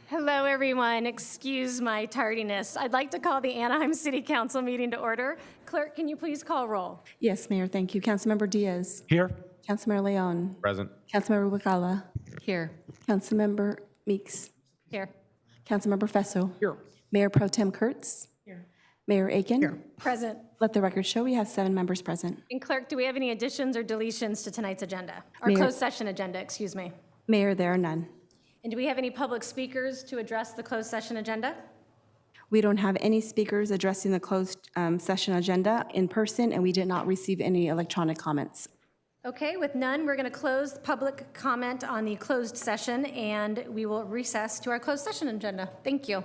Hello, everyone. Excuse my tardiness. I'd like to call the Anaheim City Council meeting to order. Clerk, can you please call roll? Yes, Mayor, thank you. Councilmember Diaz. Here. Councilmember Leon. Present. Councilmember Wigala. Here. Councilmember Meeks. Here. Councilmember Fesso. Here. Mayor Pro Tem Kurtz. Here. Mayor Aiken. Here. Present. Let the record show we have 7 members present. And clerk, do we have any additions or deletions to tonight's agenda? Or Mayor- closed session agenda, excuse me. Mayor, there are none. And do we have any public speakers to address the closed session agenda? We don't have any speakers addressing the closed session agenda in person, and we did not receive any electronic comments. Okay, with none, we're going to close public comment on the closed session, and we will recess to our closed session agenda. Thank you.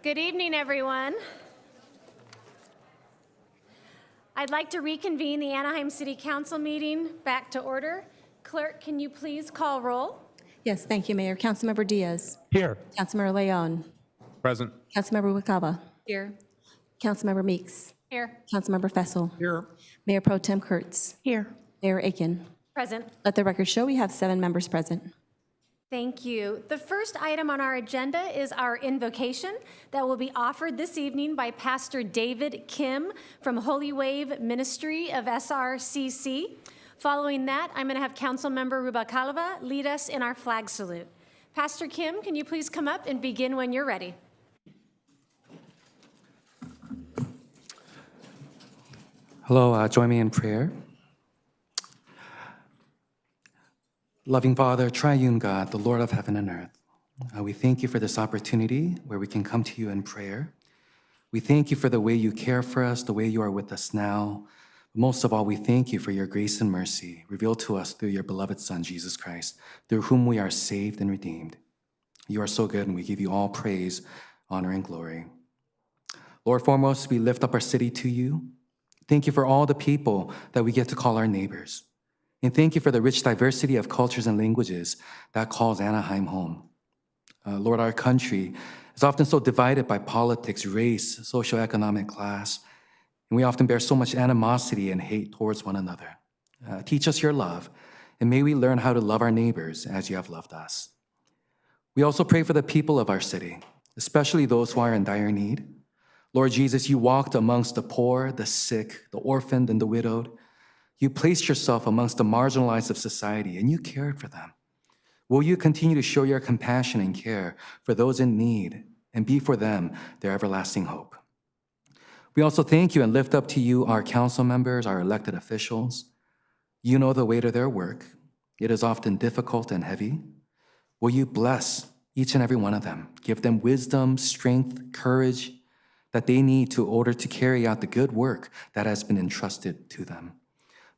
Good evening, everyone. I'd like to reconvene the Anaheim City Council meeting back to order. Clerk, can you please call roll? Yes, thank you, Mayor. Councilmember Diaz. Here. Councilmember Leon. Present. Councilmember Wacaba. Here. Councilmember Meeks. Here. Councilmember Fessel. Here. Mayor Pro Tem Kurtz. Here. Mayor Aiken. Present. Let the record show we have 7 members present. Thank you. The first item on our agenda is our invocation that will be offered this evening by Pastor David Kim from Holy Wave Ministry of SRCC. Following that, I'm going to have Councilmember Rubalcaba lead us in our flag salute. Pastor Kim, can you please come up and begin when you're ready? Hello, join me in prayer. Loving Father, triune God, the Lord of heaven and earth, we thank you for this opportunity where we can come to you in prayer. We thank you for the way you care for us, the way you are with us now. Most of all, we thank you for your grace and mercy revealed to us through your beloved Son, Jesus Christ, through whom we are saved and redeemed. You are so good, and we give you all praise, honor, and glory. Lord, foremost, we lift up our city to you. Thank you for all the people that we get to call our neighbors. And thank you for the rich diversity of cultures and languages that calls Anaheim home. Lord, our country is often so divided by politics, race, socioeconomic class, and we often bear so much animosity and hate towards one another. Teach us your love, and may we learn how to love our neighbors as you have loved us. We also pray for the people of our city, especially those who are in dire need. Lord Jesus, you walked amongst the poor, the sick, the orphaned, and the widowed. You placed yourself amongst the marginalized of society, and you cared for them. Will you continue to show your compassion and care for those in need and be for them their everlasting hope? We also thank you and lift up to you our council members, our elected officials. You know the weight of their work. It is often difficult and heavy. Will you bless each and every one of them? Give them wisdom, strength, courage that they need in order to carry out the good work that has been entrusted to them.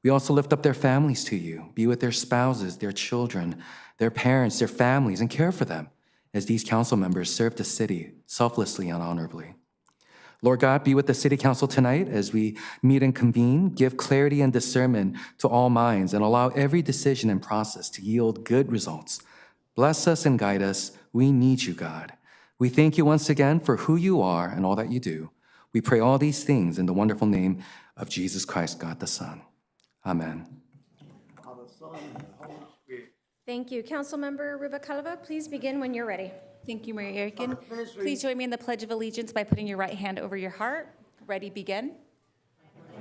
We also lift up their families to you. Be with their spouses, their children, their parents, their families, and care for them as these council members serve the city selflessly and honorably. Lord God, be with the city council tonight as we meet and convene. Give clarity and discernment to all minds and allow every decision and process to yield good results. Bless us and guide us. We need you, God. We thank you once again for who you are and all that you do. We pray all these things in the wonderful name of Jesus Christ, God the Son. Amen. Thank you. Councilmember Rubalcaba, please begin when you're ready. Thank you, Mayor Aiken. Please join me in the Pledge of Allegiance by putting your right hand over your heart. Ready, begin.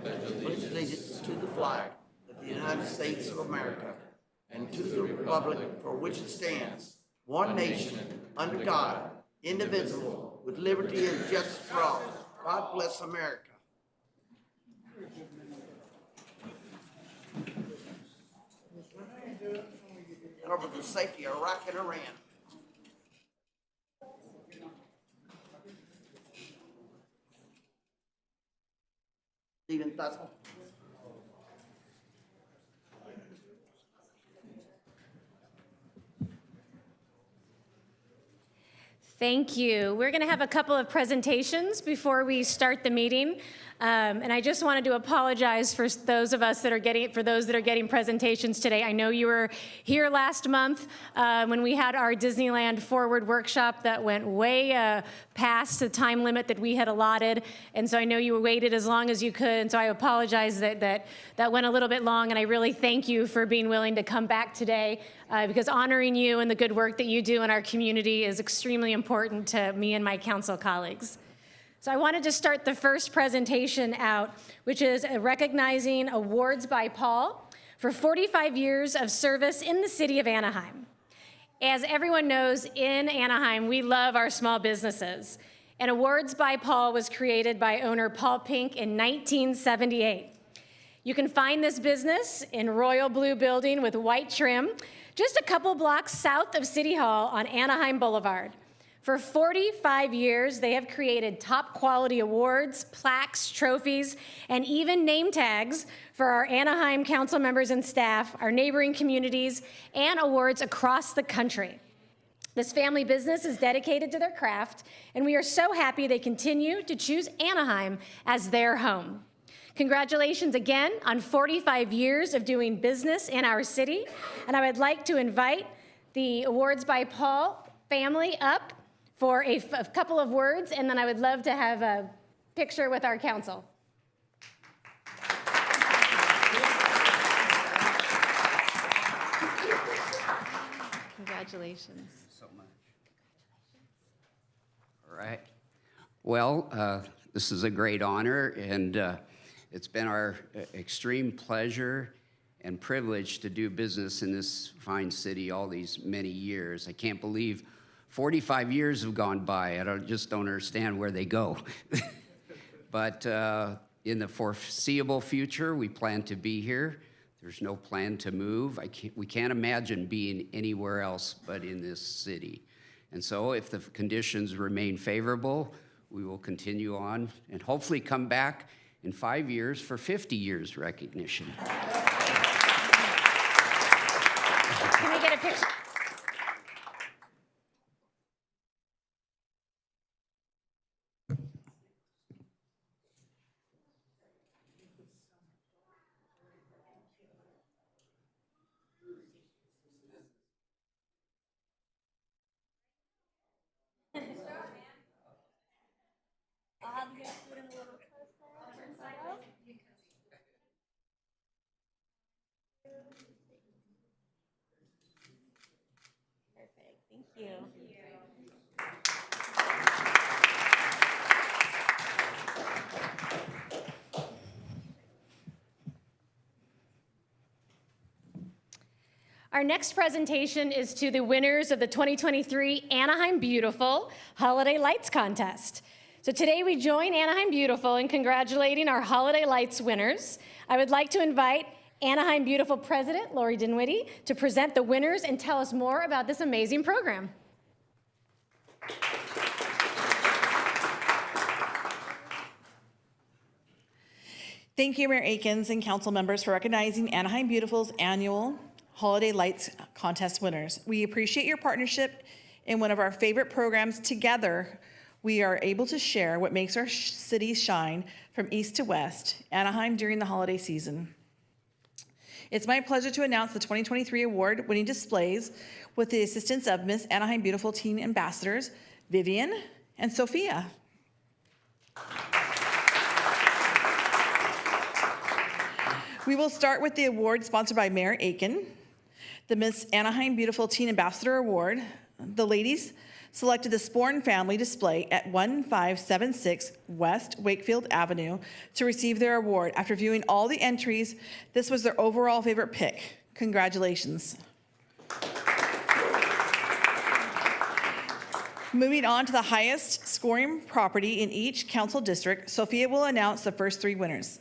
Pledge allegiance to the flag of the United States of America and to the republic for which it stands, one nation, under God, indivisible, with liberty and justice for all. God bless America. Cover the safety of Iraq and Iran. Stephen Tussle. Thank you. We're going to have a couple of presentations before we start the meeting. And I just wanted to apologize for those that are getting presentations today. I know you were here last month when we had our Disneyland Forward workshop that went way past the time limit that we had allotted. And so I know you waited as long as you could. And so I apologize that went a little bit long. And I really thank you for being willing to come back today because honoring you and the good work that you do in our community is extremely important to me and my council colleagues. So I wanted to start the first presentation out, which is recognizing awards by Paul for 45 years of service in the city of Anaheim. As everyone knows, in Anaheim, we love our small businesses. And Awards by Paul was created by owner Paul Pink in 1978. You can find this business in royal blue building with white trim, just a couple blocks south of City Hall on Anaheim Boulevard. For 45 years, they have created top quality awards, plaques, trophies, and even name tags for our Anaheim council members and staff, our neighboring communities, and awards across the country. This family business is dedicated to their craft, and we are so happy they continue to choose Anaheim as their home. Congratulations again on 45 years of doing business in our city, and I would like to invite the Awards by Paul family up for a couple of words, and then I would love to have a picture with our council. Congratulations. So much. All right. Well, this is a great honor, and it's been our extreme pleasure and privilege to do business in this fine city all these many years. I can't believe 45 years have gone by. Just don't understand where they go. But in the foreseeable future, we plan to be here. There's no plan to move. We can't imagine being anywhere else but in this city. And so if the conditions remain favorable, we will continue on and hopefully come back in 5 years for 50 years recognition. Can we get a picture? Perfect. Thank you. Our next presentation is to the winners of the 2023 Anaheim Beautiful Holiday Lights Contest. So today we join Anaheim Beautiful in congratulating our Holiday Lights winners. I would like to invite Anaheim Beautiful President Lori Dinwiddie to present the winners and tell us more about this amazing program. Thank you, Mayor Akins and council members, for recognizing Anaheim Beautiful's annual Holiday Lights Contest winners. We appreciate your partnership in one of our favorite programs. Together, we are able to share what makes our city shine from east to west, Anaheim, during the holiday season. It's my pleasure to announce the 2023 award-winning displays with the assistance of Miss Anaheim Beautiful Teen Ambassadors, Vivian and Sophia. We will start with the award sponsored by Mayor Aiken, the Miss Anaheim Beautiful Teen Ambassador Award. The ladies selected the Sporn family display at 1576 West Wakefield Avenue to receive their award. After viewing all the entries, this was their overall favorite pick. Congratulations. Moving on to the highest scoring property in each council district, Sophia will announce the first three winners.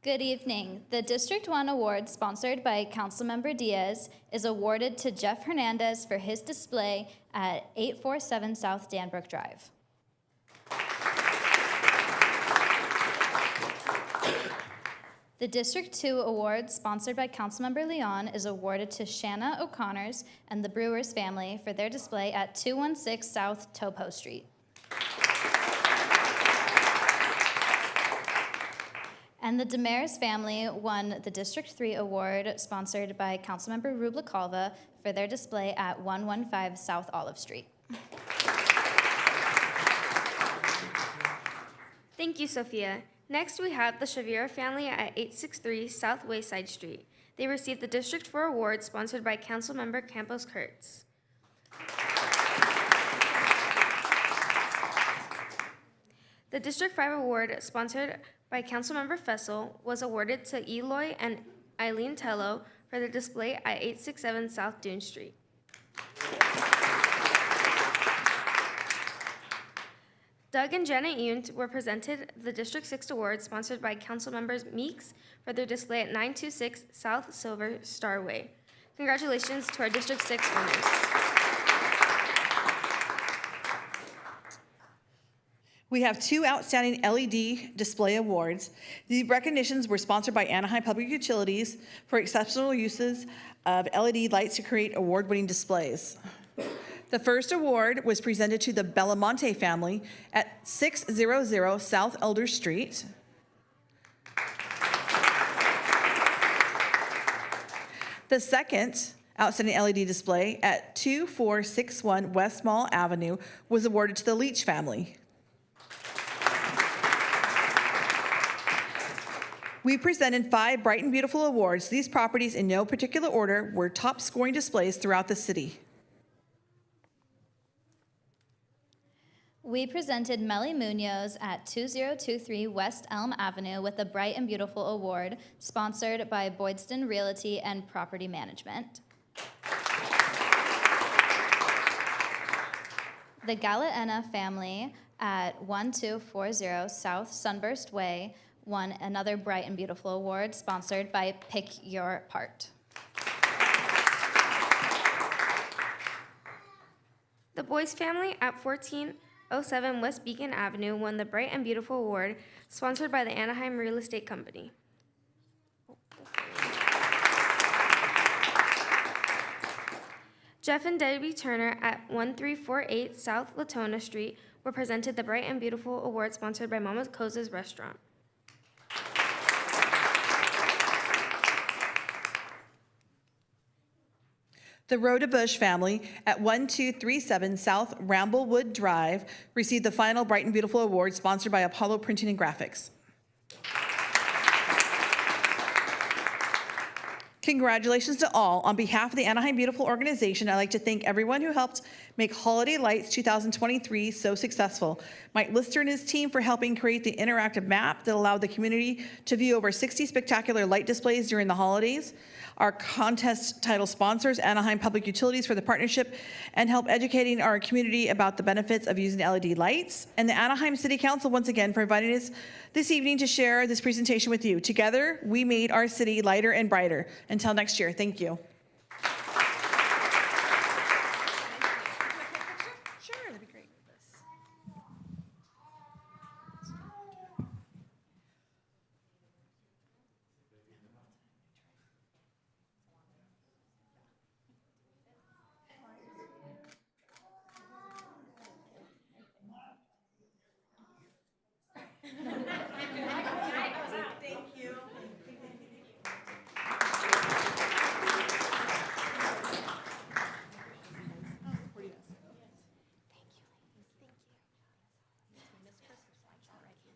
Good evening. The District 1 Award, sponsored by Councilmember Diaz, is awarded to Jeff Hernandez for his display at 847 South Danbrook Drive. The District 2 Award, sponsored by Councilmember Leon, is awarded to Shanna O'Connors and the Brewers family for their display at 216 South Topo Street. And the Damaris family won the District 3 Award, sponsored by Councilmember Rubalcaba for their display at 115 South Olive Street. Thank you, Sophia. Next, we have the Shavira family at 863 South Wayside Street. They received the District 4 Award, sponsored by Councilmember Campos Kurtz. The District 5 Award, sponsored by Councilmember Fessel, was awarded to Eloy and Eileen Tello for their display at 867 South Dune Street. Doug and Janet Yount were presented the District 6 Award, sponsored by Councilmembers Meeks for their display at 926 South Silver Star Way. Congratulations to our District 6 winners. We have 2 outstanding LED display awards. These recognitions were sponsored by Anaheim Public Utilities for exceptional uses of LED lights to create award-winning displays. The first award was presented to the Belamonte family at 600 South Elder Street. The second outstanding LED display at 2461 West Mall Avenue was awarded to the Leach family. We presented 5 Bright and Beautiful awards. These properties, in no particular order, were top scoring displays throughout the city. We presented Melly Munoz at 2023 West Elm Avenue with the Bright and Beautiful Award, sponsored by Boydston Realty and Property Management. The Galena family at 1240 South Sunburst Way won another Bright and Beautiful Award, sponsored by Pick Your Part. The Boyce family at 1407 West Beacon Avenue won the Bright and Beautiful Award, sponsored by the Anaheim Real Estate Company. Jeff and Debbie Turner at 1348 South Latona Street were presented the Bright and Beautiful Award, sponsored by Mama Coza's Restaurant. The Rhoda Bush family at 1237 South Ramblewood Drive received the final Bright and Beautiful Award, sponsored by Apollo Printing and Graphics. Congratulations to all. On behalf of the Anaheim Beautiful organization, I'd like to thank everyone who helped make Holiday Lights 2023 so successful. Mike Lister and his team for helping create the interactive map that allowed the community to view over 60 spectacular light displays during the holidays. Our contest title sponsors, Anaheim Public Utilities, for the partnership and help educating our community about the benefits of using LED lights. And the Anaheim City Council, once again, for inviting us this evening to share this presentation with you. Together, we made our city lighter and brighter. Until next year, thank you. Sure, that'd be great.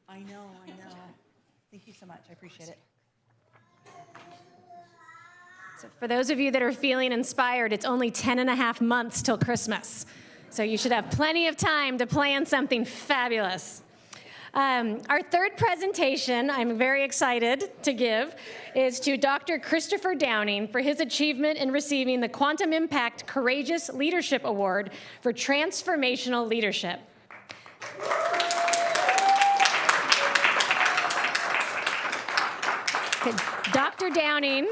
I know. Thank you so much. I appreciate it. So for those of you that are feeling inspired, it's only 10 and a half months till Christmas. So you should have plenty of time to plan something fabulous. Our third presentation, I'm very excited to give, is to Dr. Christopher Downing for his achievement in receiving the Quantum Impact Courageous Leadership Award for Transformational Leadership. Dr. Downing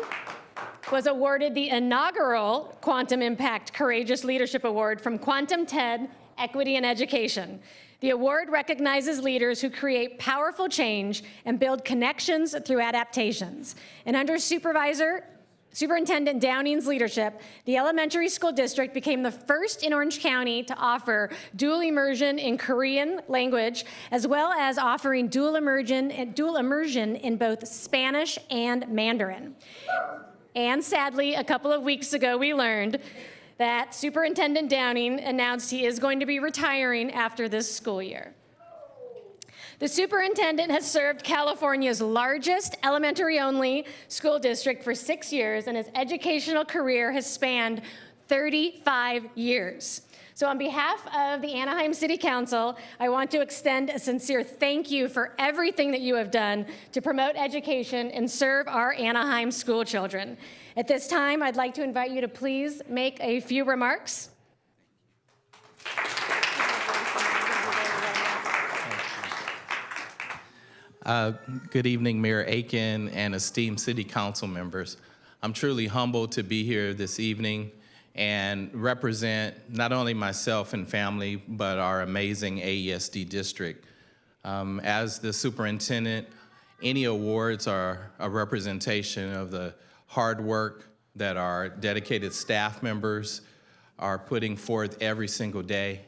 was awarded the inaugural Quantum Impact Courageous Leadership Award from Quantum TED Equity in Education. The award recognizes leaders who create powerful change and build connections through adaptations. And under Superintendent Downing's leadership, the elementary school district became the first in Orange County to offer dual immersion in Korean language, as well as offering dual immersion in both Spanish and Mandarin. And sadly, a couple of weeks ago, we learned that Superintendent Downing announced he is going to be retiring after this school year. The superintendent has served California's largest elementary-only school district for 6 years, and his educational career has spanned 35 years. So on behalf of the Anaheim City Council, I want to extend a sincere thank you for everything that you have done to promote education and serve our Anaheim school children. At this time, I'd like to invite you to please make a few remarks. Good evening, Mayor Aiken and esteemed City Council members. I'm truly humbled to be here this evening and represent not only myself and family, but our amazing AESD district. As the superintendent, any awards are a representation of the hard work that our dedicated staff members are putting forth every single day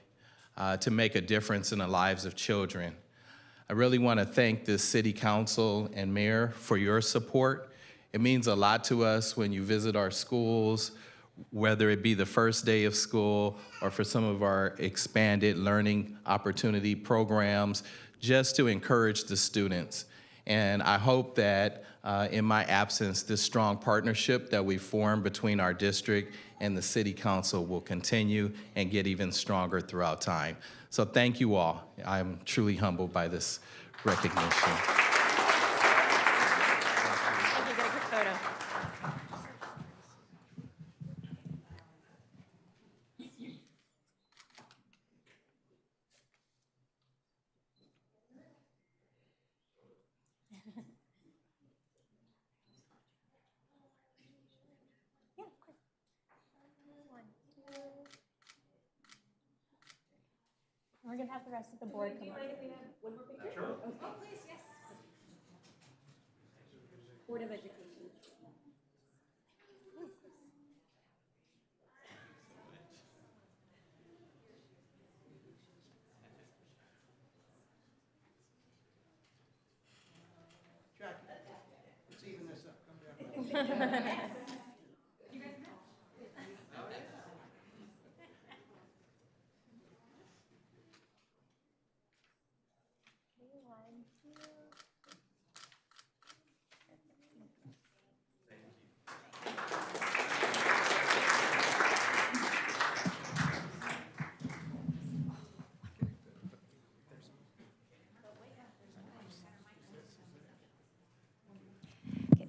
to make a difference in the lives of children. I really want to thank the City Council and Mayor for your support. It means a lot to us when you visit our schools, whether it be the first day of school or for some of our expanded learning opportunity programs, just to encourage the students. And I hope that in my absence, this strong partnership that we formed between our district and the City Council will continue and get even stronger throughout time. So thank you all. I'm truly humbled by this recognition. We're going to have the rest of the board come up. Board of Education. Let's even this up. Come down.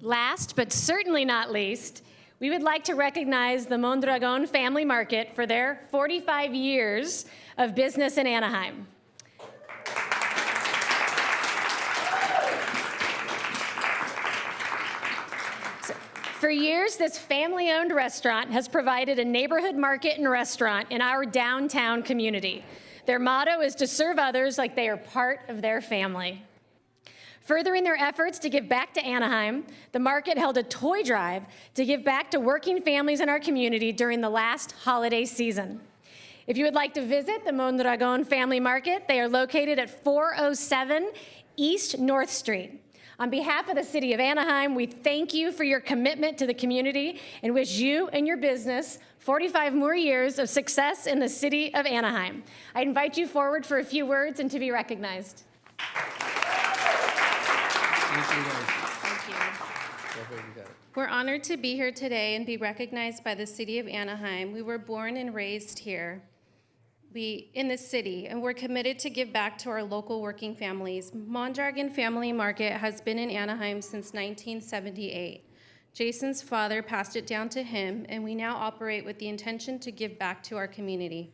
Last, but certainly not least, we would like to recognize the Mondragon Family Market for their 45 years of business in Anaheim. For years, this family-owned restaurant has provided a neighborhood market and restaurant in our downtown community. Their motto is to serve others like they are part of their family. Furthering their efforts to give back to Anaheim, the market held a toy drive to give back to working families in our community during the last holiday season. If you would like to visit the Mondragon Family Market, they are located at 407 East North Street. On behalf of the City of Anaheim, we thank you for your commitment to the community and wish you and your business 45 more years of success in the City of Anaheim. I invite you forward for a few words and to be recognized. We're honored to be here today and be recognized by the City of Anaheim. We were born and raised here in this city, and we're committed to give back to our local working families. Mondragon Family Market has been in Anaheim since 1978. Jason's father passed it down to him, and we now operate with the intention to give back to our community.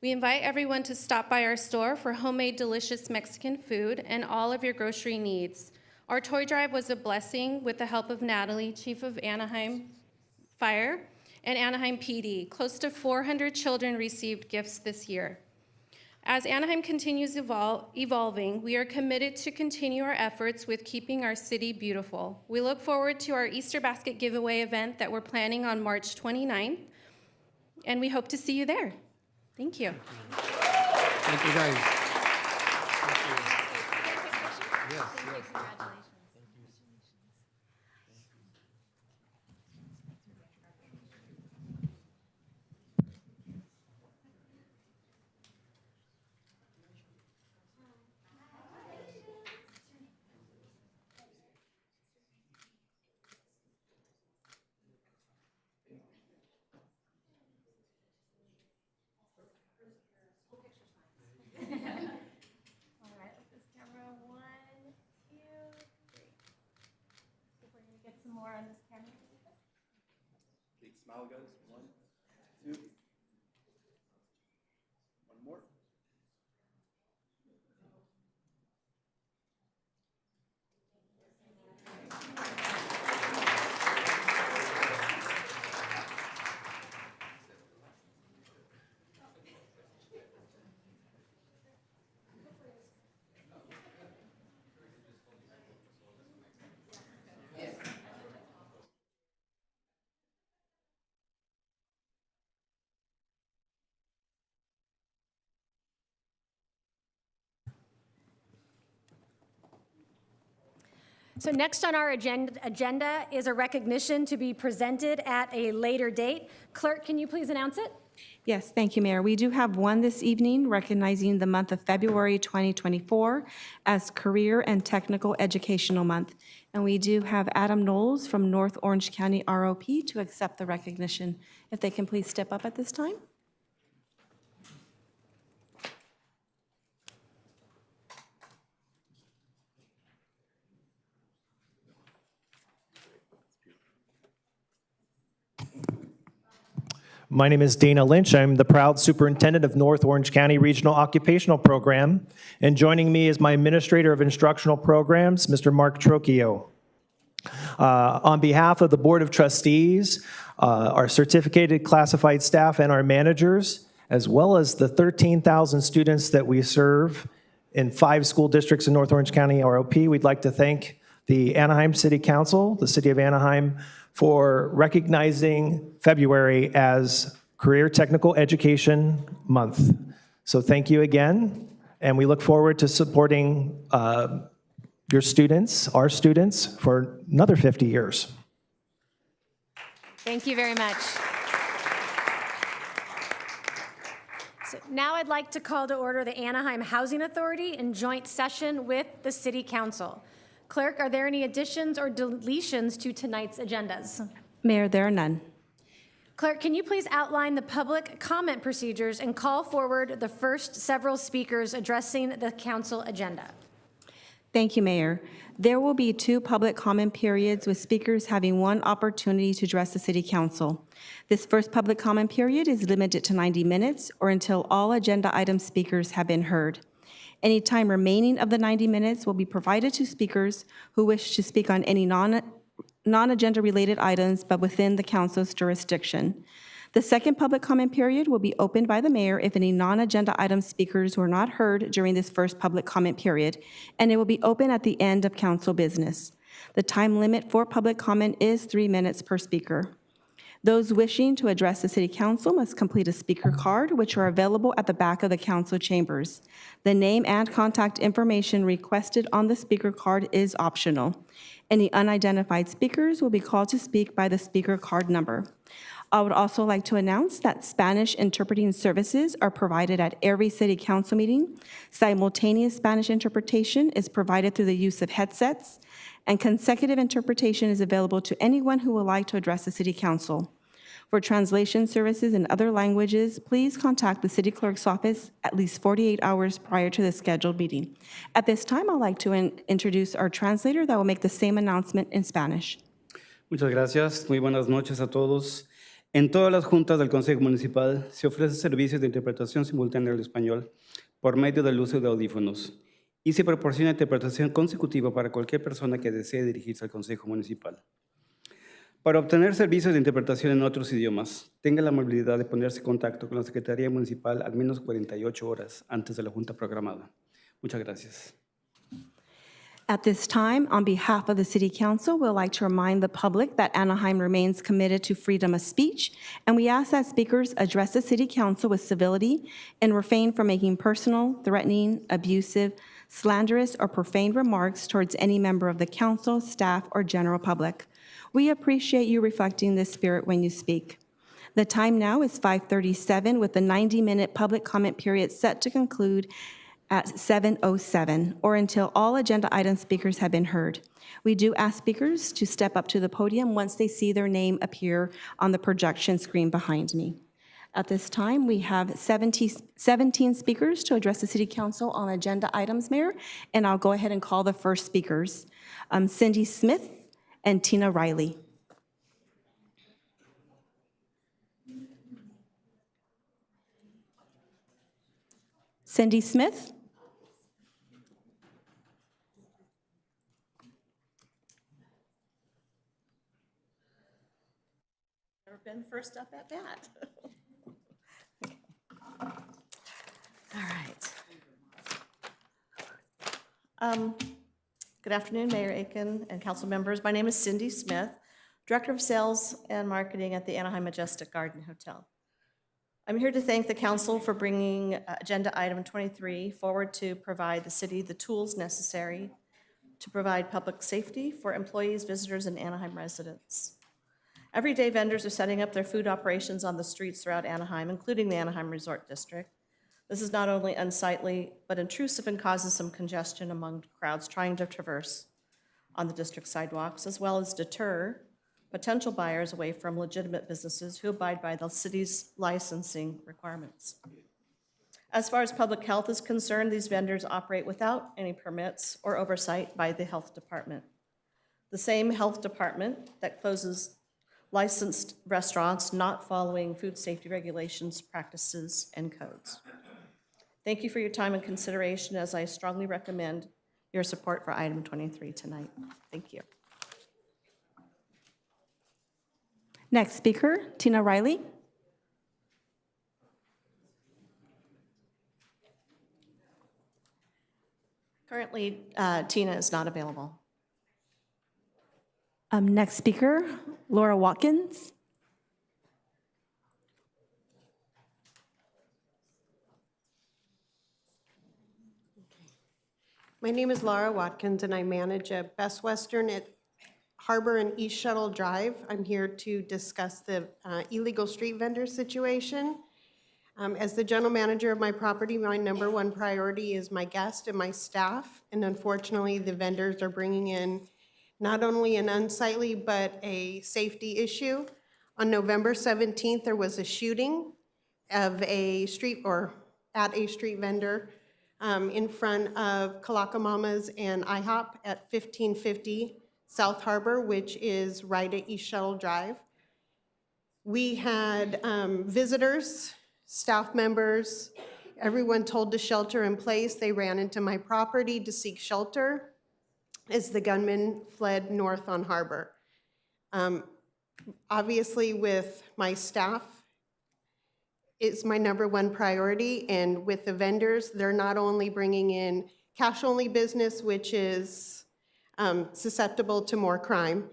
We invite everyone to stop by our store for homemade, delicious Mexican food and all of your grocery needs. Our toy drive was a blessing with the help of Natalie, Chief of Anaheim Fire, and Anaheim PD. Close to 400 children received gifts this year. As Anaheim continues evolving, we are committed to continue our efforts with keeping our city beautiful. We look forward to our Easter basket giveaway event that we're planning on March 29th, and we hope to see you there. Thank you. Thank you, guys. All right, let this camera, 1, 2, 3. If we're gonna get some more on this camera. Big smile, guys. 1, 2. One more. So next on our agenda is a recognition to be presented at a later date. Clerk, can you please announce it? Yes, thank you, Mayor. We do have one this evening recognizing the month of February 2024 as Career and Technical Educational Month. And we do have Adam Knowles from North Orange County ROP to accept the recognition. If they can please step up at this time. My name is Dana Lynch. I'm the proud superintendent of North Orange County Regional Occupational Program. And joining me is my administrator of instructional programs, Mr. Mark Trocchio. On behalf of the Board of Trustees, our certificated classified staff and our managers, as well as the 13,000 students that we serve in 5 school districts in North Orange County ROP, we'd like to thank the Anaheim City Council, the City of Anaheim, for recognizing February as Career Technical Education Month. So thank you again, and we look forward to supporting your students, our students, for another 50 years. Thank you very much. So now I'd like to call to order the Anaheim Housing Authority in joint session with the City Council. Clerk, are there any additions or deletions to tonight's agendas? Mayor, there are none. Clerk, can you please outline the public comment procedures and call forward the first several speakers addressing the council agenda? Thank you, Mayor. There will be 2 public comment periods with speakers having 1 opportunity to address the City Council. This first public comment period is limited to 90 minutes or until all agenda item speakers have been heard. Any time remaining of the 90 minutes will be provided to speakers who wish to speak on any non-agenda related items but within the council's jurisdiction. The second public comment period will be opened by the mayor if any non-agenda item speakers were not heard during this first public comment period, and it will be open at the end of council business. The time limit for public comment is 3 minutes per speaker. Those wishing to address the City Council must complete a speaker card, which are available at the back of the council chambers. The name and contact information requested on the speaker card is optional. Any unidentified speakers will be called to speak by the speaker card number. I would also like to announce that Spanish interpreting services are provided at every City Council meeting. Simultaneous Spanish interpretation is provided through the use of headsets, and consecutive interpretation is available to anyone who would like to address the City Council. For translation services in other languages, please contact the City Clerk's office at least 48 hours prior to the scheduled meeting. At this time, I'd like to introduce our translator that will make the same announcement in Spanish. Muchas gracias. Muy buenas noches a todos. En todas las juntas del Consejo Municipal se ofrece servicios de interpretación simultánea al español por medio del uso de audífonos y se proporciona interpretación consecutiva para cualquier persona que desee dirigirse al Consejo Municipal. Para obtener servicios de interpretación en otros idiomas, tenga la amabilidad de ponerse en contacto con la Secretaría Municipal al menos 48 horas antes de la junta programada. Muchas gracias. At this time, on behalf of the City Council, we'd like to remind the public that Anaheim remains committed to freedom of speech, and we ask that speakers address the City Council with civility and refrain from making personal, threatening, abusive, slanderous, or profane remarks towards any member of the council, staff, or general public. We appreciate you reflecting this spirit when you speak. The time now is 5:37, with the 90-minute public comment period set to conclude at 7:07, or until all agenda item speakers have been heard. We do ask speakers to step up to the podium once they see their name appear on the projection screen behind me. At this time, we have 17 speakers to address the City Council on agenda items, Mayor, and I'll go ahead and call the first speakers, Cindy Smith and Tina Riley. Cindy Smith. Never been first up at bat. All right. Good afternoon, Mayor Aiken and council members. My name is Cindy Smith, Director of Sales and Marketing at the Anaheim Majestic Garden Hotel. I'm here to thank the council for bringing agenda item 23 forward to provide the city the tools necessary to provide public safety for employees, visitors, and Anaheim residents. Every day, vendors are setting up their food operations on the streets throughout Anaheim, including the Anaheim Resort District. This is not only unsightly, but intrusive and causes some congestion among crowds trying to traverse on the district sidewalks, as well as deter potential buyers away from legitimate businesses who abide by the city's licensing requirements. As far as public health is concerned, these vendors operate without any permits or oversight by the health department. The same health department that closes licensed restaurants not following food safety regulations, practices, and codes. Thank you for your time and consideration, as I strongly recommend your support for item 23 tonight. Thank you. Next speaker, Tina Riley. Currently, Tina is not available. Next speaker, Laura Watkins. My name is Laura Watkins, and I manage a Best Western at Harbor and East Shuttle Drive. I'm here to discuss the illegal street vendor situation. As the general manager of my property, my number one priority is my guest and my staff, and unfortunately, the vendors are bringing in not only an unsightly, but a safety issue. On November 17th, there was a shooting of a street, or at a street vendor, in front of Kalakamama's and IHOP at 1550 South Harbor, which is right at East Shuttle Drive. We had visitors, staff members, everyone told to shelter in place. They ran into my property to seek shelter as the gunman fled north on Harbor. Obviously, with my staff, it's my number one priority, and with the vendors, they're not only bringing in cash-only business, which is susceptible to more crime,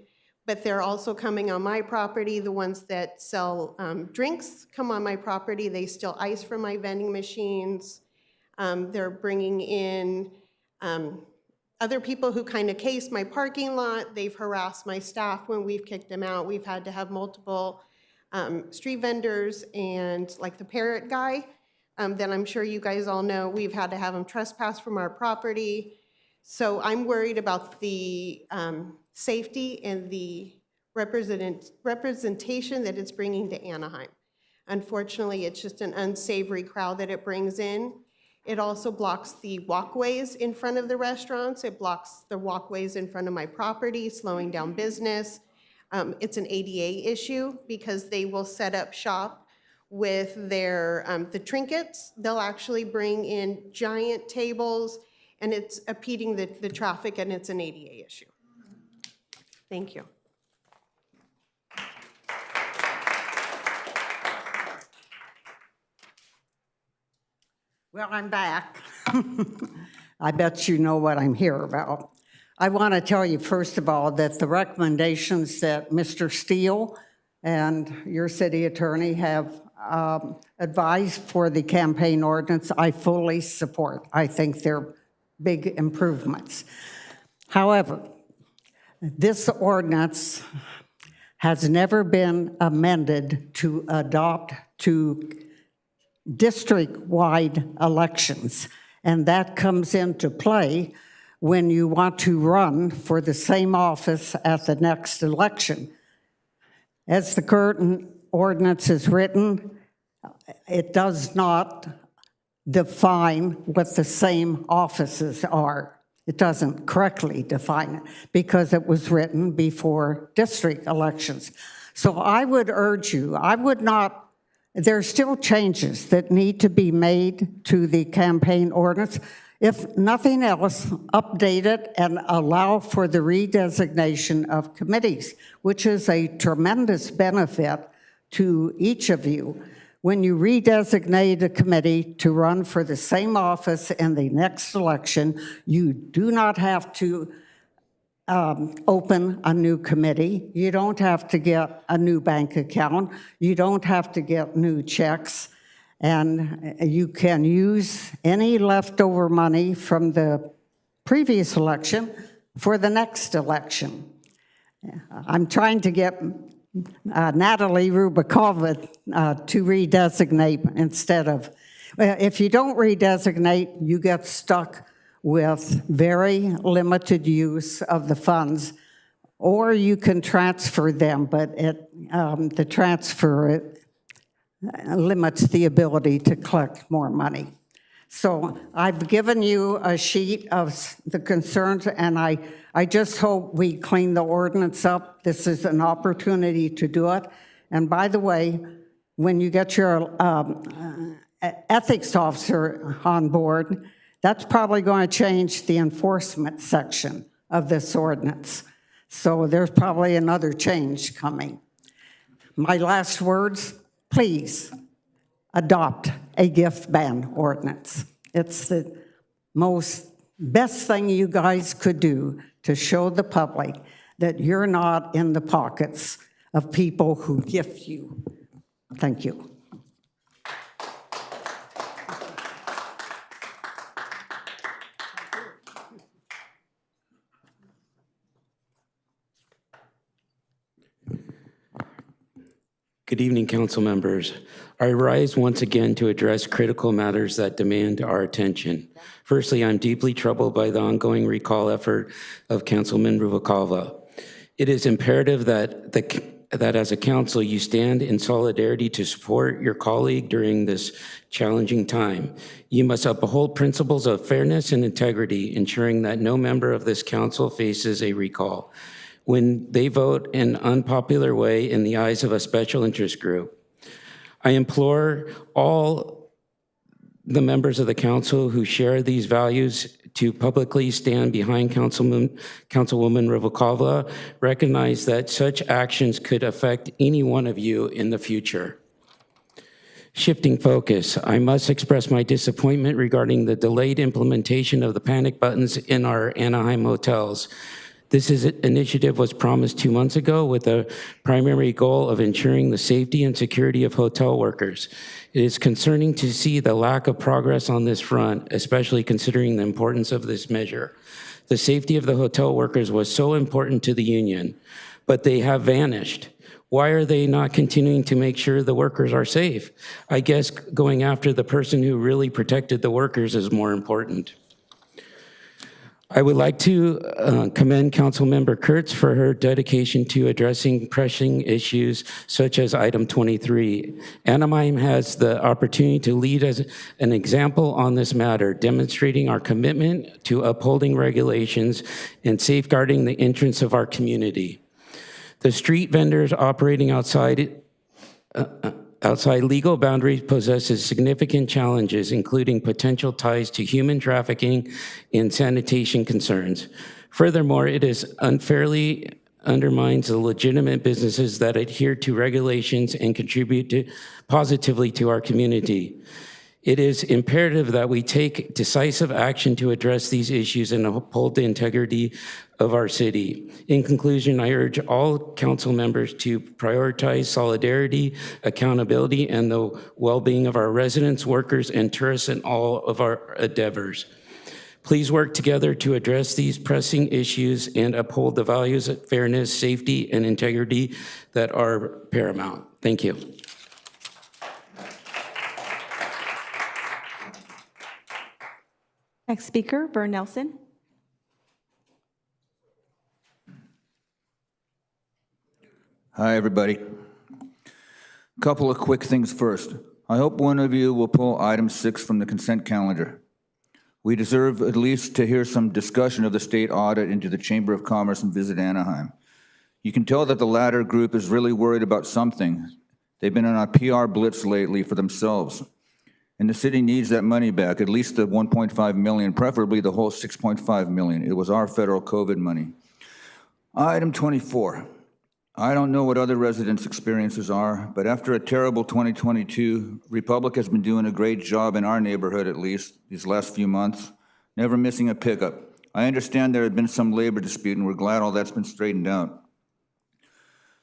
but they're also coming on my property. The ones that sell drinks come on my property. They steal ice from my vending machines. They're bringing in other people who kind of case my parking lot. They've harassed my staff when we've kicked them out. We've had to have multiple street vendors, and like the parrot guy that I'm sure you guys all know, we've had to have him trespass from our property. So I'm worried about the safety and the representation that it's bringing to Anaheim. Unfortunately, it's just an unsavory crowd that it brings in. It also blocks the walkways in front of the restaurants. It blocks the walkways in front of my property, slowing down business. It's an ADA issue because they will set up shop with their the trinkets. They'll actually bring in giant tables, and it's impeding the traffic, and it's an ADA issue. Thank you. Well, I'm back. I bet you know what I'm here about. I want to tell you, first of all, that the recommendations that Mr. Steele and your city attorney have advised for the campaign ordinance, I fully support. I think they're big improvements. However, this ordinance has never been amended to adopt to district-wide elections, and that comes into play when you want to run for the same office at the next election. As the current ordinance is written, it does not define what the same offices are. It doesn't correctly define it because it was written before district elections. So I would urge you, there are still changes that need to be made to the campaign ordinance. If nothing else, update it and allow for the redesignation of committees, which is a tremendous benefit to each of you. When you redesignate a committee to run for the same office in the next election, you do not have to open a new committee. You don't have to get a new bank account. You don't have to get new checks. And you can use any leftover money from the previous election, for the next election. I'm trying to get Natalie Rubikova to redesignate instead of, if you don't redesignate, you get stuck with very limited use of the funds, or you can transfer them, but the transfer limits the ability to collect more money. So I've given you a sheet of the concerns, and I just hope we clean the ordinance up. This is an opportunity to do it. And by the way, when you get your ethics officer on board, that's probably going to change the enforcement section of this ordinance. So there's probably another change coming. My last words, please adopt a gift ban ordinance. It's the best thing you guys could do to show the public that you're not in the pockets of people who gift you. Thank you. Good evening, council members. I rise once again to address critical matters that demand our attention. Firstly, I'm deeply troubled by the ongoing recall effort of Councilman Ruvalcaba. It is imperative that as a council, you stand in solidarity to support your colleague during this challenging time. You must uphold principles of fairness and integrity, ensuring that no member of this council faces a recall when they vote in an unpopular way in the eyes of a special interest group. I implore all the members of the council who share these values to publicly stand behind Councilwoman Ruvalcaba, recognize that such actions could affect any one of you in the future. Shifting focus, I must express my disappointment regarding the delayed implementation of the panic buttons in our Anaheim hotels. This initiative was promised 2 months ago with a primary goal of ensuring the safety and security of hotel workers. It is concerning to see the lack of progress on this front, especially considering the importance of this measure. The safety of the hotel workers was so important to the union, but they have vanished. Why are they not continuing to make sure the workers are safe? I guess going after the person who really protected the workers is more important. I would like to commend Councilmember Kurtz for her dedication to addressing pressing issues such as item 23. Anaheim has the opportunity to lead as an example on this matter, demonstrating our commitment to upholding regulations and safeguarding the interests of our community. The street vendors operating outside legal boundaries possesses significant challenges, including potential ties to human trafficking and sanitation concerns. Furthermore, it unfairly undermines the legitimate businesses that adhere to regulations and contribute positively to our community. It is imperative that we take decisive action to address these issues and uphold the integrity of our city. In conclusion, I urge all council members to prioritize solidarity, accountability, and the well-being of our residents, workers, and tourists in all of our endeavors. Please work together to address these pressing issues and uphold the values of fairness, safety, and integrity that are paramount. Thank you. Next speaker, Vern Nelson. Hi, everybody. Couple of quick things first. I hope one of you will pull item 6 from the consent calendar. We deserve at least to hear some discussion of the state audit into the Chamber of Commerce and Visit Anaheim. You can tell that the latter group is really worried about something. They've been on a PR blitz lately for themselves. And the city needs that money back, at least the $1.5 million, preferably the whole $6.5 million. It was our federal COVID money. Item 24. I don't know what other residents' experiences are, but after a terrible 2022, Republic has been doing a great job in our neighborhood, at least, these last few months, never missing a pickup. I understand there had been some labor dispute, and we're glad all that's been straightened out.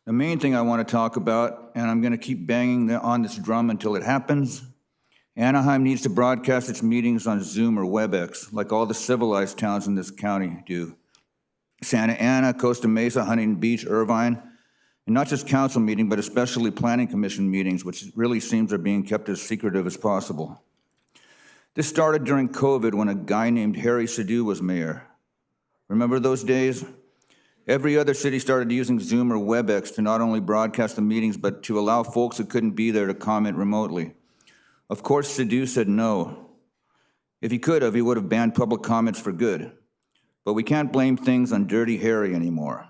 The main thing I want to talk about, and I'm going to keep banging on this drum until it happens, Anaheim needs to broadcast its meetings on Zoom or WebEx, like all the civilized towns in this county do. Santa Ana, Costa Mesa, Huntington Beach, Irvine, and not just council meeting, but especially planning commission meetings, which really seems are being kept as secretive as possible. This started during COVID when a guy named Harry Sidhu was mayor. Remember those days? Every other city started using Zoom or WebEx to not only broadcast the meetings, but to allow folks who couldn't be there to comment remotely. Of course, Sidhu said no. If he could have, he would have banned public comments for good. But we can't blame things on Dirty Harry anymore.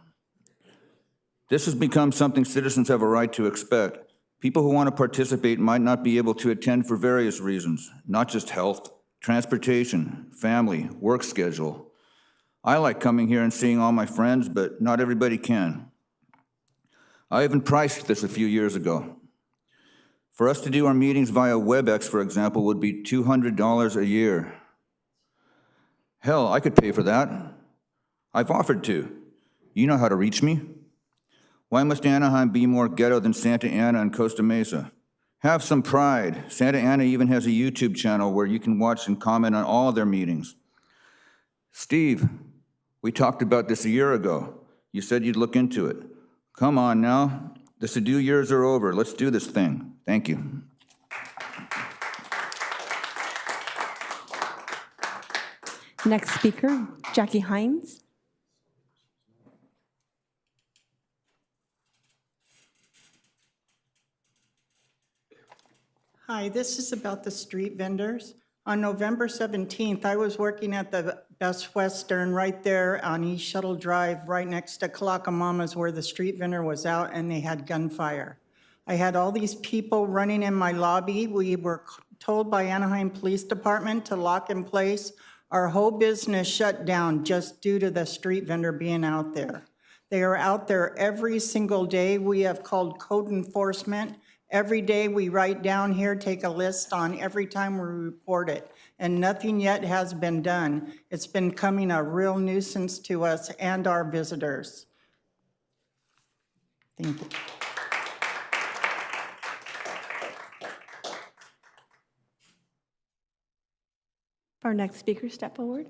This has become something citizens have a right to expect. People who want to participate might not be able to attend for various reasons, not just health, transportation, family, work schedule. I like coming here and seeing all my friends, but not everybody can. I even priced this a few years ago. For us to do our meetings via WebEx, for example, would be $200 a year. Hell, I could pay for that. I've offered to. You know how to reach me. Why must Anaheim be more ghetto than Santa Ana and Costa Mesa? Have some pride. Santa Ana even has a YouTube channel where you can watch and comment on all of their meetings. Steve, we talked about this a year ago. You said you'd look into it. Come on now. The Sidhu years are over. Let's do this thing. Thank you. Next speaker, Jackie Hines. Hi, this is about the street vendors. On November 17th, I was working at the Best Western right there on East Shuttle Drive, right next to Kalaka where the street vendor was out and they had gunfire. I had all these people running in my lobby. We were told by Anaheim Police Department to lock in place. Our whole business shut down just due to the street vendor being out there. They are out there every single day. We have called code enforcement. Every day we write down here, take a list on every time we report it, and nothing yet has been done. It's been becoming a real nuisance to us and our visitors. Thank you. Our next speaker, step forward.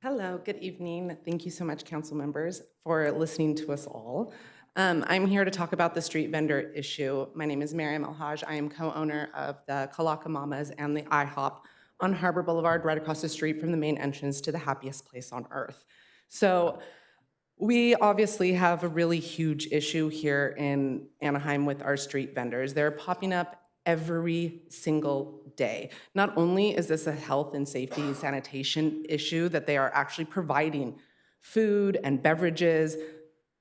Hello, good evening. Thank you so much, council members, for listening to us all. I'm here to talk about the street vendor issue. My name is Miriam Alhaj. I am co-owner of the Kalaka Mamas and the IHOP on Harbor Boulevard, right across the street from the main entrance to the happiest place on earth. So we obviously have a really huge issue here in Anaheim with our street vendors. They're popping up every single day. Not only is this a health and safety sanitation issue that they are actually providing food and beverages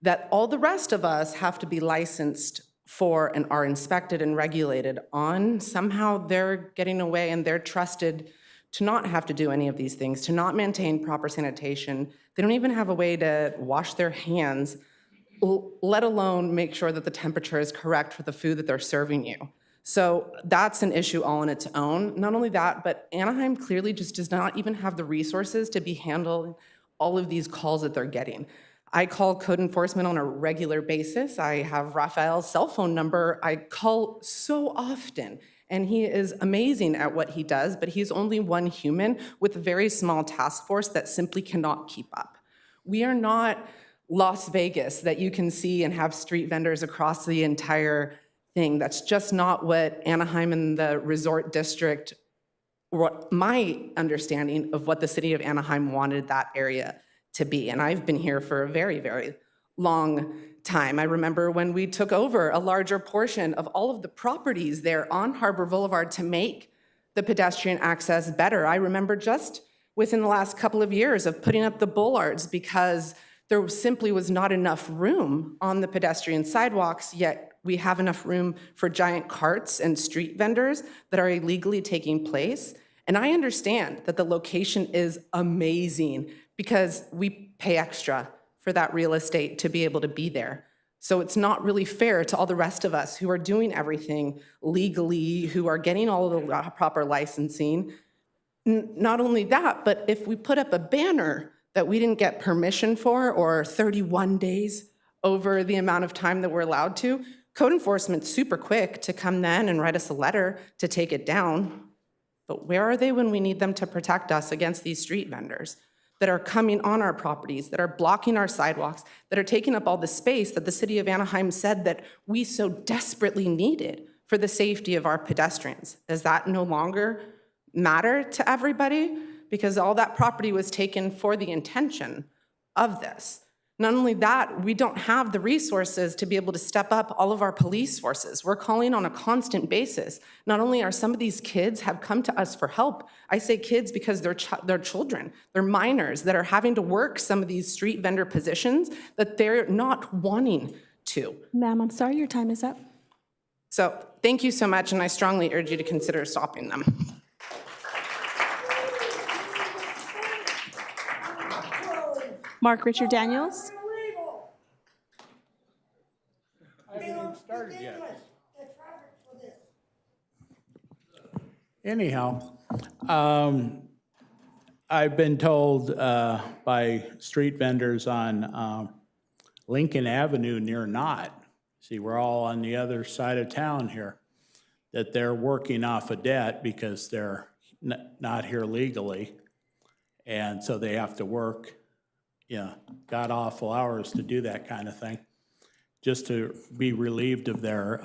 that all the rest of us have to be licensed for and are inspected and regulated on. Somehow they're getting away and they're trusted to not have to do any of these things, to not maintain proper sanitation. They don't even have a way to wash their hands, let alone make sure that the temperature is correct for the food that they're serving you. So that's an issue all on its own. Not only that, but Anaheim clearly just does not even have the resources to be handling all of these calls that they're getting. I call code enforcement on a regular basis. I have Raphael's cell phone number. I call so often, and he is amazing at what he does, but he's only one human with a very small task force that simply cannot keep up. We are not Las Vegas that you can see and have street vendors across the entire thing. That's just not what Anaheim and the resort district, or my understanding of what the city of Anaheim wanted that area to be. And I've been here for a very, very long time. I remember when we took over a larger portion of all of the properties there on Harbor Boulevard to make the pedestrian access better. I remember just within the last couple of years of putting up the bollards because there simply was not enough room on the pedestrian sidewalks, yet we have enough room for giant carts and street vendors that are illegally taking place. And I understand that the location is amazing because we pay extra for that real estate to be able to be there. So it's not really fair to all the rest of us who are doing everything legally, who are getting all of the proper licensing. Not only that, but if we put up a banner that we didn't get permission for, or 31 days over the amount of time that we're allowed to. Code enforcement's super quick to come then and write us a letter to take it down. But where are they when we need them to protect us against these street vendors that are coming on our properties, that are blocking our sidewalks, that are taking up all the space that the city of Anaheim said that we so desperately needed for the safety of our pedestrians? Does that no longer matter to everybody? Because all that property was taken for the intention of this. Not only that, we don't have the resources to be able to step up all of our police forces. We're calling on a constant basis. Not only are some of these kids have come to us for help, I say kids because they're children, they're minors that are having to work some of these street vendor positions that they're not wanting to. Ma'am, I'm sorry, your time is up. So thank you so much, and I strongly urge you to consider stopping them. Mark Richard Daniels. I haven't even started yet. Anyhow, I've been told by street vendors on Lincoln Avenue near Knott, see, we're all on the other side of town here, that they're working off a debt because they're not here legally. And so they have to work, god-awful hours to do that kind of thing, just to be relieved of their,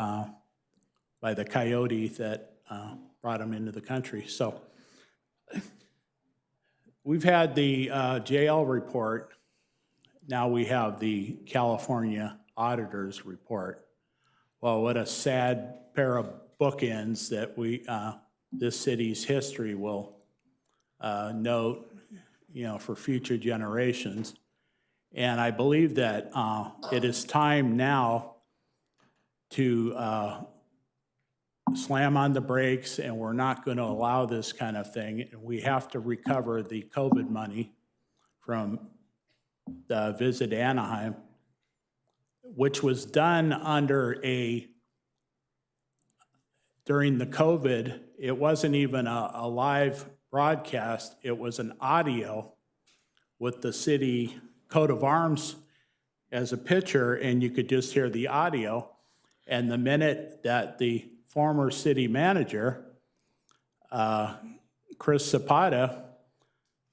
by the coyote that brought them into the country. So we've had the jail report. Now we have the California auditor's report. Well, what a sad pair of bookends that this city's history will note, for future generations. And I believe that it is time now to slam on the brakes, and we're not going to allow this kind of thing. We have to recover the COVID money from the Visit Anaheim, which was done during the COVID. It wasn't even a live broadcast. It was an audio with the city coat of arms as a picture, and you could just hear the audio. And the minute that the former city manager, Chris Zapata,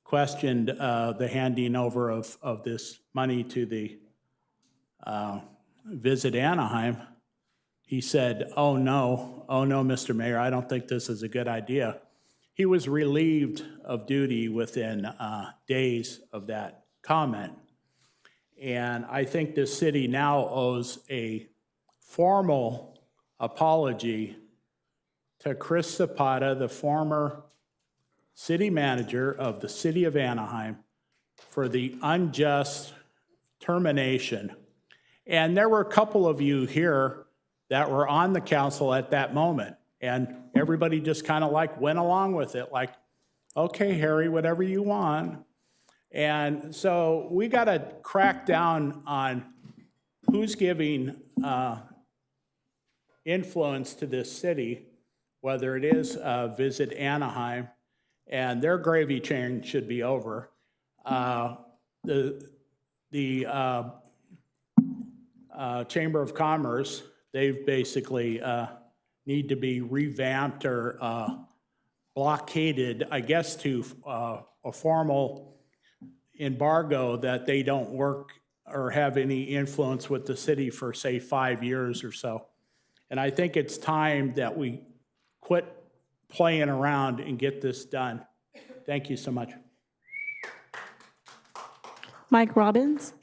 questioned the handing over of this money to the Visit Anaheim, he said, oh no, Mr. Mayor, I don't think this is a good idea. He was relieved of duty within days of that comment. And I think the city now owes a formal apology to Chris Zapata, the former city manager of the city of Anaheim, for the unjust termination. And there were a couple of you here that were on the council at that moment, and everybody just kind of went along with it, like, okay, Harry, whatever you want. And so we got to crack down on who's giving influence to this city, whether it is Visit Anaheim, and their gravy train should be over. The Chamber of Commerce, they've basically need to be revamped or blockaded, I guess, to a formal embargo that they don't work or have any influence with the city for, say, 5 years or so. And I think it's time that we quit playing around and get this done. Thank you so much. Mike Robbins.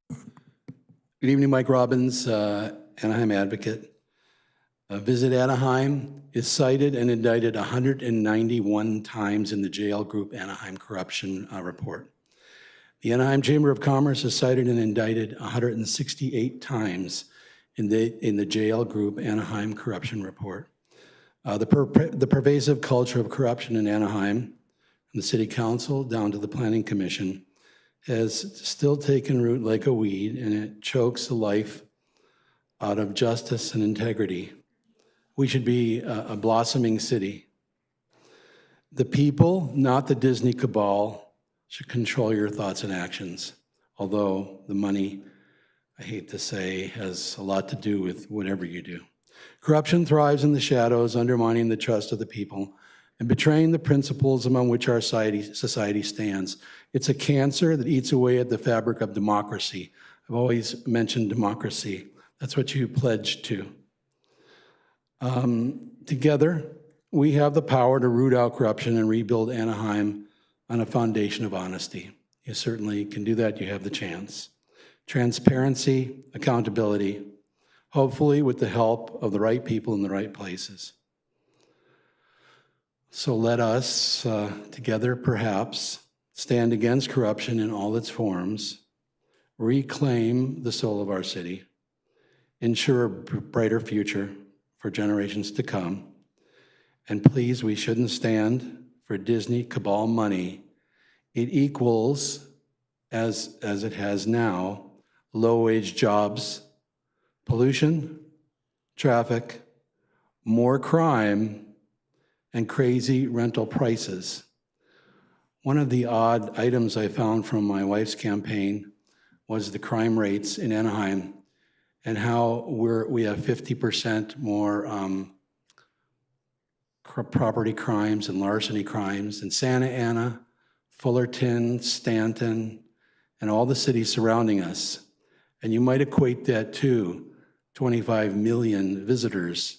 Good evening, Mike Robbins, Anaheim Advocate. Visit Anaheim is cited and indicted 191 times in the Jail Group Anaheim Corruption Report. The Anaheim Chamber of Commerce is cited and indicted 168 times in the Jail Group Anaheim Corruption Report. The pervasive culture of corruption in Anaheim, from the City Council down to the Planning Commission, has still taken root like a weed, and it chokes the life out of justice and integrity. We should be a blossoming city. The people, not the Disney cabal, should control your thoughts and actions, although the money, I hate to say, has a lot to do with whatever you do. Corruption thrives in the shadows, undermining the trust of the people and betraying the principles among which our society stands. It's a cancer that eats away at the fabric of democracy. I've always mentioned democracy. That's what you pledged to. Together, we have the power to root out corruption and rebuild Anaheim on a foundation of honesty. You certainly can do that. You have the chance. Transparency, accountability, hopefully with the help of the right people in the right places. So let us, together perhaps, stand against corruption in all its forms, reclaim the soul of our city, ensure a brighter future for generations to come. And please, we shouldn't stand for Disney cabal money. It equals, as it has now, low-wage jobs, pollution, traffic, more crime, and crazy rental prices. One of the odd items I found from my wife's campaign was the crime rates in Anaheim and how we have 50% more property crimes and larceny crimes in Santa Ana, Fullerton, Stanton, and all the cities surrounding us. And you might equate that to 25 million visitors.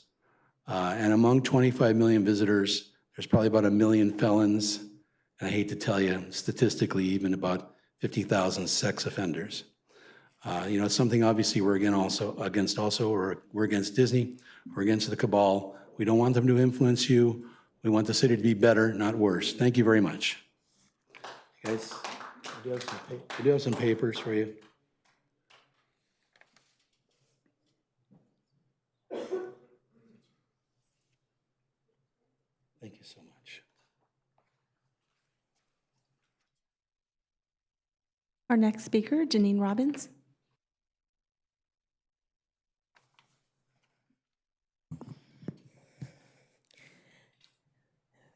And among 25 million visitors, there's probably about 1 million felons. And I hate to tell you, statistically, even about 50,000 sex offenders. It's something obviously we're against. We're against Disney. We're against the cabal. We don't want them to influence you. We want the city to be better, not worse. Thank you very much. Guys, I do have some papers for you. Thank you so much. Our next speaker, Janine Robbins.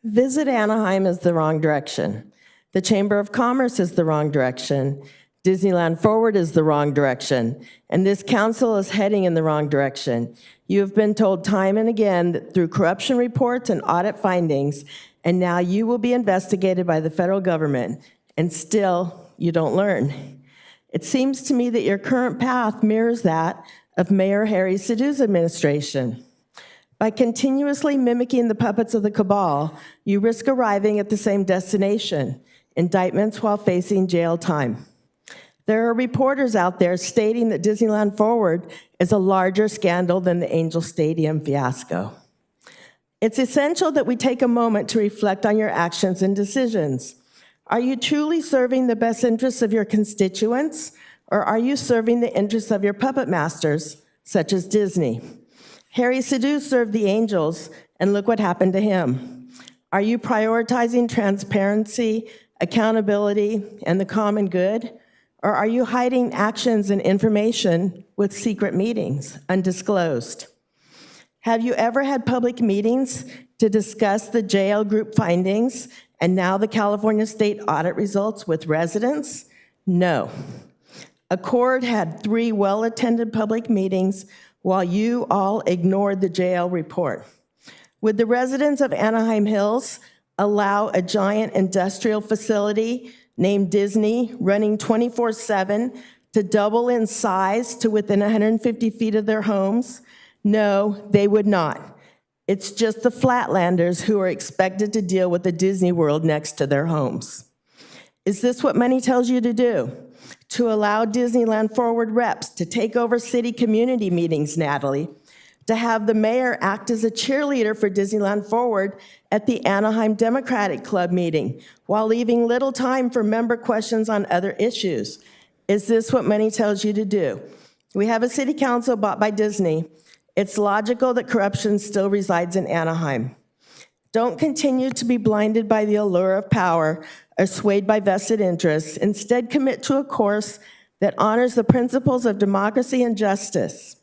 Visit Anaheim is the wrong direction. The Chamber of Commerce is the wrong direction. Disneyland Forward is the wrong direction. And this council is heading in the wrong direction. You have been told time and again that through corruption reports and audit findings, and now you will be investigated by the federal government, and still you don't learn. It seems to me that your current path mirrors that of Mayor Harry Sidhu's administration. By continuously mimicking the puppets of the cabal, you risk arriving at the same destination, indictments while facing jail time. There are reporters out there stating that Disneyland Forward is a larger scandal than the Angel Stadium fiasco. It's essential that we take a moment to reflect on your actions and decisions. Are you truly serving the best interests of your constituents, or are you serving the interests of your puppet masters, such as Disney? Harry Sidhu served the Angels, and look what happened to him. Are you prioritizing transparency, accountability, and the common good? Or are you hiding actions and information with secret meetings, undisclosed? Have you ever had public meetings to discuss the JL Group findings and now the California State audit results with residents? No. Accord had 3 well-attended public meetings while you all ignored the JL report. Would the residents of Anaheim Hills allow a giant industrial facility named Disney running 24/7 to double in size to within 150 feet of their homes? No, they would not. It's just the Flatlanders who are expected to deal with the Disney World next to their homes. Is this what money tells you to do? To allow Disneyland Forward reps to take over city community meetings, Natalie, to have the mayor act as a cheerleader for Disneyland Forward at the Anaheim Democratic Club meeting while leaving little time for member questions on other issues. Is this what money tells you to do? We have a city council bought by Disney. It's logical that corruption still resides in Anaheim. Don't continue to be blinded by the allure of power or swayed by vested interests. Instead, commit to a course that honors the principles of democracy and justice.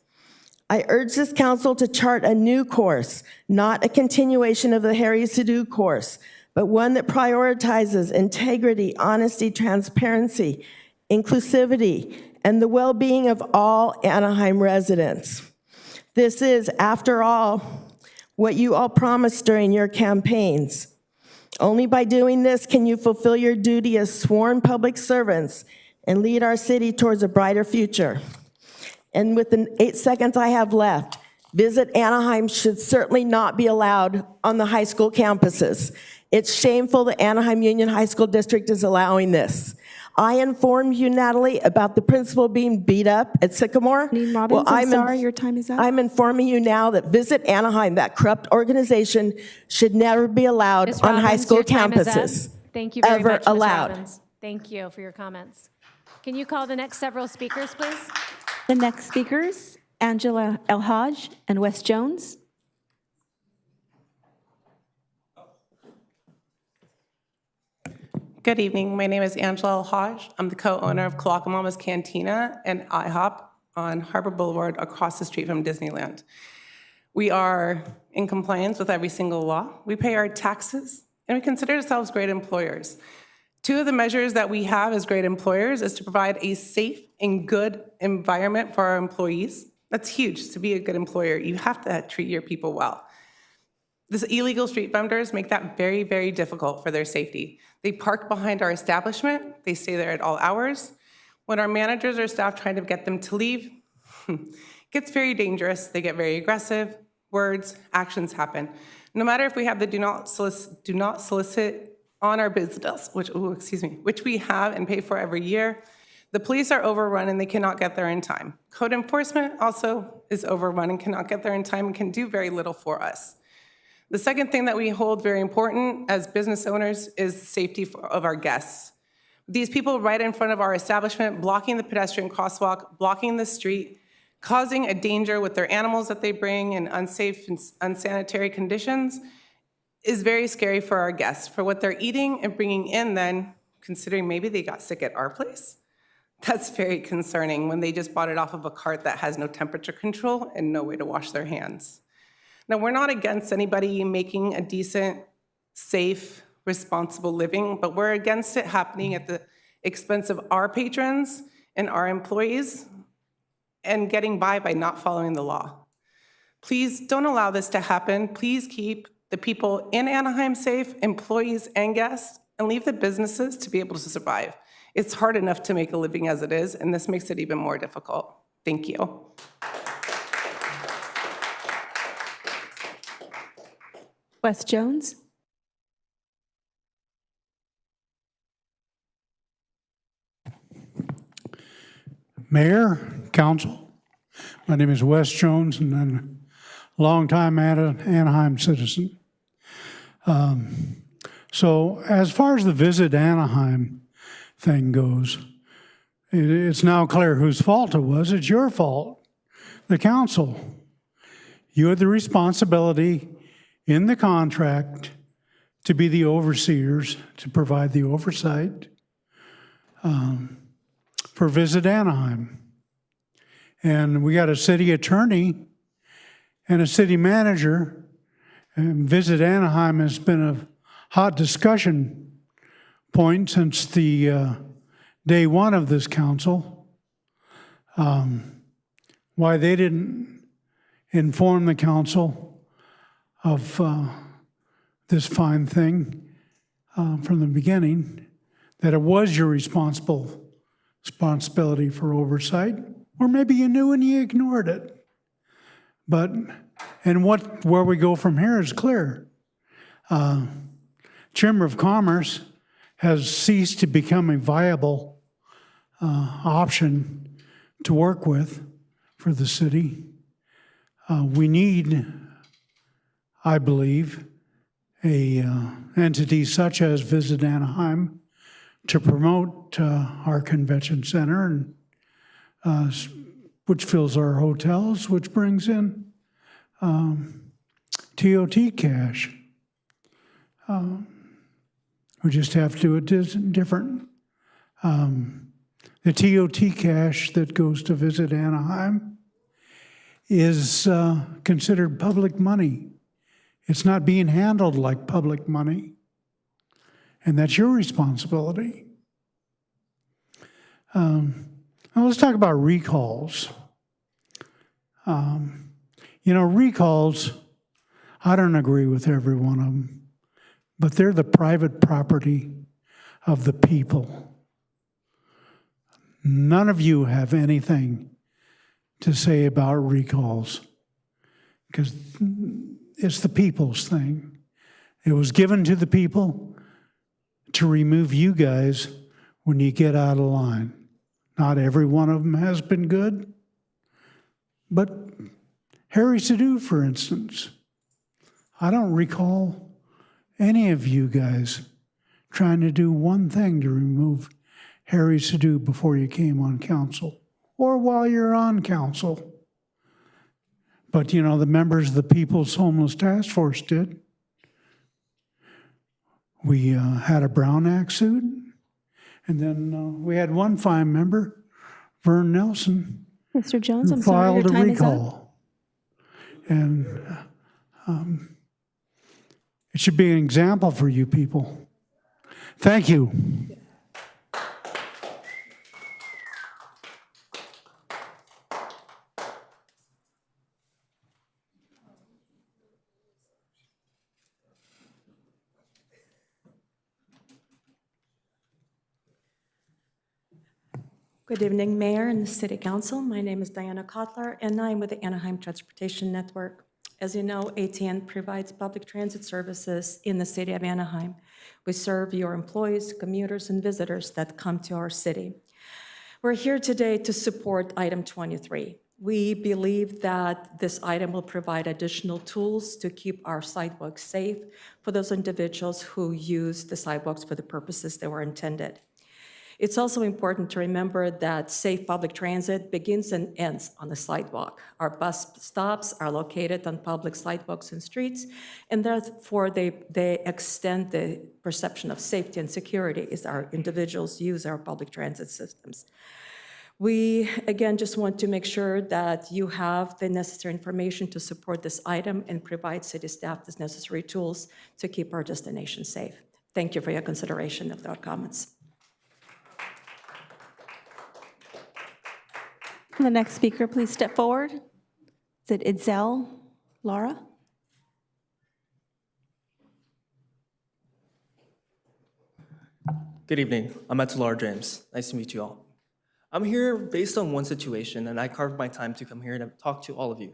I urge this council to chart a new course, not a continuation of the Harry Sidhu course, but one that prioritizes integrity, honesty, transparency, inclusivity, and the well-being of all Anaheim residents. This is, after all, what you all promised during your campaigns. Only by doing this can you fulfill your duty as sworn public servants and lead our city towards a brighter future. And with the 8 seconds I have left, Visit Anaheim should certainly not be allowed on the high school campuses. It's shameful that Anaheim Union High School District is allowing this. I informed you, Natalie, about the principal being beat up at Sycamore. Robbins, I'm sorry, your time is up. I'm informing you now that Visit Anaheim, that corrupt organization, should never be allowed Ms. on high Robbins, school your time is up. campuses. Thank you very Ever much, Ms. allowed. Robbins. Thank you for your comments. Can you call the next several speakers, please? The next speakers, Angela El-Haj and Wes Jones. Good evening. My name is Angela El-Haj. I'm the co-owner of Mama's Cantina and IHOP on Harbor Boulevard across the street from Disneyland. We are in compliance with every single law. We pay our taxes, and we consider ourselves great employers. Two of the measures that we have as great employers is to provide a safe and good environment for our employees. That's huge. To be a good employer, you have to treat your people well. These illegal street vendors make that very, very difficult for their safety. They park behind our establishment. They stay there at all hours. When our managers or staff try to get them to leave, it gets very dangerous. They get very aggressive. Words, actions happen. No matter if we have the do not solicit on our business, which we have and pay for every year, the police are overrun and they cannot get there in time. Code enforcement also is overrun and cannot get there in time and can do very little for us. The second thing that we hold very important as business owners is the safety of our guests. These people right in front of our establishment, blocking the pedestrian crosswalk, blocking the street, causing a danger with their animals that they bring in unsafe and unsanitary conditions is very scary for our guests, for what they're eating and bringing in then, considering maybe they got sick at our place. That's very concerning when they just bought it off of a cart that has no temperature control and no way to wash their hands. Now, we're not against anybody making a decent, safe, responsible living, but we're against it happening at the expense of our patrons and our employees and getting by not following the law. Please don't allow this to happen. Please keep the people in Anaheim safe, employees and guests, and leave the businesses to be able to survive. It's hard enough to make a living as it is, and this makes it even more difficult. Thank you. Wes Jones. Mayor, Council, my name is Wes Jones, and I'm a longtime Anaheim citizen. So as far as the Visit Anaheim thing goes, it's now clear whose fault it was. It's your fault, the council. You had the responsibility in the contract to be the overseers, to provide the oversight for Visit Anaheim. And we got a city attorney and a city manager, and Visit Anaheim has been a hot discussion point since the day one of this council. Why they didn't inform the council of this fine thing from the beginning, that it was your responsibility for oversight, or maybe you knew and you ignored it. But, and where we go from here is clear. Chamber of Commerce has ceased to become a viable option to work with for the city. We need, I believe, a entity such as Visit Anaheim to promote our convention center, and which fills our hotels, which brings in TOT cash. We just have to do it different. The TOT cash that goes to Visit Anaheim is considered public money. It's not being handled like public money. and that's your responsibility. Now let's talk about recalls. Recalls, I don't agree with every one of them, but they're the private property of the people. None of you have anything to say about recalls because it's the people's thing. It was given to the people to remove you guys when you get out of line. Not every one of them has been good, but Harry Sidhu, for instance, I don't recall any of you guys trying to do one thing to remove Harry Sidhu before you came on council or while you're on council. But, the members of the People's Homeless Task Force did. We had a Brown Act suit, and then we had one fine member, Vern Nelson, Mr. Jones, who I'm sorry, filed your a time is up. recall. And it should be an example for you people. Thank you. Good evening, Mayor and the City Council. My name is Diana Kotler, and I'm with the Anaheim Transportation Network. As you know, ATN provides public transit services in the city of Anaheim. We serve your employees, commuters, and visitors that come to our city. We're here today to support item 23. We believe that this item will provide additional tools to keep our sidewalks safe for those individuals who use the sidewalks for the purposes they were intended. It's also important to remember that safe public transit begins and ends on the sidewalk. Our bus stops are located on public sidewalks and streets, and therefore they extend the perception of safety and security as our individuals use our public transit systems. We, again, just want to make sure that you have the necessary information to support this item and provide city staff the necessary tools to keep our destination safe. Thank you for your consideration of our comments. The next speaker, please step forward. Is it Itzel Laura? Good evening. I'm Laura James. Nice to meet you all. I'm here based on one situation, and I carved my time to come here and talk to all of you,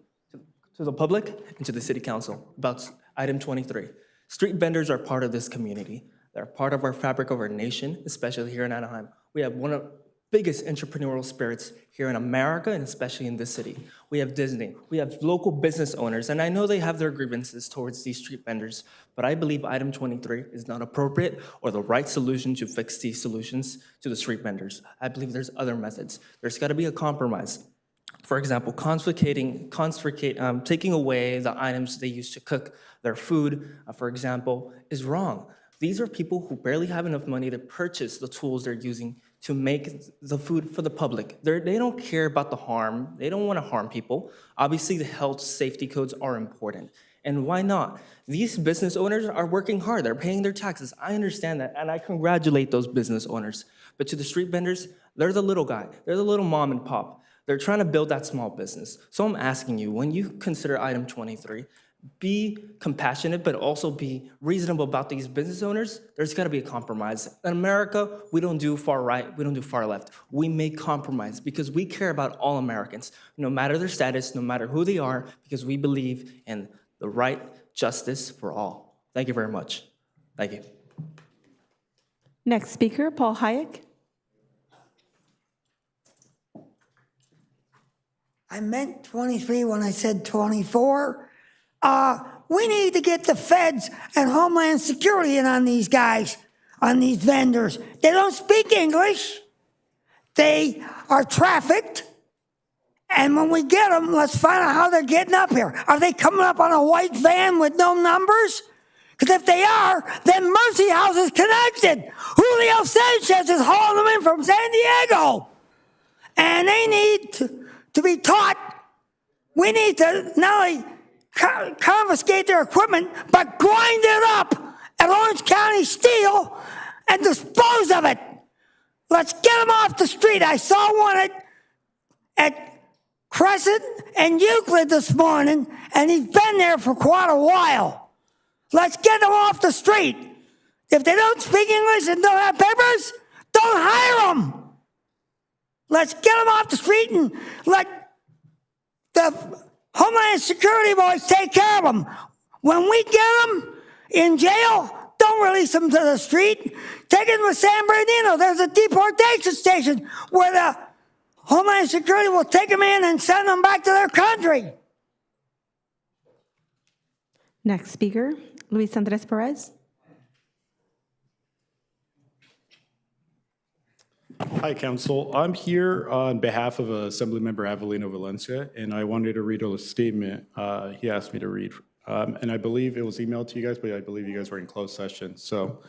to the public and to the City Council about item 23. Street vendors are part of this community. They're part of our fabric of our nation, especially here in Anaheim. We have one of the biggest entrepreneurial spirits here in America and especially in this city. We have Disney, we have local business owners, and I know they have their grievances towards these street vendors, but I believe item 23 is not appropriate or the right solution to fix these solutions to the street vendors. I believe there's other methods. There's gotta be a compromise. For example, taking away the items they use to cook their food, for example, is wrong. These are people who barely have enough money to purchase the tools they're using to make the food for the public. They don't care about the harm. They don't want to harm people. Obviously, the health safety codes are important. And why not? These business owners are working hard. They're paying their taxes. I understand that, and I congratulate those business owners. But to the street vendors, they're the little guy. They're the little mom and pop. They're trying to build that small business. So I'm asking you, when you consider item 23, be compassionate, but also be reasonable about these business owners. There's got to be a compromise. In America, we don't do far right, we don't do far left. We make compromise because we care about all Americans, no matter their status, no matter who they are, because we believe in the right justice for all. Thank you very much. Thank you. Next speaker, Paul Hayek. I meant 23 when I said 24. We need to get the feds and Homeland Security in on these guys, on these vendors. They don't speak English. They are trafficked. And when we get them, let's find out how they're getting up here. Are they coming up on a white van with no numbers? Because if they are, then Mercy House is connected. Julio Sanchez is hauling them in from San Diego. And they need to be taught. We need to not only confiscate their equipment, but grind it up at Orange County Steel and dispose of it. Let's get them off the street. I saw one at Crescent and Euclid this morning, and he's been there for quite a while. Let's get them off the street. If they don't speak English and don't have papers, don't hire them. Let's get them off the street and let the Homeland Security boys take care of them. When we get them in jail, don't release them to the street. Take them to San Bernardino. There's a deportation station where the Homeland Security will take them in and send them back to their country. Next speaker, Luis Andres Perez. Hi, Council. I'm here on behalf of Assemblymember Avelino Valencia, and I wanted to read a statement he asked me to read. And I believe it was emailed to you guys, but I believe you guys were in closed session. So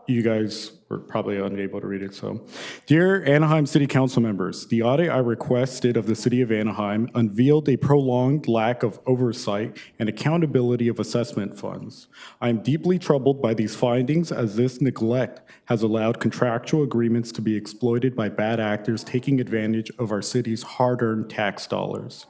you guys were probably unable to read it. So, dear Anaheim City Council members, the audit I requested of the City of Anaheim unveiled a prolonged lack of oversight and accountability of assessment funds. I am deeply troubled by these findings, as this neglect has allowed contractual agreements to be exploited by bad actors taking advantage of our city's hard-earned tax dollars.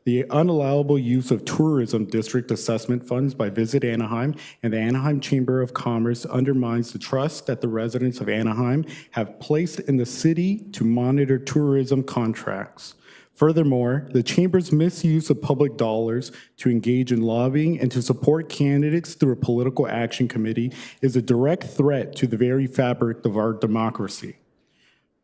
The unallowable use of tourism district assessment funds by Visit Anaheim and the Anaheim Chamber of Commerce undermines the trust that the residents of Anaheim have placed in the city to monitor tourism contracts. Furthermore, the Chamber's misuse of public dollars to engage in lobbying and to support candidates through a political action committee is a direct threat to the very fabric of our democracy.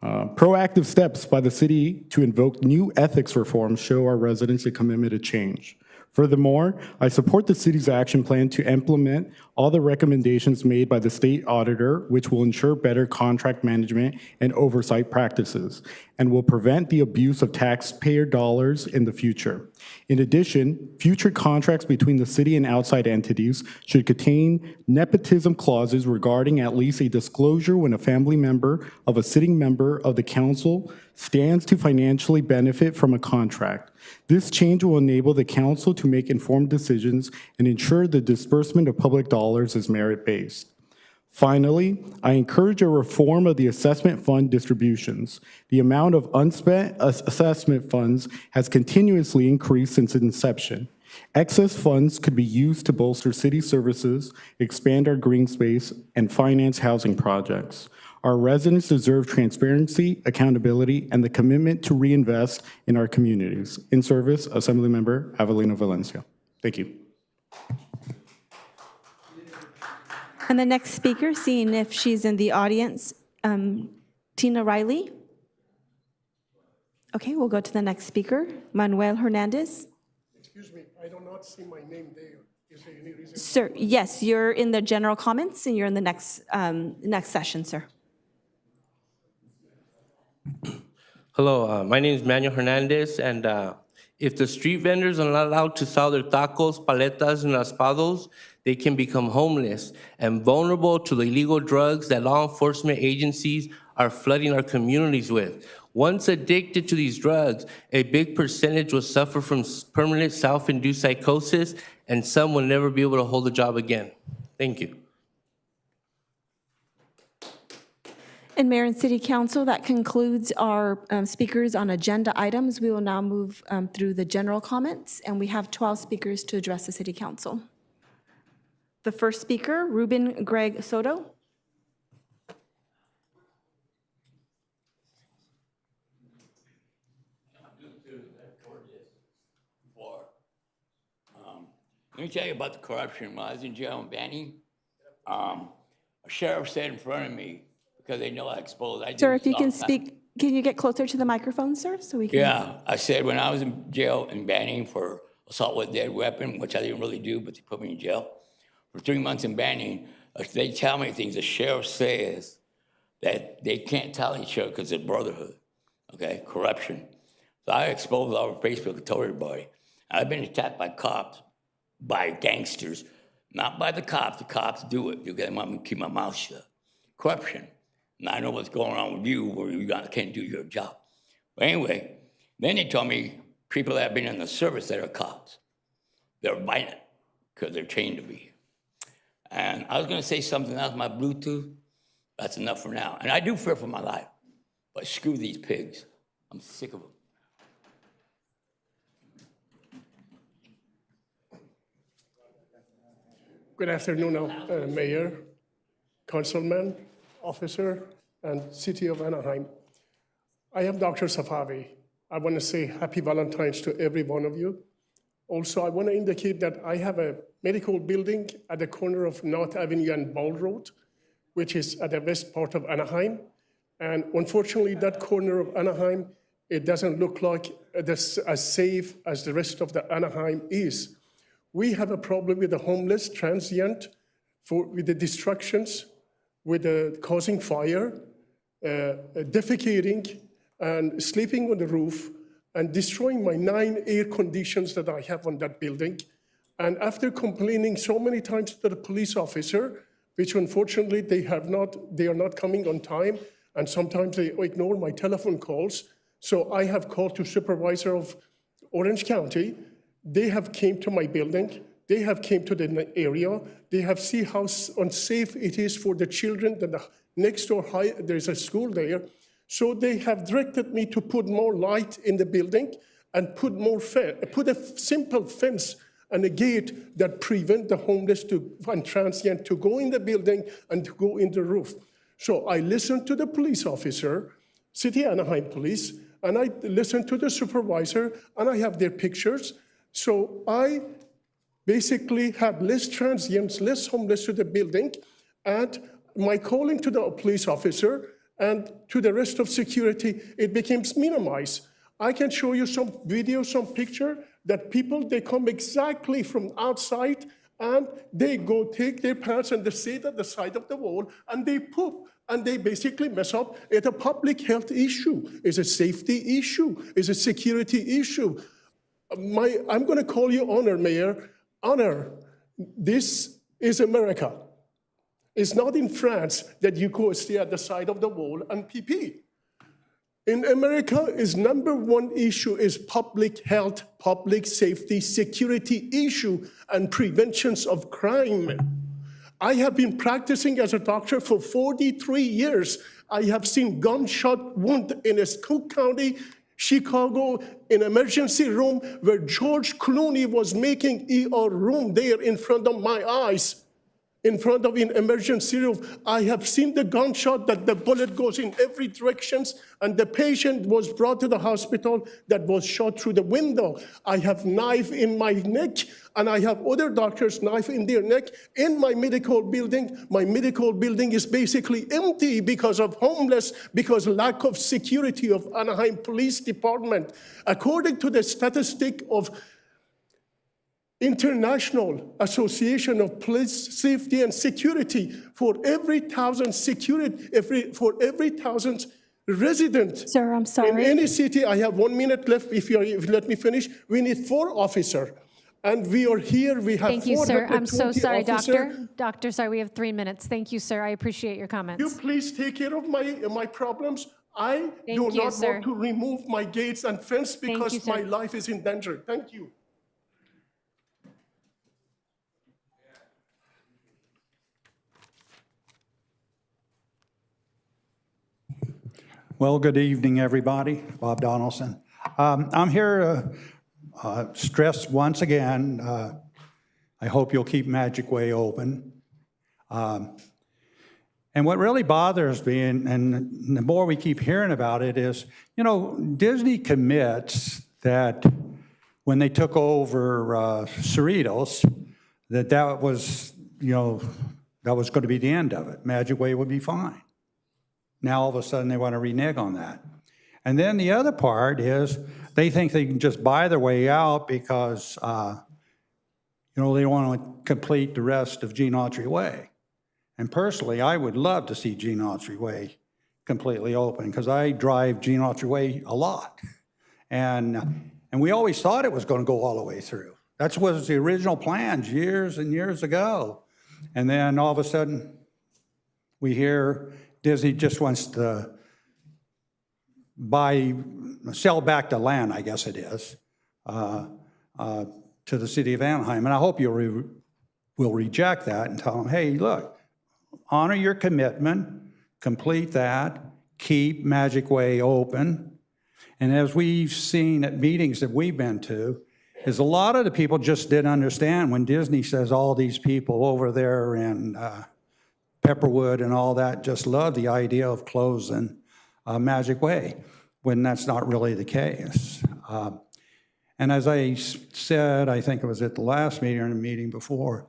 Proactive steps by the city to invoke new ethics reforms show our residents a commitment to change. Furthermore, I support the city's action plan to implement all the recommendations made by the state auditor, which will ensure better contract management and oversight practices, and will prevent the abuse of taxpayer dollars in the future. In addition, future contracts between the city and outside entities should contain nepotism clauses regarding at least a disclosure when a family member of a sitting member of the council stands to financially benefit from a contract. This change will enable the council to make informed decisions and ensure the disbursement of public dollars is merit-based. Finally, I encourage a reform of the assessment fund distributions. The amount of unspent assessment funds has continuously increased since its inception. Excess funds could be used to bolster city services, expand our green space, and finance housing projects. Our residents deserve transparency, accountability, and the commitment to reinvest in our communities. In service, Assemblymember Avelino Valencia. Thank you. And the next speaker, seeing if she's in the audience, Tina Riley. Okay, we'll go to the next speaker, Manuel Hernandez. Excuse me, I do not see my name there. Is there any reason? Sir, yes, you're in the general comments, and you're in the next session, sir. Hello, my name is Manuel Hernandez, and if the street vendors are not allowed to sell their tacos, paletas, and raspados, they can become homeless and vulnerable to the illegal drugs that law enforcement agencies are flooding our communities with. Once addicted to these drugs, a big percentage will suffer from permanent self-induced psychosis, and some will never be able to hold a job again. Thank you. And Mayor and City Council, that concludes our speakers on agenda items. We will now move through the general comments, and we have 12 speakers to address the City Council. The first speaker, Ruben Greg Soto. Let me tell you about the corruption. When I was in jail in Banning, a sheriff said in front of me, because they know I exposed. Sir, if you can speak, can you get closer to the microphone, sir, so we can? Yeah, I said when I was in jail in Banning for assault with a deadly weapon, which I didn't really do, but they put me in jail for 3 months in Banning. They tell me things the sheriff says that they can't tell each other because it's brotherhood, okay, corruption. So I exposed all over Facebook and told everybody. I've been attacked by cops, by gangsters, not by the cops. The cops do it because they want me to keep my mouth shut. Corruption. And I know what's going on with you where you can't do your job. But anyway, then they told me people that have been in the service that are cops, they're violent because they're trained to be. And I was going to say something else, my Bluetooth, That's enough for now. And I do fear for my life, but screw these pigs. I'm sick of them. Good afternoon, Mayor, Councilman, Officer, and City of Anaheim. I am Dr. Safavi. I want to say happy Valentine's to every one of you. Also, I want to indicate that I have a medical building at the corner of North Avenue and Ball Road, which is at the west part of Anaheim. And unfortunately, that corner of Anaheim, it doesn't look like as safe as the rest of the Anaheim is. We have a problem with the homeless transient, with the destructions, with the causing fire, defecating, and sleeping on the roof, and destroying my 9 air conditions that I have on that building. And after complaining so many times to the police officer, which unfortunately they are not coming on time, and sometimes they ignore my telephone calls. So I have called to supervisor of Orange County. They have came to my building. They have came to the area. They have seen how unsafe it is for the children. That next door there's a school there. So they have directed me to put more light in the building and put a simple fence and a gate that prevent the homeless and transient to go in the building and to go in the roof. So I listened to the police officer, City Anaheim Police, and I listened to the supervisor, and I have their pictures. So I basically had less transients, less homeless to the building, and my calling to the police officer and to the rest of security, it became minimized. I can show you some video, some picture that people, they come exactly from outside and they go take their pants and they sit at the side of the wall and they poop and they basically mess up. It's a public health issue, it's a safety issue, it's a security issue. I'm gonna call you Honor, Mayor. Honor, this is America. It's not in France that you go stay at the side of the wall and pee. In America, is number one issue is public health, public safety, security issue, and preventions of crime. I have been practicing as a doctor for 43 years. I have seen gunshot wound in a Cook County, Chicago, in emergency room where George Clooney was making ER room there in front of my eyes. In front of an emergency room, I have seen the gunshot that the bullet goes in every direction, and the patient was brought to the hospital that was shot through the window. I have knife in my neck, and I have other doctors' knife in their neck in my medical building. My medical building is basically empty because of homeless, because lack of security of Anaheim Police Department. According to the statistic of International Association of Police Safety and Security, for every 1,000 residents Sir, I'm sorry. in any city, I have 1 minute left. If you let me finish, we need 4 officers. And we are here, we have Thank you, sir. I'm so 420 sorry, officers. Doctor, sorry, we have 3 minutes. Thank you, sir. I appreciate your comments. You please take care of my problems. I Thank do you, not sir. want to remove my gates and fence because you, sir. my life is in danger. Thank you. Well, good evening, everybody. Bob Donaldson. I'm here to stress once again, I hope you'll keep Magic Way open. And what really bothers me, and the more we keep hearing about it, is, you know, Disney commits that when they took over Cerritos, that was, you know, that was going to be the end of it. Magic Way would be fine. Now, all of a sudden, they want to renege on that. And then the other part is they think they can just buy their way out because, you know, they want to complete the rest of Gene Autry Way. And personally, I would love to see Gene Autry Way completely open because I drive Gene Autry Way a lot. And we always thought it was going to go all the way through. That was the original plans years and years ago. And then all of a sudden, we hear Disney just wants to sell back the land, I guess it is, to the city of Anaheim. And I hope you will reject that and tell them, hey, look, honor your commitment complete that, keep Magic Way open. And as we've seen at meetings that we've been to, is a lot of the people just didn't understand when Disney says all these people over there in Pepperwood and all that just love the idea of closing Magic Way, when that's not really the case. And as I said, I think it was at the last meeting or the meeting before,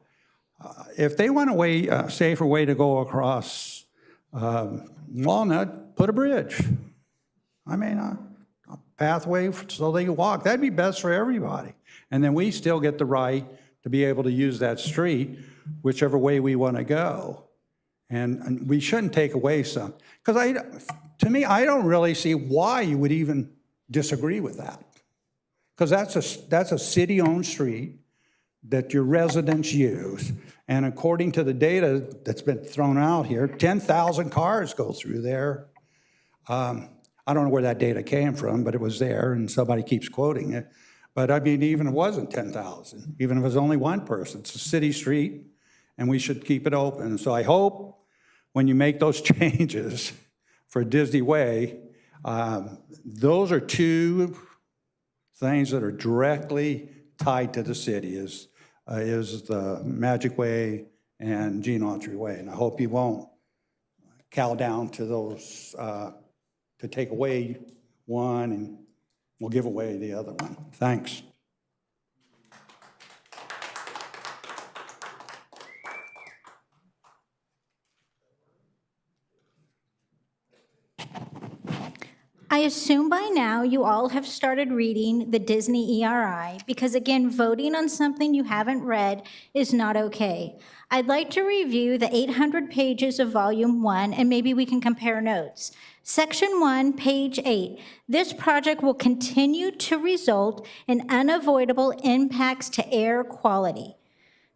if they want a safer way to go across Walnut, put a bridge. I mean, a pathway so they can walk. That'd be best for everybody. And then we still get the right to be able to use that street whichever way we want to go. And we shouldn't take away some. Because to me, I don't really see why you would even disagree with that. Because that's a city-owned street that your residents use. And according to the data that's been thrown out here, 10,000 cars go through there. I don't know where that data came from, but it was there, and somebody keeps quoting it. But I mean, even if it wasn't 10,000, even if it was only one person, it's a city street, and we should keep it open. So I hope when you make those changes for Disney Way, those are two things that are directly tied to the city, is the Magic Way and Gene Autry Way. And I hope you won't cow down to those, to take away one and we'll give away the other one. Thanks. I assume by now you all have started reading the Disney ERI, because again, voting on something you haven't read is not okay. I'd like to review the 800 pages of Volume 1, and maybe we can compare notes. Section 1, page 8. This project will continue to result in unavoidable impacts to air quality.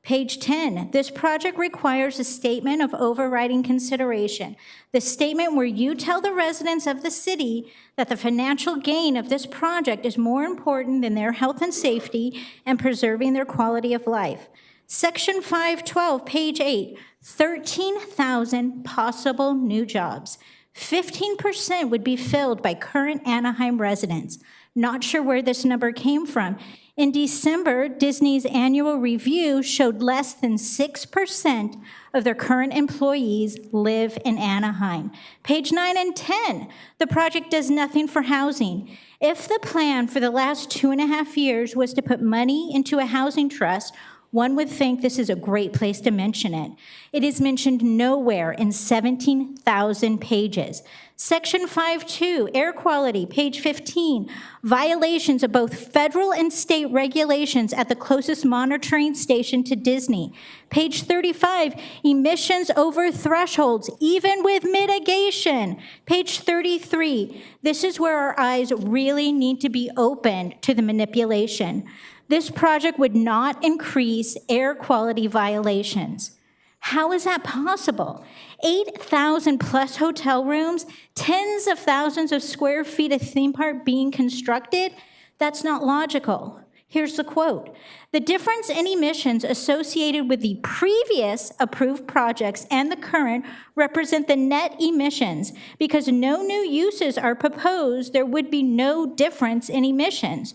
Page 10, this project requires a statement of overriding consideration. The statement where you tell the residents of the city that the financial gain of this project is more important than their health and safety and preserving their quality of life. Section 512, page 8, 13,000 possible new jobs. 15% would be filled by current Anaheim residents. Not sure where this number came from. In December, Disney's annual review showed less than 6% of their current employees live in Anaheim. Page 9 and 10, the project does nothing for housing. If the plan for the last 2.5 years was to put money into a housing trust, one would think this is a great place to mention it. It is mentioned nowhere in 17,000 pages. Section 5.2, air quality, page 15, violations of both federal and state regulations at the closest monitoring station to Disney. Page 35, emissions over thresholds, even with mitigation. Page 33, this is where our eyes really need to be opened to the manipulation. This project would not increase air quality violations. How is that possible? 8,000 plus hotel rooms, tens of thousands of square feet of theme park being constructed? That's not logical. Here's the quote. The difference in emissions associated with the previous approved projects and the current represent the net emissions. Because no new uses are proposed, there would be no difference in emissions.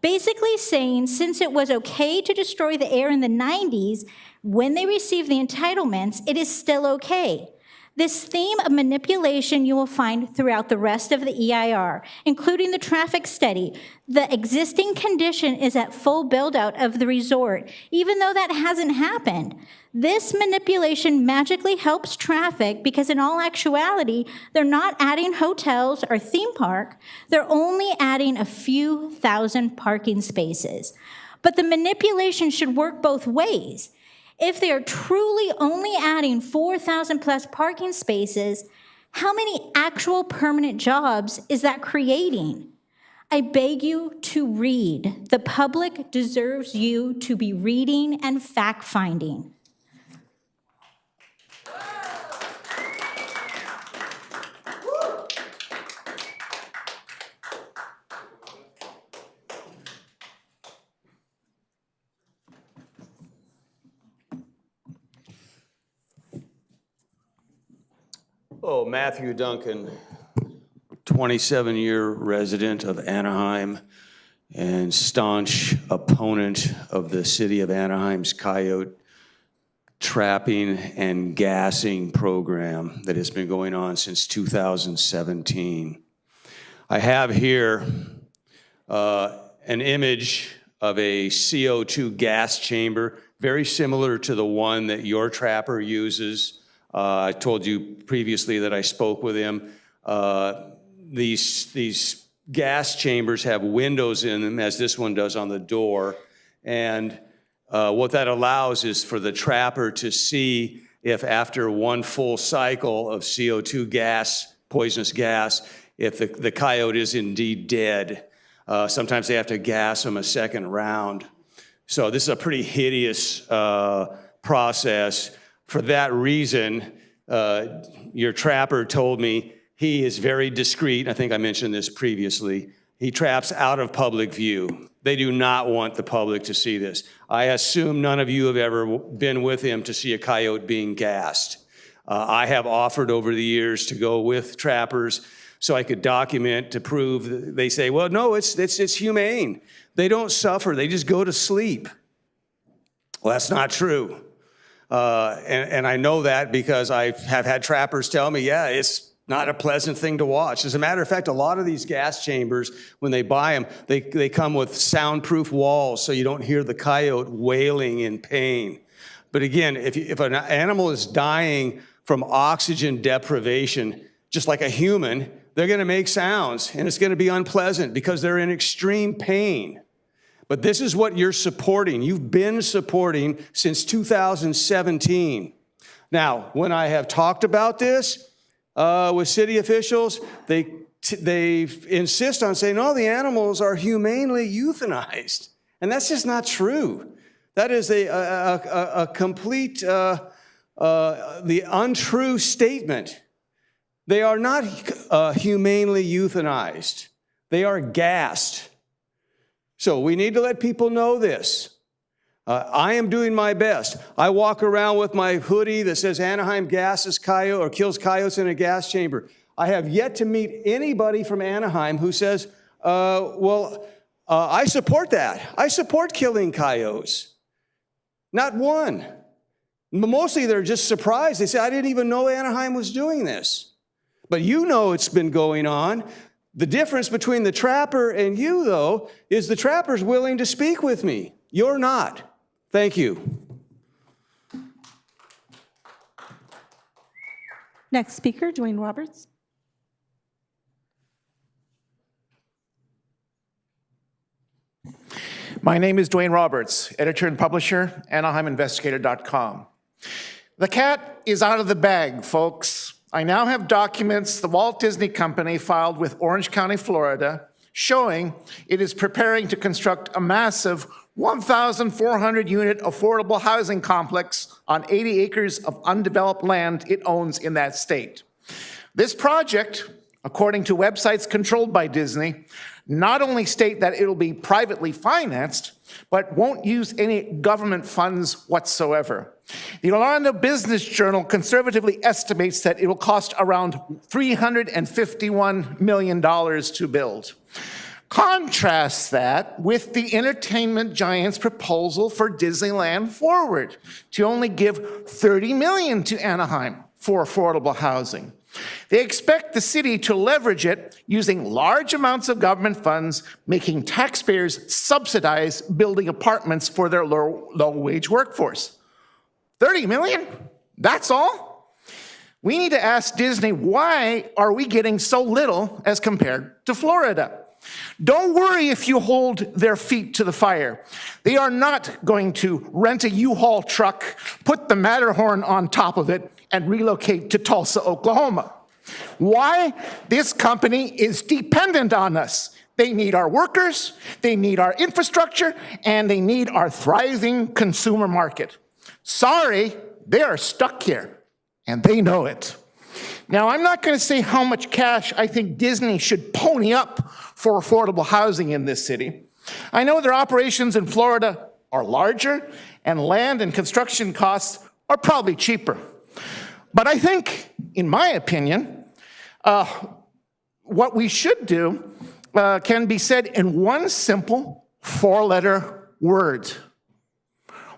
Basically saying, since it was okay to destroy the air in the 90s, when they receive the entitlements, it is still okay. This theme of manipulation you will find throughout the rest of the EIR, including the traffic study. The existing condition is at full build-out of the resort, even though that hasn't happened. This manipulation magically helps traffic because in all actuality, they're not adding hotels or theme park, they're only adding a few thousand parking spaces. But the manipulation should work both ways. If they are truly only adding 4,000 plus parking spaces, how many actual permanent jobs is that creating? I beg you to read. The public deserves you to be reading and fact-finding. Oh, Matthew Duncan, 27-year resident of Anaheim and staunch opponent of the city of Anaheim's coyote trapping and gassing program that has been going on since 2017. I have here an image of a CO2 gas chamber, very similar to the one that your trapper uses. I told you previously that I spoke with him. These gas chambers have windows in them, as this one does on the door, and what that allows is for the trapper to see if after one full cycle of CO2 gas, poisonous gas, if the coyote is indeed dead. Sometimes they have to gas them a second round. So this is a pretty hideous process. For that reason, your trapper told me he is very discreet. I think I mentioned this previously. He traps out of public view. They do not want the public to see this. I assume none of you have ever been with him to see a coyote being gassed. I have offered over the years to go with trappers so I could document to prove. They say, well, no, it's humane. They don't suffer. They just go to sleep. Well, that's not true. And I know that because I have had trappers tell me, yeah, it's not a pleasant thing to watch. As a matter of fact, a lot of these gas chambers, when they buy them, they come with soundproof walls so you don't hear the coyote wailing in pain. But again, if an animal is dying from oxygen deprivation, just like a human, they're going to make sounds, and it's going to be unpleasant because they're in extreme pain. But this is what you're supporting. You've been supporting since 2017. Now, when I have talked about this with city officials, they insist on saying, no, the animals are humanely euthanized. And that's just not true. That is a complete, the untrue statement. They are not humanely euthanized. They are gassed. So we need to let people know this. I am doing my best. I walk around with my hoodie that says Anaheim gasses coyote or kills coyotes in a gas chamber. I have yet to meet anybody from Anaheim who says, I support that. I support killing coyotes. Not one. Mostly they're just surprised. They say, I didn't even know Anaheim was doing this. But you know it's been going on. The difference between the trapper and you, though, is the trapper's willing to speak with me. You're not. Thank you. Next speaker, Dwayne Roberts. My name is Dwayne Roberts, editor and publisher, AnaheimInvestigator.com. The cat is out of the bag, folks. I now have documents the Walt Disney Company filed with Orange County, Florida, showing it is preparing to construct a massive 1,400-unit affordable housing complex on 80 acres of undeveloped land it owns in that state. This project, according to websites controlled by Disney, not only state that it'll be privately financed, but won't use any government funds whatsoever. The Orlando Business Journal conservatively estimates that it will cost around $351 million to build. Contrast that with the entertainment giant's proposal for Disneyland Forward to only give $30 million to Anaheim for affordable housing. They expect the city to leverage it using large amounts of government funds, making taxpayers subsidize building apartments for their low-wage workforce. $30 million? That's all? We need to ask Disney, why are we getting so little as compared to Florida? Don't worry if you hold their feet to the fire. They are not going to rent a U-Haul truck, put the Matterhorn on top of it, and relocate to Tulsa, Oklahoma. Why? This company is dependent on us. They need our workers, they need our infrastructure, and they need our thriving consumer market. Sorry, they are stuck here, and they know it. Now, I'm not going to say how much cash I think Disney should pony up for affordable housing in this city. I know their operations in Florida are larger, and land and construction costs are probably cheaper. But I think in my opinion, what we should do can be said in one simple 4-letter word.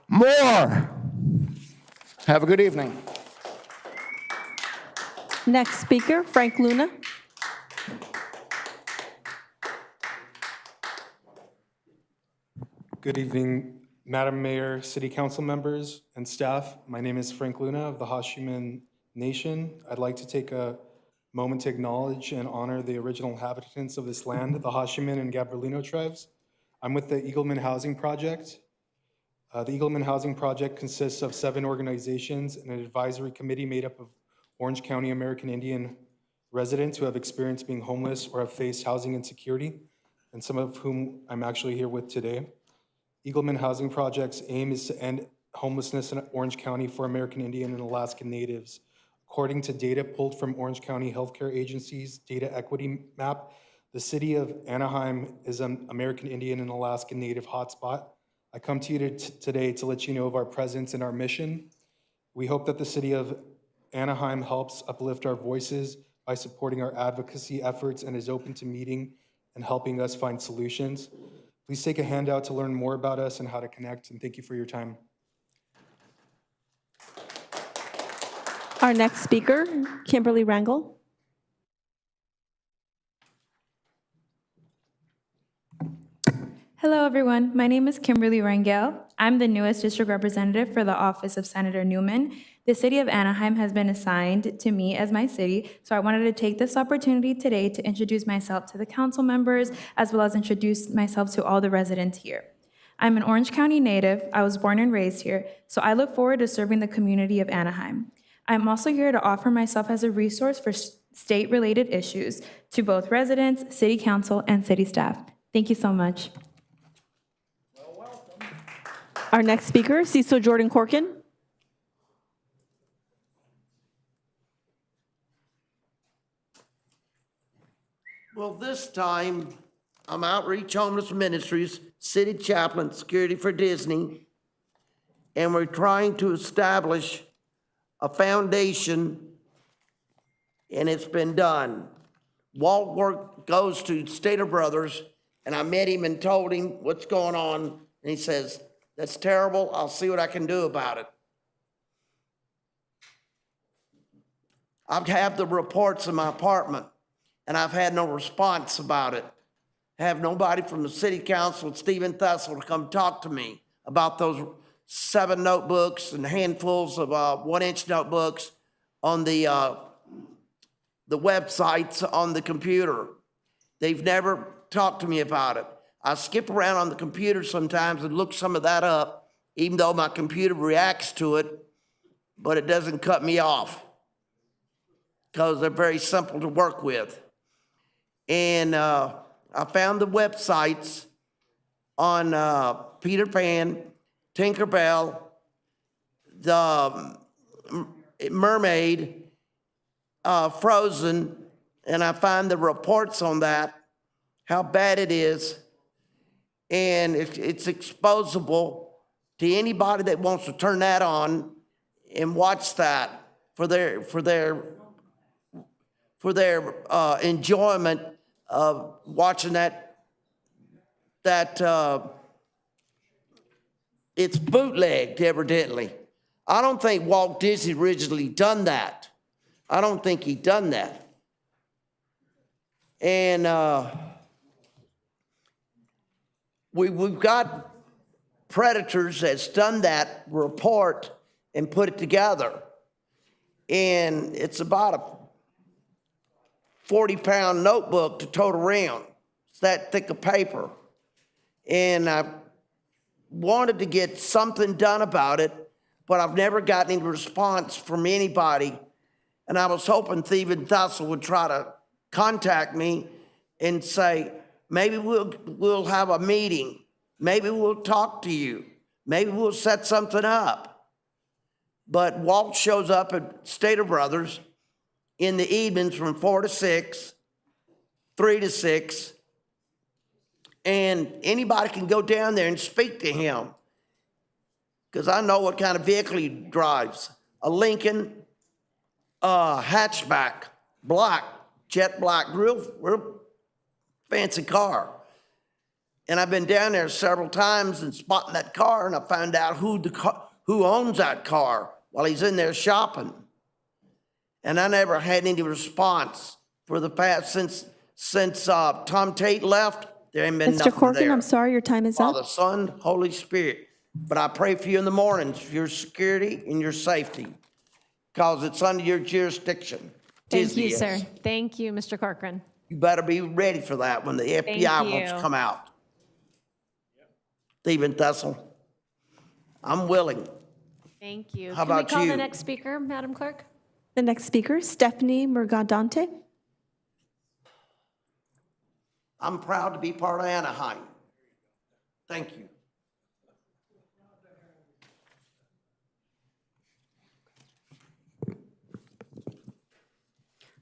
More. Have a good evening. Next speaker, Frank Luna. Good evening, Madam Mayor, City Council members, and staff. My name is Frank Luna of the Hashiman Nation. I'd like to take a moment to acknowledge and honor the original inhabitants of this land, the Hashiman and Gabrielino tribes. I'm with the Eagleman Housing Project. The Eagleman Housing Project consists of 7 organizations and an advisory committee made up of Orange County American Indian residents who have experienced being homeless or have faced housing insecurity, and some of whom I'm actually here with today. Eagleman Housing Project's aim is to end homelessness in Orange County for American Indian and Alaska Natives. According to data pulled from Orange County Healthcare Agency's data equity map, the city of Anaheim is an American Indian and Alaska Native hotspot. I come to you today to let you know of our presence and our mission. We hope that the city of Anaheim helps uplift our voices by supporting our advocacy efforts and is open to meeting and helping us find solutions. Please take a handout to learn more about us and how to connect, and thank you for your time. Our next speaker, Kimberly Rangel. Hello, everyone. My name is Kimberly Rangel. I'm the newest district representative for the office of Senator Newman. The city of Anaheim has been assigned to me as my city, so I wanted to take this opportunity today to introduce myself to the council members, as well as introduce myself to all the residents here. I'm an Orange County native. I was born and raised here, so I look forward to serving the community of Anaheim. I'm also here to offer myself as a resource for state-related issues to both residents, city council, and city staff. Thank you so much. Our next speaker, Cecil Jordan Corkin. Well, this time, I'm Outreach Homeless Ministries, City Chaplain, Security for Disney, and we're trying to establish a foundation, and it's been done. Walt goes to Stater Brothers, and I met him and told him what's going on, and he says, "That's terrible, I'll see what I can do about it." I have the reports in my apartment, and I've had no response about it. I have nobody from the city council, Stephen Thessel, to come talk to me about those 7 notebooks and handfuls of 1-inch notebooks on the websites on the computer. They've never talked to me about it. I skip around on the computer sometimes and look some of that up, even though my computer reacts to it, but it doesn't cut me off because they're very simple to work with. And I found the websites on Peter Pan, Tinkerbell, the Mermaid, Frozen, and I find the reports on that, how bad it is, and it's exposable to anybody that wants to turn that on and watch that for their enjoyment of watching that it's bootlegged, evidently. I don't think Walt Disney originally done that. I don't think he done that. And we've got Predators that's done that report and put it together. And it's about a 40-pound notebook to tote around. It's that thick of paper. And I wanted to get something done about it, but I've never gotten any response from anybody. And I was hoping Stephen Thessel would try to contact me and say, maybe we'll have a meeting. Maybe we'll talk to you. Maybe we'll set something up. But Walt shows up at Stater Brothers in the evenings from 4 to 6, 3 to 6, and anybody can go down there and speak to him because I know what kind of vehicle he drives. A Lincoln, hatchback, black, jet black, real fancy car. And I've been down there several times and spotting that car, and I found out who owns that car while he's in there shopping. And I never had any response for the past since Tom Tate left. There ain't been Mr. nothing Corcoran, there. I'm sorry, your time is up. Father, Son, Holy Spirit. But I pray for you in the mornings for your security and your safety, because it's under your jurisdiction. Thank Disney you, is. sir. Thank you, Mr. Corcoran. You better be ready for that when the FBI wants to you. come out. Stephen Thessel, I'm willing. Thank you. How Can we about call you? the next speaker, Madam Clerk? The next speaker, Stephanie Mergadante. I'm proud to be part of Anaheim. Thank you.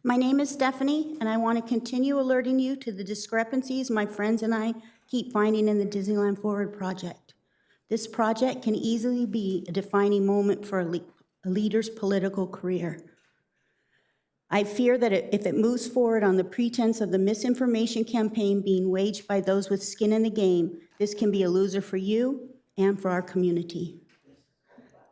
My name is Stephanie, and I want to continue alerting you to the discrepancies my friends and I keep finding in the Disneyland Forward project. This project can easily be a defining moment for a leader's political career. I fear that if it moves forward on the pretense of the misinformation campaign being waged by those with skin in the game, this can be a loser for you and for our community.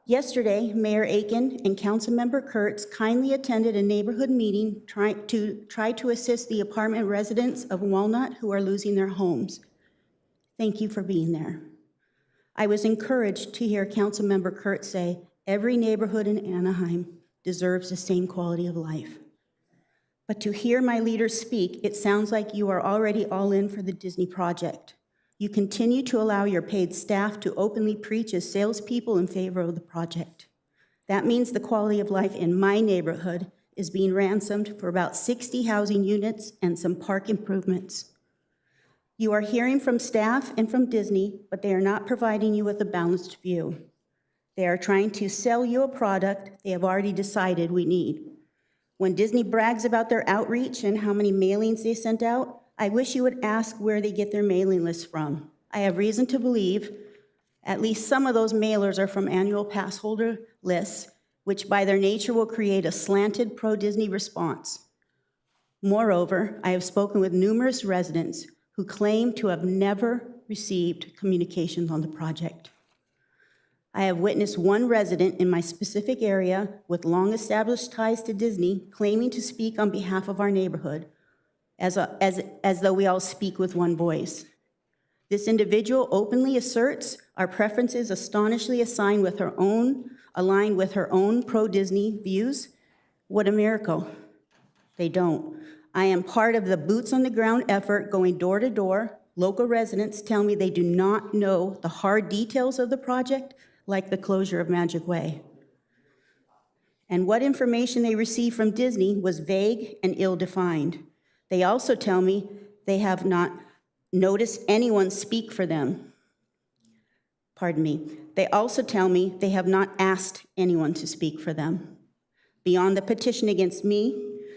Yesterday, Mayor Aiken and Councilmember Kurtz kindly attended a neighborhood meeting to try to assist the apartment residents of Walnut who are losing their homes. Thank you for being there. I was encouraged to hear Councilmember Kurtz say, every neighborhood in Anaheim deserves the same quality of life. But to hear my leaders speak, it sounds like you are already all in for the Disney project. You continue to allow your paid staff to openly preach as salespeople in favor of the project. That means the quality of life in my neighborhood is being ransomed for about 60 housing units and some park improvements. You are hearing from staff and from Disney, but they are not providing you with a balanced view. They are trying to sell you a product they have already decided we need. When Disney brags about their outreach and how many mailings they sent out, I wish you would ask where they get their mailing lists from. I have reason to believe at least some of those mailers are from annual pass holder lists, which by their nature will create a slanted pro-Disney response. Moreover, I have spoken with numerous residents who claim to have never received communications on the project. I have witnessed one resident in my specific area with long-established ties to Disney claiming to speak on behalf of our neighborhood, as though we all speak with one voice. This individual openly asserts our preferences astonishingly align with her own pro-Disney views. What a miracle. They don't. I am part of the boots-on-the-ground effort going door to door. Local residents tell me they do not know the hard details of the project, like the closure of Magic Way. And what information they received from Disney was vague and ill-defined. They also tell me they have not noticed anyone speak for them. Pardon me. They also tell me they have not asked anyone to speak for them. Beyond the petition against street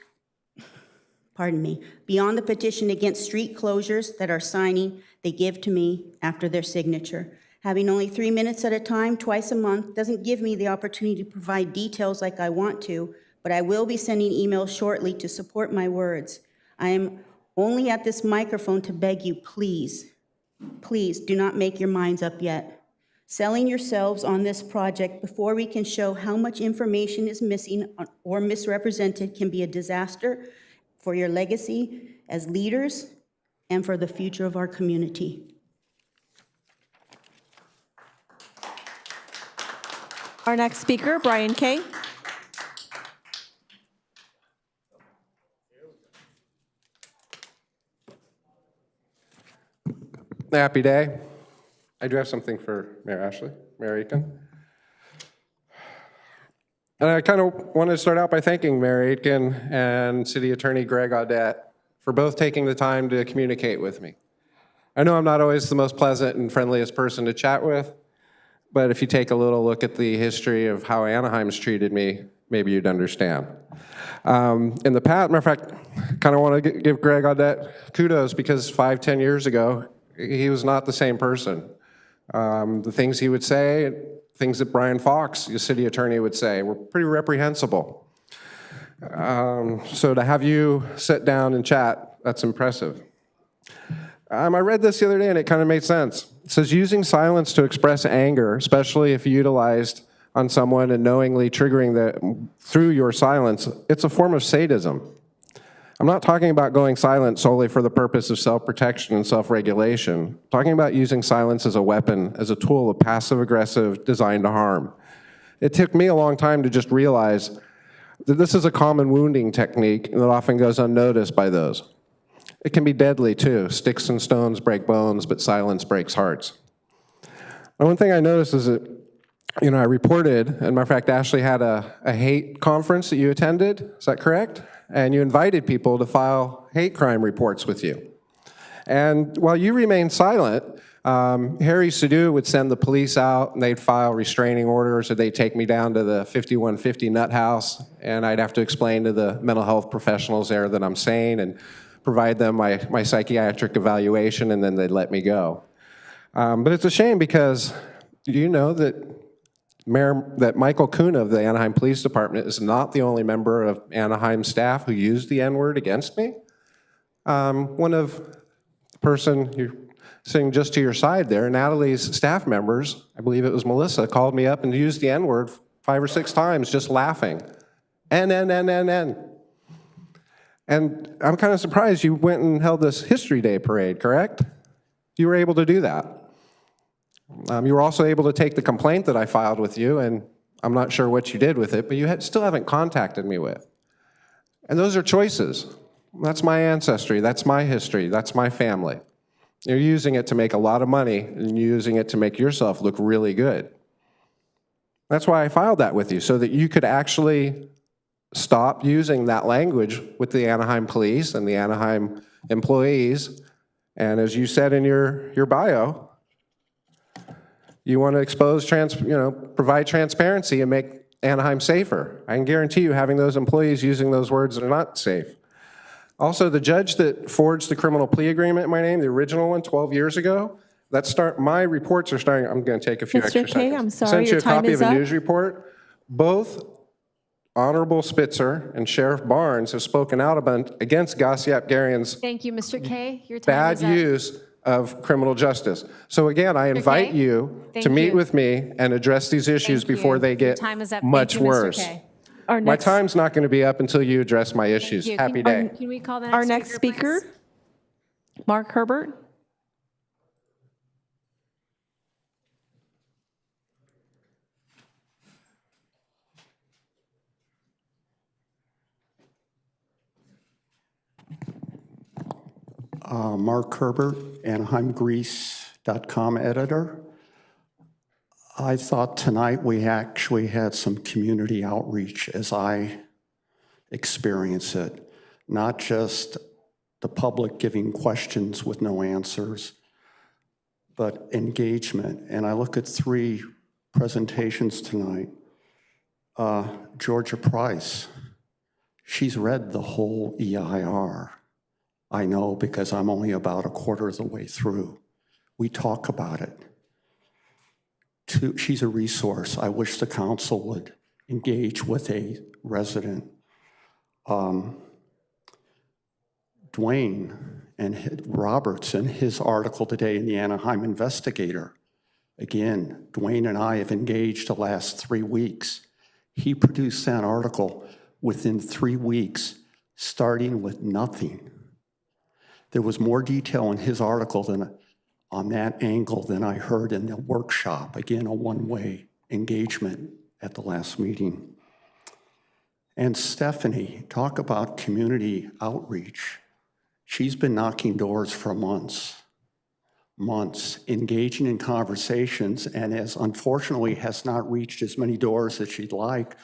closures that are signing, they give to me after their signature. Having only 3 minutes at a time, twice a month, doesn't give me the opportunity to provide details like I want to, but I will be sending emails shortly to support my words. I am only at this microphone to beg you, please, please do not make your minds up yet. Selling yourselves on this project before we can show how much information is missing or misrepresented can be a disaster for your legacy as leaders and for the future of our community. Our next speaker, Brian Kay. Happy day. I do have something for Mayor Aiken. And I kind of want to start out by thanking Mayor Aiken and City Attorney Greg Audette for both taking the time to communicate with me. I know I'm not always the most pleasant and friendliest person to chat with, but if you take a little look at the history of how Anaheim's treated me, maybe you'd understand. In the past, matter of fact, I kind of want to give Greg Audette kudos because 5-10 years ago, he was not the same person. The things he would say, things that Brian Fox, the city attorney, would say were pretty reprehensible. So to have you sit down and chat, that's impressive. I read this the other day and it kind of made sense. It says using silence to express anger, especially if utilized on someone and knowingly triggering through your silence, it's a form of sadism. I'm not talking about going silent solely for the purpose of self-protection and self-regulation. I'm talking about using silence as a weapon, as a tool of passive-aggressive designed to harm. It took me a long time to just realize that this is a common wounding technique that often goes unnoticed by those. It can be deadly too. Sticks and stones break bones, but silence breaks hearts. And one thing I noticed is that, I reported, and matter of fact, Ashley had a hate conference that you attended, is that correct? And you invited people to file hate crime reports with you. And while you remained silent, Harry Sadu would send the police out and they'd file restraining orders, or they'd take me down to the 5150 Nut House, and I'd have to explain to the mental health professionals there that I'm sane and provide them my psychiatric evaluation, and then they'd let me go. But it's a shame because you know that Michael Kuna of the Anaheim Police Department is not the only member of Anaheim staff who used the N-word against me. One of the person you're sitting just to your side there, Natalie's staff members, I believe it was Melissa, called me up and used the N-word 5 or 6 times just laughing. N. And I'm kind of surprised you went and held this History Day parade, correct? You were able to do that. You were also able to take the complaint that I filed with you, and I'm not sure what you did with it, but you still haven't contacted me with. And those are choices. That's my ancestry, that's my history, that's my family. You're using it to make a lot of money, and you're using it to make yourself look really good. That's why I filed that with you, so that you could actually stop using that language with the Anaheim police and the Anaheim employees. And as you said in your bio, you want to expose, provide transparency and make Anaheim safer. I can guarantee you having those employees using those words that are not safe. Also, the judge that forged the criminal plea agreement in my name, the original one 12 years ago, my reports are starting, I'm going to take a few extra Mr. K, seconds. I'm sorry, Sent you your a time copy is of a up. news report. Both Honorable Spitzer and Sheriff Barnes have spoken out against Gossiap Garion's Thank you, Mr. K. Your time bad is up. use of criminal justice. So again, I invite K? you to Thank meet you. with me and address these issues Thank before you. they Your get time is up. much Thank you, Mr. worse. K. My time's not going to be up until you address my issues. Thank you. Happy day. Can we call the Our next next speaker, speaker, Mark Herbert. Mark Herbert, AnaheimGrease.com editor. I thought tonight we actually had some community outreach as I experience it, not just the public giving questions with no answers, but engagement. And I look at 3 presentations tonight. Georgia Price, she's read the whole EIR. I know because I'm only about a quarter of the way through. We talk about it. She's a resource. I wish the council would engage with a resident. Dwayne and Roberts in his article today in the Anaheim Investigator. Again, Dwayne and I have engaged the last 3 weeks. He produced that article within 3 weeks, starting with nothing. There was more detail in his article on that angle than I heard in the workshop. Again, a one-way engagement at the last meeting. And Stephanie, talk about community outreach. She's been knocking doors for months, engaging in conversations, and unfortunately has not reached as many doors as she'd like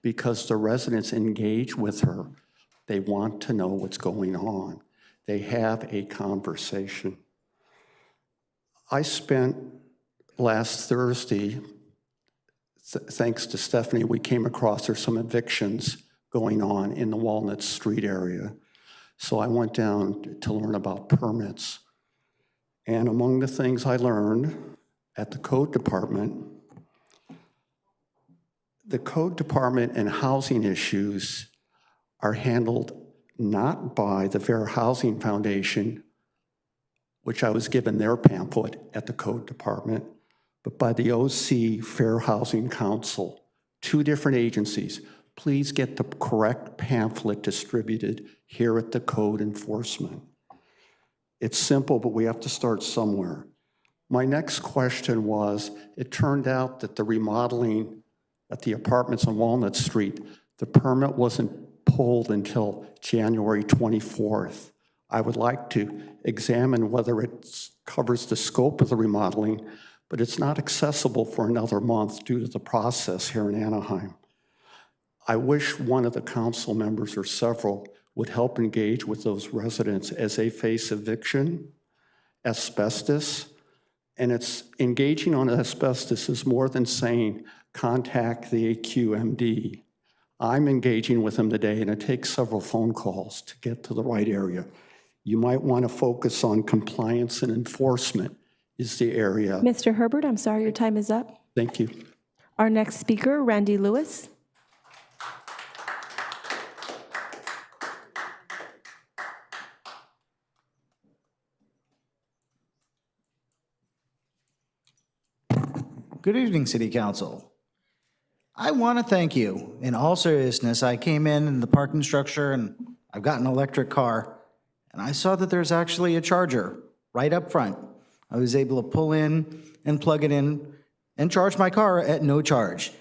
because the residents engage with her. They want to know what's going on. They have a conversation. I spent last Thursday, thanks to Stephanie, we came across there's some evictions going on in the Walnut Street area. So I went down to learn about permits. And among the things I learned at the code department and housing issues are handled not by the Fair Housing Foundation, which I was given their pamphlet at the Code Department, but by the OC Fair Housing Council, 2 different agencies. Please get the correct pamphlet distributed here at the Code Enforcement. It's simple, but we have to start somewhere. My next question was, it turned out that the remodeling at the apartments on Walnut Street, the permit wasn't pulled until January 24th. I would like to examine whether it covers the scope of the remodeling, but it's not accessible for another month due to the process here in Anaheim. I wish one of the council members or several would help engage with those residents as they face eviction, asbestos, and it's engaging on asbestos is more than saying contact the AQMD. I'm engaging with them today, and it takes several phone calls to get to the right area. You might want to focus on compliance and enforcement is the area. Mr. Herbert, I'm sorry, your time is up. Thank you. Our next speaker, Randy Lewis. Good evening, City Council. I want to thank you. In all seriousness, I came in the parking structure and I've got an electric car, and I saw that there's actually a charger right up front. I was able to pull in and plug it in and charge my car at no charge.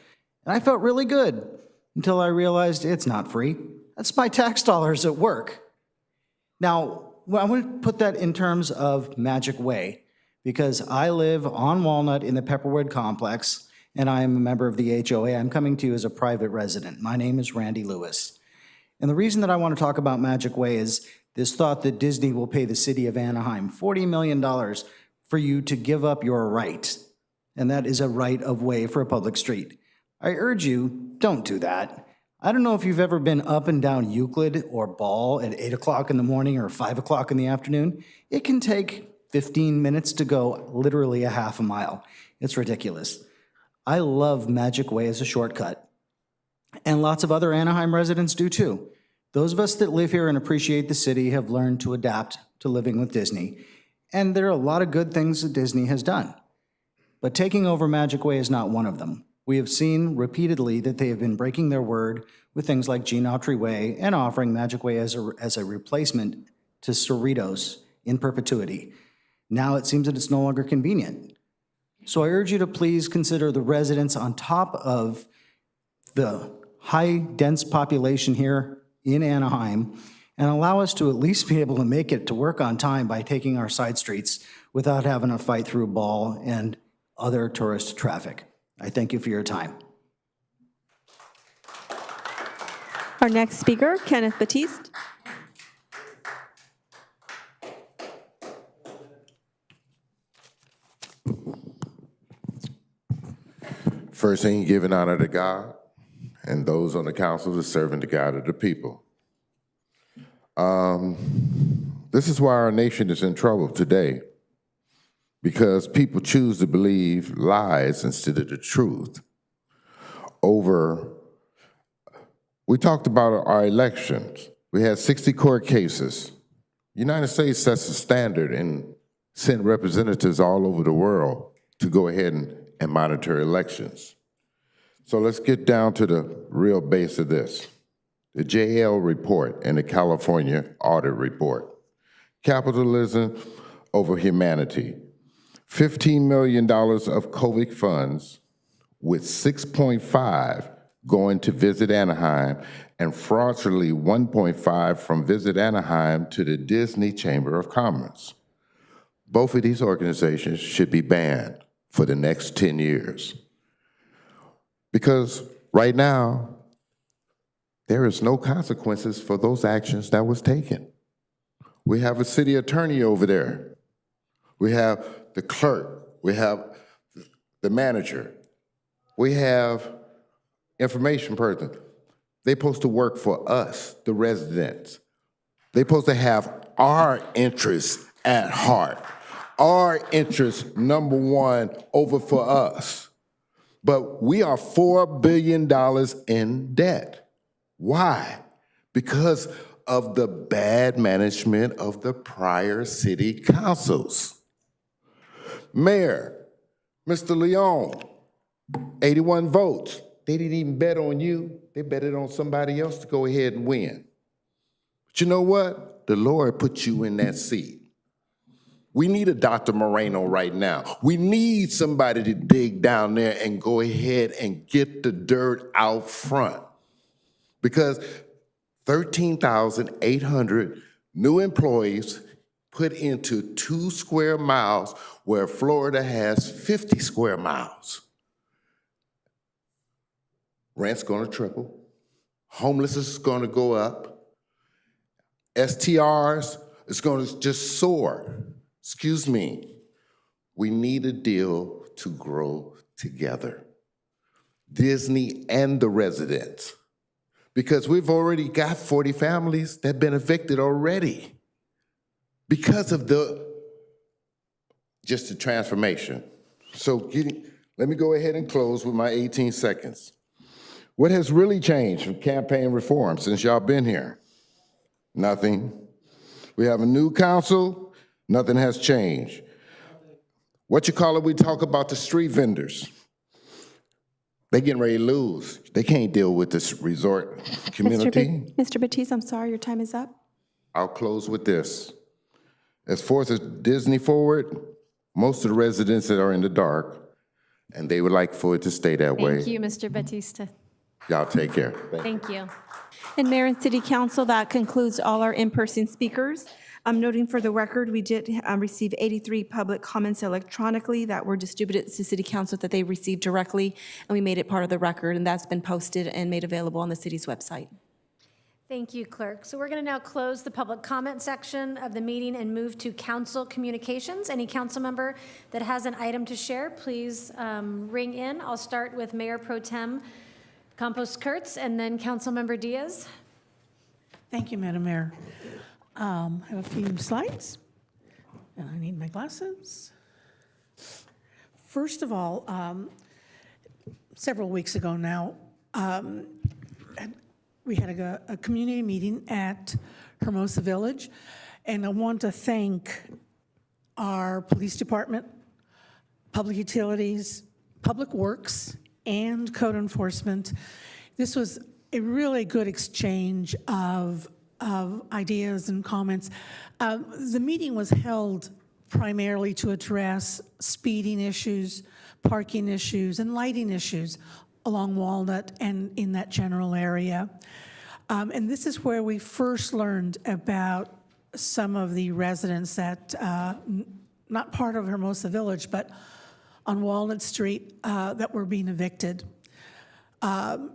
And I felt really good until I realized it's not free. That's my tax dollars at work. Now, I want to put that in terms of Magic Way, because I live on Walnut in the Pepperwood Complex, and I am a member of the HOA. I'm coming to you as a private resident. My name is Randy Lewis. And the reason that I want to talk about Magic Way is this thought that Disney will pay the city of Anaheim $40 million for you to give up your right. And that is a right of way for a public street. I urge you, don't do that. I don't know if you've ever been up and down Euclid or Ball at 8 o'clock in the morning or 5 o'clock in the afternoon. It can take 15 minutes to go literally a half a mile. It's ridiculous. I love Magic Way as a shortcut. And lots of other Anaheim residents do too. Those of us that live here and appreciate the city have learned to adapt to living with Disney. And there are a lot of good things that Disney has done. But taking over Magic Way is not one of them. We have seen repeatedly that they have been breaking their word with things like Gene Autry Way and offering Magic Way as a replacement to Cerritos in perpetuity. Now it seems that it's no longer convenient. So I urge you to please consider the residents on top of the high, dense population here in Anaheim and allow us to at least be able to make it to work on time by taking our side streets without having to fight through Ball and other tourist traffic. I thank you for your time. Our next speaker, Kenneth Batiste. First thing, giving honor to God and those on the council that serving the God of the people. This is why our nation is in trouble today, because people choose to believe lies instead of the truth. We talked about our elections. We had 60 court cases. United States sets a standard and sent representatives all over the world to go ahead and monitor elections. So let's get down to the real base of this. The JL report and the California audit report. Capitalism over humanity. $15 million of COVID funds with 6.5 going to Visit Anaheim and fraudulently 1.5 from Visit Anaheim to the Disney Chamber of Commerce. Both of these organizations should be banned for the next 10 years. Because right now, there is no consequences for those actions that was taken. We have a city attorney over there. We have the clerk. We have the manager. We have information person. They're supposed to work for us, the residents. They're supposed to have our interests at heart. Our interests, number one, over for us. But we are $4 billion in debt. Why? because of the bad management of the prior city councils. Mayor, Mr. Leon, 81 votes. They didn't even bet on you. They betted on somebody else to go ahead and win. But you know what? The Lord put you in that seat. We need a Dr. Moreno right now. We need somebody to dig down there and go ahead and get the dirt out front. Because 13,800 new employees put into 2 square miles where Florida has 50 square miles. Rent's gonna triple. Homelessness is gonna go up. STRs is gonna just soar. Excuse me. We need a deal to grow together. Disney and the residents. Because we've already got 40 families that have been evicted already because of just the transformation. So let me go ahead and close with my 18 seconds. What has really changed from campaign reform since y'all been here? Nothing. We have a new council, nothing has changed. We talk about the street vendors. They getting ready to lose. They can't deal with this resort community. Mr. Batiste, I'm sorry, your time is up. I'll close with this. As far as Disney Forward, most of the residents that are in the dark, and they would like for it to stay that way. Thank you, Mr. Batista. Y'all take care. Thank you. And Mayor and City Council, that concludes all our in-person speakers. I'm noting for the record, we did receive 83 public comments electronically that were distributed to City Council that they received directly, and we made it part of the record, and that's been posted and made available on the city's website. Thank you, Clerk. So we're going to now close the public comment section of the meeting and move to council communications. Any council member that has an item to share, please ring in. I'll start with Mayor Pro Tem Campos Kurtz and then Councilmember Diaz. Thank you, Madam Mayor. I have a few slides, and I need my glasses. First of all, several weeks ago now, we had a community meeting at Hermosa Village, and I want to thank our police department, public utilities, public works, and code enforcement. This was a really good exchange of ideas and comments. The meeting was held primarily to address speeding issues, parking issues, and lighting issues along Walnut and in that general area. And this is where we first learned about some of the residents that, not part of Hermosa Village, but on Walnut Street that were being evicted. I'll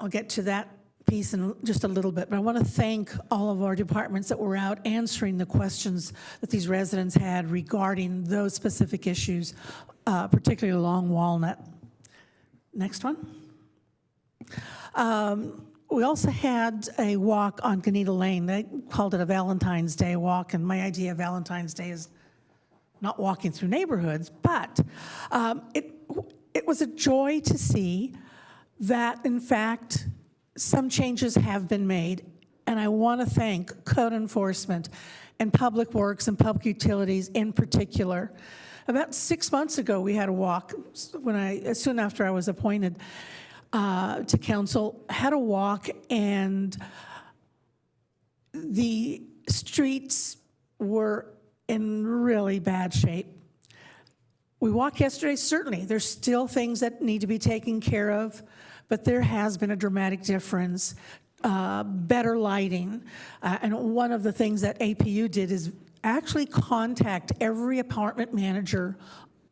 get to that piece in just a little bit, but I want to thank all of our departments that were out answering the questions that these residents had regarding those specific issues, particularly along Walnut. Next one. We also had a walk on Ganita Lane. They called it a Valentine's Day walk, and my idea of Valentine's Day is not walking through neighborhoods, but it was a joy to see that, in fact, some changes have been made, and I want to thank code enforcement and public works and public utilities in particular. About 6 months ago, we had a walk soon after I was appointed to council, had a walk, and the streets were in really bad shape. We walked yesterday, certainly. There's still things that need to be taken care of, but there has been a dramatic difference, better lighting. And one of the things that APU did is actually contact every apartment manager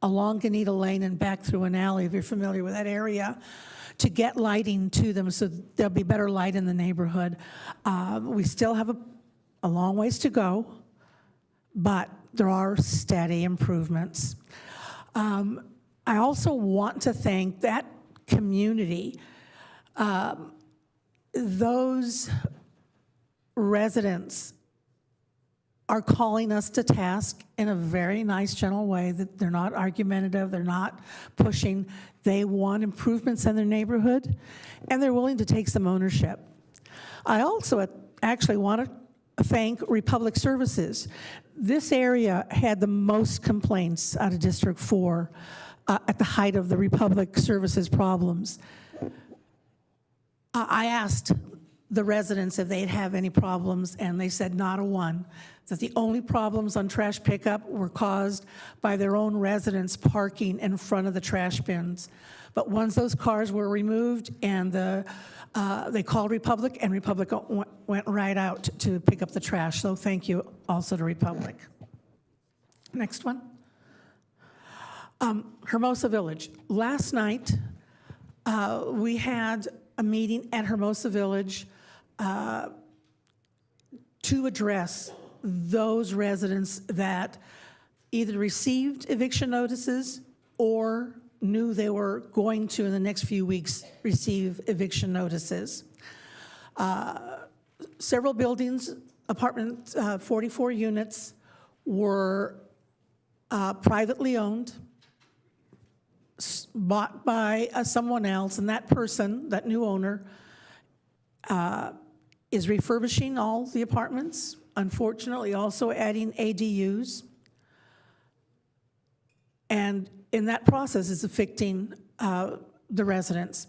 along Ganita Lane and back through an alley, if you're familiar with that area, to get lighting to them so there'll be better light in the neighborhood. We still have a long ways to go, but there are steady improvements. I also want to thank that community, those residents are calling us to task in a very nice, gentle way, that they're not argumentative, they're not pushing. They want improvements in their neighborhood, and they're willing to take some ownership. I also actually want to thank Republic Services. This area had the most complaints out of District 4 at the height of the Republic Services problems. I asked the residents if they'd have any problems, and they said not a one. That the only problems on trash pickup were caused by their own residents parking in front of the trash bins. But once those cars were removed and they called Republic, and Republic went right out to pick up the trash. So thank you also to Republic. Next one. Hermosa Village. Last night, we had a meeting at Hermosa Village to address those residents that either received eviction notices or knew they were going to, in the next few weeks, receive eviction notices. Several buildings, apartment 44 units, were privately owned, bought by someone else, and that person, that new owner, is refurbishing all the apartments, unfortunately also adding ADUs, and in that process is evicting the residents.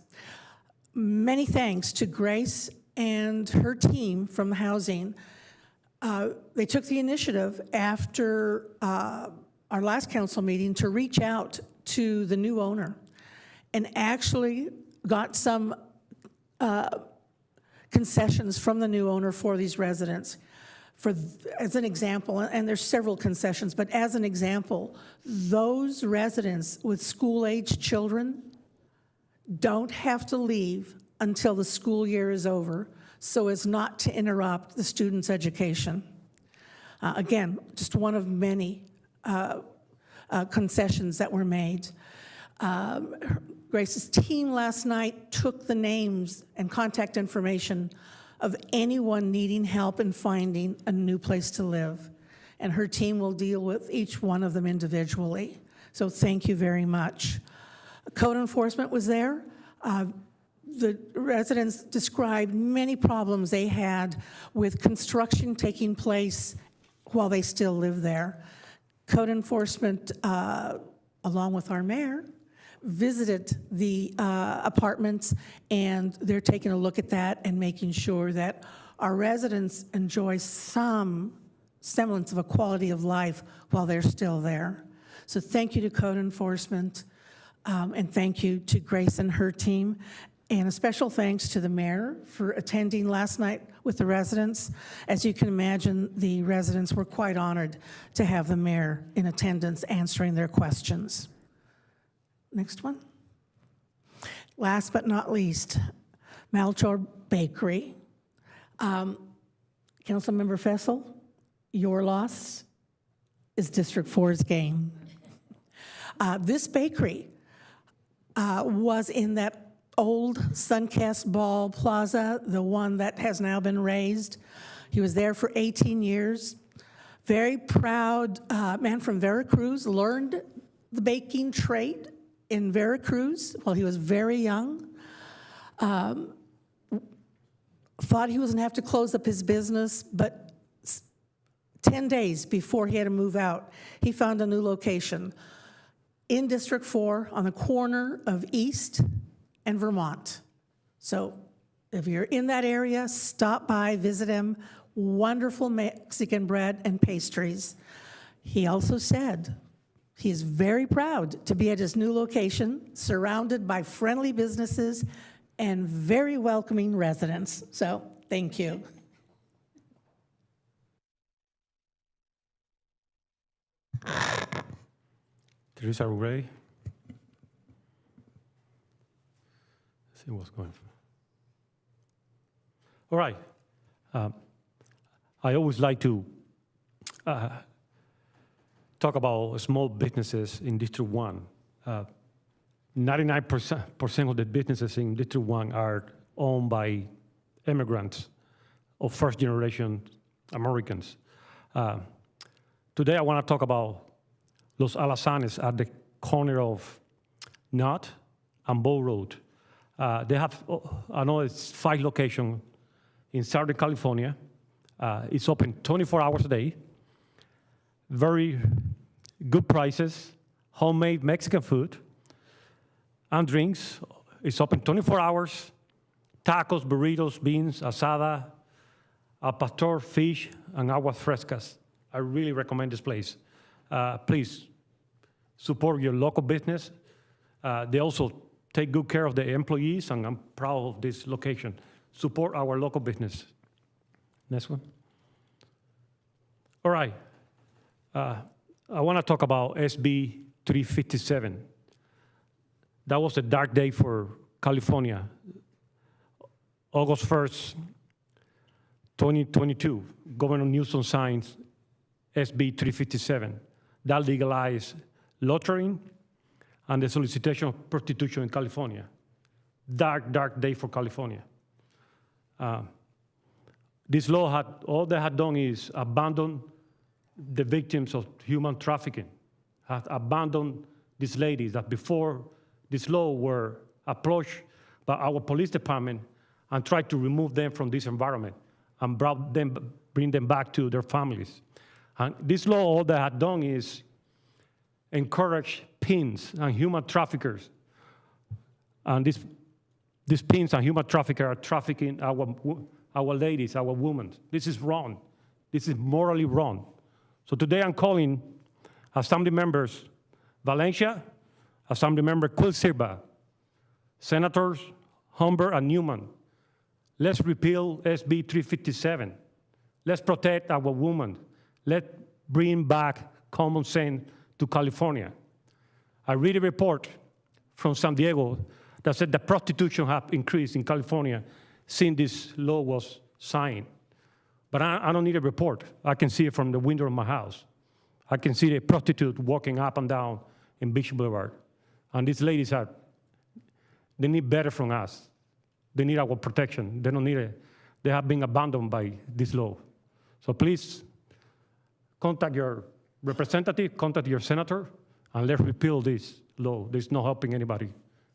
Many thanks to Grace and her team from housing. They took the initiative after our last council meeting to reach out to the new owner and actually got some concessions from the new owner for these residents. As an example, and there's several concessions, but as an example, those residents with school-aged children don't have to leave until the school year is over so as not to interrupt the students' education. Again, just one of many concessions that were made. Grace's team last night took the names and contact information of anyone needing help in finding a new place to live. And her team will deal with each one of them individually. So thank you very much. Code enforcement was there. The residents described many problems they had with construction taking place while they still live there. Code enforcement, along with our mayor, visited the apartments, and they're taking a look at that and making sure that our residents enjoy some semblance of a quality of life while they're still there. So thank you to code enforcement, and thank you to Grace and her team, and a special thanks to the mayor for attending last night with the residents. As you can imagine, the residents were quite honored to have the mayor in attendance answering their questions. Next one. Last but not least, Melchor Bakery. Councilmember Fessel, your loss is District 4's gain. This bakery was in that old Suncast Ball Plaza, the one that has now been raised. He was there for 18 years. Very proud man from Veracruz, learned the baking trade in Veracruz while he was very young. Thought he was gonna have to close up his business, but 10 days before he had to move out, he found a new location in District 4 on the corner of East and Vermont. So if you're in that area, stop by, visit him. Wonderful Mexican bread and pastries. He also said he is very proud to be at his new location, surrounded by friendly businesses and very welcoming residents. So thank you. Teresa, are we ready? Let's see what's going on. All right. I always like to talk about small businesses in District 1. 99% of the businesses in District 1 are owned by immigrants or first-generation Americans. Today I want to talk about Los Alazanes at the corner of Knott and Bow Road. They have, I know it's 5 locations in Southern California. It's open 24 hours a day. Very good prices, homemade Mexican food and drinks. It's open 24 hours. Tacos, burritos, beans, asada, al pastor, fish, and aguas frescas. I really recommend this place. Please support your local business. They also take good care of the employees, and I'm proud of this location. Support our local business. Next one. All right. I want to talk about SB 357. That was a dark day for California. August 1st, 2022, Governor Newsom signs SB 357 that legalized loitering and the solicitation of prostitution in California. Dark, dark day for California. This law all they had done is abandon the victims of human trafficking, had abandoned these ladies that before this law were approached by our police department and tried to remove them from this environment and bring them back to their families. And this law, all they had done is encourage pimps and human traffickers. And these pimps and human traffickers are trafficking our ladies, our women. This is wrong. This is morally wrong. So today I'm calling Assembly members Valencia, Assembly member Quilcirba, Senators Humber and Newman. Let's repeal SB 357. Let's protect our women. Let's bring back common sense to California. I read a report from San Diego that said that prostitution has increased in California since this law was signed. But I don't need a report. I can see it from the window of my house. I can see the prostitute walking up and down in Beach Boulevard. And these ladies they need better from us. They need our protection. They don't need it. They have been abandoned by this law. So please contact your representative, contact your senator, and let's repeal this law. There's no helping anybody.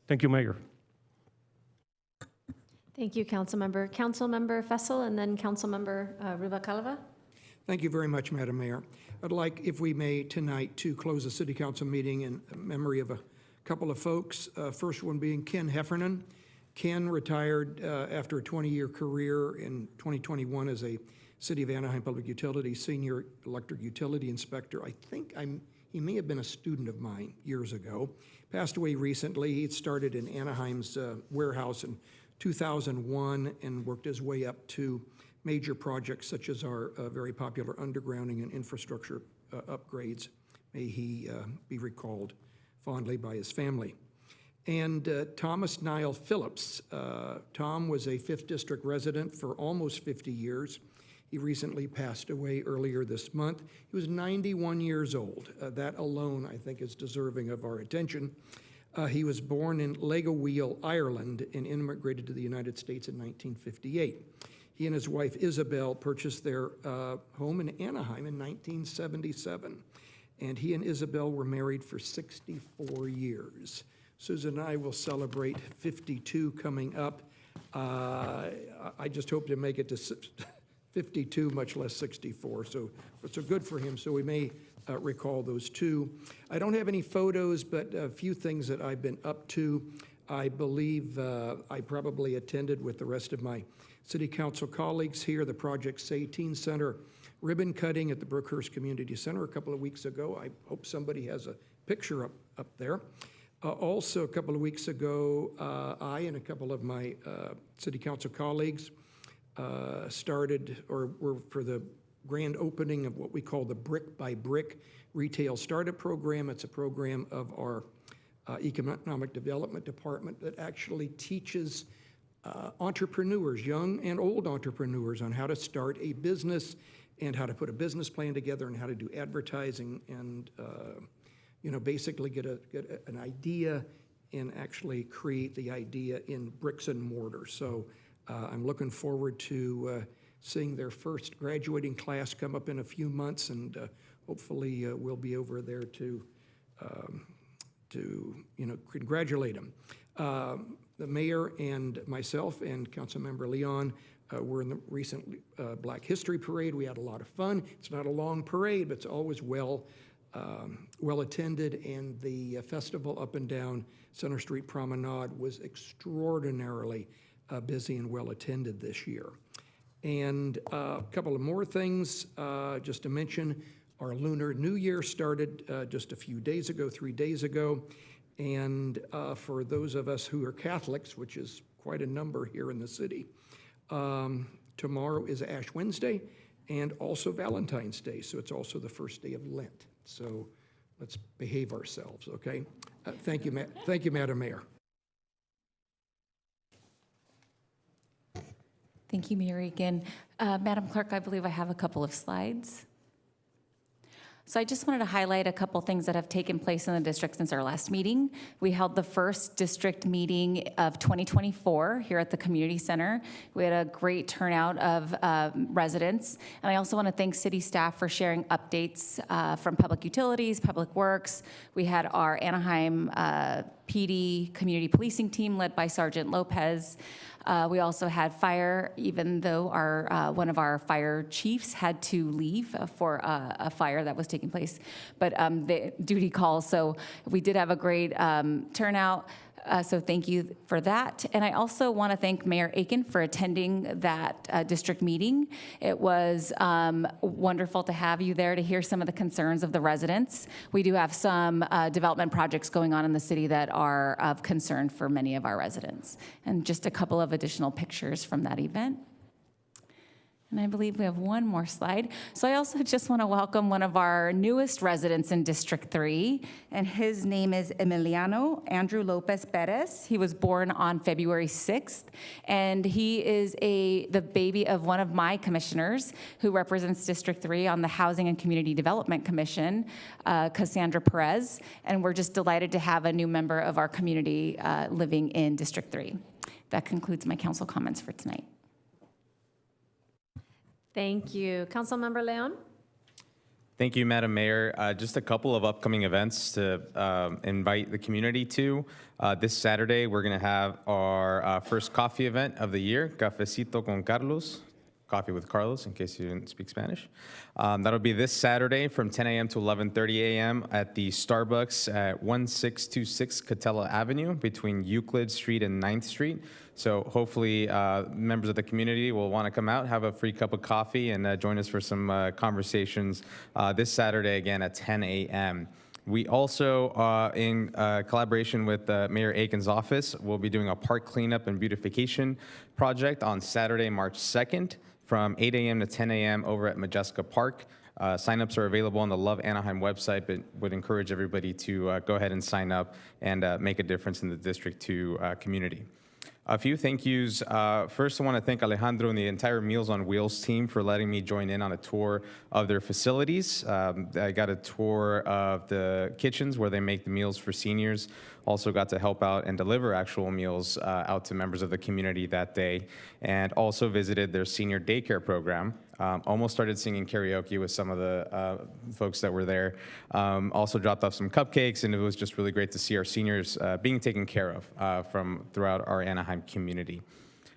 Thank you, Mayor. Thank you, Councilmember. Councilmember Fessel, and then Councilmember Rubalcaba. Thank you very much, Madam Mayor. I'd like, if we may, tonight to close the City Council meeting in memory of a couple of folks. First one being Ken Heffernan. Ken retired after a 20-year career in 2021 as a City of Anaheim Public Utilities Senior Electric Utility Inspector. I think he may have been a student of mine years ago. Passed away recently. He started in Anaheim's warehouse in 2001 and worked his way up to major projects such as our very popular undergrounding and infrastructure upgrades. May he be recalled fondly by his family. And Thomas Niall Phillips. Tom was a 5th District resident for almost 50 years. He recently passed away earlier this month. He was 91 years old. That alone, I think, is deserving of our attention. He was born in Legoweel, Ireland, and immigrated to the United States in 1958. He and his wife Isabel purchased their home in Anaheim in 1977. And he and Isabel were married for 64 years. Susan and I will celebrate 52 coming up. I just hope to make it to 52, much less 64. So good for him. So we may recall those two. I don't have any photos, but a few things that I've been up to. I believe I probably attended with the rest of my City Council colleagues here the Project Say Teen Center ribbon cutting at the Brookhurst Community Center a couple of weeks ago. I hope somebody has a picture up there. Also, a couple of weeks ago, I and a couple of my City Council colleagues started or were for the grand opening of what we call the Brick by Brick Retail Startup Program. It's a program of our Economic Development Department that actually teaches entrepreneurs, young and old entrepreneurs, on how to start a business and how to put a business plan together and how to do advertising and basically get an idea and actually create the idea in bricks and mortar. So I'm looking forward to seeing their first graduating class come up in a few months, and hopefully we'll be over there to congratulate them. The mayor and myself and Councilmember Leon were in the recent Black History Parade. We had a lot of fun. It's not a long parade, but it's always well attended, and the festival up and down Center Street Promenade was extraordinarily busy and well attended this year. And a couple of more things just to mention. Our Lunar New Year started just a few days ago, 3 days ago. And for those of us who are Catholics, which is quite a number here in the city, tomorrow is Ash Wednesday and also Valentine's Day. So it's also the first day of Lent. So let's behave ourselves, okay? Thank you, Madam Mayor. Thank you, Mayor Egan. Madam Clerk, I believe I have a couple of slides. So I just wanted to highlight a couple things that have taken place in the district since our last meeting. We held the first district meeting of 2024 here at the community center. We had a great turnout of residents. And I also want to thank city staff for sharing updates from public utilities, public works. We had our Anaheim PD community policing team led by Sergeant Lopez. We also had fire, even though one of our fire chiefs had to leave for a fire that was taking place, but the duty call. So we did have a great turnout. So thank you for that. And I also want to thank Mayor Aiken for attending that district meeting. It was wonderful to have you there to hear some of the concerns of the residents. We do have some development projects going on in the city that are of concern for many of our residents. And just a couple of additional pictures from that event. And I believe we have one more slide. So I also just want to welcome one of our newest residents in District 3, and his name is Emiliano Andrew Lopez Perez. He was born on February 6th, and he is the baby of one of my commissioners who represents District 3 on the Housing and Community Development Commission, Cassandra Perez, and we're just delighted to have a new member of our community living in District 3. That concludes my council comments for tonight. Thank you. Councilmember Leon? Thank you, Madam Mayor. Just a couple of upcoming events to invite the community to. This Saturday, we're going to have our first coffee event of the year, Cafecito con Carlos, Coffee with Carlos, in case you didn't speak Spanish. That'll be this Saturday from 10 a.m. to 11:30 a.m. at the Starbucks at 1626 Catella Avenue between Euclid Street and 9th Street. So hopefully members of the community will want to come out, have a free cup of coffee, and join us for some conversations this Saturday again at 10 a.m. We also, in collaboration with Mayor Aiken's office, will be doing a park cleanup and beautification project on Saturday, March 2nd from 8 a.m. to 10 a.m. over at Majeska Park. Signups are available on the Love Anaheim website, but would encourage everybody to go ahead and sign up and make a difference in the District 2 community. A few thank yous. First, I want to thank Alejandro and the entire Meals on Wheels team for letting me join in on a tour of their facilities. I got a tour of the kitchens where they make the meals for seniors. Also got to help out and deliver actual meals out to members of the community that day, and also visited their senior daycare program. Almost started singing karaoke with some of the folks that were there. Also dropped off some cupcakes, and it was just really great to see our seniors being taken care of from throughout our Anaheim community.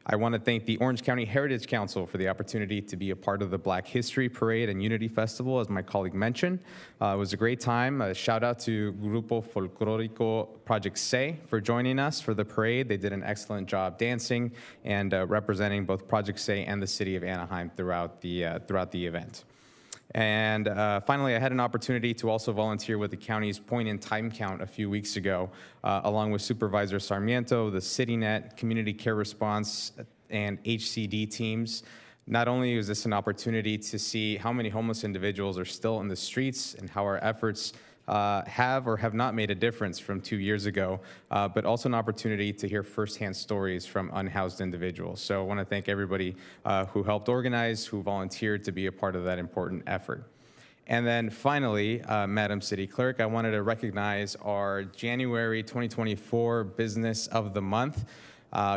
I want to thank the Orange County Heritage Council for the opportunity to be a part of the Black History Parade and Unity Festival, as my colleague mentioned. It was a great time. A shout out to Grupo Folclórico Project Se for joining us for the parade. They did an excellent job dancing and representing both Project Se and the city of Anaheim throughout the event. And finally, I had an opportunity to also volunteer with the county's point in time count a few weeks ago, along with Supervisor Sarmiento, the CityNet, Community Care Response, and HCD teams. Not only is this an opportunity to see how many homeless individuals are still in the streets and how our efforts have or have not made a difference from 2 years ago, but also an opportunity to hear firsthand stories from unhoused individuals. So I want to thank everybody who helped organize, who volunteered to be a part of that important effort. And then finally, Madam City Clerk, I wanted to recognize our January 2024 Business of the Month.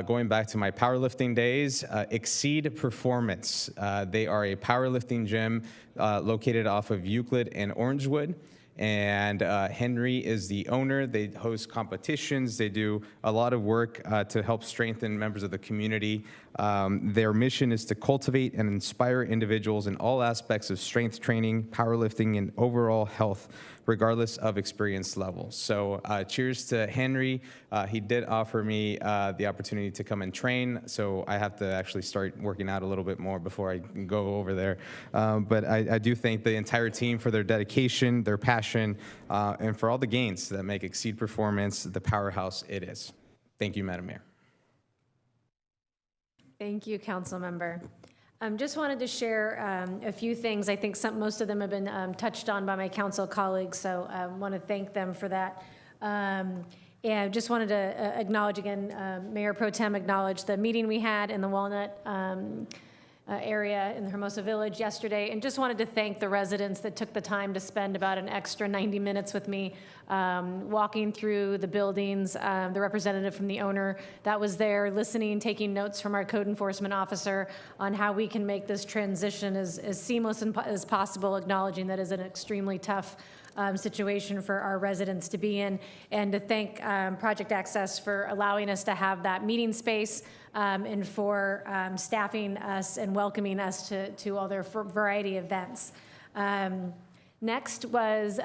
Going back to my powerlifting days, Exceed Performance. They are a powerlifting gym located off of Euclid and Orangewood. And Henry is the owner. They host competitions. They do a lot of work to help strengthen members of the community. Their mission is to cultivate and inspire individuals in all aspects of strength training, powerlifting, and overall health, regardless of experience level. So cheers to Henry. He did offer me the opportunity to come and train, so I have to actually start working out a little bit more before I can go over there. But I do thank the entire team for their dedication, their passion, and for all the gains that make Exceed Performance the powerhouse it is. Thank you, Madam Mayor. Thank you, Council Member. Just wanted to share a few things. I think most of them have been touched on by my council colleagues, so I want to thank them for that. And just wanted to acknowledge again, Mayor Pro Tem acknowledged the meeting we had in the Walnut area in the Hermosa Village yesterday, and just wanted to thank the residents that took the time to spend about an extra 90 minutes with me walking through the buildings, the representative from the owner that was there listening, taking notes from our code enforcement officer on how we can make this transition as seamless as possible, acknowledging that is an extremely tough situation for our residents to be in, and to thank Project Access for allowing us to have that meeting space and for staffing us and welcoming us to all their variety of events. Next was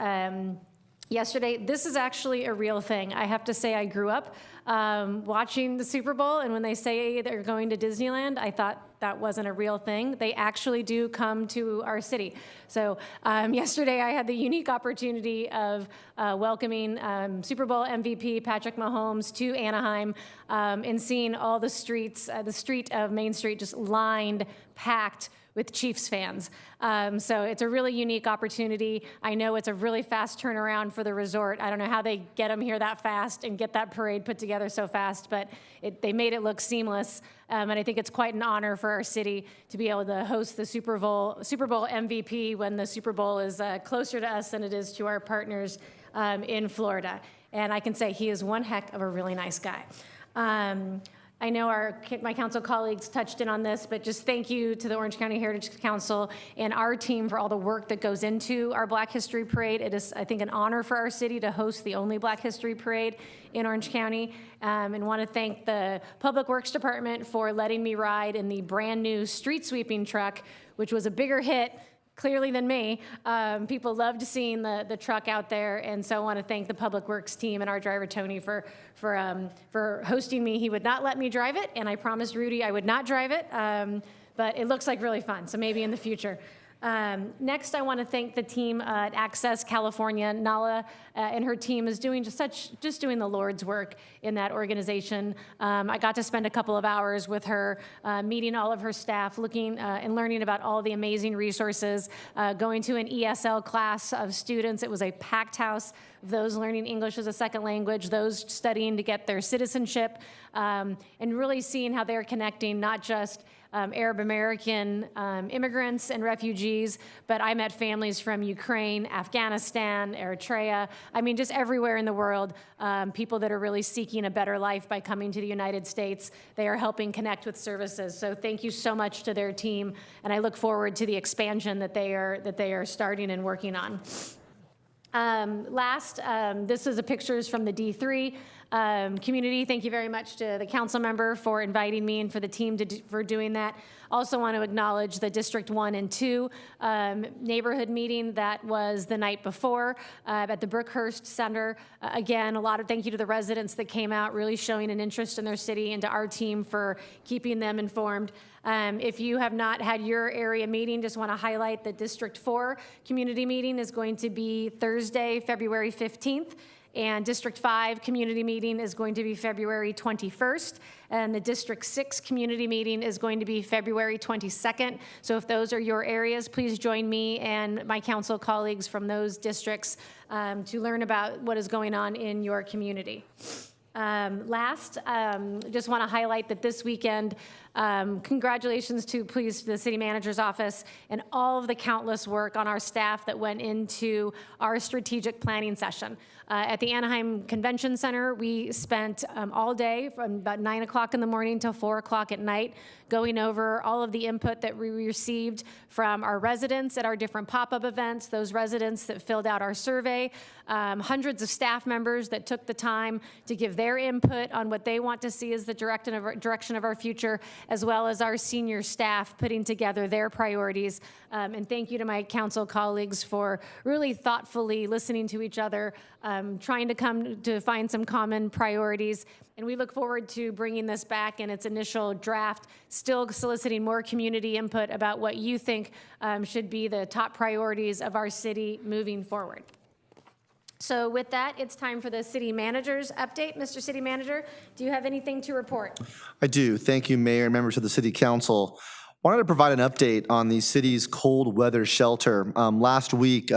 yesterday. This is actually a real thing. I have to say I grew up watching the Super Bowl, and when they say they're going to Disneyland, I thought that wasn't a real thing. They actually do come to our city. So yesterday I had the unique opportunity of welcoming Super Bowl MVP Patrick Mahomes to Anaheim and seeing all the streets, the street of Main Street just lined, packed with Chiefs fans. So it's a really unique opportunity. I know it's a really fast turnaround for the resort. I don't know how they get them here that fast and get that parade put together so fast, but they made it look seamless. And I think it's quite an honor for our city to be able to host the Super Bowl MVP when the Super Bowl is closer to us than it is to our partners in Florida. And I can say he is one heck of a really nice guy. I know my council colleagues touched in on this, but just thank you to the Orange County Heritage Council and our team for all the work that goes into our Black History Parade. It is, I think, an honor for our city to host the only Black History Parade in Orange County, and want to thank the Public Works Department for letting me ride in the brand new street sweeping truck, which was a bigger hit clearly than me. People loved seeing the truck out there, and so I want to thank the Public Works team and our driver Tony for hosting me. He would not let me drive it, and I promised Rudy I would not drive it, but it looks like really fun, so maybe in the future. Next, I want to thank the team at Access California. Nala and her team is doing just doing the Lord's work in that organization. I got to spend a couple of hours with her, meeting all of her staff, looking and learning about all the amazing resources, going to an ESL class of students. It was a packed house of those learning English as a second language, those studying to get their citizenship, and really seeing how they're connecting not just Arab American immigrants and refugees, but I met families from Ukraine, Afghanistan, Eritrea. I mean, just everywhere in the world, people that are really seeking a better life by coming to the United States. They are helping connect with services. So thank you so much to their team, and I look forward to the expansion that they are starting and working on. This is pictures from the D3 community. Thank you very much to the council member for inviting me and for the team for doing that. Also want to acknowledge the District 1 and 2 neighborhood meeting that was the night before at the Brookhurst Center. Again, thank you to the residents that came out, really showing an interest in their city, and to our team for keeping them informed. If you have not had your area meeting, just want to highlight that District 4 community meeting is going to be Thursday, February 15th. And District 5 community meeting is going to be February 21st. And the District 6 community meeting is going to be February 22nd. So if those are your areas, please join me and my council colleagues from those districts to learn about what is going on in your community. Last, just want to highlight that this weekend, congratulations to please the city manager's office and all of the countless work on our staff that went into our strategic planning session. At the Anaheim Convention Center, we spent all day from about 9 o'clock in the morning till 4 o'clock at night going over all of the input that we received from our residents at our different pop-up events, those residents that filled out our survey, hundreds of staff members that took the time to give their input on what they want to see as the direction of our future, as well as our senior staff putting together their priorities. And thank you to my council colleagues for really thoughtfully listening to each other, trying to come to find some common priorities. And we look forward to bringing this back in its initial draft, still soliciting more community input about what you think should be the top priorities of our city moving forward. So with that, it's time for the city manager's update. Mr. City Manager, do you have anything to report? I do. Thank you, Mayor and members of the City Council. Wanted to provide an update on the city's cold weather shelter. Last week,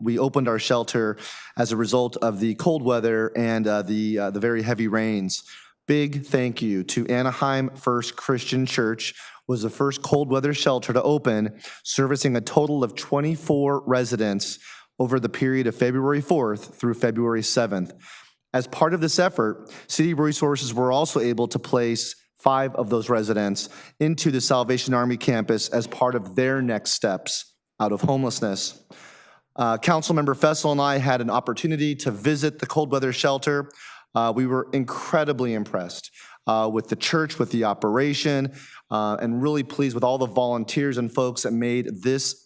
we opened our shelter as a result of the cold weather and the very heavy rains. Big thank you to Anaheim First Christian Church, was the first cold weather shelter to open, servicing a total of 24 residents over the period of February 4th through February 7th. As part of this effort, city resources were also able to place 5 of those residents into the Salvation Army campus as part of their next steps out of homelessness. Councilmember Fessel and I had an opportunity to visit the cold weather shelter. We were incredibly impressed with the church, with the operation, and really pleased with all the volunteers and folks that made this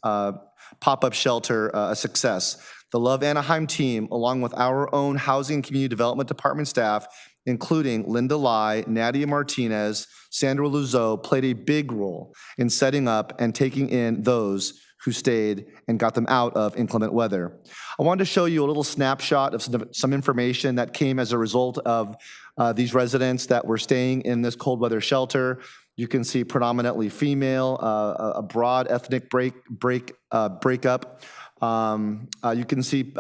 pop-up shelter a success. The Love Anaheim team, along with our own Housing and Community Development Department staff, including Linda Lai, Nadia Martinez, Sandra Luzo, played a big role in setting up and taking in those who stayed and got them out of inclement weather. I wanted to show you a little snapshot of some information that came as a result of these residents that were staying in this cold weather shelter. You can see predominantly female, a broad ethnic breakup. You can see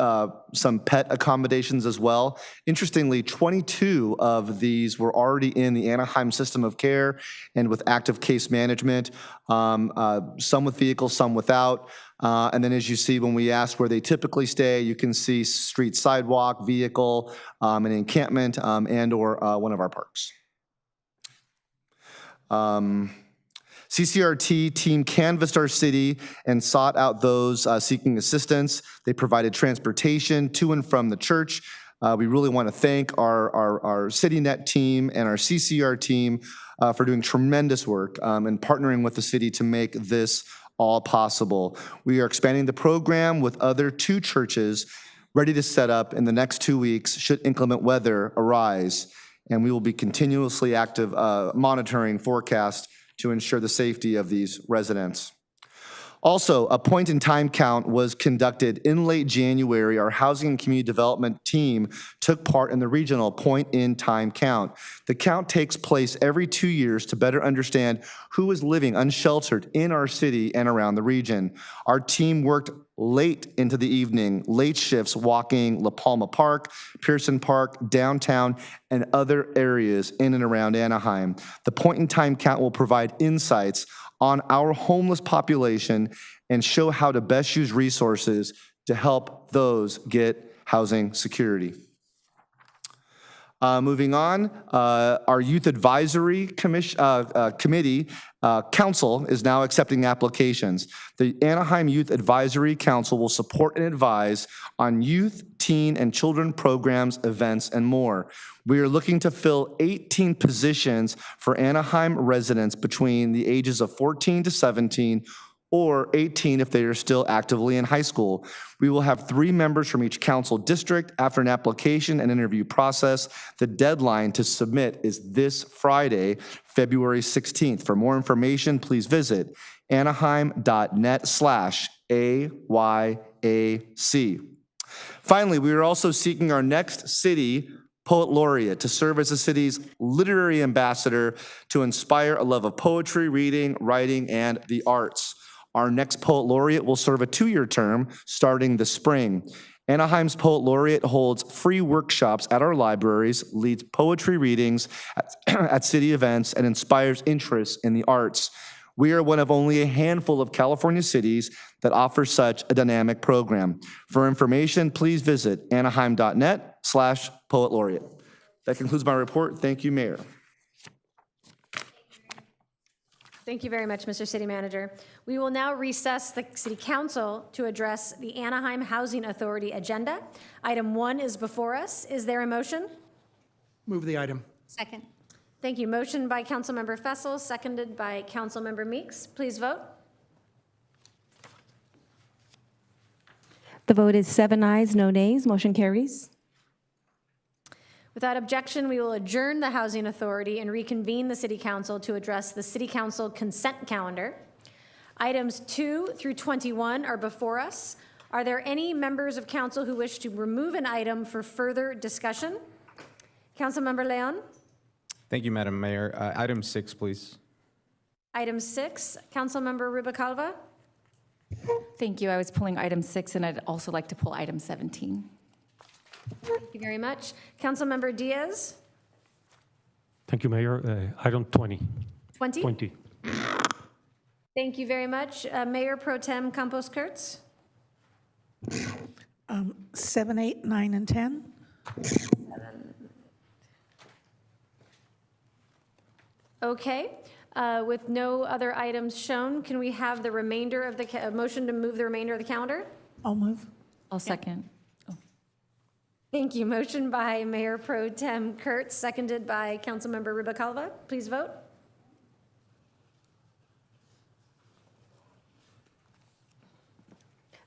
some pet accommodations as well. Interestingly, 22 of these were already in the Anaheim system of care and with active case management, some with vehicles, some without. And then as you see, when we ask where they typically stay, you can see street sidewalk, vehicle, an encampment, and or one of our parks. CCRT team canvassed our city and sought out those seeking assistance. They provided transportation to and from the church. We really want to thank our CityNet team and our CCR team for doing tremendous work and partnering with the city to make this all possible. We are expanding the program with other 2 churches ready to set up in the next 2 weeks should inclement weather arise. And we will be continuously active monitoring forecast to ensure the safety of these residents. Also, a point-in-time count was conducted in late January. Our Housing and Community Development team took part in the regional point-in-time count. The count takes place every 2 years to better understand who is living unsheltered in our city and around the region. Our team worked late into the evening, late shifts walking La Palma Park, Pearson Park, downtown, and other areas in and around Anaheim. The point-in-time count will provide insights on our homeless population and show how to best use resources to help those get housing security. Moving on, our Youth Advisory Committee Council is now accepting applications. The Anaheim Youth Advisory Council will support and advise on youth, teen, and children programs, events, and more. We are looking to fill 18 positions for Anaheim residents between the ages of 14 to 17 or 18 if they are still actively in high school. We will have 3 members from each council district after an application and interview process. The deadline to submit is this Friday, February 16th. For more information, please visit anaheim.net/AYAC. Finally, we are also seeking our next city poet laureate to serve as the city's literary ambassador to inspire a love of poetry, reading, writing, and the arts. Our next poet laureate will serve a 2-year term starting this spring. Anaheim's Poet Laureate holds free workshops at our libraries, leads poetry readings at city events, and inspires interest in the arts. We are one of only a handful of California cities that offer such a dynamic program. For information, please visit anaheim.net/Poet Laureate. That concludes my report. Thank you, Mayor. Thank you very much, Mr. City Manager. We will now recess the City Council to address the Anaheim Housing Authority agenda. Item 1 is before us. Is there a motion? Move the item. Second. Thank you. Motion by Councilmember Fessel, seconded by Councilmember Meeks. Please vote. The vote is 7 ayes, no nays. Motion carries. Without objection, we will adjourn the Housing Authority and reconvene the City Council to address the City Council consent calendar. Items 2 through 21 are before us. Are there any members of council who wish to remove an item for further discussion? Councilmember Leon? Thank you, Madam Mayor. Item 6, please. Item 6, Councilmember Rubicalva? Thank you. I was pulling item 6, and I'd also like to pull item 17. Thank you very much. Councilmember Diaz? Thank you, Mayor. Item 20. 20? 20. Thank you very much. Mayor Pro Tem Campos Kurtz? 7, 8, 9, and 10. Okay. With no other items shown, can we have the remainder of the motion to move the remainder of the calendar? I'll move. I'll second. Thank you. Motion by Mayor Pro Tem Kurtz, seconded by Councilmember Rubicalva. Please vote.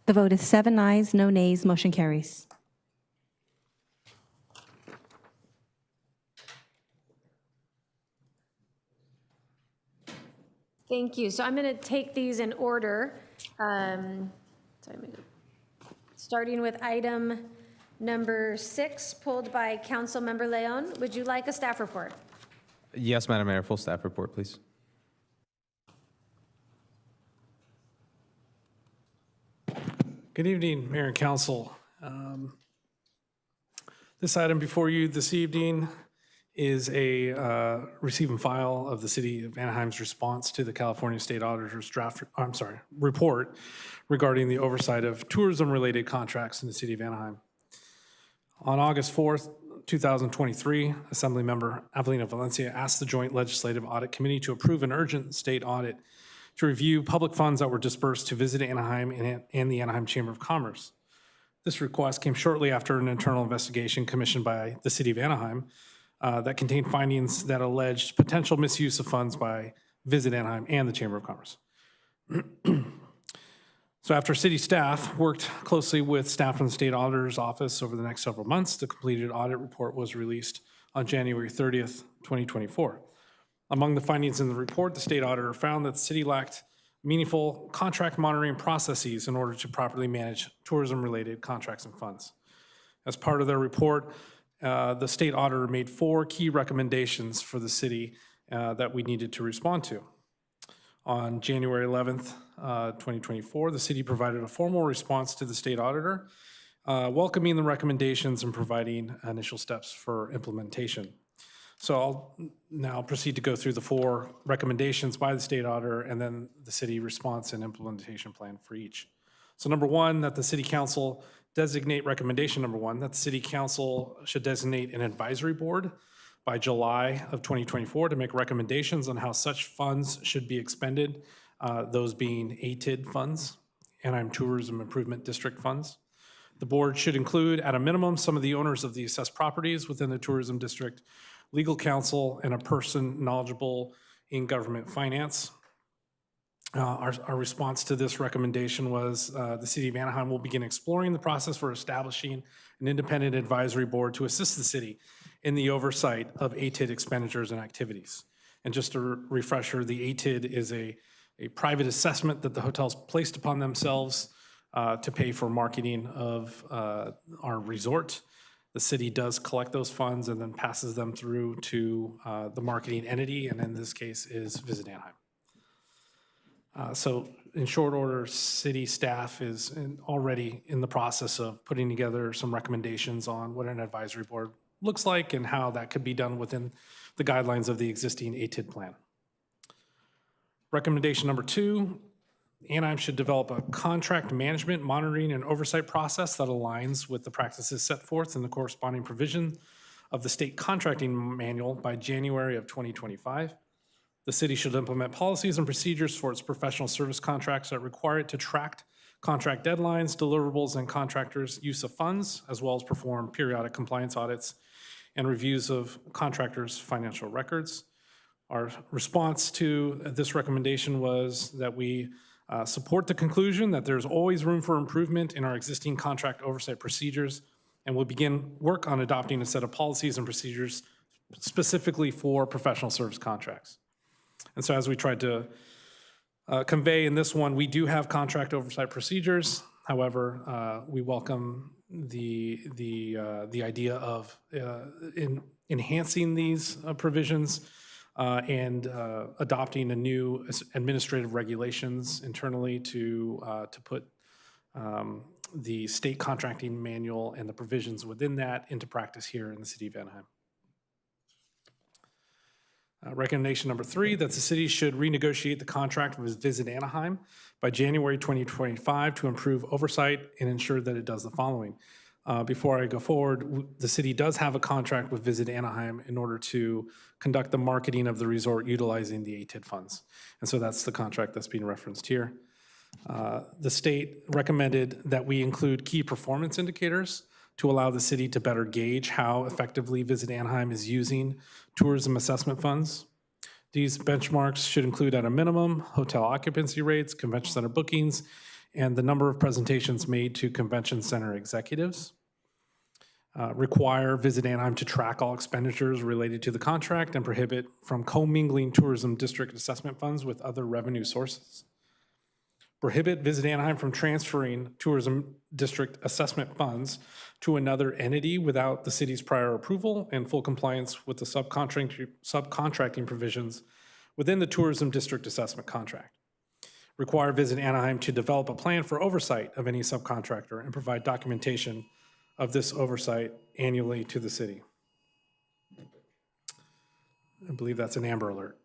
The vote is 7 ayes, no nays. Motion carries. Thank you. So I'm going to take these in order. Starting with item number 6, pulled by Councilmember Leon. Would you like a staff report? Yes, Madam Mayor, full staff report, please. Good evening, Mayor and Council. This item before you this evening is a receive and file of the City of Anaheim's response to the California State Auditor's report regarding the oversight of tourism-related contracts in the City of Anaheim. On August 4th, 2023, Assemblymember Avelina Valencia asked the Joint Legislative Audit Committee to approve an urgent state audit to review public funds that were dispersed to Visit Anaheim and the Anaheim Chamber of Commerce. This request came shortly after an internal investigation commissioned by the City of Anaheim that contained findings that alleged potential misuse of funds by Visit Anaheim and the Chamber of Commerce. So after city staff worked closely with staff from the State Auditor's Office over the next several months, the completed audit report was released on January 30th, 2024. Among the findings in the report, the state auditor found that the city lacked meaningful contract monitoring processes in order to properly manage tourism-related contracts and funds. As part of their report, the state auditor made 4 key recommendations for the city that we needed to respond to. On January 11th, 2024, the city provided a formal response to the state auditor, welcoming the recommendations and providing initial steps for implementation. So I'll now proceed to go through the 4 recommendations by the state auditor and then the city response and implementation plan for each. So number 1, that the city council designate, recommendation number 1, that the city council should designate an advisory board by July of 2024 to make recommendations on how such funds should be expended, those being ATID funds, Anaheim Tourism Improvement District funds. The board should include, at a minimum, some of the owners of the assessed properties within the tourism district, legal counsel, and a person knowledgeable in government finance. Our response to this recommendation was the City of Anaheim will begin exploring the process for establishing an independent advisory board to assist the city in the oversight of ATID expenditures and activities. And just a refresher, the ATID is a private assessment that the hotels placed upon themselves to pay for marketing of our resort. The city does collect those funds and then passes them through to the marketing entity, and in this case is Visit Anaheim. So in short order, city staff is already in the process of putting together some recommendations on what an advisory board looks like and how that could be done within the guidelines of the existing ATID plan. Recommendation number 2, Anaheim should develop a contract management, monitoring, and oversight process that aligns with the practices set forth in the corresponding provision of the state contracting manual by January of 2025. The city should implement policies and procedures for its professional service contracts that require it to track contract deadlines, deliverables, and contractors' use of funds, as well as perform periodic compliance audits and reviews of contractors' financial records. Our response to this recommendation was that we support the conclusion that there's always room for improvement in our existing contract oversight procedures, and we'll begin work on adopting a set of policies and procedures specifically for professional service contracts. And so as we tried to convey in this one, we do have contract oversight procedures. However, we welcome the idea of enhancing these provisions and adopting a new administrative regulations internally to put the state contracting manual and the provisions within that into practice here in the city of Anaheim. Recommendation number 3, that the city should renegotiate the contract with Visit Anaheim by January 2025 to improve oversight and ensure that it does the following. Before I go forward, the city does have a contract with Visit Anaheim in order to conduct the marketing of the resort utilizing the ATID funds. And so that's the contract that's being referenced here. The state recommended that we include key performance indicators to allow the city to better gauge how effectively Visit Anaheim is using tourism assessment funds. These benchmarks should include, at a minimum, hotel occupancy rates, convention center bookings, and the number of presentations made to convention center executives. Require Visit Anaheim to track all expenditures related to the contract and prohibit from commingling tourism district assessment funds with other revenue sources. Prohibit Visit Anaheim from transferring tourism district assessment funds to another entity without the city's prior approval and full compliance with the subcontracting provisions within the tourism district assessment contract. Require Visit Anaheim to develop a plan for oversight of any subcontractor and provide documentation of this oversight annually to the city. I believe that's an Amber Alert.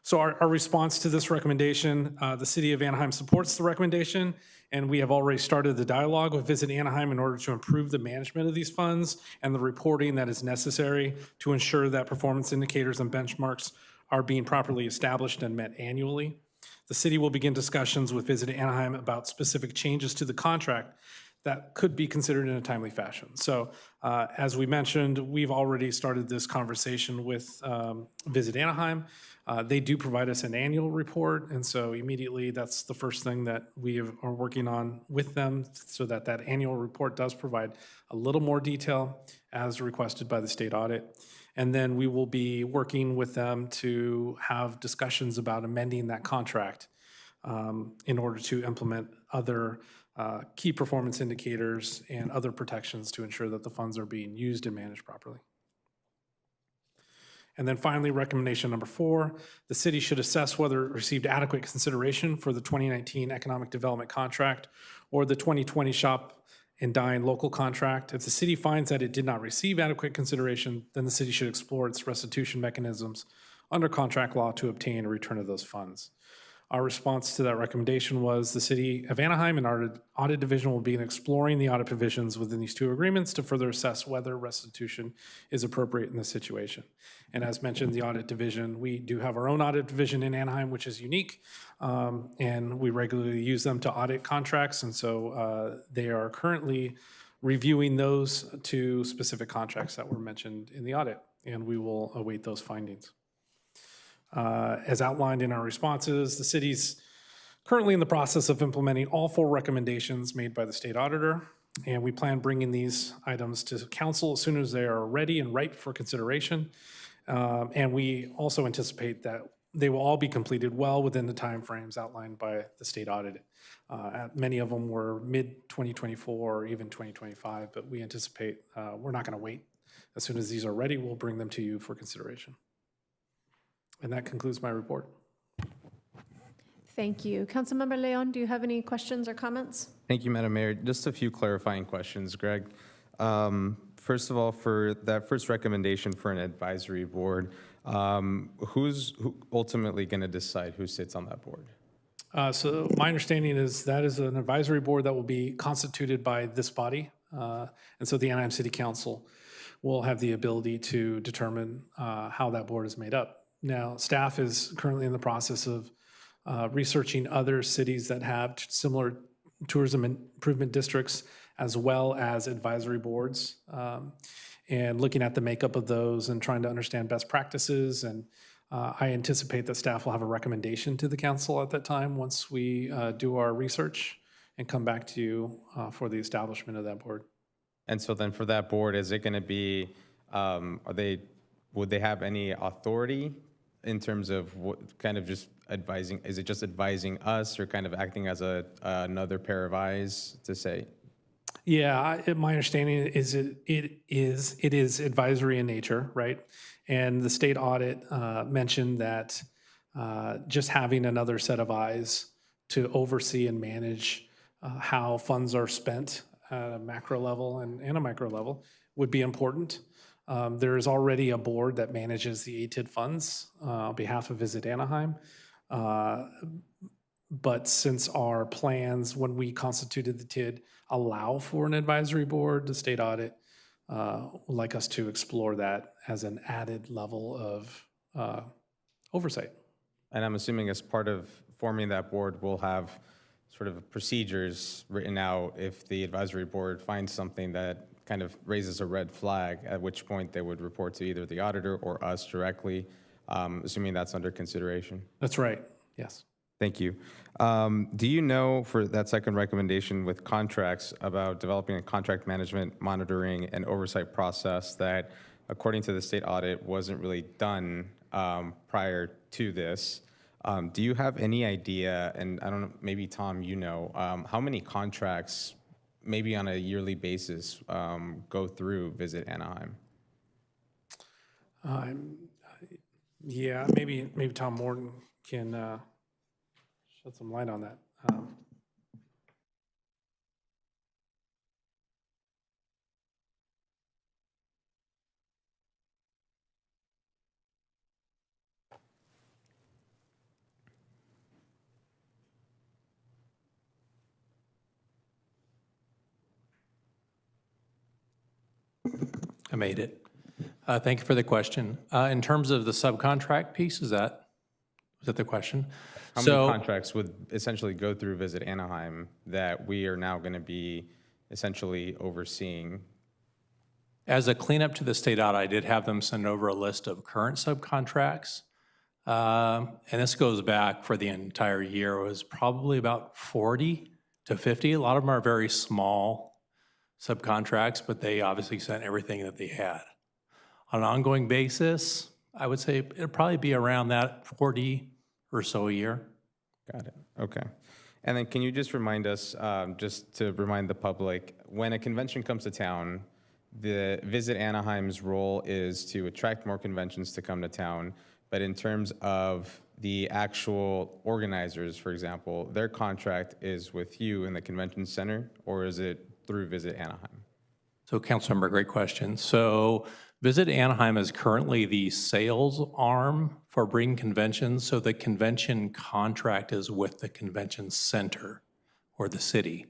So our response to this recommendation, the city of Anaheim supports the recommendation, and we have already started the dialogue with Visit Anaheim in order to improve the management of these funds and the reporting that is necessary to ensure that performance indicators and benchmarks are being properly established and met annually. The city will begin discussions with Visit Anaheim about specific changes to the contract that could be considered in a timely fashion. So as we mentioned, we've already started this conversation with Visit Anaheim. They do provide us an annual report, and so immediately that's the first thing that we are working on with them, so that that annual report does provide a little more detail as requested by the state audit. And then we will be working with them to have discussions about amending that contract in order to implement other key performance indicators and other protections to ensure that the funds are being used and managed properly. And then finally, recommendation number 4, the city should assess whether it received adequate consideration for the 2019 economic development contract or the 2020 shop and dine local contract. If the city finds that it did not receive adequate consideration, then the city should explore its restitution mechanisms under contract law to obtain a return of those funds. Our response to that recommendation was the City of Anaheim and our audit division will be exploring the audit provisions within these 2 agreements to further assess whether restitution is appropriate in this situation. And as mentioned, the audit division, we do have our own audit division in Anaheim, which is unique, and we regularly use them to audit contracts, and so they are currently reviewing those 2 specific contracts that were mentioned in the audit, and we will await those findings. As outlined in our responses, the city's currently in the process of implementing all 4 recommendations made by the state auditor, and we plan bringing these items to council as soon as they are ready and ripe for consideration. And we also anticipate that they will all be completed well within the timeframes outlined by the state audit. Many of them were mid-2024 or even 2025, but we anticipate we're not going to wait. As soon as these are ready, we'll bring them to you for consideration. And that concludes my report. Thank you. Councilmember Leon, do you have any questions or comments? Thank you, Madam Mayor. Just a few clarifying questions, Greg. First of all, for that first recommendation for an advisory board, who's ultimately going to decide who sits on that board? So my understanding is that is an advisory board that will be constituted by this body. And so the Anaheim City Council will have the ability to determine how that board is made up. Now, staff is currently in the process of researching other cities that have similar tourism improvement districts as well as advisory boards, and looking at the makeup of those and trying to understand best practices. And I anticipate that staff will have a recommendation to the council at that time once we do our research and come back to you for the establishment of that board. And so then for that board, is it going to be, would they have any authority in terms of what kind of just advising? Is it just advising us or kind of acting as another pair of eyes to say? Yeah, my understanding is it is advisory in nature, right? And the state audit mentioned that just having another set of eyes to oversee and manage how funds are spent at a macro level and a micro level would be important. There is already a board that manages the ATID funds on behalf of Visit Anaheim. But since our plans, when we constituted the TID, allow for an advisory board, the state audit would like us to explore that as an added level of oversight. And I'm assuming as part of forming that board, we'll have sort of procedures written out if the advisory board finds something that kind of raises a red flag, at which point they would report to either the auditor or us directly, assuming that's under consideration. That's right, yes. Thank you. Do you know for that second recommendation with contracts about developing a contract management, monitoring, and oversight process that, according to the state audit, wasn't really done prior to this? Do you have any idea, and I don't know, maybe Tom, you know, how many contracts, maybe on a yearly basis, go through Visit Anaheim? Yeah, maybe Tom Morton can shed some light on that. I made it. Thank you for the question. In terms of the subcontract piece, was that the question? How many contracts would essentially go through Visit Anaheim that we are now going to be essentially overseeing? As a cleanup to the state audit, I did have them send over a list of current subcontracts. And this goes back for the entire year. It was probably about 40 to 50. A lot of them are very small subcontracts, but they obviously sent everything that they had. On an ongoing basis, I would say it'd probably be around that 40 or so a year. Got it. Okay. And then can you just remind us, just to remind the public, when a convention comes to town, the Visit Anaheim's role is to attract more conventions to come to town. But in terms of the actual organizers, for example, their contract is with you in the convention center, or is it through Visit Anaheim? So, Councilmember, great question. So, Visit Anaheim is currently the sales arm for bringing conventions. So, the convention contract is with the convention center or the city.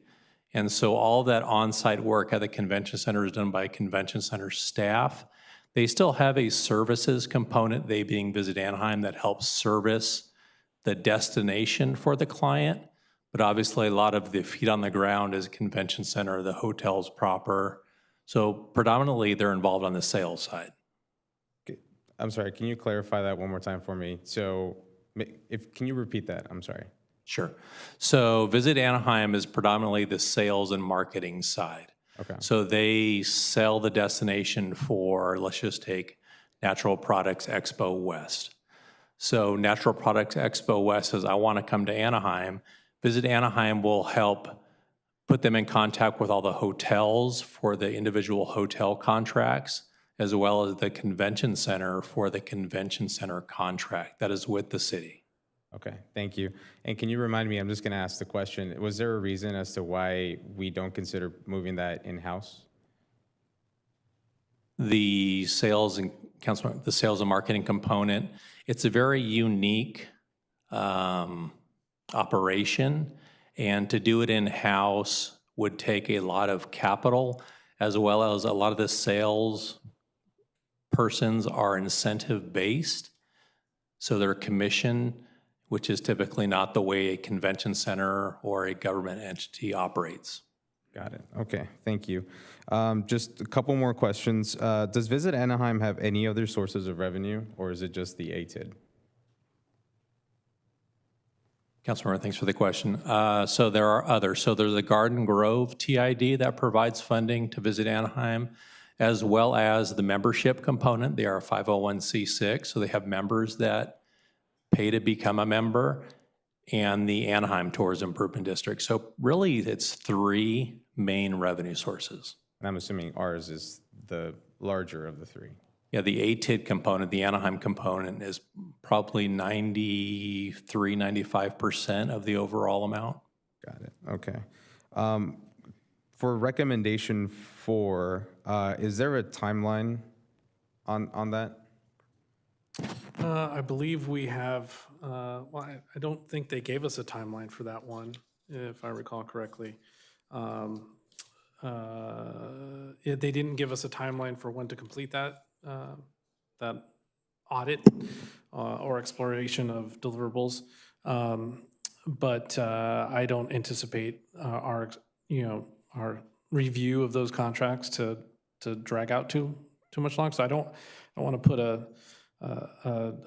And so, all that on-site work at the convention center is done by convention center staff. They still have a services component, they being Visit Anaheim, that helps service the destination for the client. But obviously, a lot of the feet on the ground is convention center, the hotels proper. So predominantly, they're involved on the sales side. I'm sorry, can you clarify that one more time for me? So can you repeat that? I'm sorry. Sure. So Visit Anaheim is predominantly the sales and marketing side. Okay. So they sell the destination for, let's just take Natural Products Expo West. So Natural Products Expo West says, I want to come to Anaheim. Visit Anaheim will help put them in contact with all the hotels for the individual hotel contracts as well as the convention center for the convention center contract that is with the city. Okay, thank you. And can you remind me, I'm just going to ask the question, was there a reason as to why we don't consider moving that in-house? The sales and Councilman, the sales and marketing component, it's a very unique operation, and to do it in-house would take a lot of capital, as well as a lot of the sales persons are incentive-based, so their commission, which is typically not the way a convention center or a government entity operates. Got it. Okay, thank you. Just a couple more questions. Does Visit Anaheim have any other sources of revenue, or is it just the ATID? Councilmember, thanks for the question. So there are others. So there's a Garden Grove TID that provides funding to Visit Anaheim, as well as the membership component. They are a 501c6, so they have members that pay to become a member, and the Anaheim Tourism Improvement District. So really, it's 3 main revenue sources. And I'm assuming ours is the larger of the 3. Yeah, the ATID component, the Anaheim component, is probably 93, 95% of the overall amount. Got it. Okay. For recommendation 4, is there a timeline on that? I believe we have, well, I don't think they gave us a timeline for that one, if I recall correctly. They didn't give us a timeline for when to complete that audit or exploration of deliverables. But I don't anticipate our review of those contracts to drag out too much long. So I don't want to put a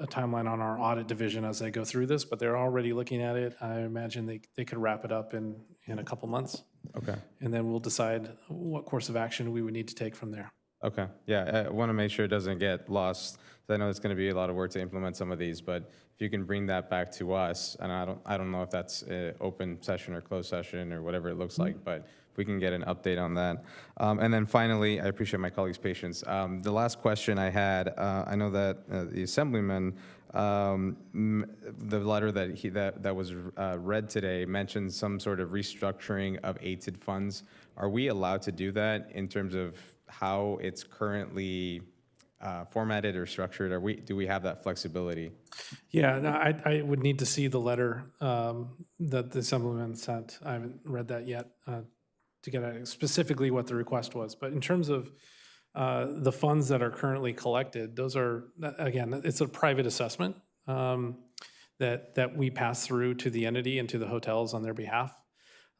timeline on our audit division as they go through this, but they're already looking at it. I imagine they could wrap it up in a couple months. Okay. And then we'll decide what course of action we would need to take from there. Okay. Yeah, I want to make sure it doesn't get lost. I know it's going to be a lot of work to implement some of these, but if you can bring that back to us, and I don't know if that's an open session or closed session or whatever it looks like, but if we can get an update on that. And then finally, I appreciate my colleagues' patience. The last question I had, I know that the Assemblyman, the letter that was read today mentioned some sort of restructuring of ATID funds. Are we allowed to do that in terms of how it's currently formatted or structured? Do we have that flexibility? Yeah, no, I would need to see the letter that the Assemblyman sent. I haven't read that yet to get at specifically what the request was. But in terms of the funds that are currently collected, those are, again, it's a private assessment that we pass through to the entity and to the hotels on their behalf.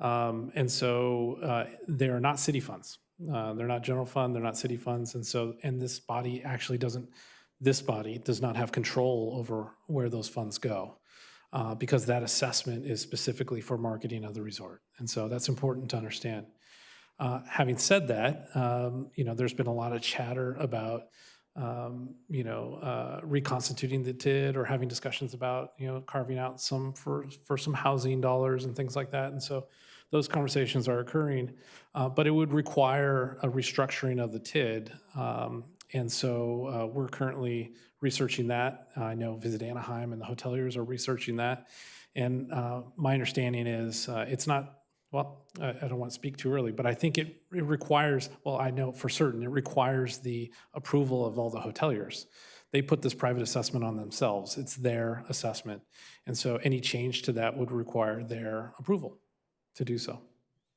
And so they are not city funds. They're not general fund, they're not city funds. And this body actually does not have control over where those funds go because that assessment is specifically for marketing of the resort. And so that's important to understand. Having said that, there's been a lot of chatter about, reconstituting the TID or having discussions about, carving out some for some housing dollars and things like that. And so those conversations are occurring, but it would require a restructuring of the TID. And so we're currently researching that. I know Visit Anaheim and the hoteliers are researching that. And my understanding is it's not, well, I don't want to speak too early, but I think it requires, well, I know for certain, it requires the approval of all the hoteliers. They put this private assessment on themselves. It's their assessment. And so any change to that would require their approval to do so.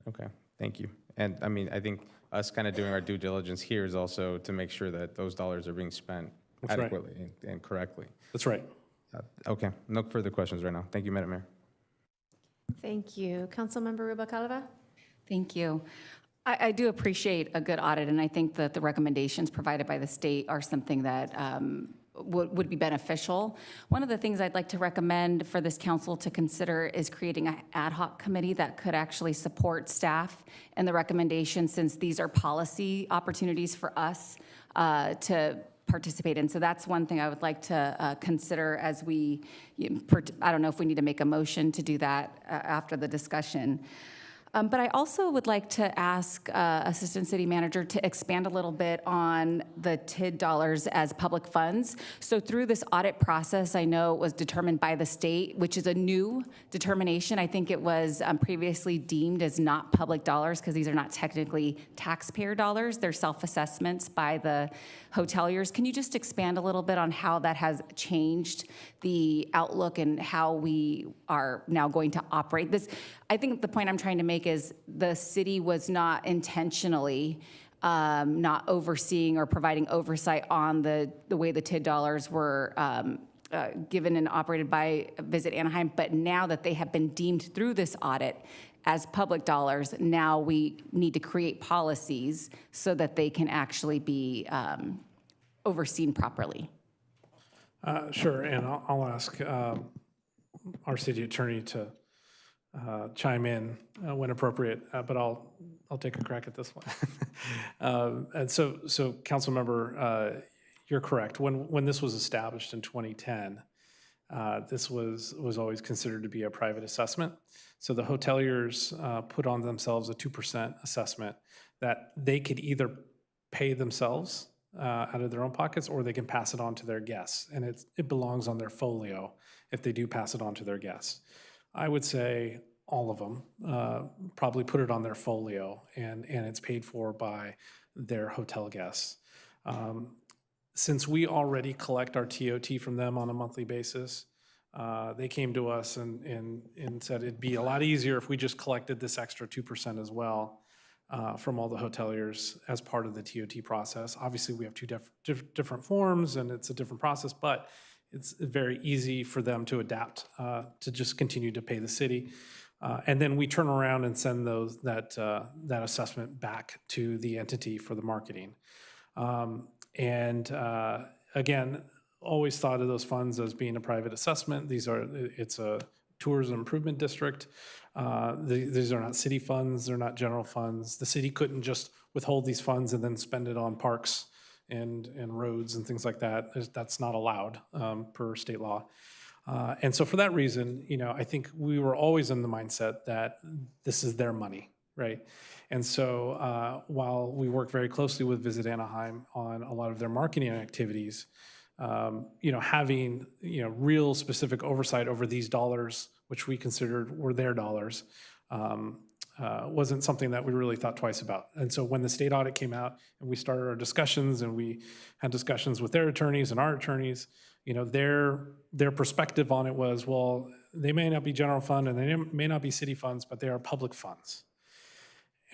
Okay, thank you. And I mean, I think us kind of doing our due diligence here is also to make sure that those dollars are being spent That's right. adequately and correctly. That's right. Okay, no further questions right now. Thank you, Madam Mayor. Thank you. Councilmember Rubalcaba? Thank you. I do appreciate a good audit, and I think that the recommendations provided by the state are something that would be beneficial. One of the things I'd like to recommend for this council to consider is creating an ad hoc committee that could actually support staff and the recommendations, since these are policy opportunities for us to participate in. So that's one thing I would like to consider as we, I don't know if we need to make a motion to do that after the discussion. But I also would like to ask Assistant City Manager to expand a little bit on the TID dollars as public funds. So through this audit process, I know it was determined by the state, which is a new determination. I think it was previously deemed as not public dollars because these are not technically taxpayer dollars. They're self-assessments by the hoteliers. Can you just expand a little bit on how that has changed the outlook and how we are now going to operate this? I think the point I'm trying to make is the city was not intentionally not overseeing or providing oversight on the way the TID dollars were given and operated by Visit Anaheim, but now that they have been deemed through this audit as public dollars, now we need to create policies so that they can actually be overseen properly. Sure, and I'll ask our city attorney to chime in when appropriate, but I'll take a crack at this one. And so council member, you're correct. When this was established in 2010, this was always considered to be a private assessment. So the hoteliers put on themselves a 2% assessment that they could either pay themselves out of their own pockets, or they can pass it on to their guests. And it belongs on their folio if they do pass it on to their guests. I would say all of them probably put it on their folio, and it's paid for by their hotel guests. Since we already collect our TOT from them on a monthly basis, they came to us and said it'd be a lot easier if we just collected this extra 2% as well from all the hoteliers as part of the TOT process. Obviously, we have two different forms, and it's a different process, but it's very easy for them to adapt to just continue to pay the city. And then we turn around and send that assessment back to the entity for the marketing. Again, always thought of those funds as being a private assessment. It's a tourism improvement district. These are not city funds, they're not general funds. The city couldn't just withhold these funds and then spend it on parks and roads and things like that. That's not allowed per state law. And so for that reason, I think we were always in the mindset that this is their money, right? And so while we work very closely with Visit Anaheim on a lot of their marketing activities, having real specific oversight over these dollars, which we considered were their dollars, wasn't something that we really thought twice about. And so when the state audit came out and we started our discussions and we had discussions with their attorneys and our attorneys, their perspective on it was, well, they may not be general fund and they may not be city funds, but they are public funds.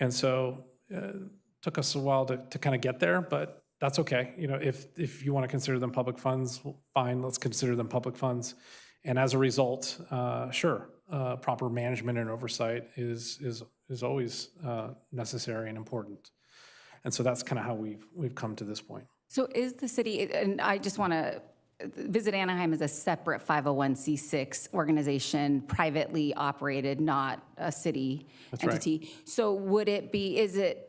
And so it took us a while to kind of get there, but that's okay. If you want to consider them public funds, fine, let's consider them public funds. And as a result, sure, proper management and oversight is always necessary and important. And so that's kind of how we've come to this point. So is the city, and I just want to, Visit Anaheim is a separate 501c6 organization, privately operated, not a city entity. Right. So would it be,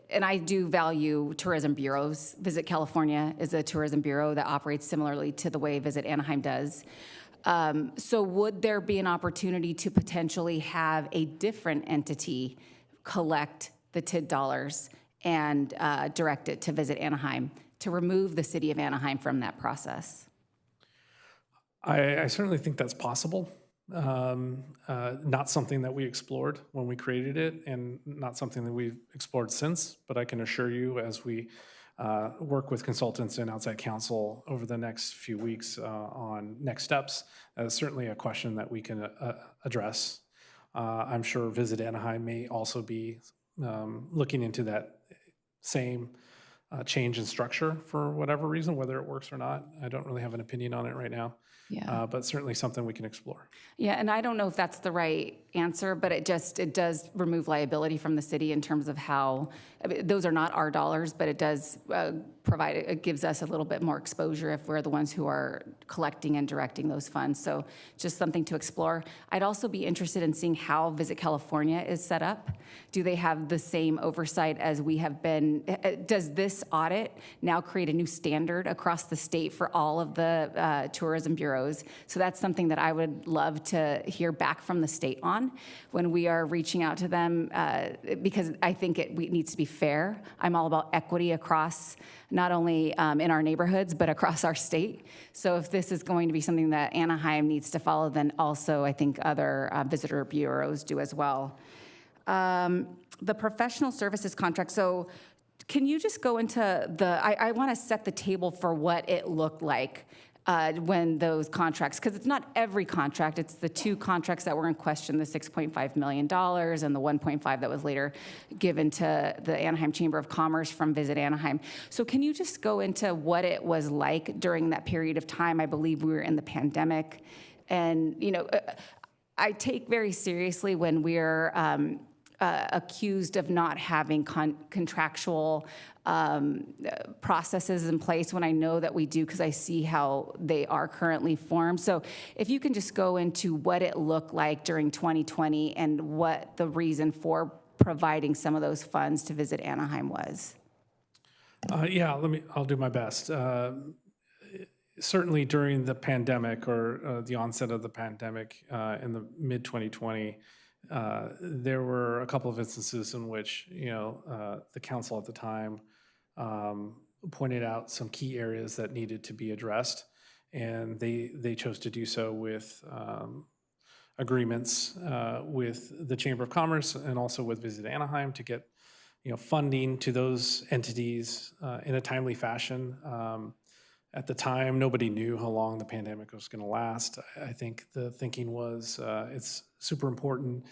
and I do value tourism bureaus. Visit California is a tourism bureau that operates similarly to the way Visit Anaheim does. So would there be an opportunity to potentially have a different entity collect the TID dollars and direct it to Visit Anaheim to remove the city of Anaheim from that process? I certainly think that's possible. Not something that we explored when we created it, and not something that we've explored since, but I can assure you as we work with consultants and outside counsel over the next few weeks on next steps, certainly a question that we can address. I'm sure Visit Anaheim may also be looking into that same change in structure for whatever reason, whether it works or not. I don't really have an opinion on it right now. Yeah. But certainly something we can explore. Yeah, and I don't know if that's the right answer, but it does remove liability from the city in terms of how, those are not our dollars, but it does provide, it gives us a little bit more exposure if we're the ones who are collecting and directing those funds. So just something to explore. I'd also be interested in seeing how Visit California is set up. Do they have the same oversight as we have been? Does this audit now create a new standard across the state for all of the tourism bureaus? So that's something that I would love to hear back from the state on. on when we are reaching out to them, because I think it needs to be fair. I'm all about equity across, not only in our neighborhoods, but across our state. So if this is going to be something that Anaheim needs to follow, then also I think other visitor bureaus do as well. The professional services contract, so can you just go into I want to set the table for what it looked like when those contracts, because it's not every contract, it's the two contracts that were in question, the $6.5 million and the 1.5 that was later given to the Anaheim Chamber of Commerce from Visit Anaheim. So can you just go into what it was like during that period of time? I believe we were in the pandemic. And, you know, I take very seriously when we're accused of not having contractual processes in place, when I know that we do, because I see how they are currently formed. So if you can just go into what it looked like during 2020 and what the reason for providing some of those funds to Visit Anaheim was. Yeah, I'll do my best. Certainly during the pandemic, or the onset of the pandemic in the mid-2020, there were a couple of instances in which, the council at the time pointed out some key areas that needed to be addressed, and they chose to do so with agreements with the Chamber of Commerce and also with Visit Anaheim to get, funding to those entities in a timely fashion. At the time, nobody knew how long the pandemic was going to last. I think the thinking was it's super important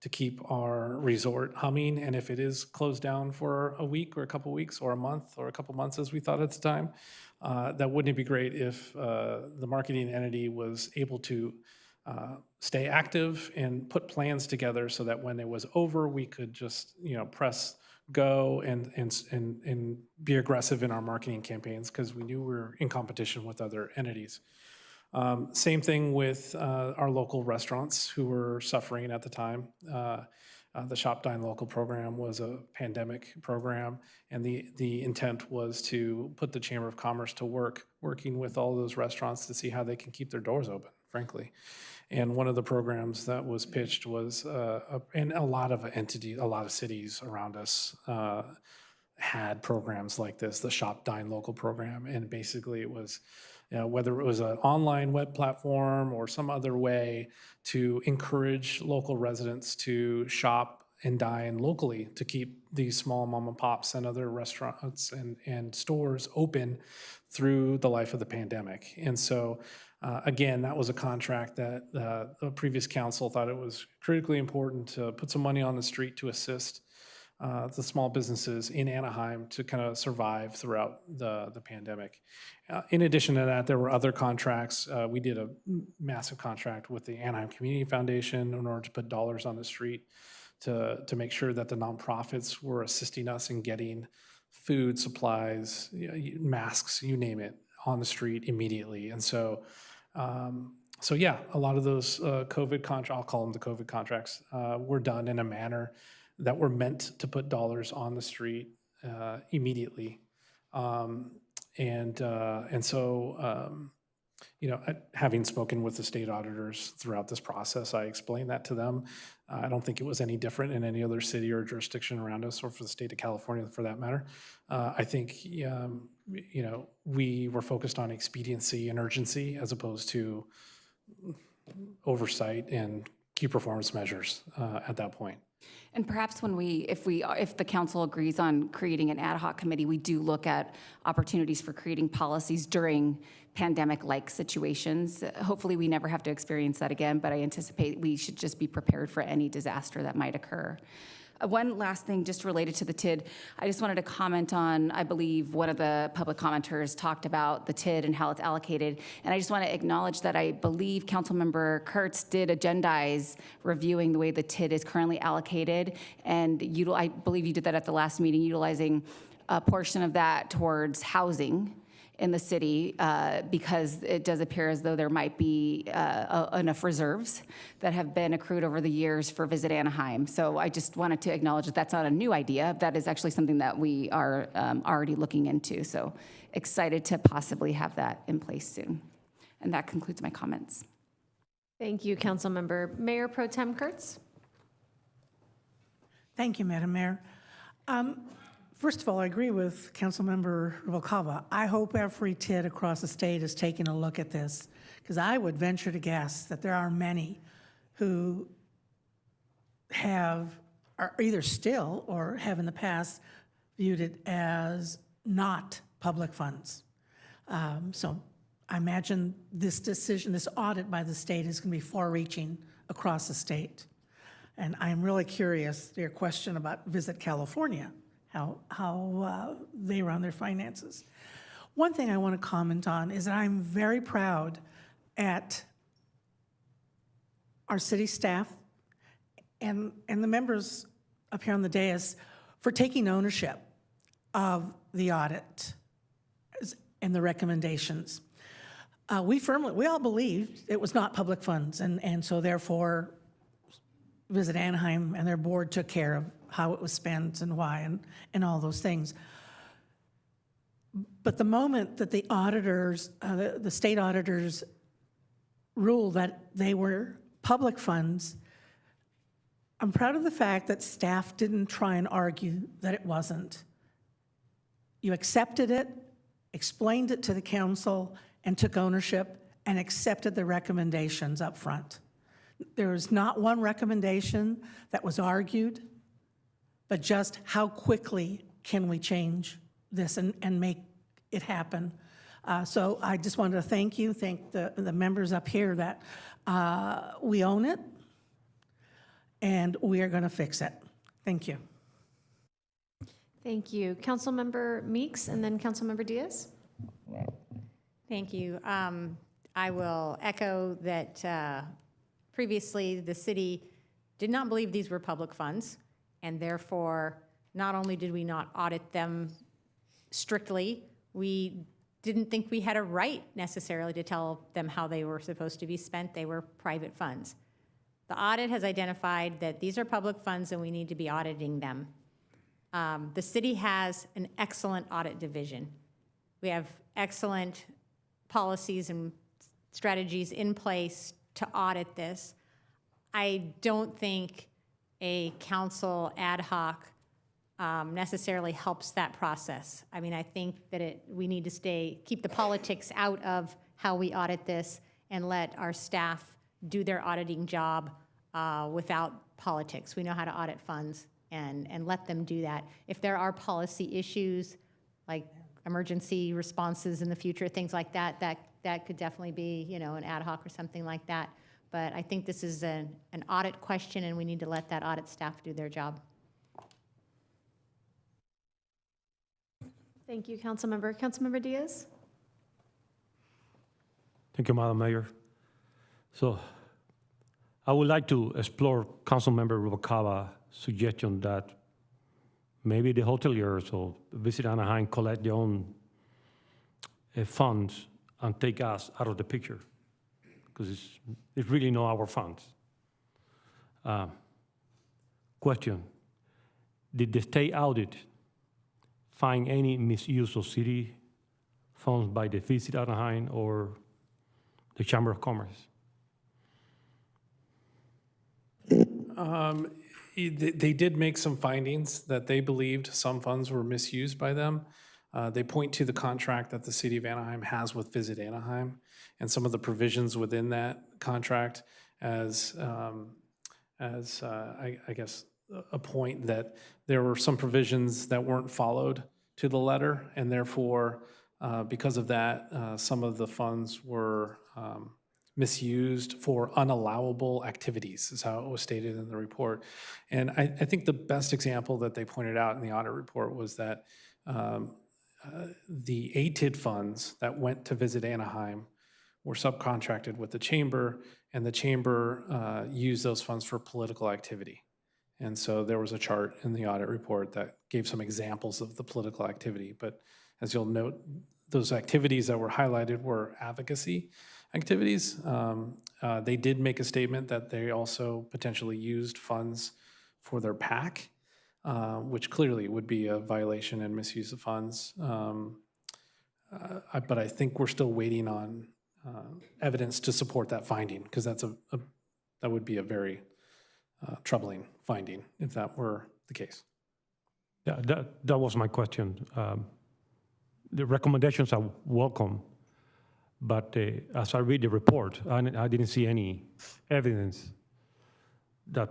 to keep our resort humming, and if it is closed down for a week or a couple weeks or a month or a couple months, as we thought at the time, that wouldn't it be great if the marketing entity was able to stay active and put plans together so that when it was over, we could just press go and be aggressive in our marketing campaigns, because we knew we were in competition with other entities. Same thing with our local restaurants who were suffering at the time. The Shop Dine Local program was a pandemic program, and the intent was to put the Chamber of Commerce to work, working with all those restaurants to see how they can keep their doors open, frankly. And one of the programs that was pitched was, and a lot of entities, a lot of cities around us had programs like this, the Shop Dine Local program, and basically it was, whether it was an online web platform or some other way to encourage local residents to shop and dine locally, to keep these small mom and pops and other restaurants and stores open through the life of the pandemic. And so, again, that was a contract that the previous council thought it was critically important to put some money on the street to assist the small businesses in Anaheim to kind of survive throughout the pandemic. In addition to that, there were other contracts. We did a massive contract with the Anaheim Community Foundation in order to put dollars on the street to make sure that the nonprofits were assisting us in getting food, supplies, masks, you name it, on the street immediately. And so, yeah, a lot of those COVID contracts, I'll call them the COVID contracts, were done in a manner that were meant to put dollars on the street immediately. And so, having spoken with the state auditors throughout this process, I explained that to them. I don't think it was any different in any other city or jurisdiction around us, or for the state of California for that matter. I think, we were focused on expediency and urgency as opposed to oversight and key performance measures at that point. And perhaps if the council agrees on creating an ad hoc committee, we do look at opportunities for creating policies during pandemic-like situations. Hopefully we never have to experience that again, but I anticipate we should just be prepared for any disaster that might occur. One last thing just related to the TID. I just wanted to comment on, I believe one of the public commenters talked about the TID and how it's allocated. And I just want to acknowledge that I believe Councilmember Kurtz did agendize reviewing the way the TID is currently allocated. And I believe you did that at the last meeting, utilizing a portion of that towards housing in the city, because it does appear as though there might be enough reserves that have been accrued over the years for Visit Anaheim. So I just wanted to acknowledge that that's not a new idea. That is actually something that we are already looking into. So excited to possibly have that in place soon. And that concludes my comments. Thank you, Councilmember. Mayor Pro Tem Kurtz? Thank you, Madam Mayor. First of all, I agree with Councilmember Rubalcaba. I hope every TID across the state is taking a look at this, because I would venture to guess that there are many who are either still or have in the past viewed it as not public funds. So I imagine this decision, this audit by the state is going to be far-reaching across the state. And I'm really curious to your question about Visit California, how they run their finances. One thing I want to comment on is that I'm very proud at our city staff and the members up here on the dais for taking ownership of the audit and the recommendations. We all believed it was not public funds, and so therefore Visit Anaheim and their board took care of how it was spent and why and all those things. But the moment that the auditors, the state auditors ruled that they were public funds, I'm proud of the fact that staff didn't try and argue that it wasn't. You accepted it, explained it to the council, and took ownership and accepted the recommendations up front. There was not one recommendation that was argued, but just how quickly can we change this and make it happen. So I just wanted to thank the members up here that we own it, and we are going to fix it. Thank you. Thank you. Councilmember Meeks and then Councilmember Diaz. Thank you. I will echo that previously the city did not believe these were public funds, and therefore not only did we not audit them strictly, we didn't think we had a right necessarily to tell them how they were supposed to be spent. They were private funds. The audit has identified that these are public funds and we need to be auditing them. The city has an excellent audit division. We have excellent policies and strategies in place to audit this. I don't think a council ad hoc necessarily helps that process. I mean, I think that we need to keep the politics out of how we audit this and let our staff do their auditing job without politics. We know how to audit funds and let them do that. If there are policy issues like emergency responses in the future, things like that, that could definitely be, an ad hoc or something like that. But I think this is an audit question, and we need to let that audit staff do their job. Thank you, Councilmember. Councilmember Diaz? Thank you, Madam Mayor. So I would like to explore Councilmember Rubalcaba's suggestion that maybe the hoteliers or Visit Anaheim collect their own funds and take us out of the picture, because it's really not our funds. Question, did the state audit find any misuse of city funds by the Visit Anaheim or the Chamber of Commerce? They did make some findings that they believed some funds were misused by them. They point to the contract that the city of Anaheim has with Visit Anaheim and some of the provisions within that contract as I guess, a point that there were some provisions that weren't followed to the letter, and therefore, because of that, some of the funds were misused for unallowable activities, is how it was stated in the report. And I think the best example that they pointed out in the audit report was that the ATID funds that went to Visit Anaheim were subcontracted with the chamber, and the chamber used those funds for political activity. And so there was a chart in the audit report that gave some examples of the political activity. But as you'll note, those activities that were highlighted were advocacy activities. They did make a statement that they also potentially used funds for their PAC, which clearly would be a violation and misuse of funds. But I think we're still waiting on evidence to support that finding, because that would be a very troubling finding if that were the case. Yeah, that was my question. The recommendations are welcome, but as I read the report, I didn't see any evidence that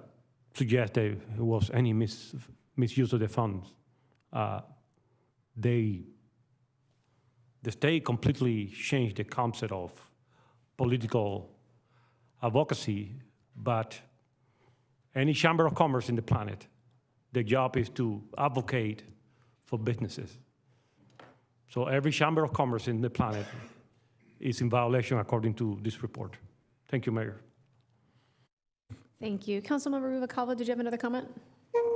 suggests there was any misuse of the funds. The state completely changed the concept of political advocacy, but any chamber of commerce in the planet, their job is to advocate for businesses. So every chamber of commerce in the planet is in violation according to this report. Thank you, Mayor. Thank you. Councilmember Rubalcaba, did you have another comment?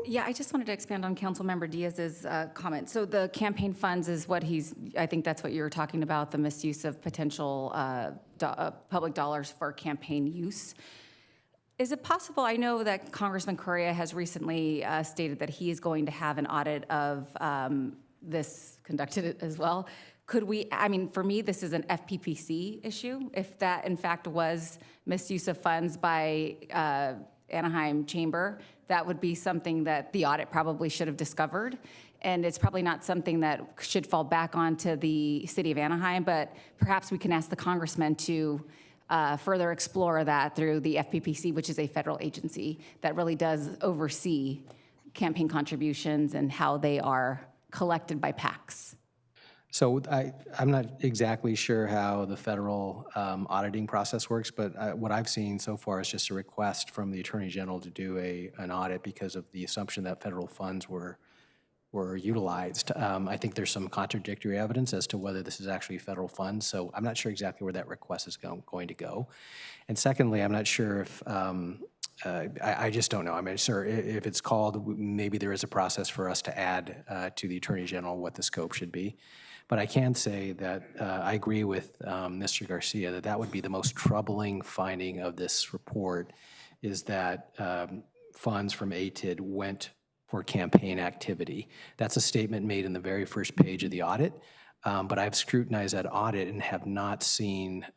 Yeah, I just wanted to expand on Councilmember Diaz's comment. So the campaign funds is what I think that's what you were talking about, the misuse of potential public dollars for campaign use. Is it possible, I know that Congressman Correa has recently stated that he is going to have an audit of this conducted as well. Could we, I mean, for me, this is an FPPC issue. If that in fact was misuse of funds by Anaheim Chamber, that would be something that the audit probably should have discovered. And it's probably not something that should fall back onto the city of Anaheim, but perhaps we can ask the congressman to further explore that through the FPPC, which is a federal agency that really does oversee campaign contributions and how they are collected by PACs. So I'm not exactly sure how the federal auditing process works, but what I've seen so far is just a request from the Attorney General to do an audit because of the assumption that federal funds were utilized. I think there's some contradictory evidence as to whether this is actually federal funds, so I'm not sure exactly where that request is going to go. And secondly, I'm not sure if, I just don't know. I mean, sir, if it's called, maybe there is a process for us to add to the Attorney General what the scope should be. But I can say that I agree with Mr. Garcia that that would be the most troubling finding of this report, is that funds from ATID went for campaign activity. That's a statement made in the very first page of the audit, but I've scrutinized that audit and have not seen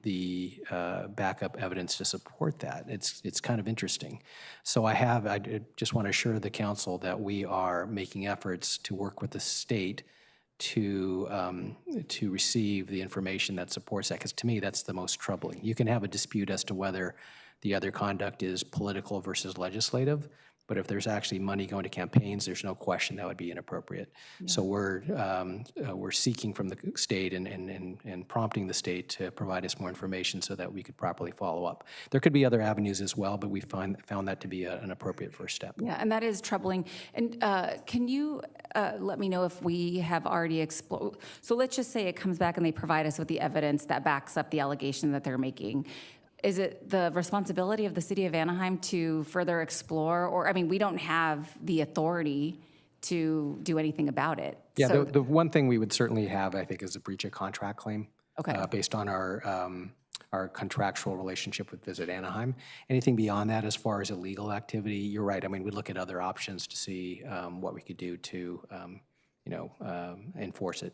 the backup evidence to support that. It's kind of interesting. So I just want to assure the council that we are making efforts to work with the state to receive the information that supports that, because to me, that's the most troubling. You can have a dispute as to whether the other conduct is political versus legislative, but if there's actually money going to campaigns, there's no question that would be inappropriate. Yeah. So we're seeking from the state and prompting the state to provide us more information so that we could properly follow up. There could be other avenues as well, but we found that to be an appropriate first step. Yeah, and that is troubling. And can you let me know if we have already explored? So let's just say it comes back and they provide us with the evidence that backs up the allegation that they're making. Is it the responsibility of the city of Anaheim to further explore? Or, I mean, we don't have the authority to do anything about it. Yeah, so the one thing we would certainly have, I think, is a breach of contract claim. Okay. Based on our contractual relationship with Visit Anaheim. Anything beyond that, as far as illegal activity, you're right. I mean, we look at other options to see what we could do to, enforce it.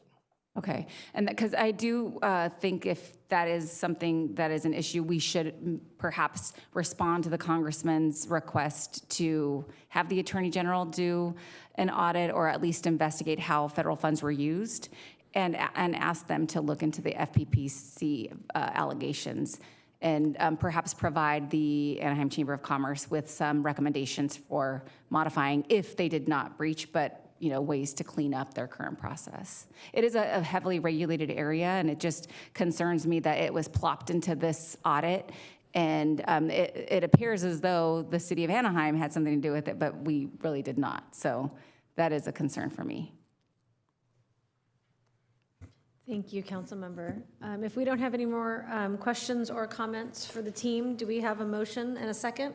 Okay, and because I do think if that is something that is an issue, we should perhaps respond to the congressman's request to have the Attorney General do an audit or at least investigate how federal funds were used, and ask them to look into the FPPC allegations and perhaps provide the Anaheim Chamber of Commerce with some recommendations for modifying if they did not breach, but ways to clean up their current process. It is a heavily regulated area, and it just concerns me that it was plopped into this audit, and it appears as though the city of Anaheim had something to do with it, but we really did not. So that is a concern for me. Thank you, Councilmember. If we don't have any more questions or comments for the team, do we have a motion and a second?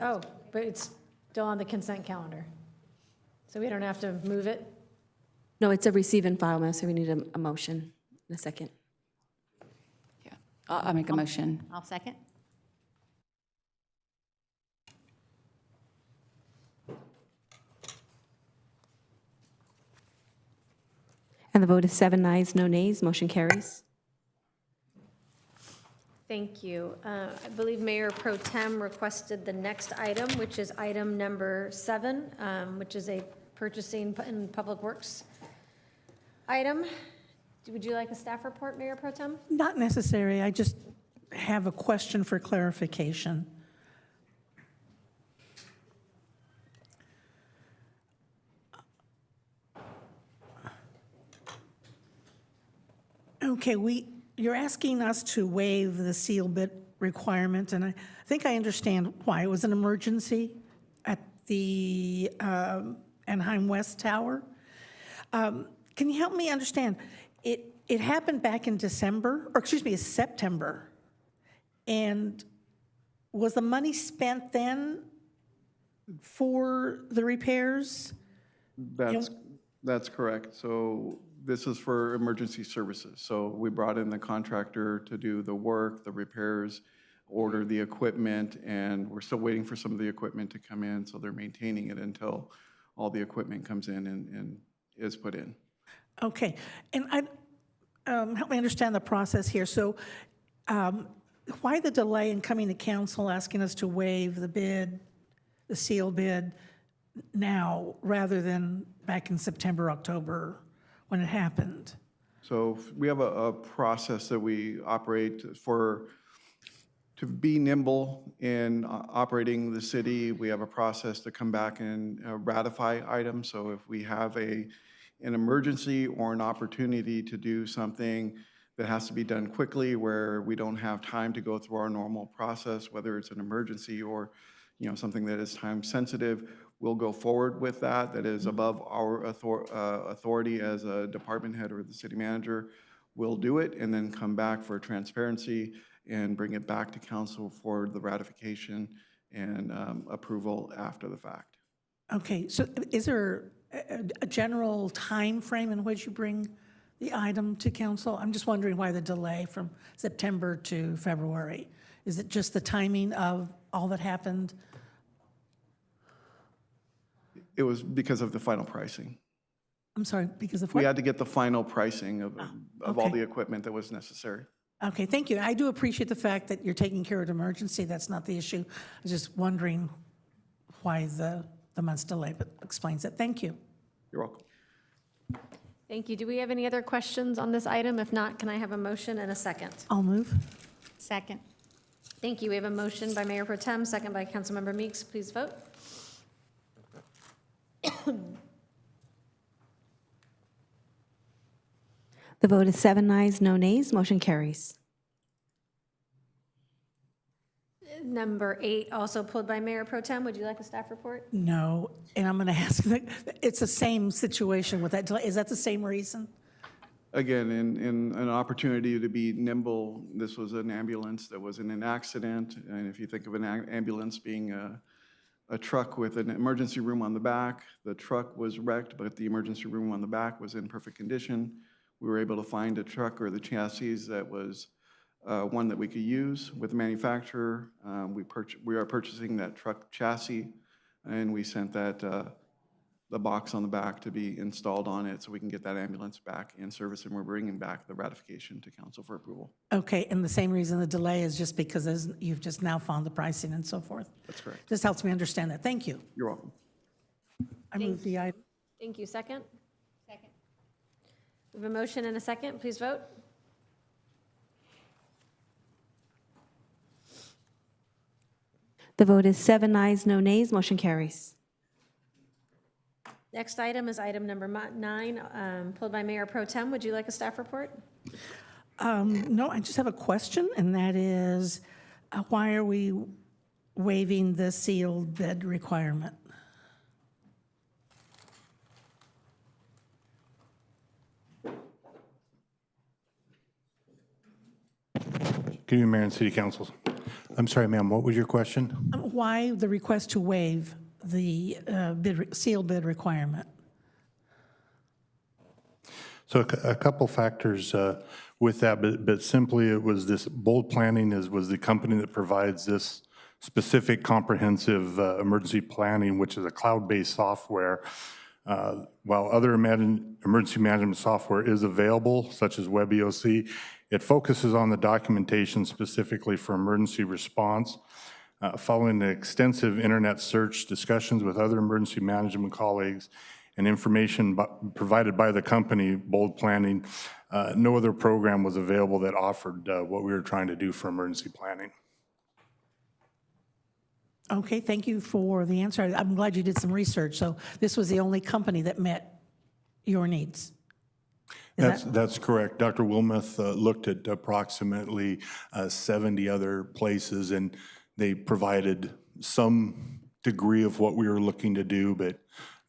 Oh, but it's still on the consent calendar. So we don't have to move it? No, it's a receive and file, so we need a motion in a second. Yeah, I'll make a motion. I'll second. And the vote is 7 ayes, no nays. Motion carries. Thank you. I believe Mayor Pro Tem requested the next item, which is item number 7, which is a purchasing and public works item. Would you like a staff report, Mayor Pro Tem? Not necessary. I just have a question for clarification. Okay, you're asking us to waive the seal bid requirement, and I think I understand why. It was an emergency at the Anaheim West Tower. Can you help me understand? It happened back in December, or excuse me, September. And was the money spent then for the repairs? That's correct. So this is for emergency services. So we brought in the contractor to do the work, the repairs, order the equipment, and we're still waiting for some of the equipment to come in. So they're maintaining it until all the equipment comes in and is put in. Okay, and help me understand the process here. So why the delay in coming to council asking us to waive the bid, the seal bid, now rather than back in September, October, when it happened? So we have a process that we operate to be nimble in operating the city. We have a process to come back and ratify items. So if we have an emergency or an opportunity to do something that has to be done quickly, where we don't have time to go through our normal process, whether it's an emergency or something that is time sensitive, we'll go forward with that. That is above our authority as a department head or the city manager. We'll do it and then come back for transparency and bring it back to council for the ratification and approval after the fact. Okay, so is there a general time frame in which you bring the item to council? I'm just wondering why the delay from September to February. Is it just the timing of all that happened? It was because of the final pricing. I'm sorry, because of what? We had to get the final pricing of all okay. the equipment that was necessary. Okay, thank you. I do appreciate the fact that you're taking care of the emergency. That's not the issue. I was just wondering why the month's delay, but explains it. Thank you. You're welcome. Thank you. Do we have any other questions on this item? If not, can I have a motion and a second? I'll move. Second. Thank you. We have a motion by Mayor Pro Tem, second by Councilmember Meeks. Please vote. The vote is 7 ayes, no nays. Motion carries. Number 8, also pulled by Mayor Pro Tem. Would you like a staff report? No, and I'm going to ask, it's the same situation with that delay. Is that the same reason? Again, in an opportunity to be nimble, this was an ambulance that was in an accident. And if you think of an ambulance being a truck with an emergency room on the back, the truck was wrecked, but the emergency room on the back was in perfect condition. We were able to find a truck or the chassis that was one that we could use with the manufacturer. We are purchasing that truck chassis, and we sent that the box on the back to be installed on it so we can get that ambulance back in service, and we're bringing back the ratification to council for approval. Okay, and the same reason the delay is just because you've just now found the pricing and so forth? That's correct. Just helps me understand that. Thank you. You're welcome. I move the item. Thank you. Second? Second. We have a motion and a second. Please vote. The vote is 7 ayes, no nays. Motion carries. Next item is item number 9, pulled by Mayor Pro Tem. Would you like a staff report? No, I just have a question, and that is, why are we waiving the sealed bid requirement? Good evening, Mayor and City Council. I'm sorry, ma'am, what was your question? Why the request to waive the sealed bid requirement? So a couple factors with that, but simply it was this Bold Planning was the company that provides this specific comprehensive emergency planning, which is a cloud-based software. While other emergency management software is available, such as WebEOC, it focuses on the documentation specifically for emergency response. Following the extensive internet search, discussions with other emergency management colleagues, and information provided by the company, Bold Planning, no other program was available that offered what we were trying to do for emergency planning. Okay, thank you for the answer. I'm glad you did some research. So this was the only company that met your needs? That's correct. Dr. Wilmoth looked at approximately 70 other places, and they provided some degree of what we were looking to do, but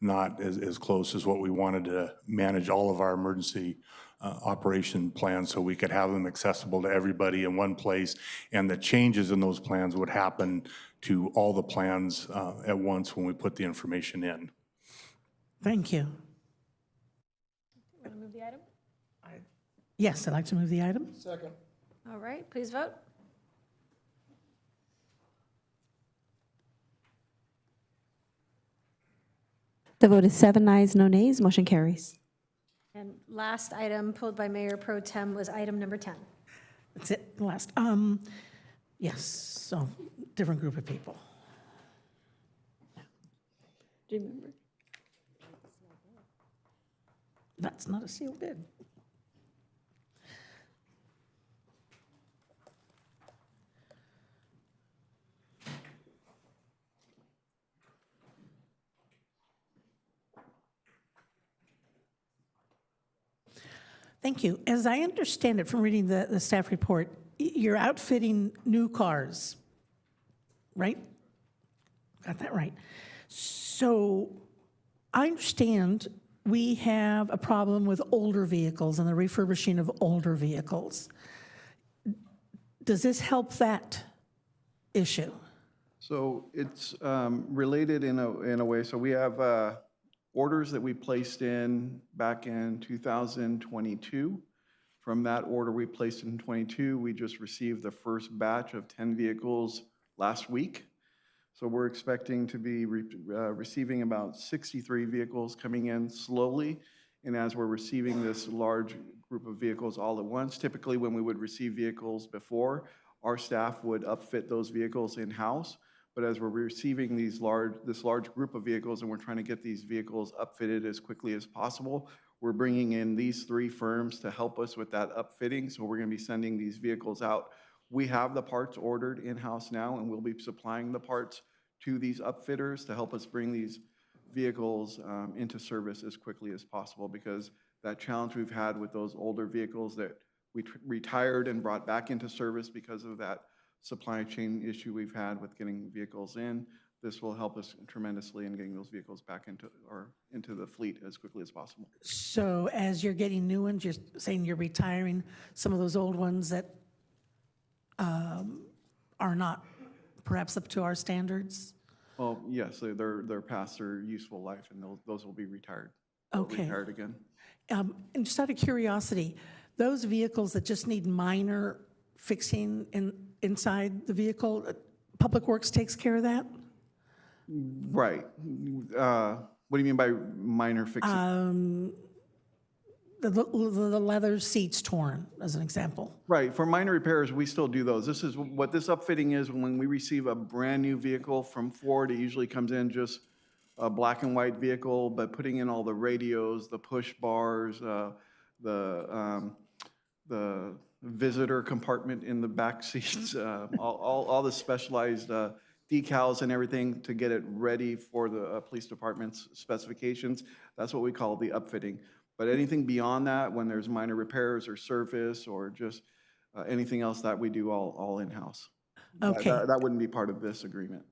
not as close as what we wanted to manage all of our emergency operation plans so we could have them accessible to everybody in one place. And the changes in those plans would happen to all the plans at once when we put the information in. Thank you. Want to move the item? Yes, I'd like to move the item. Second. All right, please vote. The vote is 7 ayes, no nays. Motion carries. And last item pulled by Mayor Pro Tem was item number 10. That's it, the last. Yes, so different group of people. Do you remember? That's not a sealed bid. Thank you. As I understand it from reading the staff report, you're outfitting new cars, right? Got that right. So I understand we have a problem with older vehicles and the refurbishing of older vehicles. Does this help that issue? So it's related in a way. So we have orders that we placed in back in 2022. From that order we placed in 22, we just received the first batch of 10 vehicles last week. So we're expecting to be receiving about 63 vehicles coming in slowly. And as we're receiving this large group of vehicles all at once, typically when we would receive vehicles before, our staff would upfit those vehicles in-house. But as we're receiving this large group of vehicles and we're trying to get these vehicles upfitted as quickly as possible, we're bringing in these 3 firms to help us with that upfitting. So we're going to be sending these vehicles out. We have the parts ordered in-house now, and we'll be supplying the parts to these upfitters to help us bring these vehicles into service as quickly as possible, because that challenge we've had with those older vehicles that we retired and brought back into service because of that supply chain issue we've had with getting vehicles in, this will help us tremendously in getting those vehicles back into the fleet as quickly as possible. So as you're getting new ones, you're saying you're retiring some of those old ones that are not perhaps up to our standards? Well, yes, they're past their useful life, and those will be retired. Okay. Retired again. And just out of curiosity, those vehicles that just need minor fixing inside the vehicle, Public Works takes care of that? Right. What do you mean by minor fixing? The leather seats torn, as an example. Right. For minor repairs, we still do those. This is what this upfitting is. When we receive a brand new vehicle from Ford, it usually comes in just a black and white vehicle, but putting in all the radios, the push bars, the visitor compartment in the back seats, all the specialized decals and everything to get it ready for the police department's specifications. That's what we call the upfitting. But anything beyond that, when there's minor repairs or service or just anything else, that we do all in-house. Okay. That wouldn't be part of this agreement.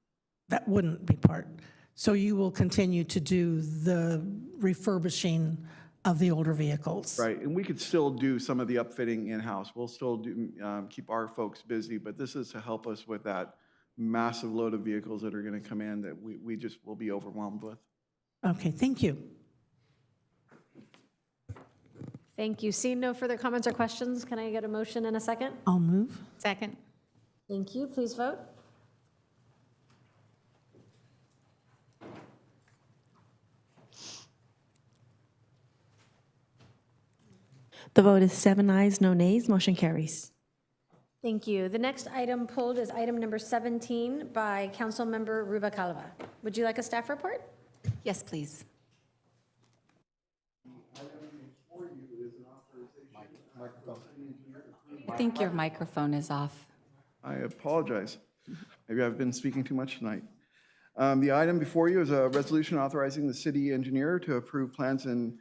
That wouldn't be part. So you will continue to do the refurbishing of the older vehicles? Right, and we could still do some of the upfitting in-house. We'll still do keep our folks busy, but this is to help us with that massive load of vehicles that are going to come in that we just will be overwhelmed with. Okay, thank you. Thank you. Seeing no further comments or questions, can I get a motion in a second? I'll move. Second. Thank you. Please vote. The vote is 7 ayes, no nays. Motion carries. Thank you. The next item pulled is item number 17 by Councilmember Rubalcaba. Would you like a staff report? Yes, please. I think your microphone is off. I apologize. Maybe I've been speaking too much tonight. The item before you is a resolution authorizing the city engineer to approve plans and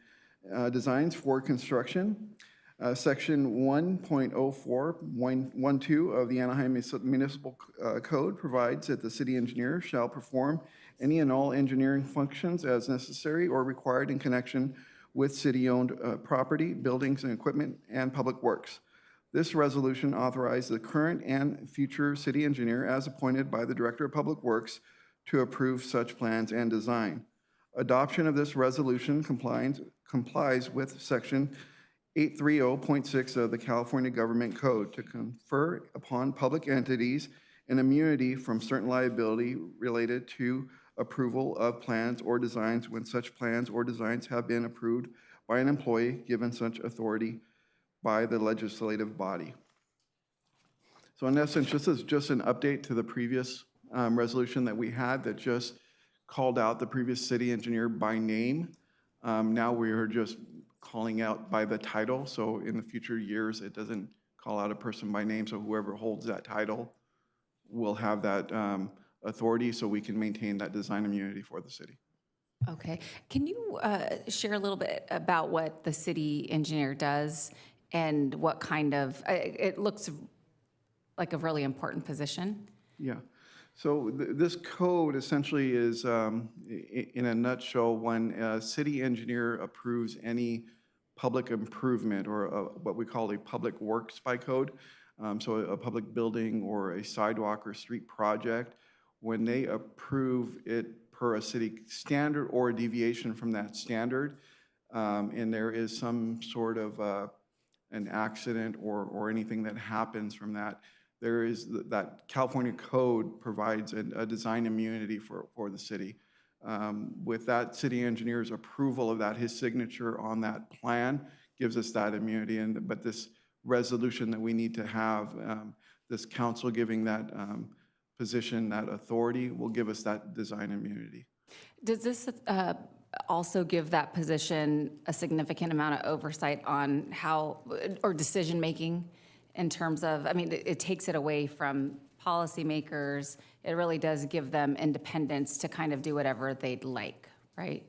designs for construction. Section 1.04.12 of the Anaheim Municipal Code provides that the city engineer shall perform any and all engineering functions as necessary or required in connection with city-owned property, buildings and equipment, and public works. This resolution authorizes the current and future city engineer as appointed by the Director of Public Works to approve such plans and design. Adoption of this resolution complies with Section 830.6 of the California Government Code to confer upon public entities an immunity from certain liability related to approval of plans or designs when such plans or designs have been approved by an employee given such authority by the legislative body. So in essence, this is just an update to the previous resolution that we had that just called out the previous city engineer by name. Now we are just calling out by the title. So in the future years, it doesn't call out a person by name. So whoever holds that title will have that authority so we can maintain that design immunity for the city. Okay. Can you share a little bit about what the city engineer does and what kind of, it looks like a really important position? Yeah. So this code essentially is, in a nutshell, when a city engineer approves any public improvement or what we call a public works by code, so a public building or a sidewalk or street project, when they approve it per a city standard or a deviation from that standard, and there is some sort of an accident or anything that happens from that, there is that California code provides a design immunity for the city. With that city engineer's approval of that, his signature on that plan gives us that immunity. But this resolution that we need to have, this council giving that position, that authority, will give us that design immunity. Does this also give that position a significant amount of oversight on how, or decision-making in terms of, I mean, it takes it away from policymakers. It really does give them independence to kind of do whatever they'd like, right?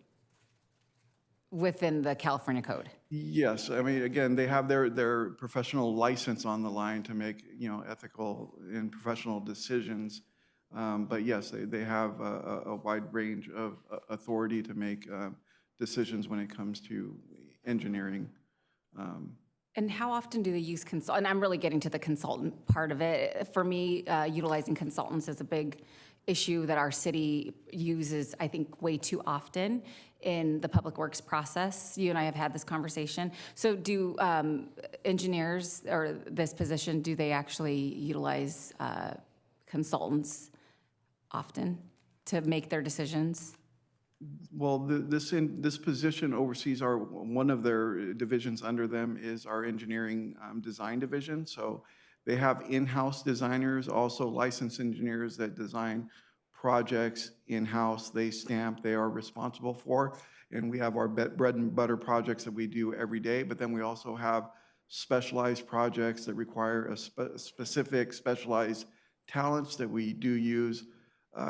Within the California code. Yes, I mean, again, they have their professional license on the line to make, ethical and professional decisions. But yes, they have a wide range of authority to make decisions when it comes to engineering. And how often do they use and I'm really getting to the consultant part of it. For me, utilizing consultants is a big issue that our city uses, I think, way too often in the public works process. You and I have had this conversation. So do engineers or this position, do they actually utilize consultants often to make their decisions? Well, this position oversees one of their divisions under them is our engineering design division. So they have in-house designers, also licensed engineers that design projects in-house. They stamp, they are responsible for. And we have our bread and butter projects that we do every day. But then we also have specialized projects that require a specific specialized talents that we do use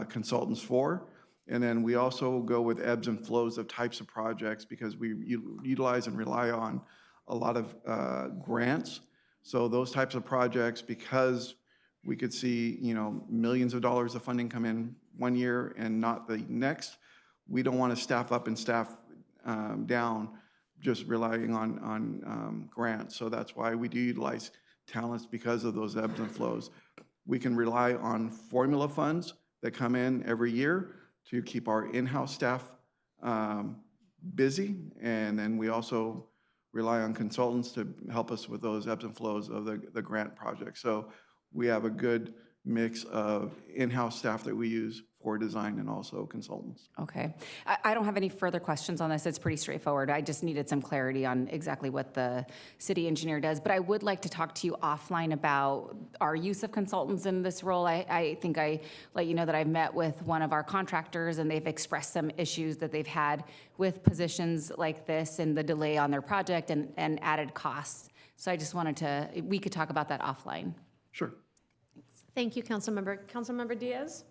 consultants for. And then we also go with ebbs and flows of types of projects because we utilize and rely on a lot of grants. So those types of projects, because we could see, millions of dollars of funding come in one year and not the next, we don't want to staff up and staff down just relying on grants. So that's why we do utilize talents because of those ebbs and flows. We can rely on formula funds that come in every year to keep our in-house staff busy. And then we also rely on consultants to help us with those ebbs and flows of the grant project. So we have a good mix of in-house staff that we use for design and also consultants. Okay. I don't have any further questions on this. It's pretty straightforward. I just needed some clarity on exactly what the city engineer does. But I would like to talk to you offline about our use of consultants in this role. I think I let you know that I've met with one of our contractors, and they've expressed some issues that they've had with positions like this and the delay on their project and added costs. So I just wanted to, we could talk about that offline. Sure. Thank you, Councilmember. Councilmember Diaz?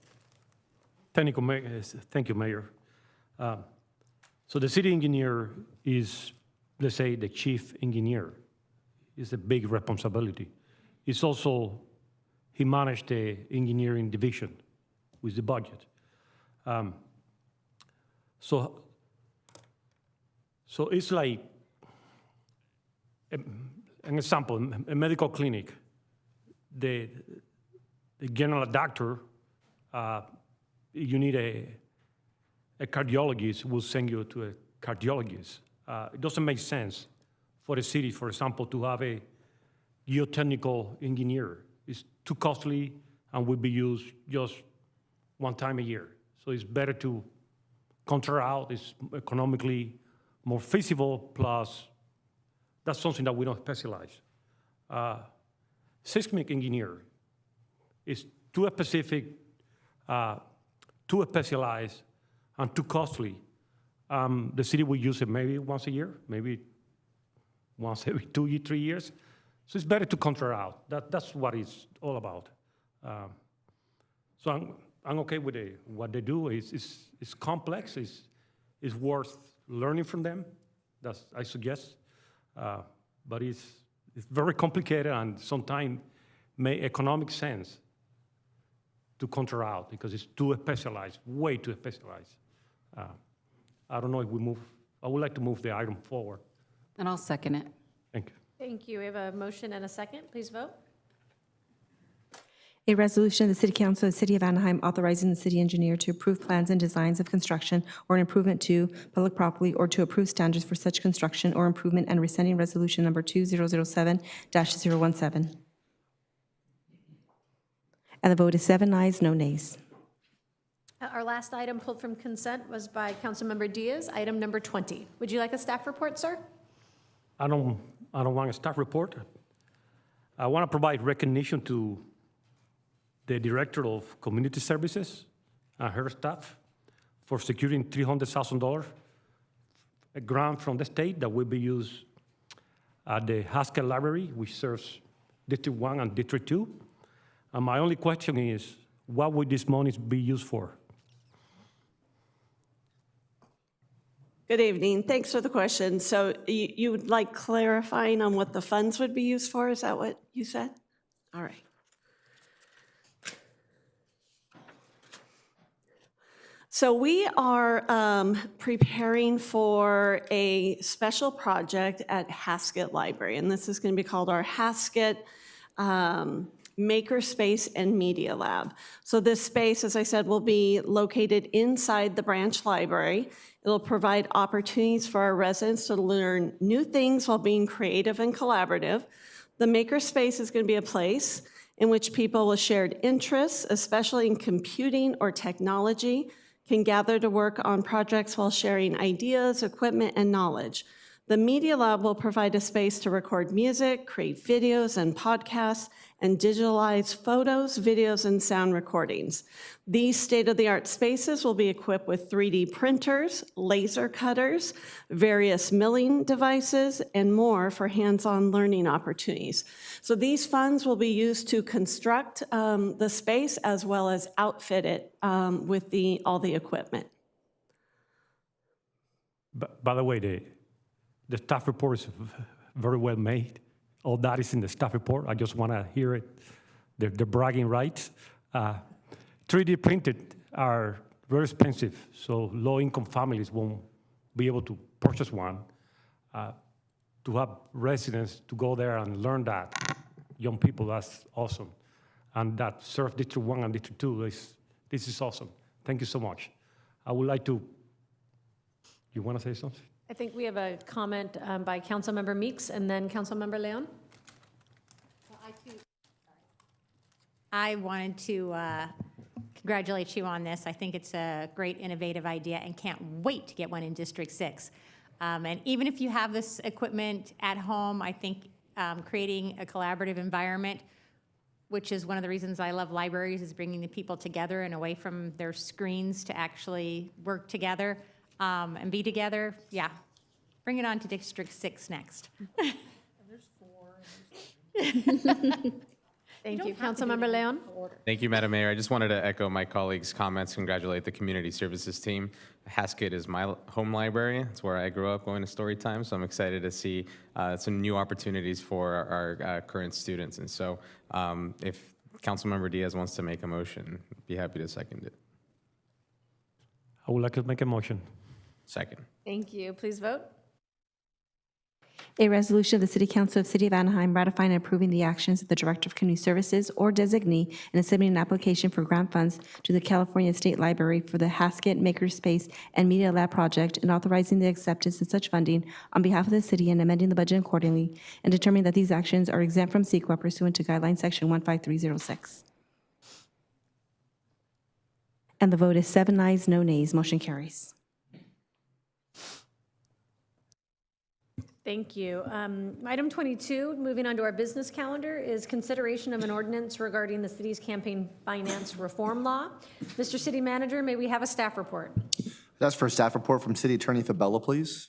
Thank you, Mayor. So the city engineer is, let's say, the chief engineer. It's a big responsibility. It's also, he managed the engineering division with the budget. So it's like, an example, a medical clinic. The general doctor, you need a cardiologist, will send you to a cardiologist. It doesn't make sense for the city, for example, to have a geotechnical engineer. It's too costly and will be used just one time a year. So it's better to contract out. It's economically more feasible, plus that's something that we don't specialize. Seismic engineer is too specific, too specialized, and too costly. The city will use it maybe once a year, maybe once every 2 3 years. So it's better to contract out. That's what it's all about. So I'm okay with what they do. It's complex. It's worth learning from them. That's I suggest. But it's very complicated and sometimes make economic sense to contract out because it's too specialized, way too specialized. I don't know if we move, I would like to move the item forward. And I'll second it. Thank you. Thank you. We have a motion and a second. Please vote. A resolution of the City Council of the City of Anaheim authorizing the city engineer to approve plans and designs of construction or an improvement to public property or to approve standards for such construction or improvement and rescinding resolution number 2007-017. And the vote is 7 ayes, no nays. Our last item pulled from consent was by Councilmember Diaz, item number 20. Would you like a staff report, sir? I don't want a staff report. I want to provide recognition to the Director of Community Services and her staff for securing $300,000, a grant from the state that will be used at the Haskell Library, which serves District 1 and District 2. And my only question is, what would this money be used for? Good evening. Thanks for the question. So you would like clarifying on what the funds would be used for? Is that what you said? All right. So we are preparing for a special project at Haskett Library, and this is going to be called our Haskett Makerspace and Media Lab. So this space, as I said, will be located inside the branch library. It'll provide opportunities for our residents to learn new things while being creative and collaborative. The Makerspace is going to be a place in which people with shared interests, especially in computing or technology, can gather to work on projects while sharing ideas, equipment, and knowledge. The Media Lab will provide a space to record music, create videos and podcasts, and digitalize photos, videos, and sound recordings. These state-of-the-art spaces will be equipped with 3D printers, laser cutters, various milling devices, and more for hands-on learning opportunities. So these funds will be used to construct the space as well as outfit it with all the equipment. By the way, the staff report is very well made. All that is in the staff report. I just want to hear it, the bragging rights. 3D printed are very expensive, so low-income families won't be able to purchase one. To have residents to go there and learn that, young people, that's awesome. And that serve District 1 and District 2, this is awesome. Thank you so much. I would like to, you want to say something? I think we have a comment by Councilmember Meeks and then Councilmember Leon. I wanted to congratulate you on this. I think it's a great innovative idea and can't wait to get one in District 6. And even if you have this equipment at home, I think creating a collaborative environment, which is one of the reasons I love libraries, is bringing the people together and away from their screens to actually work together and be together. Yeah, bring it on to District 6 next. Thank you. Councilmember Leon? Thank you, Madam Mayor. I just wanted to echo my colleagues' comments, congratulate the community services team. Haskett is my home library. It's where I grew up going to story time, so I'm excited to see some new opportunities for our current students. And so if Councilmember Diaz wants to make a motion, I'd be happy to second it. I would like to make a motion. Second. Thank you. Please vote. A resolution of the City Council of City of Anaheim ratifying and approving the actions of the Director of Community Services or designee and submitting an application for grant funds to the California State Library for the Haskett Makerspace and Media Lab project and authorizing the acceptance of such funding on behalf of the city and amending the budget accordingly and determining that these actions are exempt from CEQA pursuant to Guideline Section 15306. And the vote is 7 ayes, no nays. Motion carries. Thank you. Item 22, moving on to our business calendar, is consideration of an ordinance regarding the city's campaign finance reform law. Mr. City Manager, may we have a staff report? That's for staff report from City Attorney Fabella, please.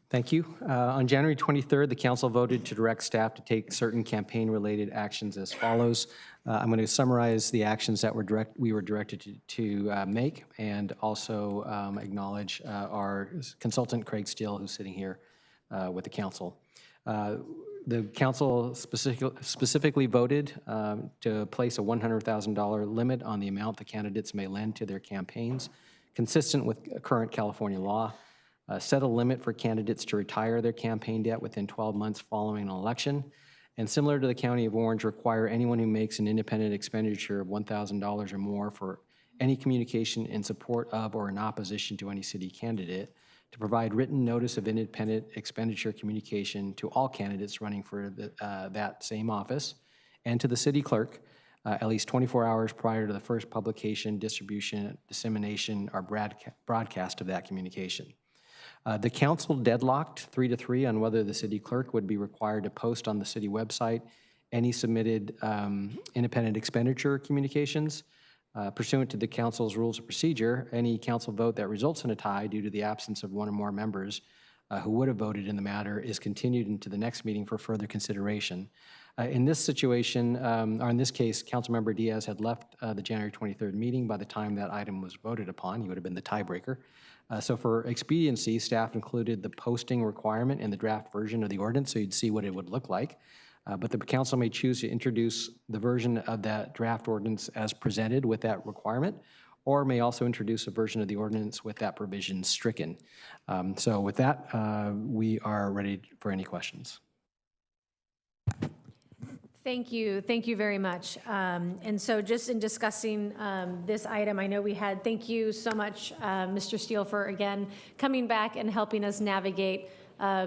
Thank you. On January 23rd, the council voted to direct staff to take certain campaign-related actions as follows. I'm going to summarize the actions that we were directed to make and also acknowledge our consultant, Craig Steele, who's sitting here with the council. The council specifically voted to place a $100,000 limit on the amount the candidates may lend to their campaigns, consistent with current California law. Set a limit for candidates to retire their campaign debt within 12 months following an election, and similar to the County of Orange, require anyone who makes an independent expenditure of $1,000 or more for any communication in support of or in opposition to any city candidate to provide written notice of independent expenditure communication to all candidates running for that same office and to the city clerk at least 24 hours prior to the first publication, distribution, dissemination, or broadcast of that communication. The council deadlocked 3-3 on whether the city clerk would be required to post on the city website any submitted independent expenditure communications. Pursuant to the council's rules of procedure, any council vote that results in a tie due to the absence of one or more members who would have voted in the matter is continued into the next meeting for further consideration. In this situation, or in this case, Councilmember Diaz had left the January 23rd meeting by the time that item was voted upon. He would have been the tiebreaker. So for expediency, staff included the posting requirement in the draft version of the ordinance so you'd see what it would look like. But the council may choose to introduce the version of that draft ordinance as presented with that requirement, or may also introduce a version of the ordinance with that provision stricken. So with that, we are ready for any questions. Thank you. Thank you very much. And so just in discussing this item, I know we had, thank you so much, Mr. Steele, for again coming back and helping us navigate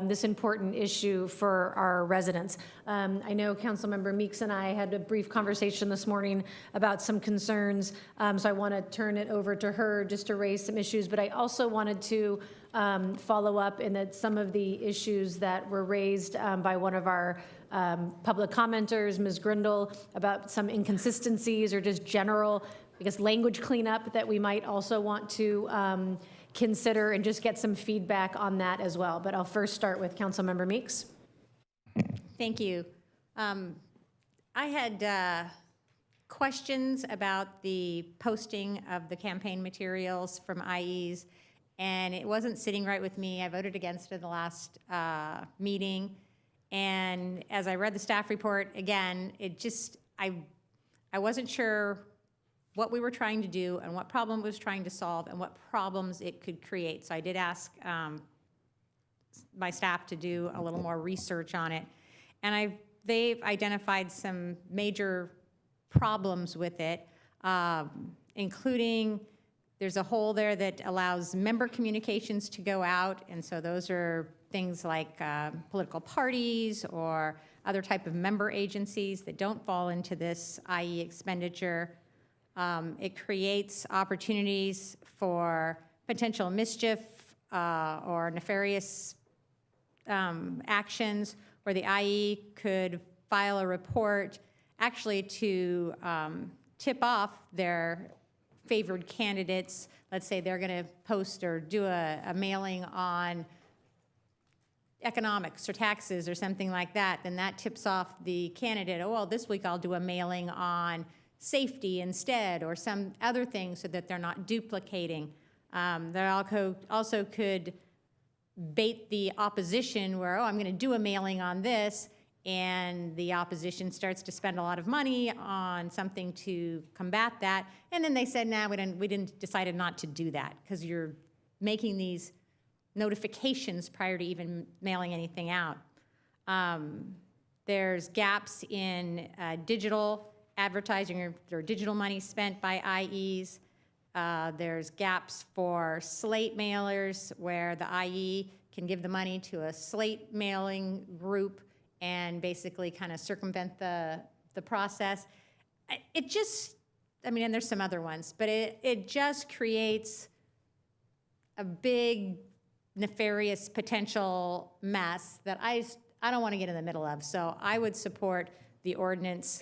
this important issue for our residents. I know Councilmember Meeks and I had a brief conversation this morning about some concerns, so I want to turn it over to her just to raise some issues, but I also wanted to follow up in that some of the issues that were raised by one of our public commenters, Ms. Grindle, about some inconsistencies or just general, I guess, language cleanup that we might also want to consider and just get some feedback on that as well. But I'll first start with Councilmember Meeks. Thank you. I had questions about the posting of the campaign materials from IEs, and it wasn't sitting right with me. I voted against it in the last meeting. And as I read the staff report again, it just, I wasn't sure what we were trying to do and what problem it was trying to solve and what problems it could create. So I did ask my staff to do a little more research on it. And they've identified some major problems with it, including there's a hole there that allows member communications to go out. And so those are things like political parties or other type of member agencies that don't fall into this IE expenditure. It creates opportunities for potential mischief or nefarious actions, where the IE could file a report actually to tip off their favored candidates. Let's say they're going to post or do a mailing on economics or taxes or something like that, then that tips off the candidate, oh, well, this week I'll do a mailing on safety instead, or some other thing, so that they're not duplicating. They also could bait the opposition where, oh, I'm going to do a mailing on this, and the opposition starts to spend a lot of money on something to combat that, and then they said, nah, we decided not to do that, because you're making these notifications prior to even mailing anything out. There's gaps in digital advertising or digital money spent by IEs. There's gaps for slate mailers, where the IE can give the money to a slate mailing group and basically kind of circumvent the process. It just, I mean, and there's some other ones, but it just creates a big nefarious potential mess that I don't want to get in the middle of. So I would support the ordinance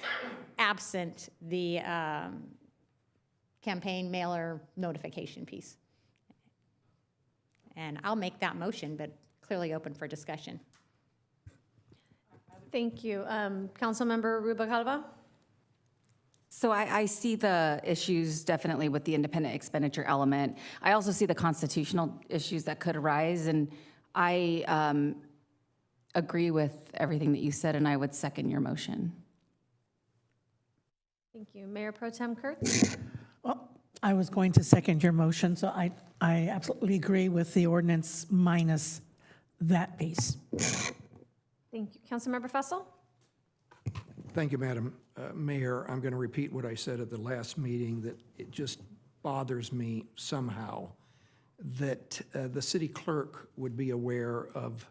absent the campaign mailer notification piece. And I'll make that motion, but clearly open for discussion. Thank you. Councilmember Rubalcaba? So I see the issues definitely with the independent expenditure element. I also see the constitutional issues that could arise, and I agree with everything that you said, and I would second your motion. Thank you. Mayor Pro Tem Kurtz? Well, I was going to second your motion, so I absolutely agree with the ordinance minus that piece. Thank you. Councilmember Fussell? Thank you, Madam Mayor. I'm going to repeat what I said at the last meeting, that it just bothers me somehow that the city clerk would be aware of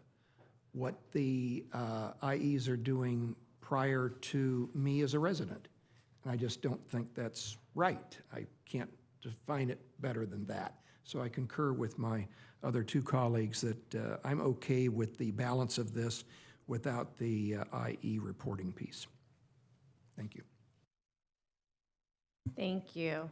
what the IEs are doing prior to me as a resident. And I just don't think that's right. I can't define it better than that. So I concur with my other two colleagues that I'm okay with the balance of this without the IE reporting piece. Thank you. Thank you.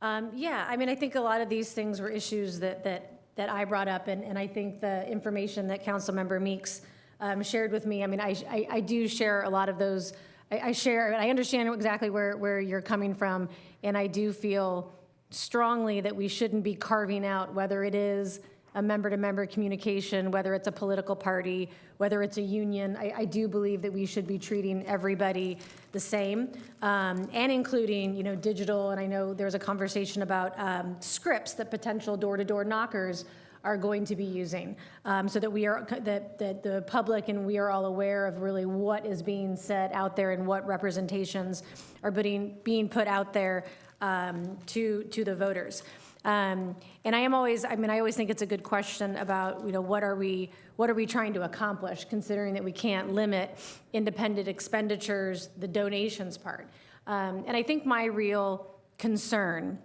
Yeah, I mean, I think a lot of these things were issues that I brought up, and I think the information that Councilmember Meeks shared with me, I mean, I do share a lot of those. I understand exactly where you're coming from, and I do feel strongly that we shouldn't be carving out whether it is a member-to-member communication, whether it's a political party, whether it's a union. I do believe that we should be treating everybody the same, and including, you know, digital. And I know there's a conversation about scripts that potential door-to-door knockers are going to be using, so that that the public and we are all aware of really what is being said out there and what representations are being put out there to the voters. And I always think it's a good question about, you know, what are we trying to accomplish, considering that we can't limit independent expenditures, the donations part. And I think my real concern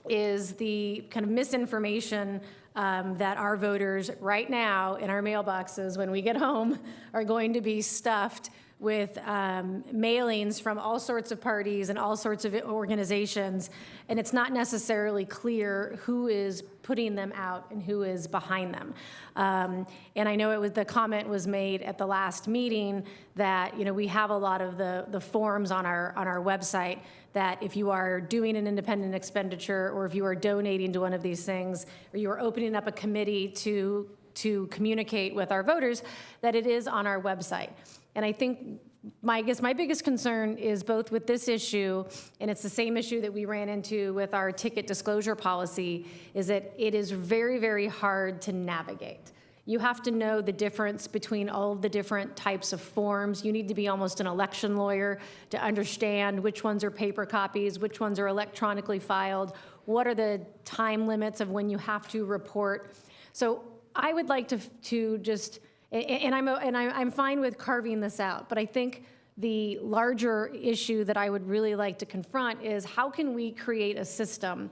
is the kind of misinformation that our voters right now in our mailboxes when we get home are going to be stuffed with mailings from all sorts of parties and all sorts of organizations, and it's not necessarily clear who is putting them out and who is behind them. And I know the comment was made at the last meeting that, you know, we have a lot of the forms on our website that if you are doing an independent expenditure, or if you are donating to one of these things, or you are opening up a committee to communicate with our voters, that it is on our website. And I think my biggest concern is both with this issue, and it's the same issue that we ran into with our ticket disclosure policy, is that it is very, very hard to navigate. You have to know the difference between all of the different types of forms. You need to be almost an election lawyer to understand which ones are paper copies, which ones are electronically filed, what are the time limits of when you have to report. So I would like to just, and I'm fine with carving this out, but I think the larger issue that I would really like to confront is how can we create a system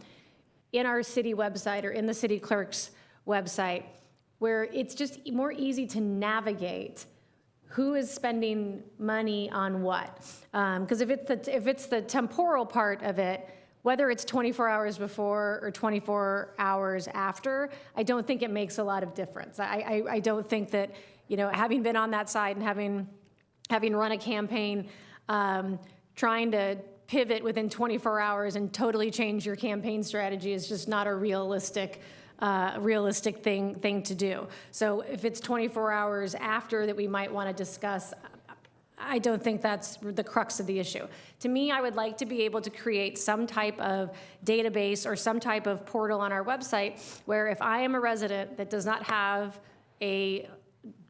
in our city website or in the city clerk's website where it's just more easy to navigate who is spending money on what. Because if it's the temporal part of it, whether it's 24 hours before or 24 hours after, I don't think it makes a lot of difference. I don't think that, having been on that side and having run a campaign, trying to pivot within 24 hours and totally change your campaign strategy is just not a realistic thing to do. So if it's 24 hours after that we might want to discuss, I don't think that's the crux of the issue. To me, I would like to be able to create some type of database or some type of portal on our website where if I am a resident that does not have a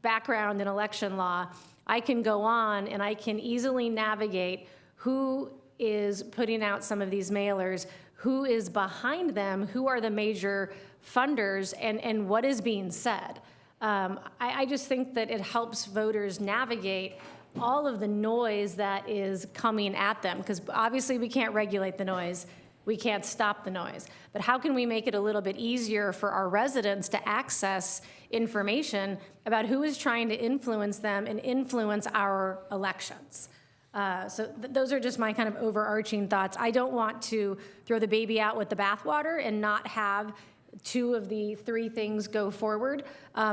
background in election law, I can go on and I can easily navigate who is putting out some of these mailers, who is behind them, who are the major funders, and what is being said. I just think that it helps voters navigate all of the noise that is coming at them, because obviously we can't regulate the noise, we can't stop the noise, but how can we make it a little bit easier for our residents to access information about who is trying to influence them and influence our elections? So those are just my kind of overarching thoughts. I don't want to throw the baby out with the bathwater and not have two of the three things go forward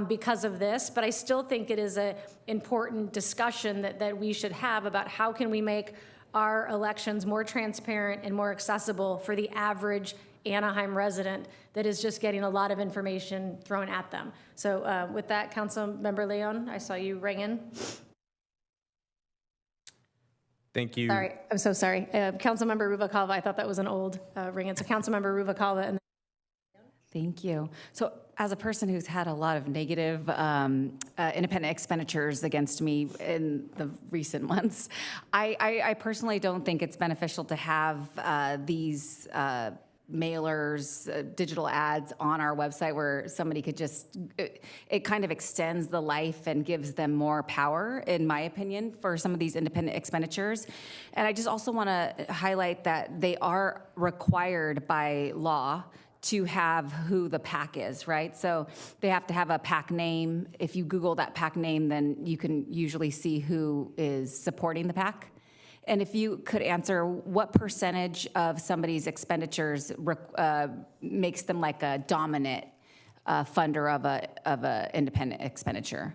because of this, but I still think it is an important discussion that we should have about how can we make our elections more transparent and more accessible for the average Anaheim resident that is just getting a lot of information thrown at them. So with that, Councilmember Leon, I saw you ring in. Thank you. Sorry, I'm so sorry. Councilmember Ruvalcaba, I thought that was an old ring in. So Councilmember Ruvalcaba and Thank you. So as a person who's had a lot of negative independent expenditures against me in the recent months, I personally don't think it's beneficial to have these mailers, digital ads on our website where somebody could just, it kind of extends the life and gives them more power, in my opinion, for some of these independent expenditures. And I just also want to highlight that they are required by law to have who the PAC is, right? So they have to have a PAC name. If you Google that PAC name, then you can usually see who is supporting the PAC. And if you could answer what percentage of somebody's expenditures makes them like a dominant funder of a independent expenditure?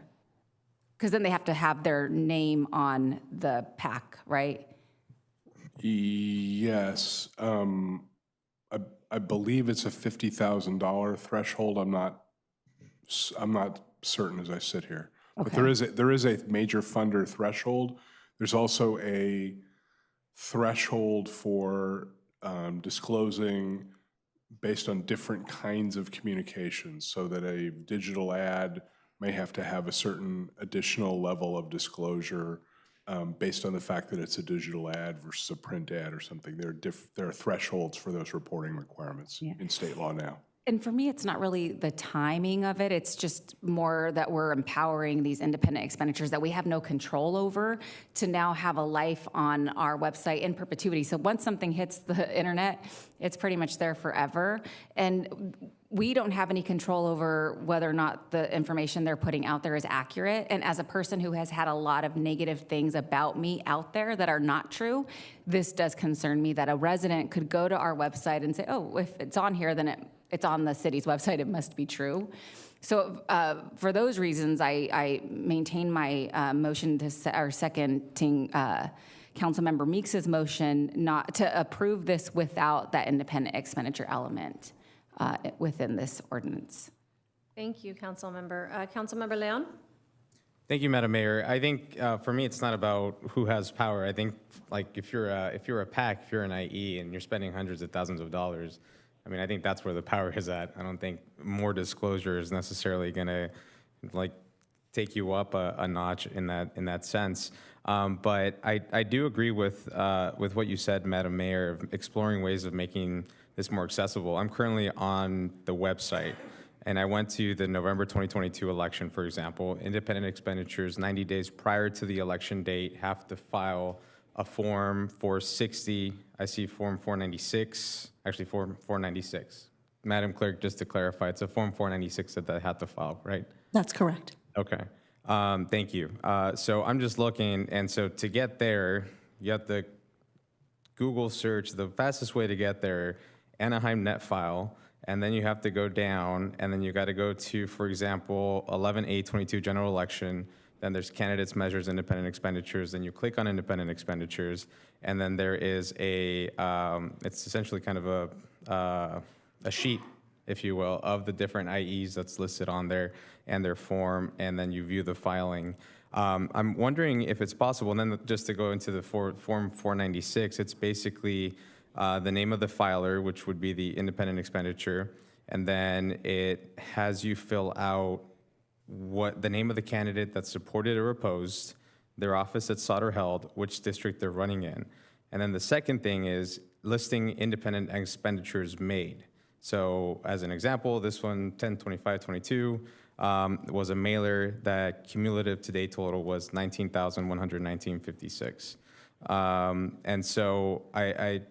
Because then they have to have their name on the PAC, right? Yes. I believe it's a $50,000 threshold. I'm not certain as I sit here. Okay. But there is a major funder threshold. There's also a threshold for disclosing based on different kinds of communications, so that a digital ad may have to have a certain additional level of disclosure based on the fact that it's a digital ad versus a print ad or something. There are thresholds for those reporting requirements in state law now. And for me, it's not really the timing of it. It's just more that we're empowering these independent expenditures that we have no control over to now have a life on our website in perpetuity. So once something hits the internet, it's pretty much there forever. And we don't have any control over whether or not the information they're putting out there is accurate. And as a person who has had a lot of negative things about me out there that are not true, this does concern me that a resident could go to our website and say, oh, if it's on here, then it's on the city's website, it must be true. So for those reasons, I maintain my motion to seconding Councilmember Meeks's motion not to approve this without that independent expenditure element within this ordinance. thank you, Councilmember. Councilmember Leon? Thank you, Madam Mayor. I think for me, it's not about who has power. I think like if you're a PAC, if you're an IE and you're spending hundreds of thousands of dollars, I mean, I think that's where the power is at. I don't think more disclosure is necessarily going to like take you up a notch in that sense. But I do agree with what you said, Madam Mayor, of exploring ways of making this more accessible. I'm currently on the website, and I went to the November 2022 election, for example, independent expenditures 90 days prior to the election date have to file a Form 460, I see Form 496, actually Form 496. Madam Clerk, just to clarify, it's a Form 496 that they have to file, right? That's correct. Okay, thank you. So I'm just looking, and so to get there, you have to Google search the fastest way to get there, Anaheim net file, and then you have to go down, and then you got to go to, for example, 11/8/22 general election. Then there's candidates measures independent expenditures. Then you click on independent expenditures, and then there is a it's essentially kind of a sheet, if you will, of the different IEs that's listed on there and their form, and then you view the filing. I'm wondering if it's possible, and then just to go into the Form 496, it's basically the name of the filer, which would be the independent expenditure, and then it has you fill out what the name of the candidate that's supported or opposed, their office that's sought or held, which district they're running in. And then the second thing is listing independent expenditures made. So as an example, this one, 10/25/22, was a mailer that cumulative to date total was $19,119.56. And so I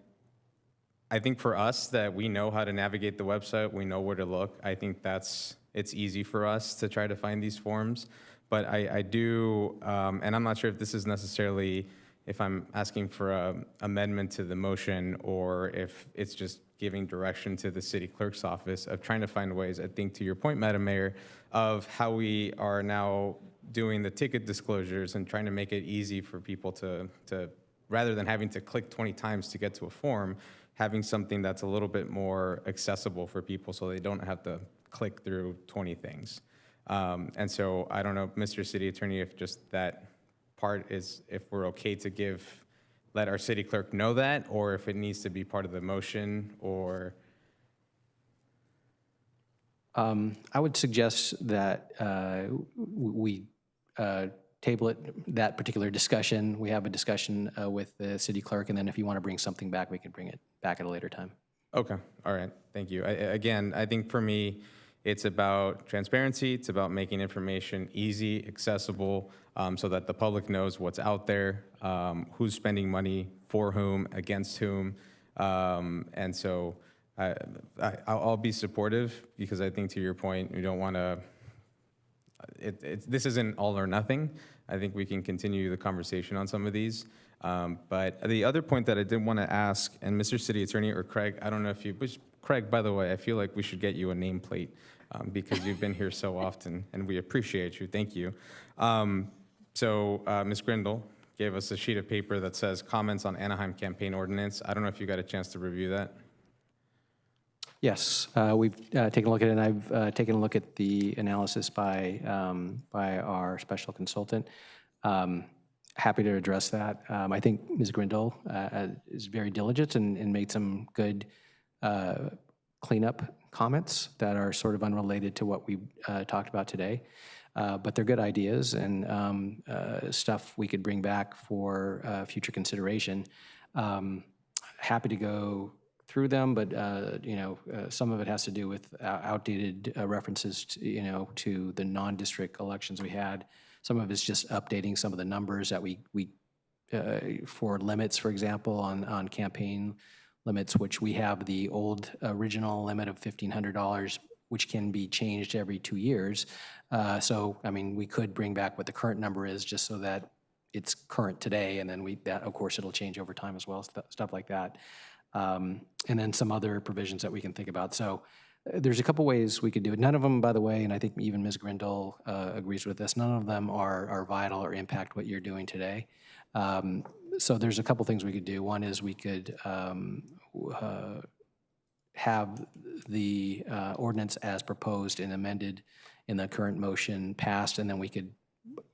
think for us that we know how to navigate the website, we know where to look. I think it's easy for us to try to find these forms. But I do, and I'm not sure if this is necessarily, if I'm asking for an amendment to the motion or if it's just giving direction to the city clerk's office of trying to find ways, I think to your point, Madam Mayor, of how we are now doing the ticket disclosures and trying to make it easy for people to rather than having to click 20 times to get to a form, having something that's a little bit more accessible for people so they don't have to click through 20 things. And so I don't know, Mr. City Attorney, if just that part is, if we're okay to let our city clerk know that, or if it needs to be part of the motion, or. I would suggest that we table it, that particular discussion. We have a discussion with the city clerk, and then if you want to bring something back, we can bring it back at a later time. Okay, all right, thank you. Again, I think for me, it's about transparency, it's about making information easy, accessible, so that the public knows what's out there, who's spending money, for whom, against whom. And so I'll be supportive because I think to your point, we don't want to, this isn't all or nothing. I think we can continue the conversation on some of these. But the other point that I did want to ask, and Mr. City Attorney or Craig, I don't know if you, Craig, by the way, I feel like we should get you a nameplate because you've been here so often, and we appreciate you. Thank you. So Ms. Grindle gave us a sheet of paper that says comments on Anaheim campaign ordinance. I don't know if you got a chance to review that. Yes, we've taken a look at it, and I've taken a look at the analysis by our special consultant. Happy to address that. I think Ms. Grindle is very diligent and made some good cleanup comments that are sort of unrelated to what we talked about today. But they're good ideas and stuff we could bring back for future consideration. Happy to go through them, but some of it has to do with outdated references to, to the non-district elections we had. Some of it's just updating some of the numbers that we for limits, for example, on campaign limits, which we have the old original limit of $1,500, which can be changed every 2 years. So, I mean, we could bring back what the current number is just so that it's current today, and then that, of course, it'll change over time as well, stuff like that. And then some other provisions that we can think about. So there's a couple ways we could do it. None of them, by the way, and I think even Ms. Grindle agrees with this, none of them are vital or impact what you're doing today. So there's a couple things we could do. One is we could have the ordinance as proposed and amended in the current motion passed, and then we could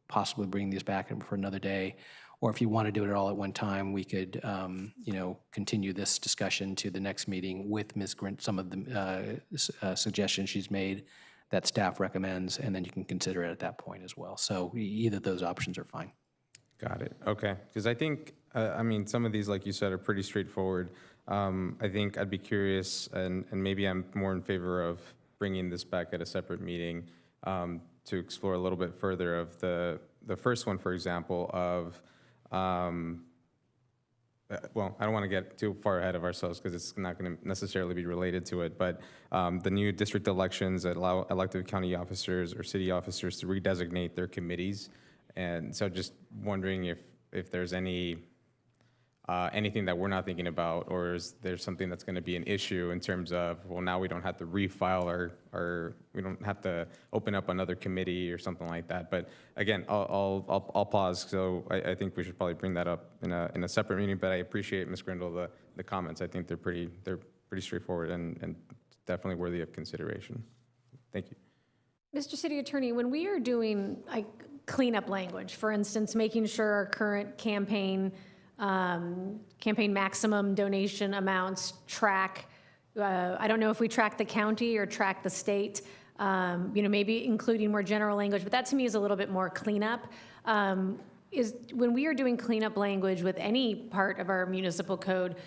possibly bring these back for another day. Or if you want to do it all at one time, we could, continue this discussion to the next meeting with Ms. Grint, some of the suggestions she's made that staff recommends, and then you can consider it at that point as well. So either of those options are fine. Got it. Okay. Because I think, some of these, like you said, are pretty straightforward. I think I'd be curious, and maybe I'm more in favor of bringing this back at a separate meeting to explore a little bit further of the first one, for example, of well, I don't want to get too far ahead of ourselves because it's not going to necessarily be related to it, but the new district elections that allow elected county officers or city officers to redesignate their committees. And so just wondering if there's anything that we're not thinking about, or is there something that's going to be an issue in terms of, well, now we don't have to refile or we don't have to open up another committee or something like that. But again, I'll pause. So I think we should probably bring that up in a separate meeting. But I appreciate, Ms. Grindle, the comments. I think they're pretty straightforward and definitely worthy of consideration. Thank you. Mr. City Attorney, when we are doing like cleanup language, for instance, making sure our current campaign maximum donation amounts track, I don't know if we track the county or track the state, maybe including more general language, but that to me is a little bit more cleanup. Is when we are doing cleanup language with any part of our municipal code,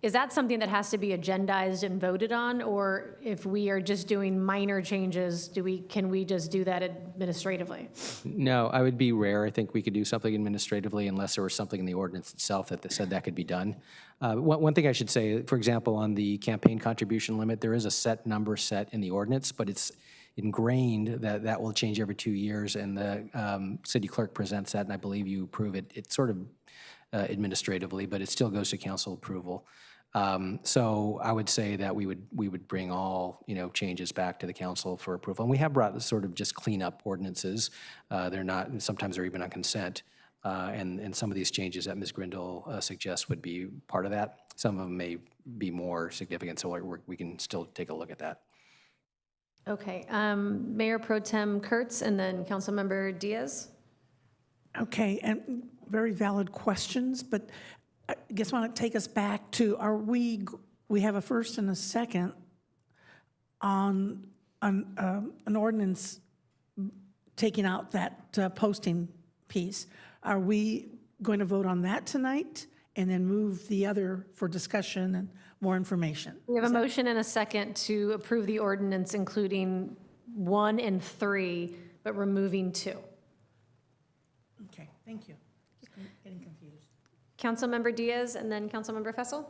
is that something that has to be agendized and voted on? Or if we are just doing minor changes, can we just do that administratively? No, I would be rare. I think we could do something administratively unless there was something in the ordinance itself that said that could be done. One thing I should say, for example, on the campaign contribution limit, there is a set number set in the ordinance, but it's ingrained that will change every 2 years, and the city clerk presents that, and I believe you approve it. It's sort of administratively, but it still goes to council approval. So I would say that we would bring all changes back to the council for approval. And we have brought sort of just cleanup ordinances. They're not, sometimes they're even on consent. And some of these changes that Ms. Grindle suggests would be part of that. Some of them may be more significant, so we can still take a look at that. Okay, Mayor Pro Tem Kurtz and then Councilmember Diaz. Okay, and very valid questions, but I guess I want to take us back to, we have a first and a second on an ordinance taking out that posting piece. Are we going to vote on that tonight and then move the other for discussion and more information? We have a motion and a second to approve the ordinance, including 1 and 3, but removing 2. Okay, thank you. Just getting confused. Councilmember Diaz and then Councilmember Fessel.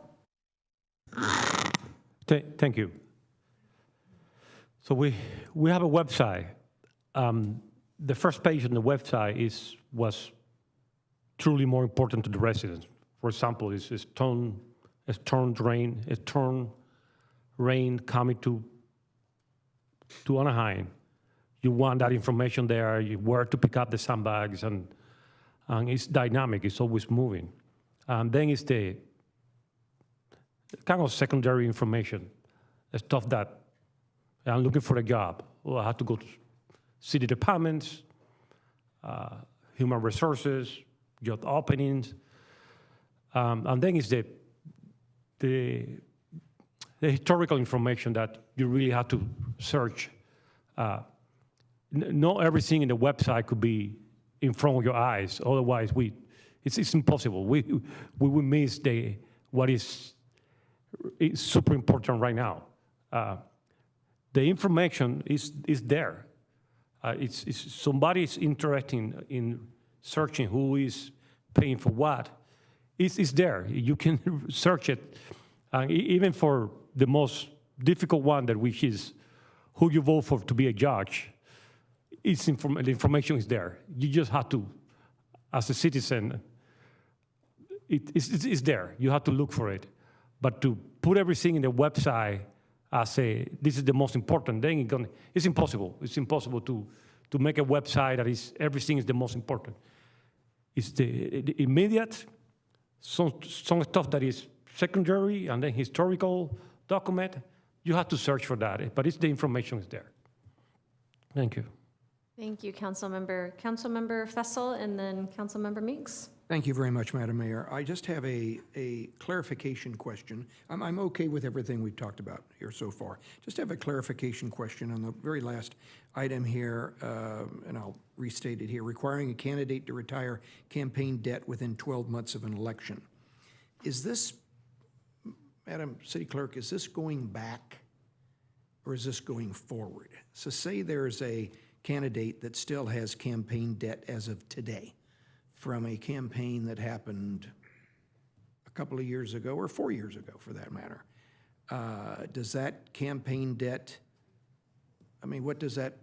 Thank you. So we have a website. The first page on the website was truly more important to the residents. For example, it's storm rain coming to Anaheim. You want that information there, where to pick up the sandbags, and it's dynamic, it's always moving. And then it's the kind of secondary information, stuff that I'm looking for a job. Well, I have to go to city departments, human resources, job openings. And then it's the historical information that you really have to search. Not everything in the website could be in front of your eyes. Otherwise, it's impossible. We will miss what is super important right now. The information is there. It's somebody's interested in searching who is paying for what. It's there. You can search it. Even for the most difficult one, which is who you vote for to be a judge, the information is there. You just have to, as a citizen, it's there. You have to look for it. But to put everything in the website as this is the most important, then it's impossible. It's impossible to make a website that is everything is the most important. It's the immediate, some stuff that is secondary, and then historical document. You have to search for that, but the information is there. Thank you. Thank you, Councilmember Fessel, and then Councilmember Meeks. Thank you very much, Madam Mayor. I just have a clarification question. I'm okay with everything we've talked about here so far. Just have a clarification question on the very last item here, and I'll restate it here, requiring a candidate to retire campaign debt within 12 months of an election. Is this, Madam City Clerk, is this going back, or is this going forward? So say there's a candidate that still has campaign debt as of today from a campaign that happened a couple of years ago, or 4 years ago for that matter. Does that campaign debt, I mean, what does that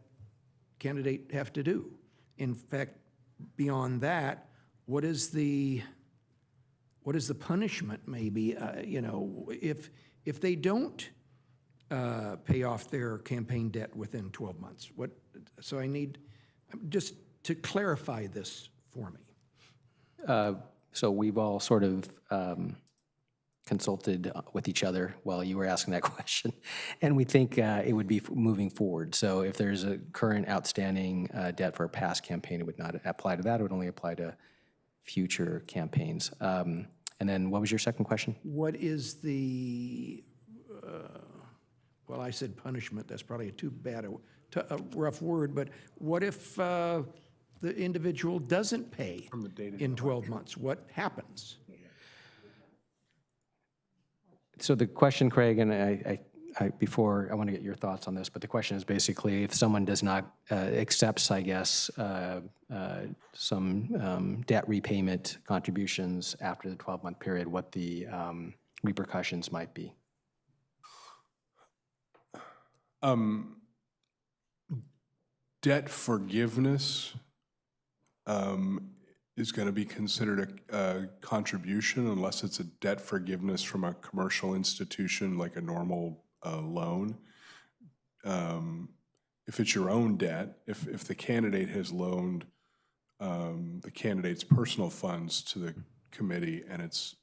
candidate have to do? In fact, beyond that, what is the punishment maybe, you know, if they don't pay off their campaign debt within 12 months? So I need just to clarify this for me. So we've all sort of consulted with each other while you were asking that question, and we think it would be moving forward. So if there's a current outstanding debt for a past campaign, it would not apply to that. It would only apply to future campaigns. And then what was your second question? What is the, well, I said punishment, that's probably too bad a rough word, but what if the individual doesn't pay in 12 months? What happens? So the question, Craig, and before, I want to get your thoughts on this, but the question is basically if someone does not accepts, I guess, some debt repayment contributions after the 12-month period, what the repercussions might be. Debt forgiveness is going to be considered a contribution unless it's a debt forgiveness from a commercial institution like a normal loan. If it's your own debt, if the candidate has loaned the candidate's personal funds to the committee and it's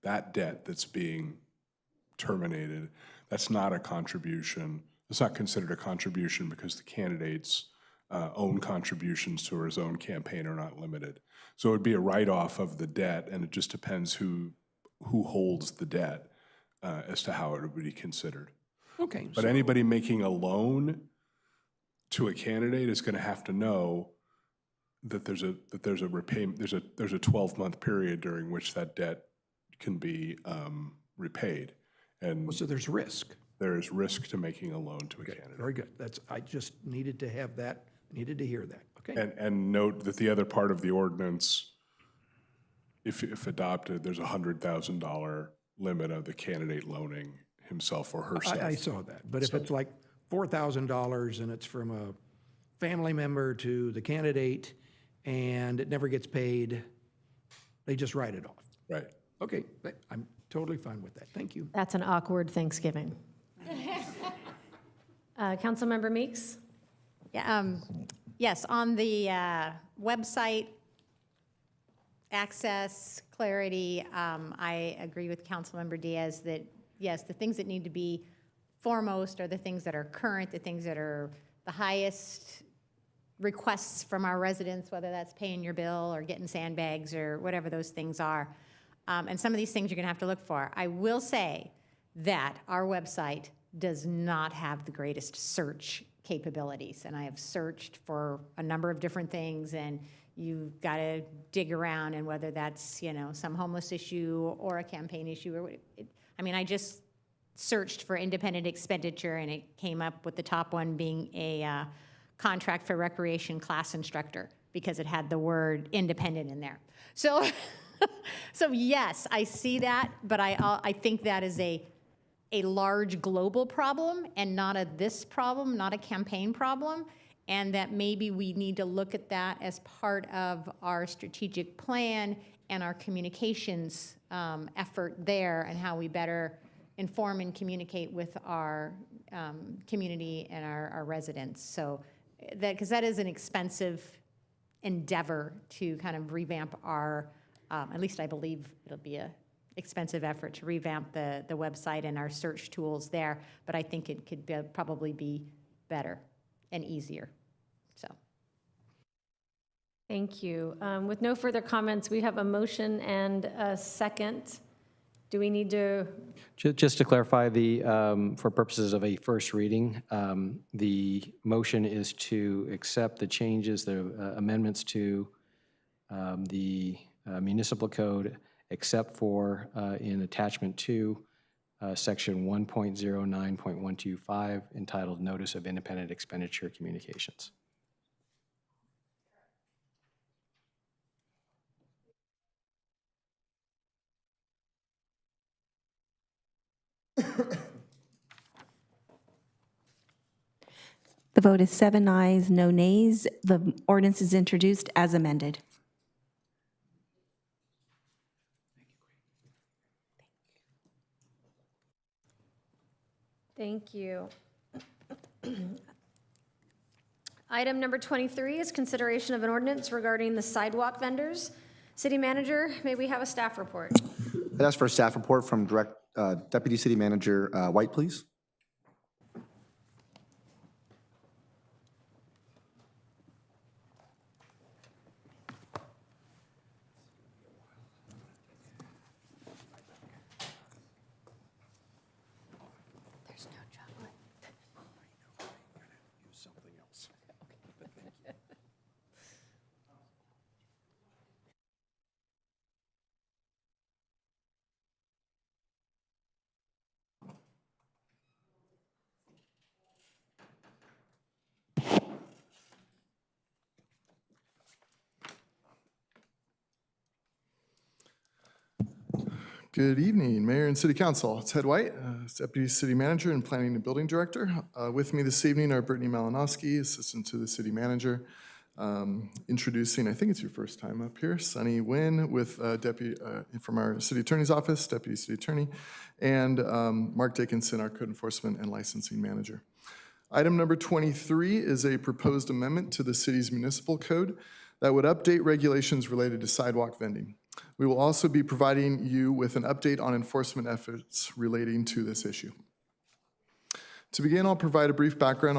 that debt that's being terminated, that's not a contribution. It's not considered a contribution because the candidate's own contributions to his own campaign are not limited. So it would be a write-off of the debt, and it just depends who holds the debt as to how it would be considered. Okay. But anybody making a loan to a candidate is going to have to know that there's a repayment, there's a 12-month period during which that debt can be repaid. And so there's risk. There is risk to making a loan to a candidate. Very good. I just needed to have that, needed to hear that. Okay. And note that the other part of the ordinance, if adopted, there's a $100,000 limit of the candidate loaning himself or herself. I saw that. But if it's like $4,000 and it's from a family member to the candidate and it never gets paid, they just write it off. Right. Okay. I'm totally fine with that. Thank you. That's an awkward Thanksgiving. Councilmember Meeks? Yeah, yes, on the website, access, clarity, I agree with Councilmember Diaz that, yes, the things that need to be foremost are the things that are current, the things that are the highest requests from our residents, whether that's paying your bill or getting sandbags or whatever those things are. And some of these things you're going to have to look for. I will say that our website does not have the greatest search capabilities. And I have searched for a number of different things, and you've got to dig around, and whether that's, you know, some homeless issue or a campaign issue. Or I mean, I just searched for independent expenditure, and it came up with the top one being a contract for recreation class instructor, because it had the word independent in there. So, so yes, I see that, but I think that is a large global problem and not this problem, not a campaign problem, and that maybe we need to look at that as part of our strategic plan and our communications effort there, and how we better inform and communicate with our community and our residents. So that, because that is an expensive endeavor to kind of revamp our, at least I believe it'll be a expensive effort to revamp the website and our search tools there, but I think it could probably be better and easier, so. Thank you. With no further comments, we have a motion and a second. Do we need to? Just to clarify, for purposes of a first reading, the motion is to accept the changes, the amendments to the municipal code, except for in attachment 2, Section 1.09.125, entitled Notice of Independent Expenditure Communications. The vote is 7 ayes, no nays. The ordinance is introduced as amended. Thank you. Item number 23 is consideration of an ordinance regarding the sidewalk vendors. City Manager, may we have a staff report? I'd ask for a staff report from Deputy City Manager White, please. Good evening, Mayor and City Council. It's Ted White, Deputy City Manager and Planning and Building Director. With me this evening are Brittany Malinowski, Assistant to the City Manager. Introducing, I think it's your first time up here, Sunny Nguyen with Deputy from our City Attorney's Office, Deputy City Attorney, and Mark Dickinson, our Code Enforcement and Licensing Manager. Item number 23 is a proposed amendment to the city's municipal code that would update regulations related to sidewalk vending. We will also be providing you with an update on enforcement efforts relating to this issue. To begin, I'll provide a brief background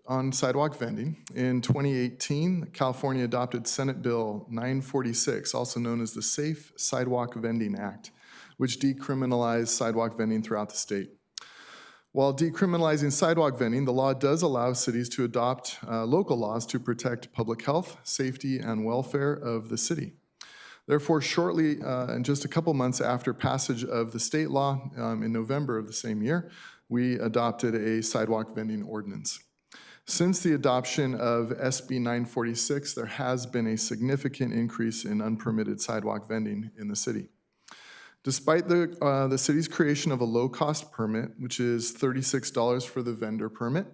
on sidewalk vending. In 2018, California adopted Senate Bill 946, also known as the Safe Sidewalk Vending Act, which decriminalized sidewalk vending throughout the state. While decriminalizing sidewalk vending, the law does allow cities to adopt local laws to protect public health, safety, and welfare of the city. Therefore, shortly, in just a couple months after passage of the state law in November of the same year, we adopted a sidewalk vending ordinance. Since the adoption of SB 946, there has been a significant increase in unpermitted sidewalk vending in the city. Despite the city's creation of a low-cost permit, which is $36 for the vendor permit,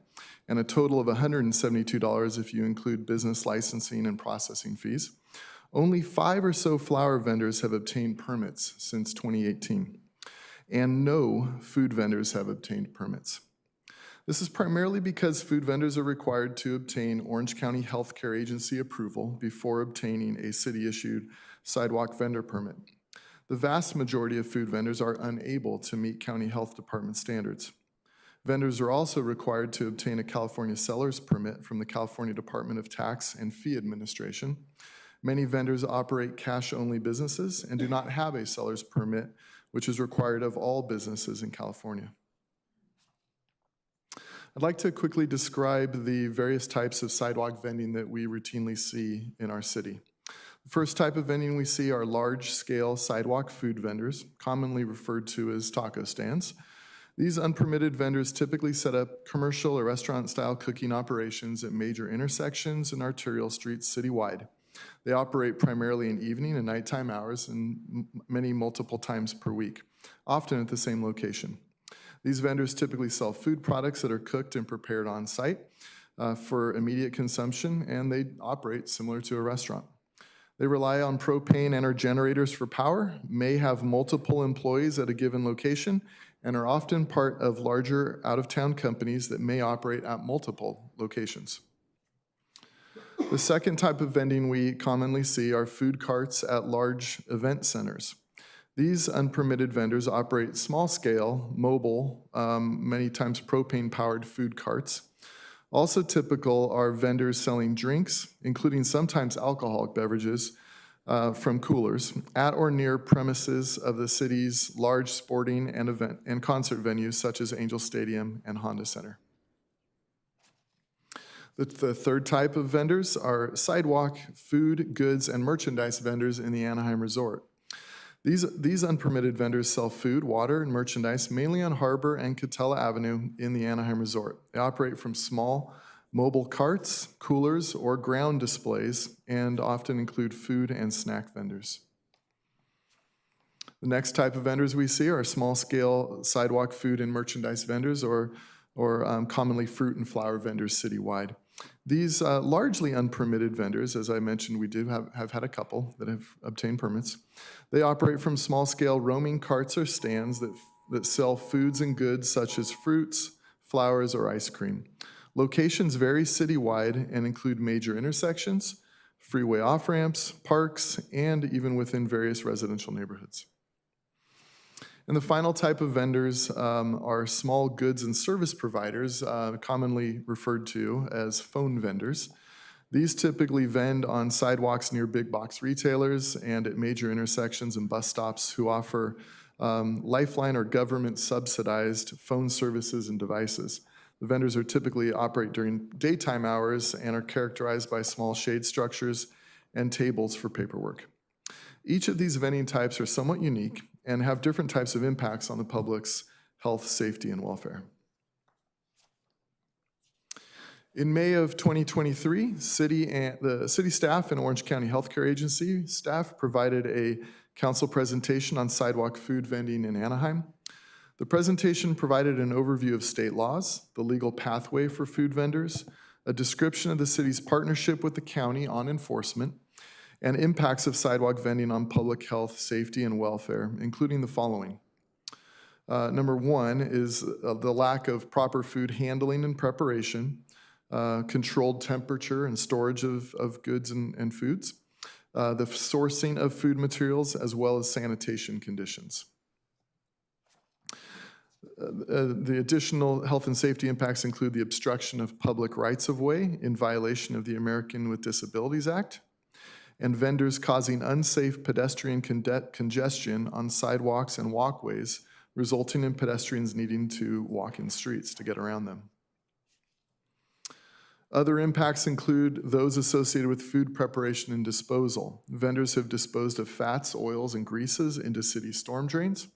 and a total of $172 if you include business licensing and processing fees, only 5 or so flower vendors have obtained permits since 2018, and no food vendors have obtained permits. This is primarily because food vendors are required to obtain Orange County Health Care Agency approval before obtaining a city-issued sidewalk vendor permit. The vast majority of food vendors are unable to meet county health department standards. Vendors are also required to obtain a California seller's permit from the California Department of Tax and Fee Administration. Many vendors operate cash-only businesses and do not have a seller's permit, which is required of all businesses in California. I'd like to quickly describe the various types of sidewalk vending that we routinely see in our city. The first type of vending we see are large-scale sidewalk food vendors, commonly referred to as taco stands. These unpermitted vendors typically set up commercial or restaurant-style cooking operations at major intersections and arterial streets citywide. They operate primarily in evening and nighttime hours and many multiple times per week, often at the same location. These vendors typically sell food products that are cooked and prepared on site for immediate consumption, and they operate similar to a restaurant. They rely on propane and/or generators for power, may have multiple employees at a given location, and are often part of larger out-of-town companies that may operate at multiple locations. The second type of vending we commonly see are food carts at large event centers. These unpermitted vendors operate small-scale, mobile, many times propane-powered food carts. Also typical are vendors selling drinks, including sometimes alcoholic beverages, from coolers at or near premises of the city's large sporting and event and concert venues such as Angel Stadium and Honda Center. The third type of vendors are sidewalk, food, goods, and merchandise vendors in the Anaheim Resort. These unpermitted vendors sell food, water, and merchandise mainly on Harbor and Catella Avenue in the Anaheim Resort. They operate from small mobile carts, coolers, or ground displays, and often include food and snack vendors. The next type of vendors we see are small-scale sidewalk food and merchandise vendors, or commonly fruit and flower vendors citywide. These largely unpermitted vendors, as I mentioned, we do have had a couple that have obtained permits. They operate from small-scale roaming carts or stands that sell foods and goods such as fruits, flowers, or ice cream. Locations vary citywide and include major intersections, freeway off-ramps, parks, and even within various residential neighborhoods. And the final type of vendors are small goods and service providers, commonly referred to as phone vendors. These typically vend on sidewalks near big box retailers and at major intersections and bus stops who offer lifeline or government subsidized phone services and devices. The vendors are typically operate during daytime hours and are characterized by small shade structures and tables for paperwork. Each of these vending types are somewhat unique and have different types of impacts on the public's health, safety, and welfare. In May of 2023, the city staff and Orange County Healthcare Agency staff provided a council presentation on sidewalk food vending in Anaheim. The presentation provided an overview of state laws, the legal pathway for food vendors, a description of the city's partnership with the county on enforcement, and impacts of sidewalk vending on public health, safety, and welfare, including the following. Number one is the lack of proper food handling and preparation, controlled temperature and storage of goods and foods, the sourcing of food materials, as well as sanitation conditions. The additional health and safety impacts include the obstruction of public rights-of-way in violation of the American with Disabilities Act, and vendors causing unsafe pedestrian congestion on sidewalks and walkways, resulting in pedestrians needing to walk in streets to get around them. Other impacts include those associated with food preparation and disposal. Vendors have disposed of fats, oils, and greases into city storm drains,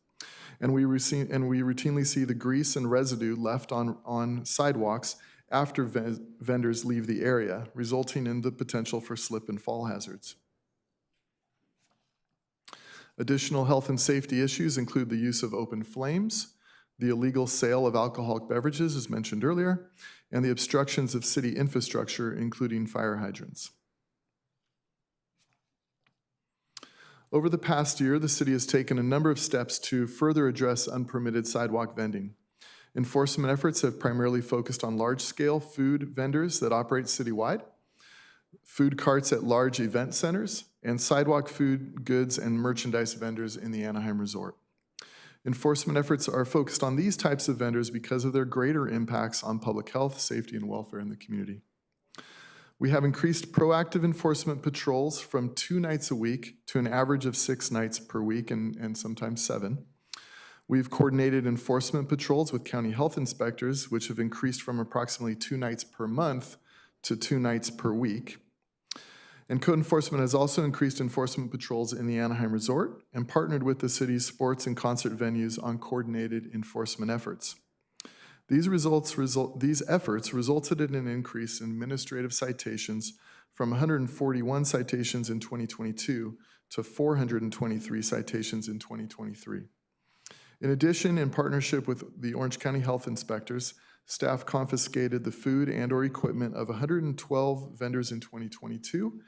and we routinely see the grease and residue left on sidewalks after vendors leave the area, resulting in the potential for slip and fall hazards. Additional health and safety issues include the use of open flames, the illegal sale of alcoholic beverages, as mentioned earlier, and the obstructions of city infrastructure, including fire hydrants. Over the past year, the city has taken a number of steps to further address unpermitted sidewalk vending. Enforcement efforts have primarily focused on large-scale food vendors that operate citywide, food carts at large event centers, and sidewalk food, goods, and merchandise vendors in the Anaheim Resort. Enforcement efforts are focused on these types of vendors because of their greater impacts on public health, safety, and welfare in the community. We have increased proactive enforcement patrols from 2 nights a week to an average of 6 nights per week and sometimes 7. We've coordinated enforcement patrols with county health inspectors, which have increased from approximately 2 nights per month to 2 nights per week. And code enforcement has also increased enforcement patrols in the Anaheim Resort and partnered with the city's sports and concert venues on coordinated enforcement efforts. These efforts resulted in an increase in administrative citations from 141 citations in 2022 to 423 citations in 2023. In addition, in partnership with the Orange County Health Inspectors, staff confiscated the food and/or equipment of 112 vendors in 2022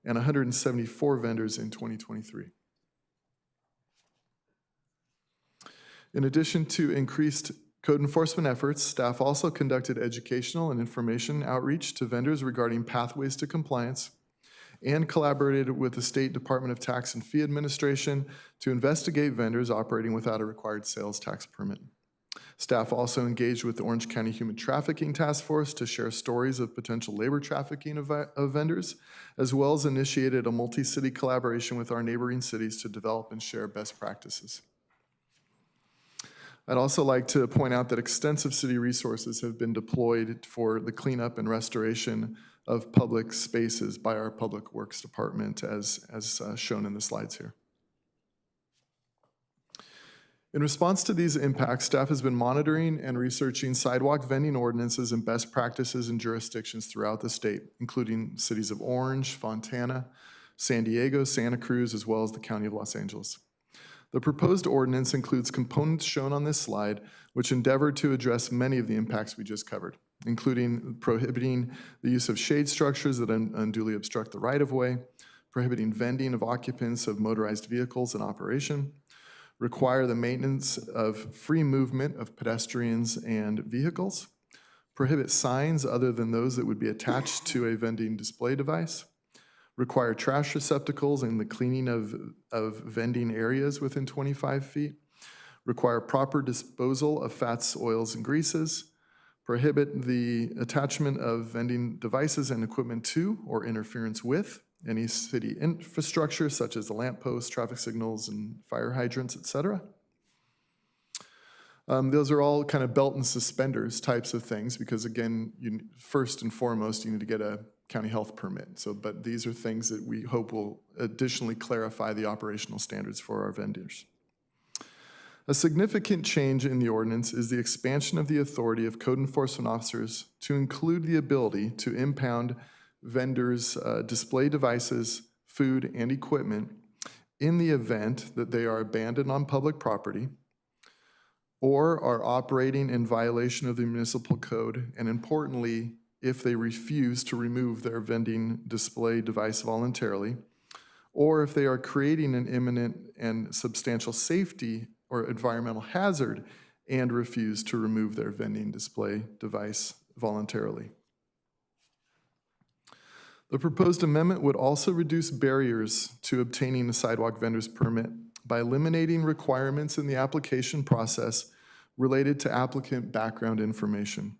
and 174 vendors in 2023. In addition to increased code enforcement efforts, staff also conducted educational and information outreach to vendors regarding pathways to compliance and collaborated with the State Department of Tax and Fee Administration to investigate vendors operating without a required sales tax permit. Staff also engaged with the Orange County Human Trafficking Task Force to share stories of potential labor trafficking of vendors, as well as initiated a multi-city collaboration with our neighboring cities to develop and share best practices. I'd also like to point out that extensive city resources have been deployed for the cleanup and restoration of public spaces by our Public Works Department, as shown in the slides here. In response to these impacts, staff has been monitoring and researching sidewalk vending ordinances and best practices in jurisdictions throughout the state, including cities of Orange, Fontana, San Diego, Santa Cruz, as well as the County of Los Angeles. The proposed ordinance includes components shown on this slide, which endeavor to address many of the impacts we just covered, including prohibiting the use of shade structures that unduly obstruct the right-of-way, prohibiting vending of occupants of motorized vehicles in operation, require the maintenance of free movement of pedestrians and vehicles, prohibit signs other than those that would be attached to a vending display device, require trash receptacles and the cleaning of vending areas within 25 feet, require proper disposal of fats, oils, and greases, prohibit the attachment of vending devices and equipment to or interference with any city infrastructure such as the lampposts, traffic signals, and fire hydrants, et cetera. Those are all kind of belt and suspenders types of things because, again, first and foremost, you need to get a county health permit. But these are things that we hope will additionally clarify the operational standards for our vendors. A significant change in the ordinance is the expansion of the authority of code enforcement officers to include the ability to impound vendors' display devices, food, and equipment in the event that they are abandoned on public property or are operating in violation of the municipal code, and importantly, if they refuse to remove their vending display device voluntarily, or if they are creating an imminent and substantial safety or environmental hazard and refuse to remove their vending display device voluntarily. The proposed amendment would also reduce barriers to obtaining a sidewalk vendor's permit by eliminating requirements in the application process related to applicant background information,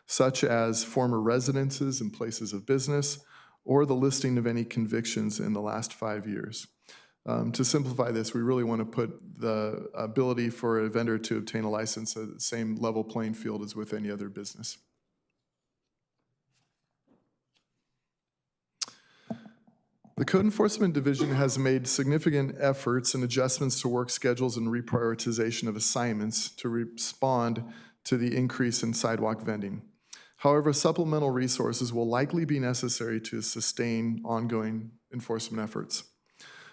such as former residences and places of business, or the listing of any convictions in the last 5 years. To simplify this, we really want to put the ability for a vendor to obtain a license at the same level playing field as with any other business. The Code Enforcement Division has made significant efforts and adjustments to work schedules and reprioritization of assignments to respond to the increase in sidewalk vending. However, supplemental resources will likely be necessary to sustain ongoing enforcement efforts.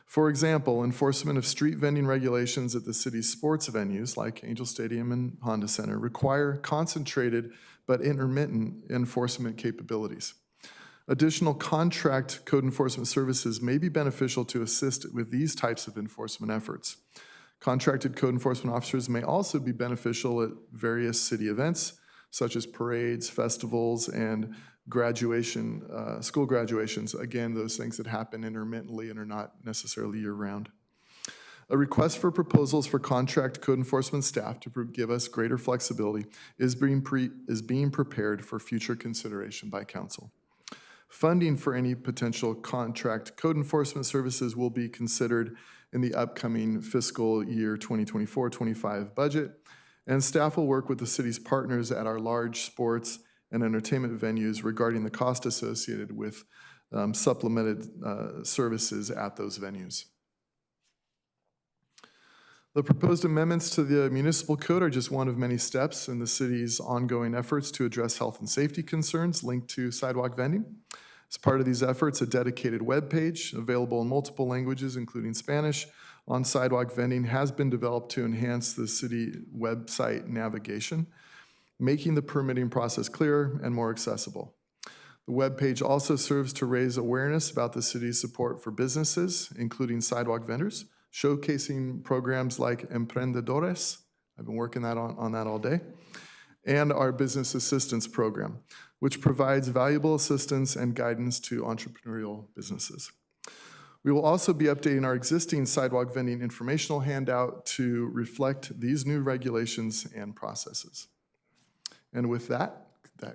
For example, enforcement of street vending regulations at the city's sports venues like Angel Stadium and Honda Center require concentrated but intermittent enforcement capabilities. Additional contract code enforcement services may be beneficial to assist with these types of enforcement efforts. Contracted code enforcement officers may also be beneficial at various city events, such as parades, festivals, and school graduations. Again, those things that happen intermittently and are not necessarily year-round. A request for proposals for contract code enforcement staff to give us greater flexibility is being prepared for future consideration by council. Funding for any potential contract code enforcement services will be considered in the upcoming fiscal year 2024-25 budget, and staff will work with the city's partners at our large sports and entertainment venues regarding the cost associated with supplemented services at those venues. The proposed amendments to the municipal code are just one of many steps in the city's ongoing efforts to address health and safety concerns linked to sidewalk vending. As part of these efforts, a dedicated web page available in multiple languages, including Spanish, on sidewalk vending has been developed to enhance the city website navigation, making the permitting process clearer and more accessible. The web page also serves to raise awareness about the city's support for businesses, including sidewalk vendors, showcasing programs like Emprendedores, I've been working on that all day, and our business assistance program, which provides valuable assistance and guidance to entrepreneurial businesses. We will also be updating our existing sidewalk vending informational handout to reflect these new regulations and processes. And with that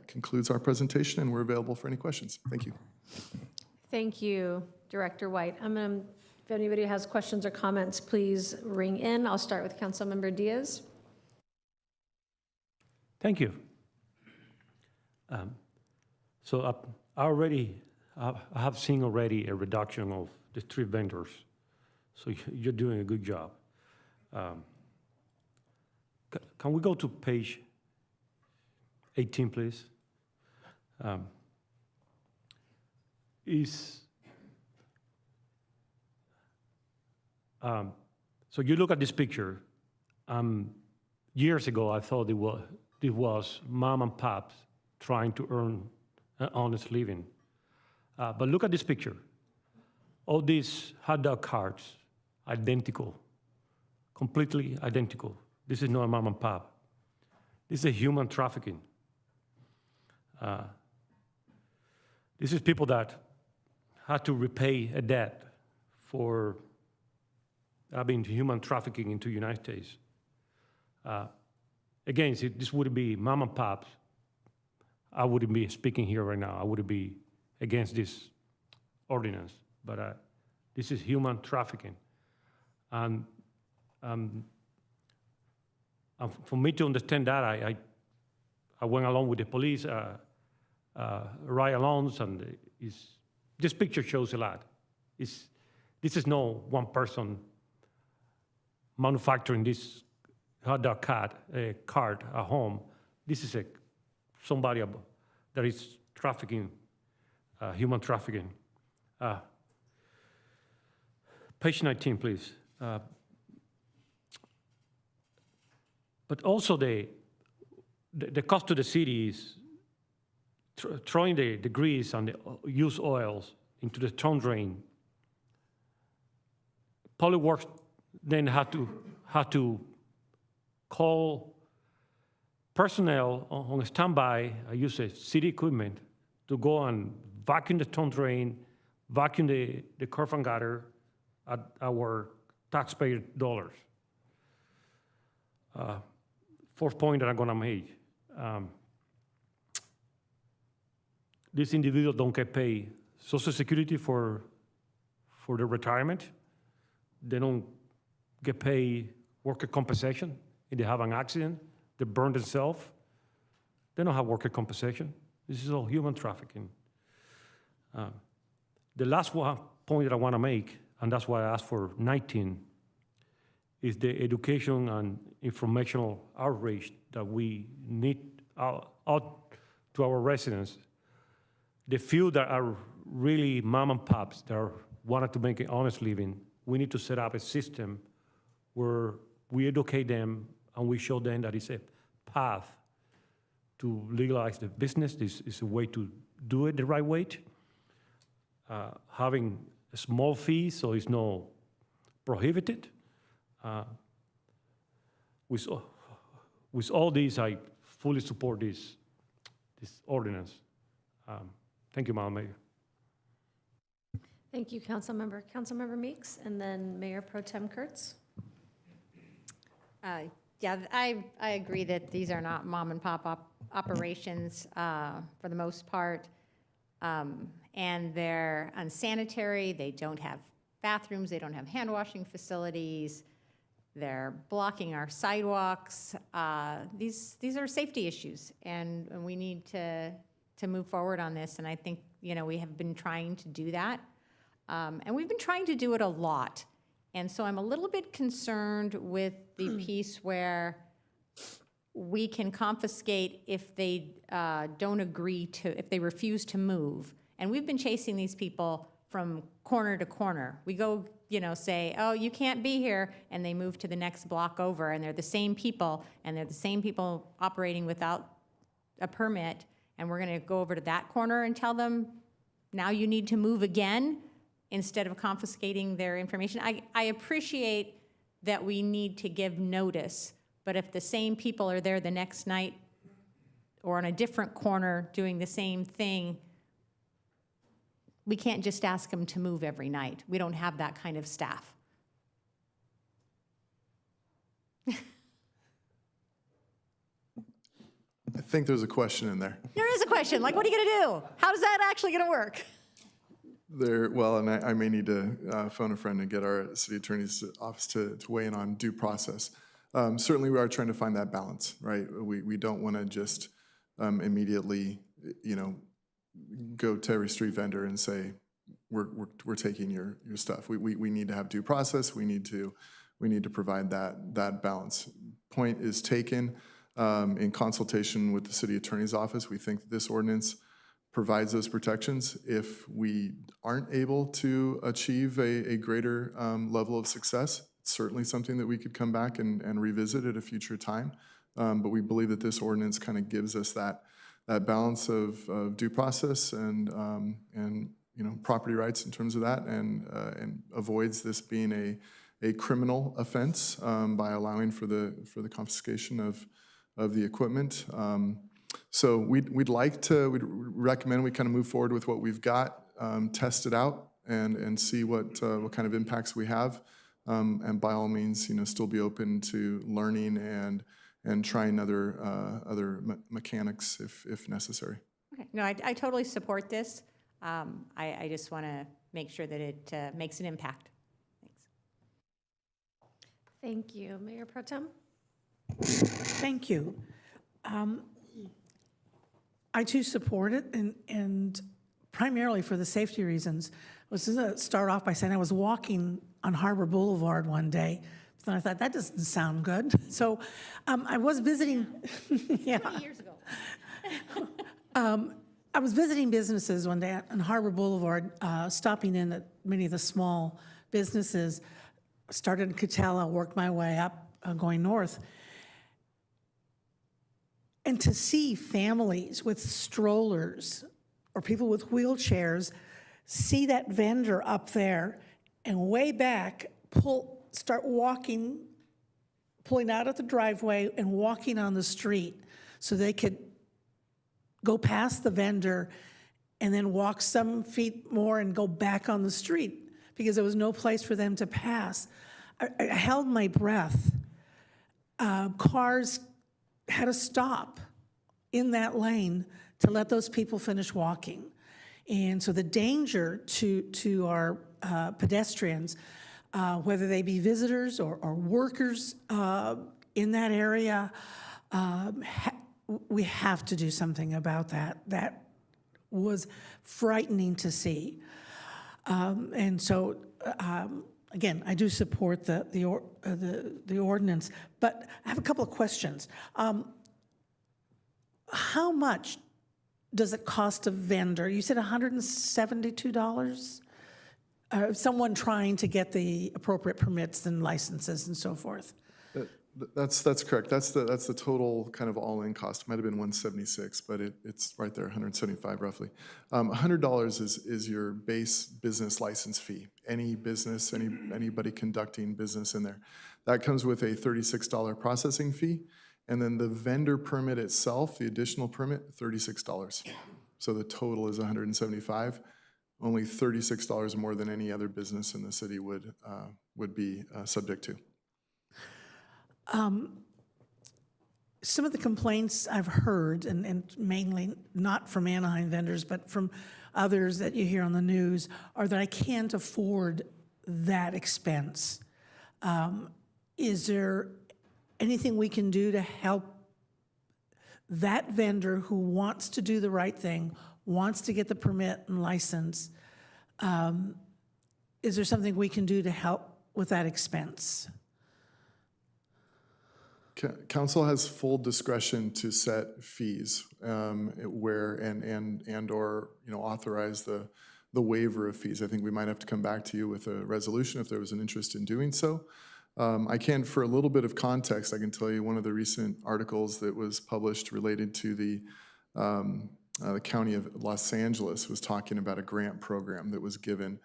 concludes our presentation, and we're available for any questions. Thank you. Thank you, Director White. If anybody has questions or comments, please ring in. I'll start with Councilmember Diaz. Thank you. So I have seen already a reduction of the street vendors. So you're doing a good job. Can we go to page 18, please? So you look at this picture. Years ago, I thought it was mom and pops trying to earn an honest living. But look at this picture. All these hot dog carts, identical, completely identical. This is not a mom and pop. This is human trafficking. This is people that had to repay a debt for having human trafficking into the United States. Again, if this would be mom and pops, I wouldn't be speaking here right now. I would be against this ordinance. But this is human trafficking. And for me to understand that, I went along with the police ride-alongs, and this picture shows a lot. This is no one person manufacturing this hot dog cart at home. This is somebody that is trafficking, human trafficking. Page 19, please. But also the cost to the city is throwing the grease and the used oils into the storm drain. Public Works then had to call personnel on standby, use city equipment to go and vacuum the storm drain, vacuum the curb and gutter at our taxpayer dollars. Fourth point that I'm gonna make. These individuals don't get paid Social Security for their retirement. They don't get paid worker compensation if they have an accident, they burn themselves. They don't have worker compensation. This is all human trafficking. The last point that I want to make, and that's why I asked for 19, is the education and informational outreach that we need out to our residents. The few that are really mom and pops that wanted to make an honest living, we need to set up a system where we educate them and we show them that it's a path to legalize the business. This is a way to do it the right way. Having a small fee so it's not prohibited. With all these, I fully support this ordinance. Thank you, Madam Mayor. Thank you, Councilmember. Councilmember Meeks, and then Mayor Pro Tem Kurtz. Yeah, I agree that these are not mom and pop operations for the most part, and they're unsanitary. They don't have bathrooms. They don't have hand washing facilities. They're blocking our sidewalks. These are safety issues, and we need to move forward on this. And I think we have been trying to do that, and we've been trying to do it a lot. And so I'm a little bit concerned with the piece where we can confiscate if they don't agree to, if they refuse to move. And we've been chasing these people from corner to corner. We go, say, oh, you can't be here, and they move to the next block over, and they're the same people, and they're the same people operating without a permit, and we're gonna go over to that corner and tell them, now you need to move again, instead of confiscating their information. I appreciate that we need to give notice, but if the same people are there the next night or on a different corner doing the same thing, we can't just ask them to move every night. We don't have that kind of staff. I think there's a question in there. There is a question, like, what are you gonna do? How's that actually gonna work? Well, and I may need to phone a friend and get our city attorney's office to weigh in on due process. Certainly, we are trying to find that balance, right? We don't want to just immediately, go to every street vendor and say, we're taking your stuff. We need to have due process. We need to we need to provide that balance. Point is taken. In consultation with the city attorney's office, we think that this ordinance provides those protections. If we aren't able to achieve a greater level of success, it's certainly something that we could come back and revisit at a future time. But we believe that this ordinance kind of gives us that balance of due process and property rights in terms of that, and avoids this being a criminal offense by allowing for the confiscation of the equipment. So we'd recommend we kind of move forward with what we've got, test it out, and see what kind of impacts we have, and by all means, still be open to learning and trying other mechanics if necessary. Okay. No, I totally support this. I just want to make sure that it makes an impact. Thank you. Mayor Pro Tem? Thank you. I too support it, and primarily for the safety reasons. I was going to start off by saying I was walking on Harbor Boulevard one day, and I thought, that doesn't sound good. So I was visiting, yeah. 20 years ago. I was visiting businesses one day on Harbor Boulevard, stopping in at many of the small businesses. Started in Catella, worked my way up, going north. And to see families with strollers or people with wheelchairs see that vendor up there and way back start walking, pulling out of the driveway and walking on the street so they could go past the vendor and then walk some feet more and go back on the street because there was no place for them to pass. I held my breath. Cars had to stop in that lane to let those people finish walking. And so the danger to our pedestrians, whether they be visitors or workers in that area, we have to do something about that. That was frightening to see. And so, again, I do support the ordinance, but I have a couple of questions. How much does it cost a vendor? You said $172? Someone trying to get the appropriate permits and licenses and so forth. That's correct. That's the total kind of all-in cost. It might have been 176, but it's right there, 175 roughly. $100 is your base business license fee. Any business, anybody conducting business in there. That comes with a $36 processing fee, and then the vendor permit itself, the additional permit, $36. So the total is $175. Only $36 more than any other business in the city would be subject to. Some of the complaints I've heard, and mainly not from Anaheim vendors, but from others that you hear on the news, are that I can't afford that expense. Is there anything we can do to help that vendor who wants to do the right thing, wants to get the permit and license? Is there something we can do to help with that expense? Council has full discretion to set fees where and or authorize the waiver of fees. I think we might have to come back to you with a resolution if there was an interest in doing so. I can, for a little bit of context, I can tell you one of the recent articles that was published related to the County of Los Angeles was talking about a grant program that was given.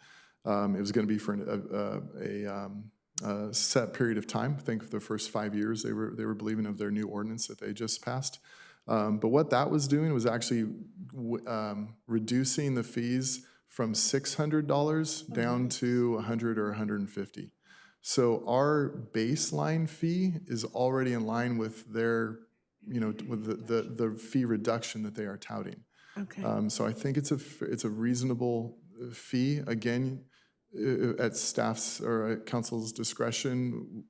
It was going to be for a set period of time. I think for the first 5 years they were believing of their new ordinance that they just passed. But what that was doing was actually reducing the fees from $600 down to $100 or $150. So our baseline fee is already in line with their, with the fee reduction that they are touting. Okay. So I think it's a reasonable fee. Again, at staff's or at council's discretion,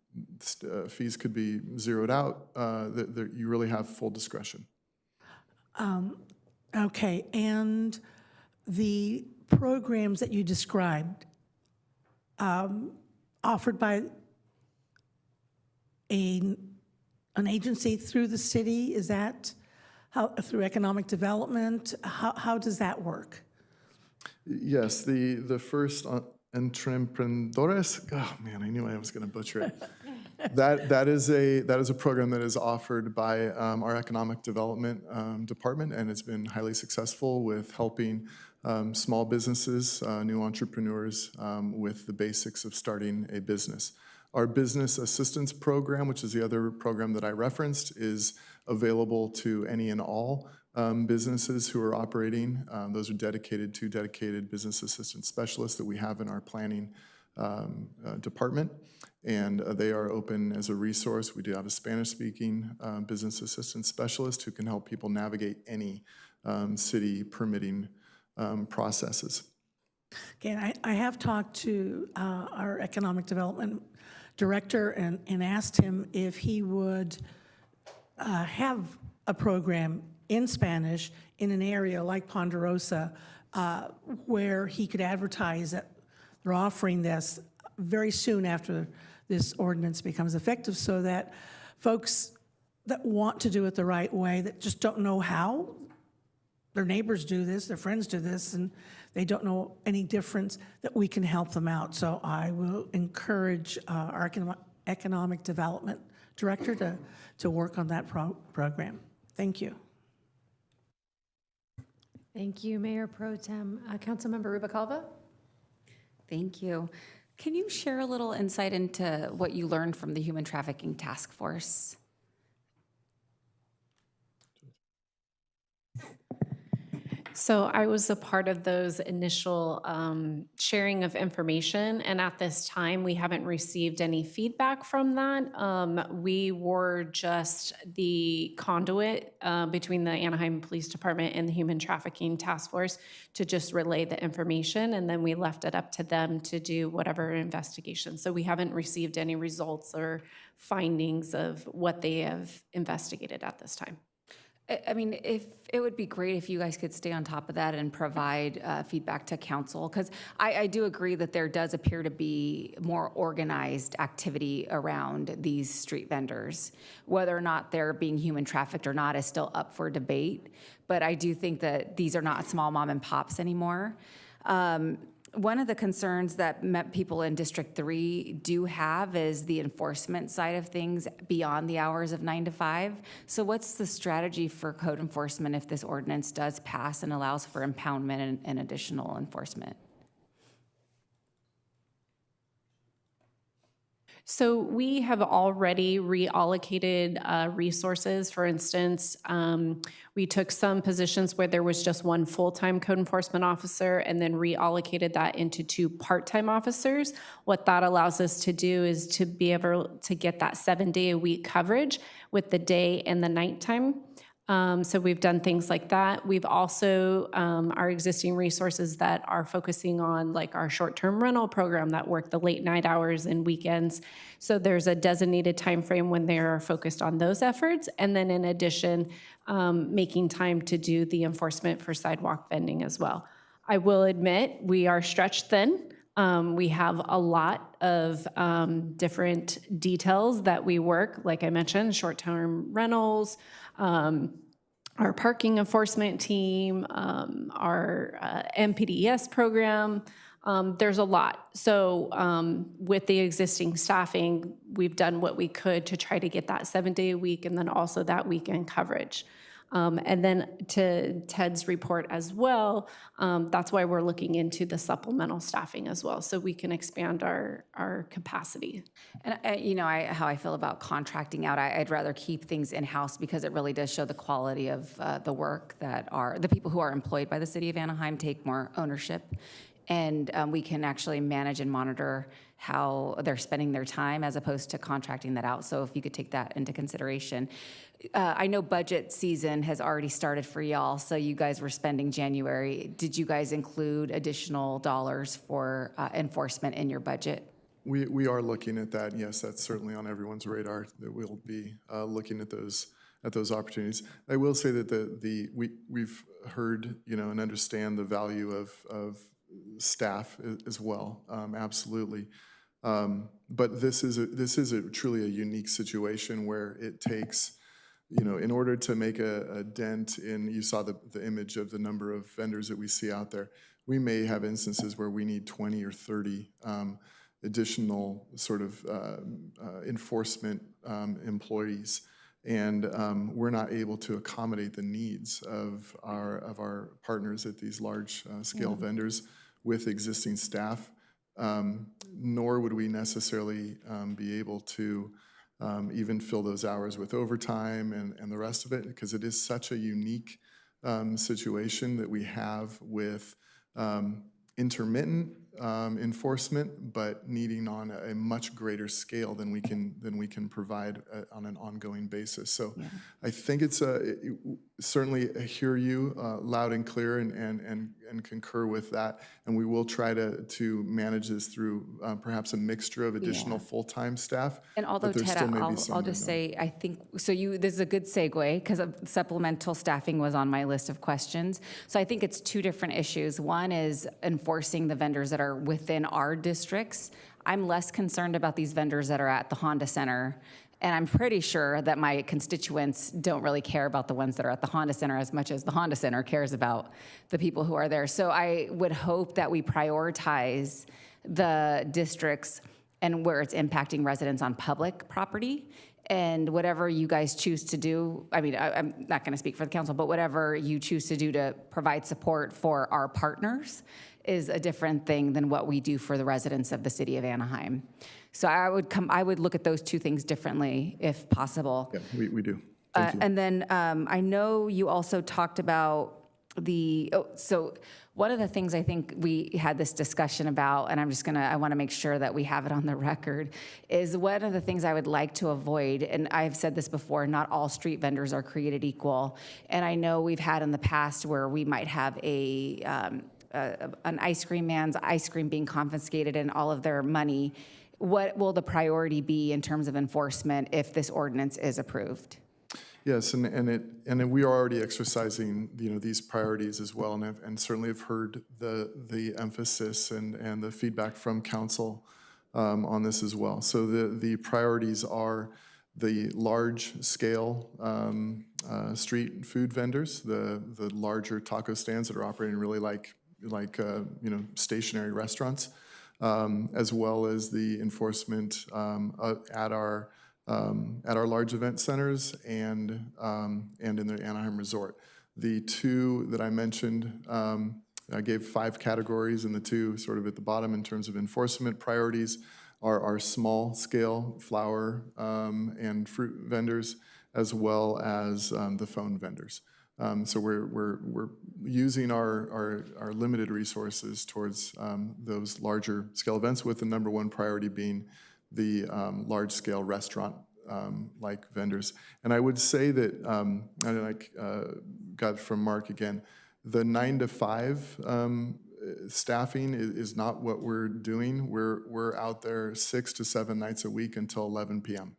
fees could be zeroed out. You really have full discretion. Okay, and the programs that you described, offered by an agency through the city? Is that how, through economic development? How does that work? Yes, the first Entrepreneurs, oh man, I knew I was going to butcher it. That is a program that is offered by our economic development department, and it's been highly successful with helping small businesses, new entrepreneurs with the basics of starting a business. Our business assistance program, which is the other program that I referenced, is available to any and all businesses who are operating. Those are dedicated business assistance specialists that we have in our planning department, and they are open as a resource. We do have a Spanish-speaking business assistance specialist who can help people navigate any city permitting processes. Okay, I have talked to our economic development director and asked him if he would have a program in Spanish in an area like Ponderosa where he could advertise that they're offering this very soon after this ordinance becomes effective, so that folks that want to do it the right way, that just don't know how, their neighbors do this, their friends do this, and they don't know any difference, that we can help them out. So I will encourage our economic development director to work on that program. Thank you. Thank you, Mayor Pro Tem. Councilmember Rubicalva? Thank you. Can you share a little insight into what you learned from the Human Trafficking Task Force? So I was a part of those initial sharing of information, and at this time, we haven't received any feedback from that. We were just the conduit between the Anaheim Police Department and the Human Trafficking Task Force to just relay the information, and then we left it up to them to do whatever investigation. So we haven't received any results or findings of what they have investigated at this time. I mean, if it would be great if you guys could stay on top of that and provide feedback to council, because I do agree that there does appear to be more organized activity around these street vendors. Whether or not they're being human trafficked or not is still up for debate, but I do think that these are not small mom and pops anymore. One of the concerns that people in District 3 do have is the enforcement side of things beyond the hours of 9 to 5. So what's the strategy for code enforcement if this ordinance does pass and allows for impoundment and additional enforcement? So we have already reallocated resources. For instance, we took some positions where there was just one full-time code enforcement officer and then reallocated that into 2 part-time officers. What that allows us to do is to be able to get that 7-day-a-week coverage with the day and the nighttime. So we've done things like that. We've also, our existing resources that are focusing on like our short-term rental program that work the late night hours and weekends. So there's a designated time frame when they are focused on those efforts. And then in addition, making time to do the enforcement for sidewalk vending as well. I will admit, we are stretched thin. We have a lot of different details that we work, like I mentioned, short-term rentals, our parking enforcement team, our MPDES program. There's a lot. So with the existing staffing, we've done what we could to try to get that 7-day-a-week and then also that weekend coverage. And then to Ted's report as well, that's why we're looking into the supplemental staffing as well, so we can expand our capacity. And you know how I feel about contracting out. I'd rather keep things in-house because it really does show the quality of the work that the people who are employed by the city of Anaheim take more ownership. And we can actually manage and monitor how they're spending their time as opposed to contracting that out. So if you could take that into consideration. I know budget season has already started for y'all, so you guys were spending January. Did you guys include additional dollars for enforcement in your budget? We are looking at that. Yes, that's certainly on everyone's radar, that we'll be looking at those opportunities. I will say that we've heard, and understand the value of staff as well. Absolutely. But this is truly a unique situation where it takes, in order to make a dent in, you saw the image of the number of vendors that we see out there, we may have instances where we need 20 or 30 additional sort of enforcement employees. And we're not able to accommodate the needs of our partners at these large scale vendors with existing staff, nor would we necessarily be able to even fill those hours with overtime and the rest of it, because it is such a unique situation that we have with intermittent enforcement, but needing on a much greater scale than we can provide on an ongoing basis. So I think it's certainly hear you loud and clear and concur with that. And we will try to manage this through perhaps a mixture of additional full-time staff. And although, Ted, I'll just say, I think, so this is a good segue, because supplemental staffing was on my list of questions. So I think it's two different issues. One is enforcing the vendors that are within our districts. I'm less concerned about these vendors that are at the Honda Center. And I'm pretty sure that my constituents don't really care about the ones that are at the Honda Center as much as the Honda Center cares about the people who are there. So I would hope that we prioritize the districts and where it's impacting residents on public property. And whatever you guys choose to do, I mean, I'm not going to speak for the council, but whatever you choose to do to provide support for our partners is a different thing than what we do for the residents of the city of Anaheim. So I would look at those two things differently if possible. Yeah, we do. Thank you. And then I know you also talked about so one of the things I think we had this discussion about, and I want to make sure that we have it on the record, is one of the things I would like to avoid, and I've said this before, not all street vendors are created equal. And I know we've had in the past where we might have an ice cream man's ice cream being confiscated and all of their money. What will the priority be in terms of enforcement if this ordinance is approved? Yes, and we are already exercising these priorities as well, and certainly have heard the emphasis and the feedback from council on this as well. So the priorities are the large scale street food vendors, the larger taco stands that are operating really like stationary restaurants, as well as the enforcement at our large event centers and in the Anaheim Resort. The two that I mentioned, I gave 5 categories, and the two sort of at the bottom in terms of enforcement priorities are our small scale flower and fruit vendors, as well as the phone vendors. So we're using our limited resources towards those larger scale events, with the number one priority being the large-scale restaurant-like vendors. And I would say that, and I got from Mark again, the 9 to 5 staffing is not what we're doing. We're out there 6 to 7 nights a week until 11 p.m.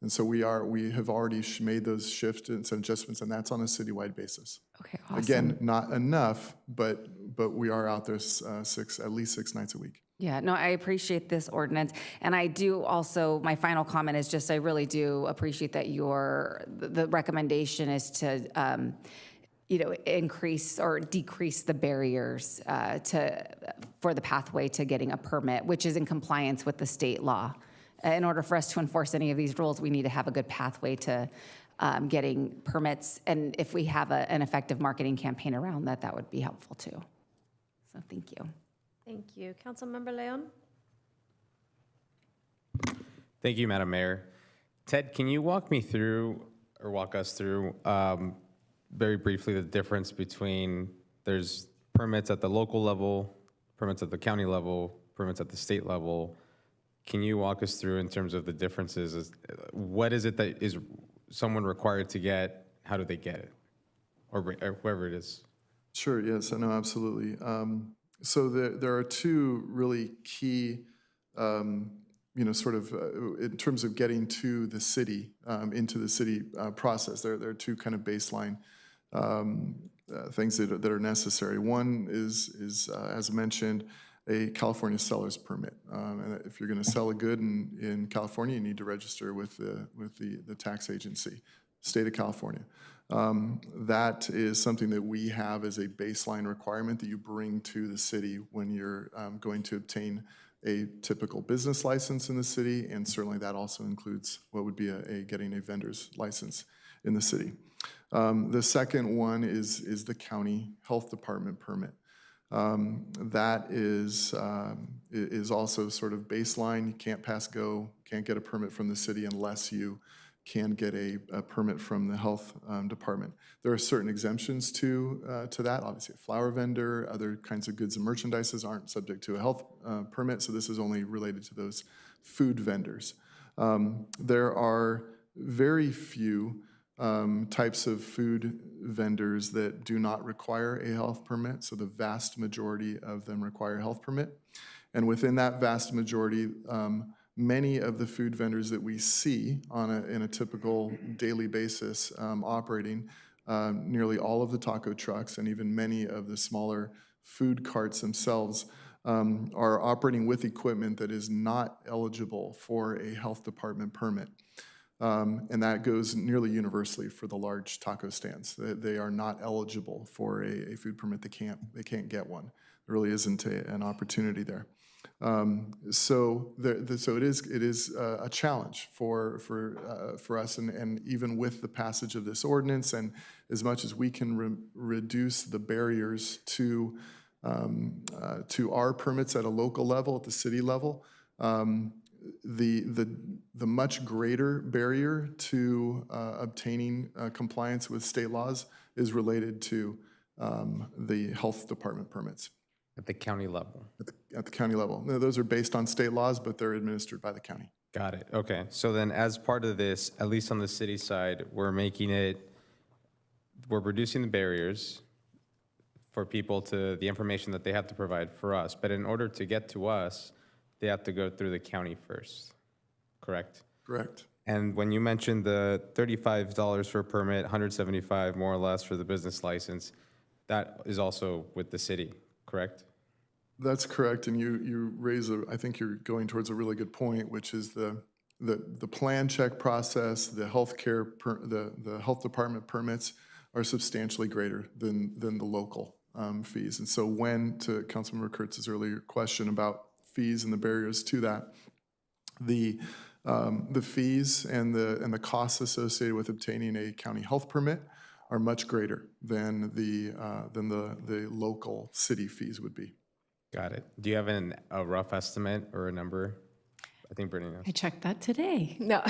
And so we have already made those shifts and some adjustments, and that's on a citywide basis. Okay, awesome. Again, not enough, but we are out there at least 6 nights a week. Yeah, no, I appreciate this ordinance. And I do also, my final comment is just, I really do appreciate that the recommendation is to, increase or decrease the barriers for the pathway to getting a permit, which is in compliance with the state law. In order for us to enforce any of these rules, we need to have a good pathway to getting permits. And if we have an effective marketing campaign around that, that would be helpful too. So thank you. Thank you. Councilmember Leon? Thank you, Madam Mayor. Ted, can you walk us through very briefly the difference between there's permits at the local level, permits at the county level, permits at the state level. Can you walk us through in terms of the differences? What is it that is someone required to get? How do they get it? Or wherever it is. Sure, yes, I know, absolutely. So there are two really key, sort of in terms of getting to the city, into the city process. There are two kind of baseline things that are necessary. One is as mentioned, a California seller's permit. And if you're going to sell a good in California, you need to register with the tax agency, state of California. That is something that we have as a baseline requirement that you bring to the city when you're going to obtain a typical business license in the city, and certainly that also includes what would be getting a vendor's license in the city. The second one is the county health department permit. That is also sort of baseline. You can't pass go, can't get a permit from the city unless you can get a permit from the health department. There are certain exemptions to that. Obviously, a flower vendor, other kinds of goods and merchandises aren't subject to a health permit, so this is only related to those food vendors. There are very few types of food vendors that do not require a health permit, so the vast majority of them require a health permit. And within that vast majority, many of the food vendors that we see in a typical daily basis operating, nearly all of the taco trucks and even many of the smaller food carts themselves are operating with equipment that is not eligible for a health department permit. And that goes nearly universally for the large taco stands. They are not eligible for a food permit. They can't get one. There really isn't an opportunity there. So it is a challenge for us, and even with the passage of this ordinance, and as much as we can reduce the barriers to our permits at a local level, at the city level, the much greater barrier to obtaining compliance with state laws is related to the health department permits. At the county level? At the county level. No, those are based on state laws, but they're administered by the county. Got it. Okay. So then as part of this, at least on the city side, we're reducing the barriers for people to the information that they have to provide for us. But in order to get to us, they have to go through the county first, correct? Correct. And when you mentioned the $35 for a permit, $175 more or less for the business license, that is also with the city, correct? That's correct, and you raise I think you're going towards a really good point, which is the plan check process, the the health department permits are substantially greater than the local fees. And so to Councilmember Kurtz's earlier question about fees and the barriers to that, the fees and the costs associated with obtaining a county health permit are much greater than the local city fees would be. Got it. Do you have a rough estimate or a number? I think Brittany knows. I checked that today. No.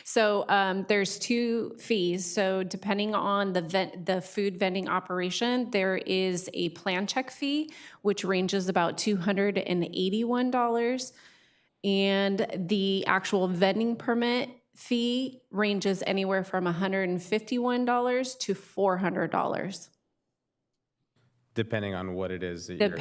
So there's two fees. So depending on the food vending operation, there is a plan check fee, which ranges about $281. And the actual vending permit fee ranges anywhere from $151 to $400. Depending on what it is that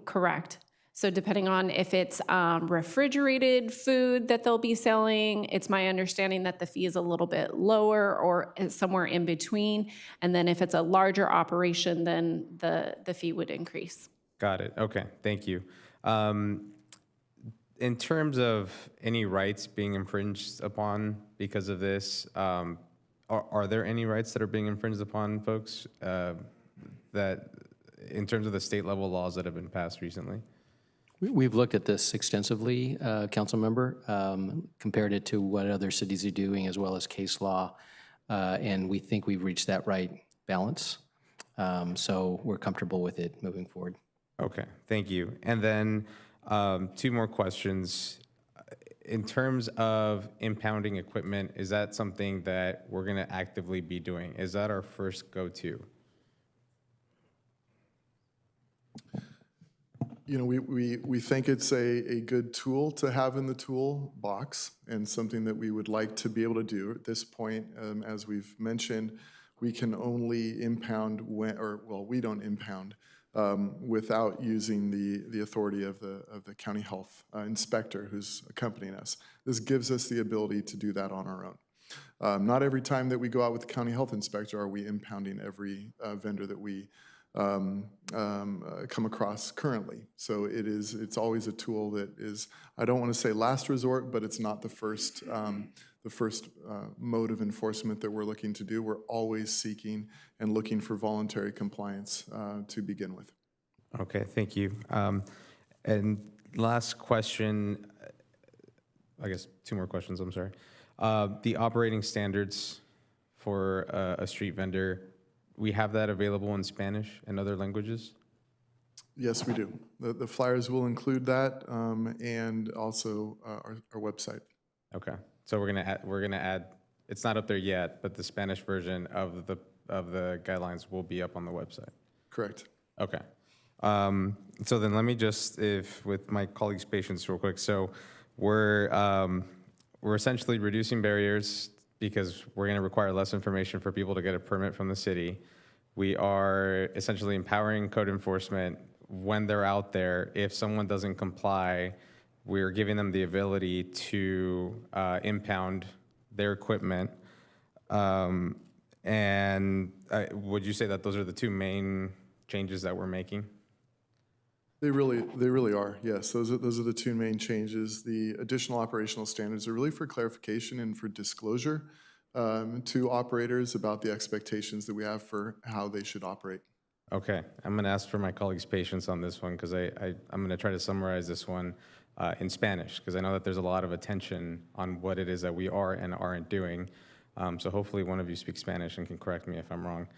Correct. So depending on if it's refrigerated food that they'll be selling, it's my understanding that the fee is a little bit lower or somewhere in between. And then if it's a larger operation, then the fee would increase. Got it. Okay. Thank you. In terms of any rights being infringed upon because of this, are there any rights that are being infringed upon, folks, that in terms of the state level laws that have been passed recently? We've looked at this extensively, council member, compared it to what other cities are doing as well as case law, and we think we've reached that right balance. So we're comfortable with it moving forward. Okay, thank you. And then two more questions. In terms of impounding equipment, is that something that we're going to actively be doing? Is that our first go-to? You know, we think it's a good tool to have in the toolbox and something that we would like to be able to do. At this point, as we've mentioned, we can only impound we don't impound without using the authority of the county health inspector who's accompanying us. This gives us the ability to do that on our own. Not every time that we go out with the county health inspector are we impounding every vendor that we come across currently. So it's always a tool that is, I don't want to say last resort, but it's not the first mode of enforcement that we're looking to do. We're always seeking and looking for voluntary compliance to begin with. Okay, thank you. And last question, I guess 2 more questions, I'm sorry. The operating standards for a street vendor, we have that available in Spanish and other languages? Yes, we do. The flyers will include that and also our website. Okay, so we're gonna add, it's not up there yet, but the Spanish version of the guidelines will be up on the website. Correct. Okay. So then let me just, if with my colleagues' patience real quick. So we're essentially reducing barriers because we're going to require less information for people to get a permit from the city. We are essentially empowering code enforcement when they're out there. If someone doesn't comply, we're giving them the ability to impound their equipment. And would you say that those are the 2 main changes that we're making? They really are, yes. Those are the 2 main changes. The additional operational standards are really for clarification and for disclosure to operators about the expectations that we have for how they should operate. Okay, I'm going to ask for my colleagues' patience on this one because I'm going to try to summarize this one in Spanish because I know that there's a lot of attention on what it is that we are and aren't doing. So hopefully one of you speaks Spanish and can correct me if I'm wrong.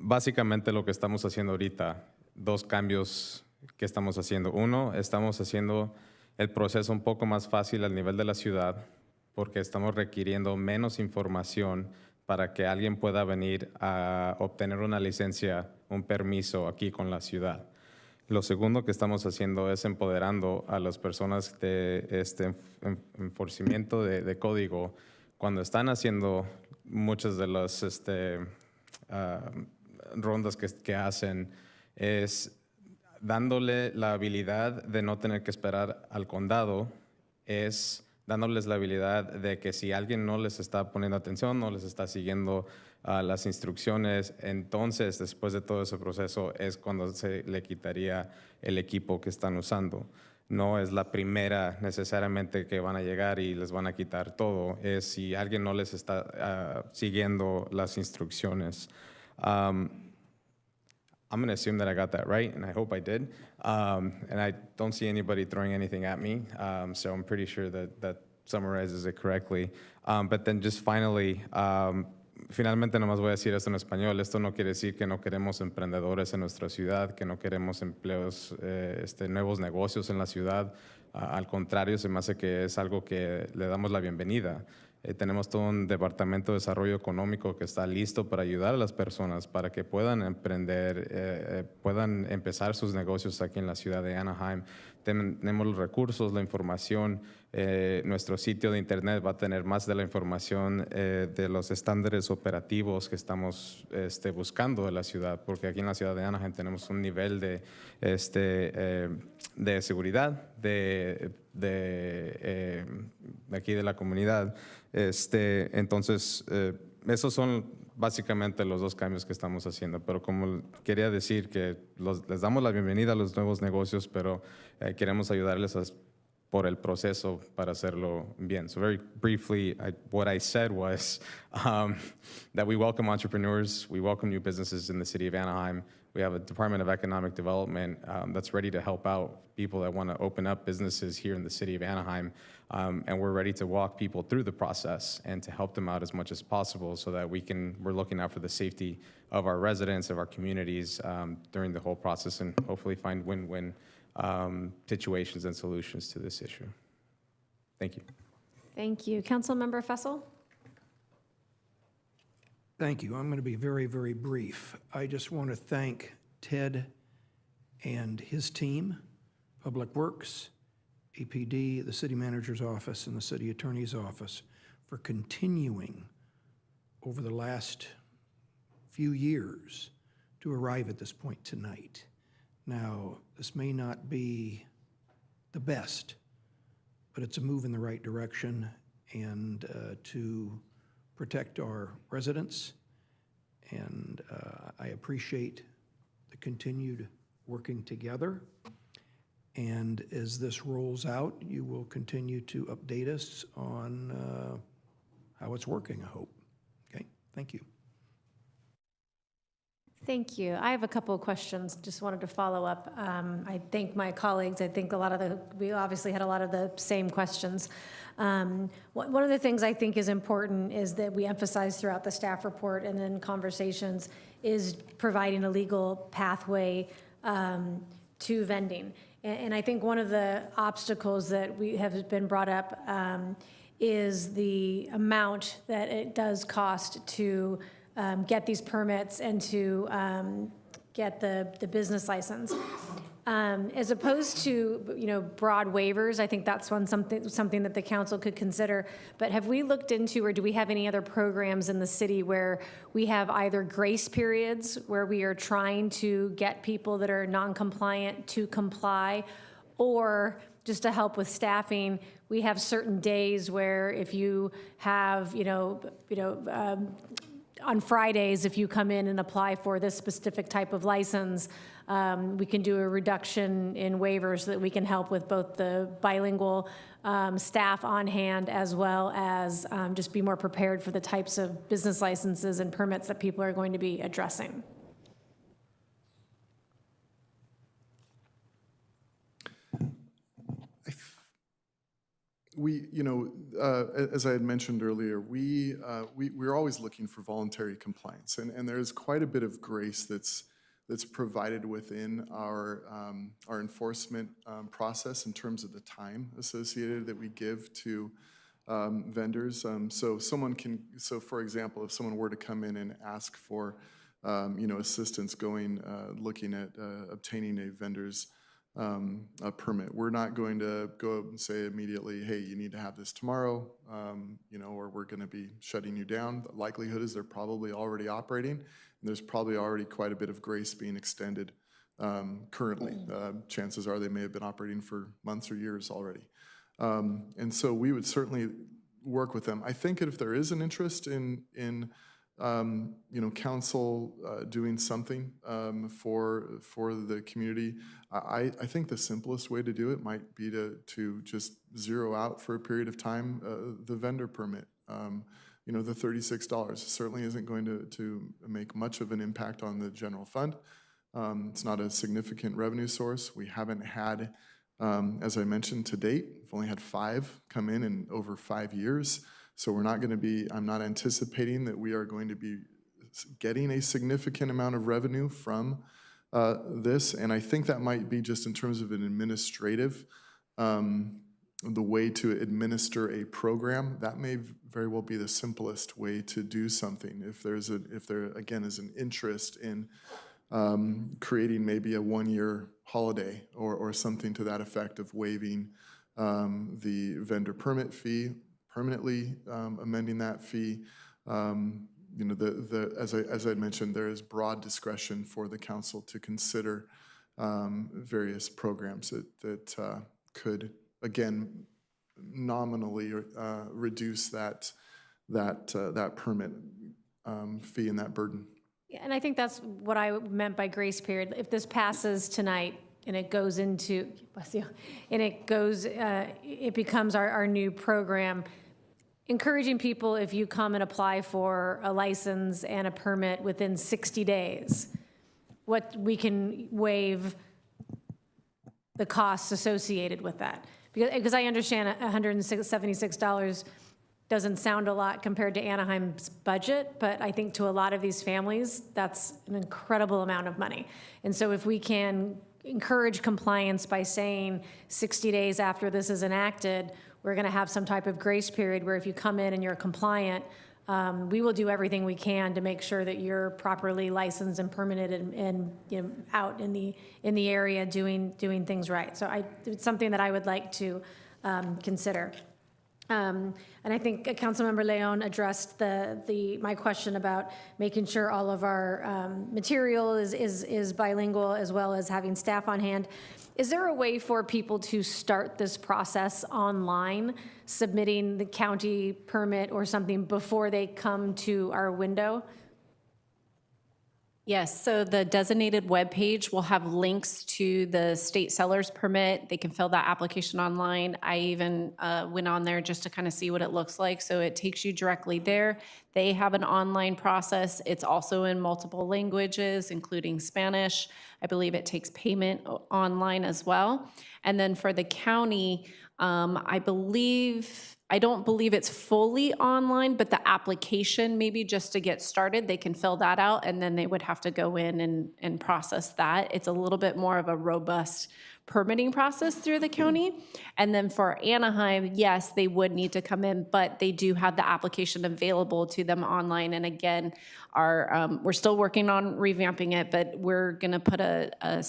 Básicamente lo que estamos haciendo ahorita, 2 cambios que estamos haciendo. Uno, estamos haciendo el proceso un poco más fácil al nivel de la ciudad porque estamos requiriendo menos información para que alguien pueda venir a obtener una licencia, un permiso aquí con la ciudad. Lo segundo que estamos haciendo es empoderando a las personas de este enforcimiento de código cuando están haciendo muchas de las rondas que hacen, es dándole la habilidad de no tener que esperar al condado, es dándoles la habilidad de que si alguien no les está poniendo atención, no les está siguiendo las instrucciones, entonces después de todo ese proceso es cuando se le quitaría el equipo que están usando. No es la primera necesariamente que van a llegar y les van a quitar todo, es si alguien no les está siguiendo las instrucciones. I'm going to assume that I got that right, and I hope I did. And I don't see anybody throwing anything at me, so I'm pretty sure that summarizes it correctly. But then just finally, finalmente nomás voy a decir esto en español. Esto no quiere decir que no queremos emprendedores en nuestra ciudad, que no queremos empleos, nuevos negocios en la ciudad. Al contrario, se me hace que es algo que le damos la bienvenida. Tenemos todo un departamento de desarrollo económico que está listo para ayudar a las personas para que puedan emprender, puedan empezar sus negocios aquí en la ciudad de Anaheim. Tenemos los recursos, la información. Nuestro sitio de internet va a tener más de la información de los estándares operativos que estamos buscando de la ciudad, porque aquí en la ciudad de Anaheim tenemos un nivel de seguridad de aquí de la comunidad. Entonces, esos son básicamente los 2 cambios que estamos haciendo, pero como quería decir que les damos la bienvenida a los nuevos negocios, pero queremos ayudarles por el proceso para hacerlo bien. So very briefly, what I said was that we welcome entrepreneurs, we welcome new businesses in the city of Anaheim. We have a Department of Economic Development that's ready to help out people that want to open up businesses here in the city of Anaheim. And we're ready to walk people through the process and to help them out as much as possible so that we're looking out for the safety of our residents, of our communities during the whole process and hopefully find win-win situations and solutions to this issue. Thank you. Thank you. Councilmember Fessel? Thank you. I'm going to be very, very brief. I just want to thank Ted and his team, Public Works, APD, the City Manager's Office, and the City Attorney's Office for continuing over the last few years to arrive at this point tonight. Now, this may not be the best, but it's a move in the right direction and to protect our residents. And I appreciate the continued working together. And as this rolls out, you will continue to update us on how it's working, I hope. Okay, thank you. Thank you. I have a couple of questions. Just wanted to follow up. I thank my colleagues. I think we obviously had a lot of the same questions. One of the things I think is important is that we emphasize throughout the staff report and in conversations is providing a legal pathway to vending. And I think one of the obstacles that we have been brought up is the amount that it does cost to get these permits and to get the business license. As opposed to, broad waivers, I think that's something that the council could consider. But have we looked into, or do we have any other programs in the city where we have either grace periods where we are trying to get people that are non-compliant to comply, or just to help with staffing, we have certain days where if you have, on Fridays, if you come in and apply for this specific type of license, we can do a reduction in waivers so that we can help with both the bilingual staff on hand, as well as just be more prepared for the types of business licenses and permits that people are going to be addressing. As I had mentioned earlier, we're always looking for voluntary compliance, and there's quite a bit of grace that's provided within our enforcement process in terms of the time associated that we give to vendors. So for example, if someone were to come in and ask for assistance looking at obtaining a vendor's a permit, we're not going to go and say immediately, hey, you need to have this tomorrow, or we're going to be shutting you down. The likelihood is they're probably already operating, and there's probably already quite a bit of grace being extended currently. Chances are they may have been operating for months or years already. And so we would certainly work with them. I think that if there is an interest in council doing something for the community, I think the simplest way to do it might be to just zero out for a period of time the vendor permit. The $36 certainly isn't going to make much of an impact on the general fund. It's not a significant revenue source. We haven't had, as I mentioned, to date, we've only had 5 come in over 5 years. So I'm not anticipating that we are going to be getting a significant amount of revenue from this. And I think that might be just in terms of an administrative, the way to administer a program. That may very well be the simplest way to do something. If there again is an interest in creating maybe a 1-year holiday or something to that effect of waiving the vendor permit fee, permanently amending that fee. As I had mentioned, there is broad discretion for the council to consider various programs that could, again, nominally reduce that permit fee and that burden. Yeah, and I think that's what I meant by grace period. If this passes tonight, and it goes into, it becomes our new program, encouraging people, if you come and apply for a license and a permit within 60 days, what we can waive the costs associated with that. Because I understand $176 doesn't sound a lot compared to Anaheim's budget, but I think to a lot of these families, that's an incredible amount of money. And so if we can encourage compliance by saying 60 days after this is enacted, we're going to have some type of grace period where if you come in and you're compliant, we will do everything we can to make sure that you're properly licensed and permitted and out in the area doing things right. So it's something that I would like to consider. And I think Councilmember Leon addressed my question about making sure all of our material is bilingual, as well as having staff on hand. Is there a way for people to start this process online, submitting the county permit or something before they come to our window? Yes, so the designated webpage will have links to the state seller's permit. They can fill that application online. I even went on there just to kind of see what it looks like. So it takes you directly there. They have an online process. It's also in multiple languages, including Spanish. I believe it takes payment online as well. And then for the county, I don't believe it's fully online, but the application, maybe just to get started, they can fill that out, and then they would have to go in and process that. It's a little bit more of a robust permitting process through the county. And then for Anaheim, yes, they would need to come in, but they do have the application available to them online. And again, we're still working on revamping it, but we're gonna put a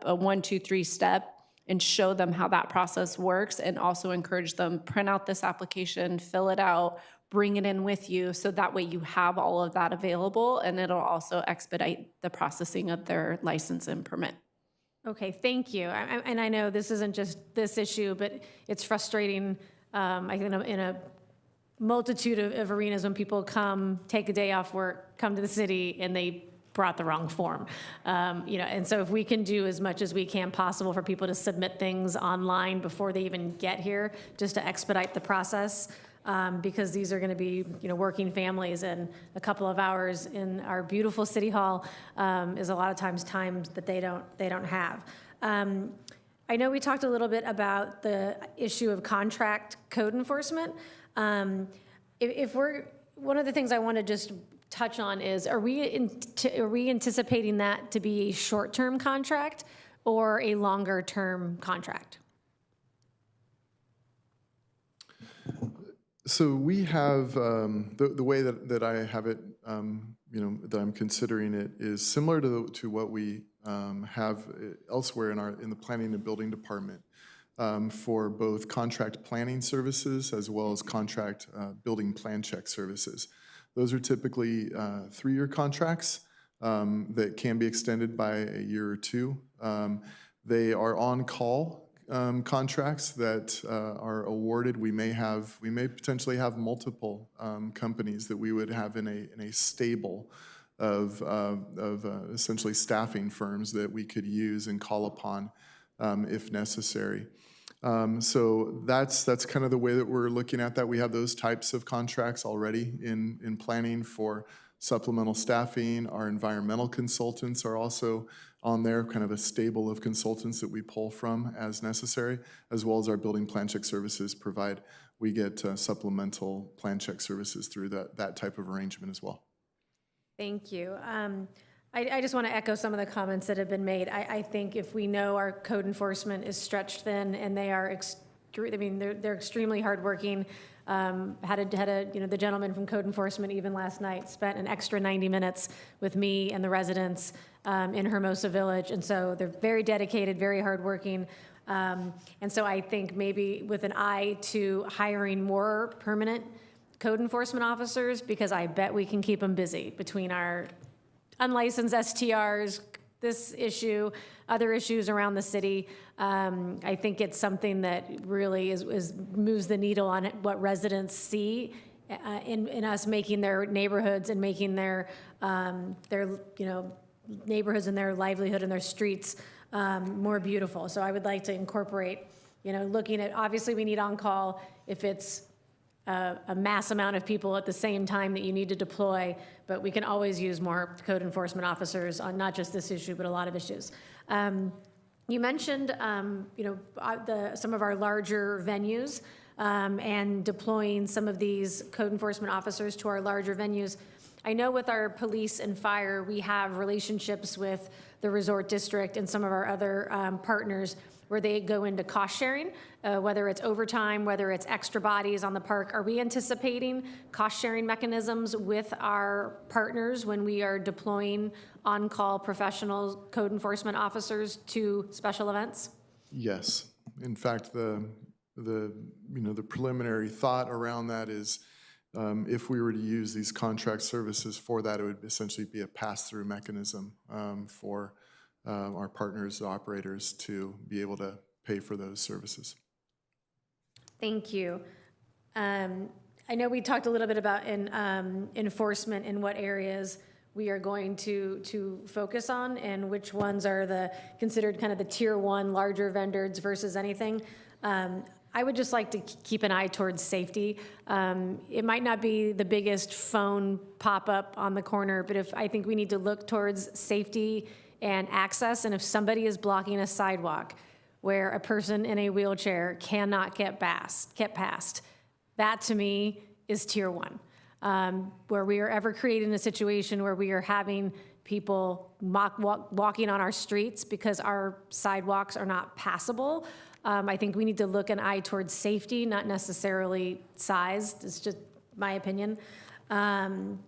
1, 2, 3 step and show them how that process works, and also encourage them, print out this application, fill it out, bring it in with you, so that way you have all of that available, and it'll also expedite the processing of their license and permit. Okay, thank you. And I know this isn't just this issue, but it's frustrating, I think, in a multitude of arenas when people come, take a day off work, come to the city, and they brought the wrong form. And so if we can do as much as we can possible for people to submit things online before they even get here, just to expedite the process, because these are going to be, working families, and a couple of hours in our beautiful city hall is a lot of times that they don't have. I know we talked a little bit about the issue of contract code enforcement. One of the things I want to just touch on is, are we anticipating that to be a short-term contract or a longer-term contract? So we have, the way that I have it, that I'm considering it is similar to what we have elsewhere in the planning and building department, for both contract planning services as well as contract building plan check services. Those are typically 3-year contracts that can be extended by a year or 2. They are on-call contracts that are awarded. We may potentially have multiple companies that we would have in a stable of essentially staffing firms that we could use and call upon if necessary. So that's kind of the way that we're looking at that. We have those types of contracts already in planning for supplemental staffing. Our environmental consultants are also on there, kind of a stable of consultants that we pull from as necessary, as well as our building plan check services provide. We get supplemental plan check services through that type of arrangement as well. Thank you. I just want to echo some of the comments that have been made. I think if we know our code enforcement is stretched thin, and they are, they're extremely hardworking. The gentleman from code enforcement even last night spent an extra 90 minutes with me and the residents in Hermosa Village, and so they're very dedicated, very hardworking. And so I think maybe with an eye to hiring more permanent code enforcement officers, because I bet we can keep them busy between our unlicensed STRs, this issue, other issues around the city. I think it's something that really moves the needle on what residents see in us making their neighborhoods and making their neighborhoods and their livelihood and their streets more beautiful. So I would like to incorporate, looking at, obviously we need on-call if it's a mass amount of people at the same time that you need to deploy, but we can always use more code enforcement officers on not just this issue, but a lot of issues. You mentioned, some of our larger venues and deploying some of these code enforcement officers to our larger venues. I know with our police and fire, we have relationships with the resort district and some of our other partners where they go into cost sharing, whether it's overtime, whether it's extra bodies on the park. Are we anticipating cost sharing mechanisms with our partners when we are deploying on-call professional code enforcement officers to special events? Yes. In fact, the preliminary thought around that is if we were to use these contract services for that, it would essentially be a pass-through mechanism for our partners, the operators, to be able to pay for those services. Thank you. I know we talked a little bit about enforcement in what areas we are going to focus on and which ones are the considered kind of the tier one larger vendors versus anything. I would just like to keep an eye towards safety. It might not be the biggest phone pop-up on the corner, but I think we need to look towards safety and access, and if somebody is blocking a sidewalk where a person in a wheelchair cannot get past, that to me is tier one. Where we are ever creating a situation where we are having people walking on our streets because our sidewalks are not passable, I think we need to look an eye towards safety, not necessarily size. It's just my opinion. And,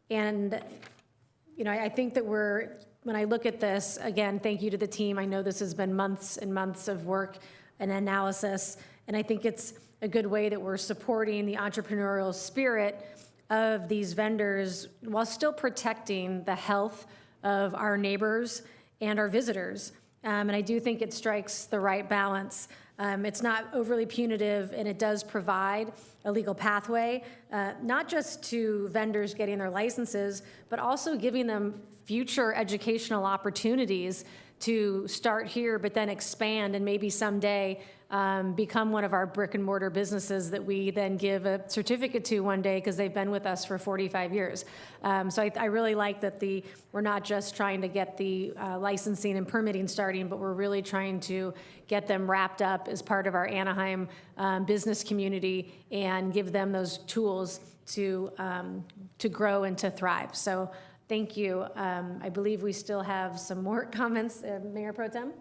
you know, I think that when I look at this, again, thank you to the team. I know this has been months and months of work and analysis, and I think it's a good way that we're supporting the entrepreneurial spirit of these vendors while still protecting the health of our neighbors and our visitors. And I do think it strikes the right balance. It's not overly punitive, and it does provide a legal pathway, not just to vendors getting their licenses, but also giving them future educational opportunities to start here, but then expand and maybe someday become one of our brick and mortar businesses that we then give a certificate to one day because they've been with us for 45 years. So I really like that we're not just trying to get the licensing and permitting starting, but we're really trying to get them wrapped up as part of our Anaheim business community and give them those tools to grow and to thrive. So thank you. I believe we still have some more comments, Mayor Pro Tem.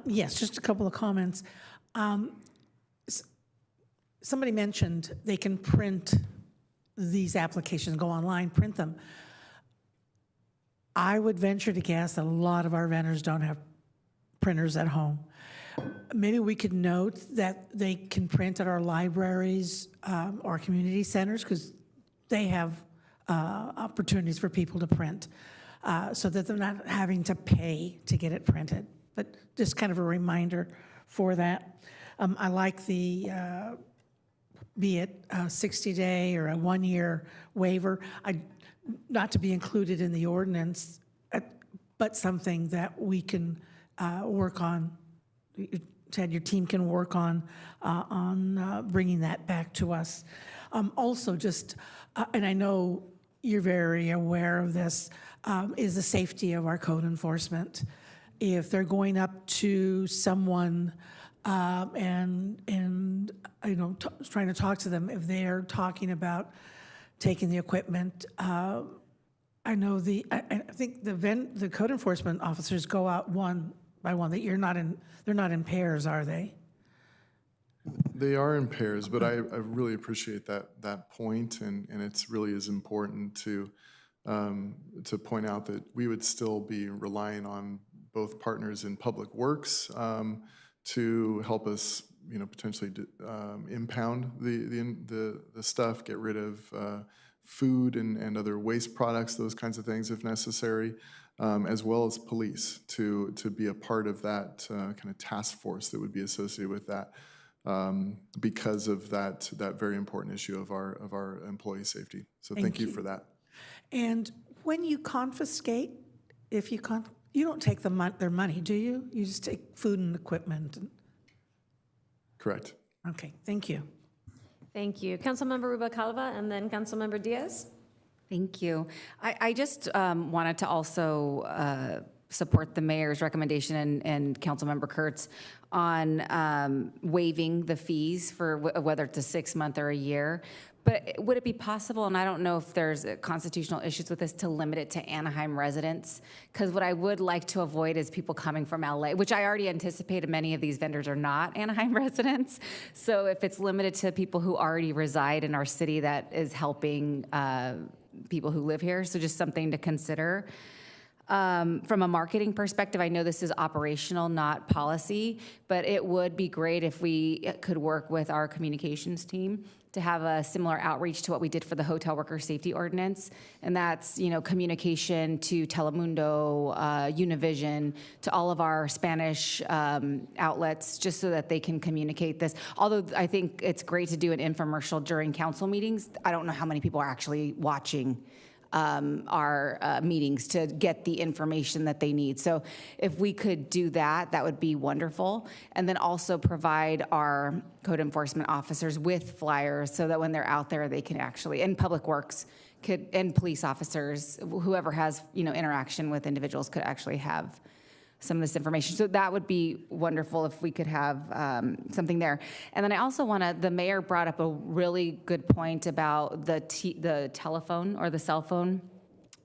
Yes, just a couple of comments. Somebody mentioned they can print these applications, go online, print them. I would venture to guess that a lot of our vendors don't have printers at home. Maybe we could note that they can print at our libraries or community centers because they have opportunities for people to print so that they're not having to pay to get it printed. But just kind of a reminder for that. I like the, be it a 60-day or a 1-year waiver, not to be included in the ordinance, but something that we can work on. Ted, your team can work on bringing that back to us. Also, just, and I know you're very aware of this, is the safety of our code enforcement. If they're going up to someone and you know, trying to talk to them, if they're talking about taking the equipment, I know I think the code enforcement officers go out one by one. That they're not in pairs, are they? They are in pairs, but I really appreciate that point, and it's really is important to point out that we would still be relying on both partners in public works to help us, you know, potentially impound the stuff, get rid of food and other waste products, those kinds of things if necessary, as well as police to be a part of that kind of task force that would be associated with that because of that very important issue of our employee safety. So thank you for that. And when you confiscate, you don't take their money, do you? You just take food and equipment? Correct. Okay, thank you. Thank you. Councilmember Rubalcaba and then Councilmember Diaz. Thank you. I just wanted to also support the mayor's recommendation and Councilmember Kurtz on waiving the fees for whether it's a 6-month or a year. But would it be possible, and I don't know if there's constitutional issues with this, to limit it to Anaheim residents? Because what I would like to avoid is people coming from LA, which I already anticipated many of these vendors are not Anaheim residents. So if it's limited to people who already reside in our city, that is helping people who live here. So just something to consider. From a marketing perspective, I know this is operational, not policy, but it would be great if we could work with our communications team to have a similar outreach to what we did for the hotel worker safety ordinance. And that's, you know, communication to Telemundo, Univision, to all of our Spanish outlets, just so that they can communicate this. Although I think it's great to do an infomercial during council meetings, I don't know how many people are actually watching our meetings to get the information that they need. So if we could do that, that would be wonderful. And then also provide our code enforcement officers with flyers so that when they're out there, they can actually, and Public Works could, and police officers, whoever has, interaction with individuals could actually have some of this information. So that would be wonderful if we could have something there. And then I also the mayor brought up a really good point about the telephone or the cell phone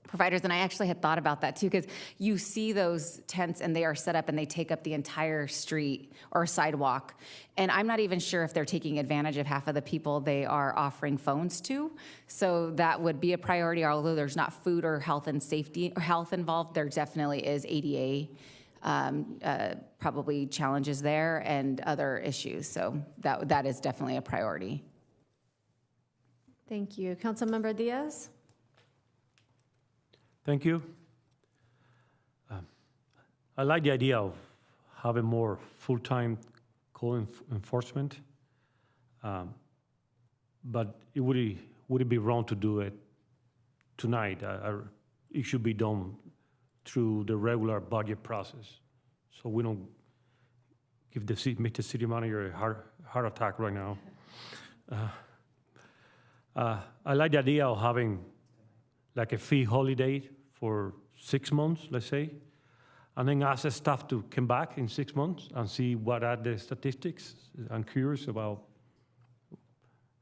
providers, and I actually had thought about that too, because you see those tents and they are set up and they take up the entire street or sidewalk, and I'm not even sure if they're taking advantage of half of the people they are offering phones to. So that would be a priority, although there's not food or health and safety or health involved, there definitely is ADA probably challenges there and other issues. So that is definitely a priority. Thank you. Councilmember Diaz? Thank you. I like the idea of having more full-time code enforcement, but would it be wrong to do it tonight? It should be done through the regular budget process, so we don't make the city manager a heart attack right now. I like the idea of having like a fee holiday for 6 months, let's say, and then ask the staff to come back in 6 months and see what are the statistics. I'm curious about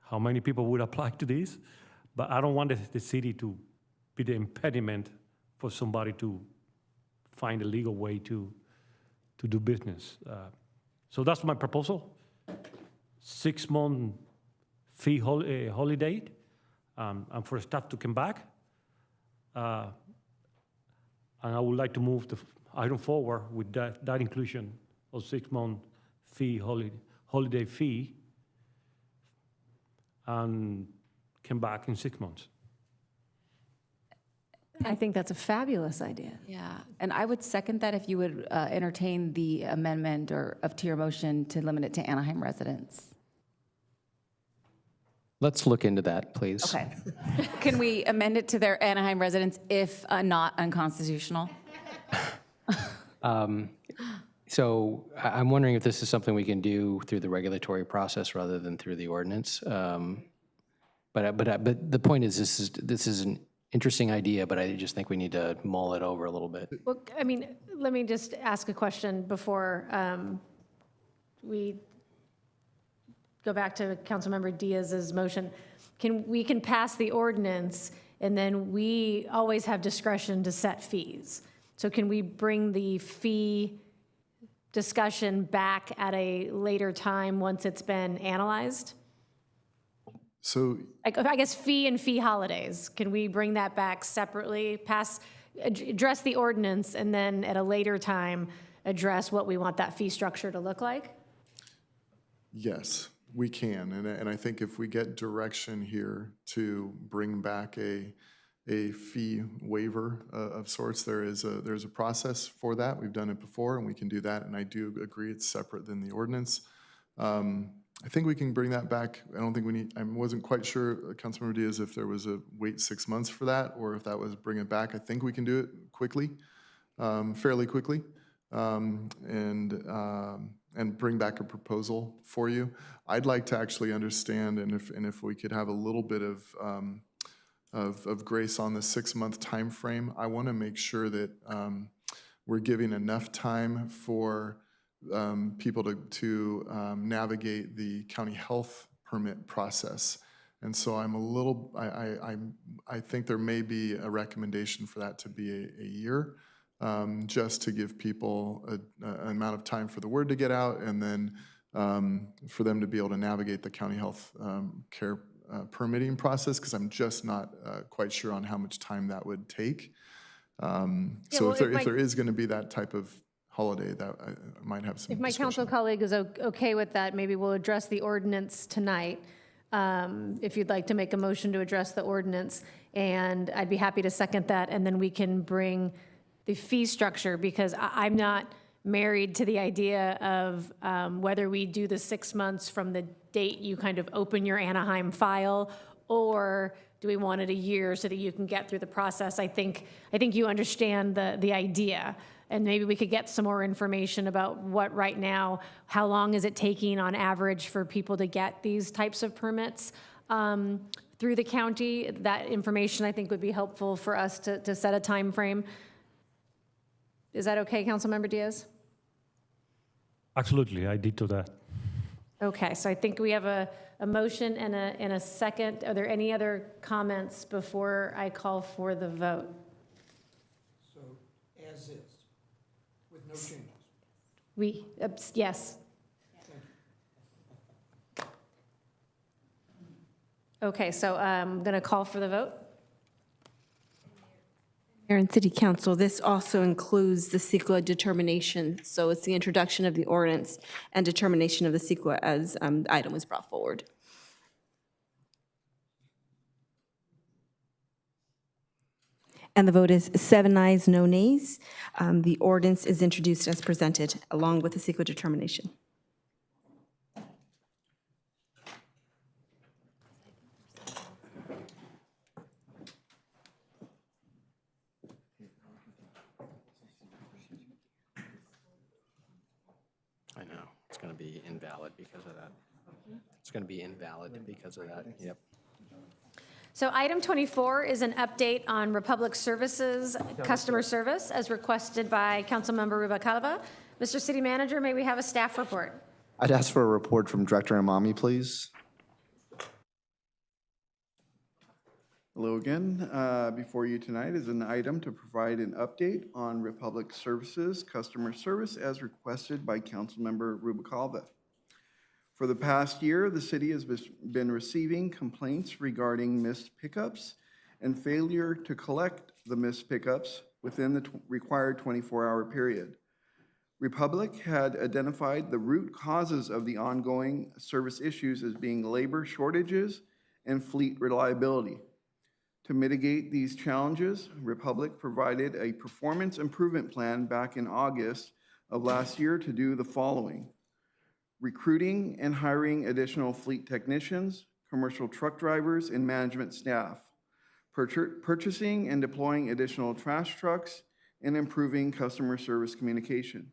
how many people would apply to this, but I don't want the city to be the impediment for somebody to find a legal way to do business. So that's my proposal. 6 month fee holiday, and for staff to come back. And I would like to move the item forward with that inclusion of 6 month fee holiday fee, and come back in 6 months. I think that's a fabulous idea. Yeah, and I would second that if you would entertain the amendment to your motion to limit it to Anaheim residents. Let's look into that, please. Okay. Can we amend it to their Anaheim residents if not unconstitutional? So I'm wondering if this is something we can do through the regulatory process rather than through the ordinance. But the point is, this is an interesting idea, but I just think we need to mull it over a little bit. Well, I mean, let me just ask a question before we go back to Councilmember Diaz's motion. We can pass the ordinance, and then we always have discretion to set fees. So can we bring the fee discussion back at a later time once it's been analyzed? So I guess fee and fee holidays, can we bring that back separately, address the ordinance, and then at a later time address what we want that fee structure to look like? yes, we can. And I think if we get direction here to bring back a fee waiver of sorts, there's a process for that. We've done it before, and we can do that. And I do agree it's separate than the ordinance. I think we can bring that back. I don't think we need, I wasn't quite sure, Councilmember Diaz, if there was a wait 6 months for that, or if that was bring it back. I think we can do it quickly, fairly quickly, and bring back a proposal for you. I'd like to actually understand, and if we could have a little bit of grace on the 6 month time frame. I want to make sure that we're giving enough time for people to navigate the county health permit process. And so I'm a little, I think there may be a recommendation for that to be a year, just to give people an amount of time for the word to get out, and then for them to be able to navigate the county health care permitting process, because I'm just not quite sure on how much time that would take. So if there is going to be that type of holiday, that I might have some. If my council colleague is okay with that, maybe we'll address the ordinance tonight. If you'd like to make a motion to address the ordinance, and I'd be happy to second that, and then we can bring the fee structure, because I'm not married to the idea of whether we do the 6 months from the date you kind of open your Anaheim file, or do we want it a year so that you can get through the process? I think you understand the idea. And maybe we could get some more information about what right now, how long is it taking on average for people to get these types of permits through the county? That information I think would be helpful for us to set a time frame. Is that okay, Councilmember Diaz? Absolutely, I did to that. Okay, so I think we have a motion and a second. Are there any other comments before I call for the vote? So as is, with no changes. Yes. Okay, so I'm going to call for the vote. Mayor and City Council, this also includes the CEQA determination. So it's the introduction of the ordinance and determination of the CEQA as the item was brought forward. And the vote is 7 ayes, no nays. The ordinance is introduced as presented, along with the CEQA determination. I know, it's going to be invalid because of that. It's going to be invalid because of that, yep. So item 24 is an update on Republic Services customer service as requested by Councilmember Rubalcaba. Mr. City Manager, may we have a staff report? I'd ask for a report from Director Imami, please. Hello again. Before you tonight is an item to provide an update on Republic Services customer service as requested by Councilmember Rubalcaba. For the past year, the city has been receiving complaints regarding missed pickups and failure to collect the missed pickups within the required 24-hour period. Republic had identified the root causes of the ongoing service issues as being labor shortages and fleet reliability. To mitigate these challenges, Republic provided a performance improvement plan back in August of last year to do the following: recruiting and hiring additional fleet technicians, commercial truck drivers, and management staff, purchasing and deploying additional trash trucks, and improving customer service communication.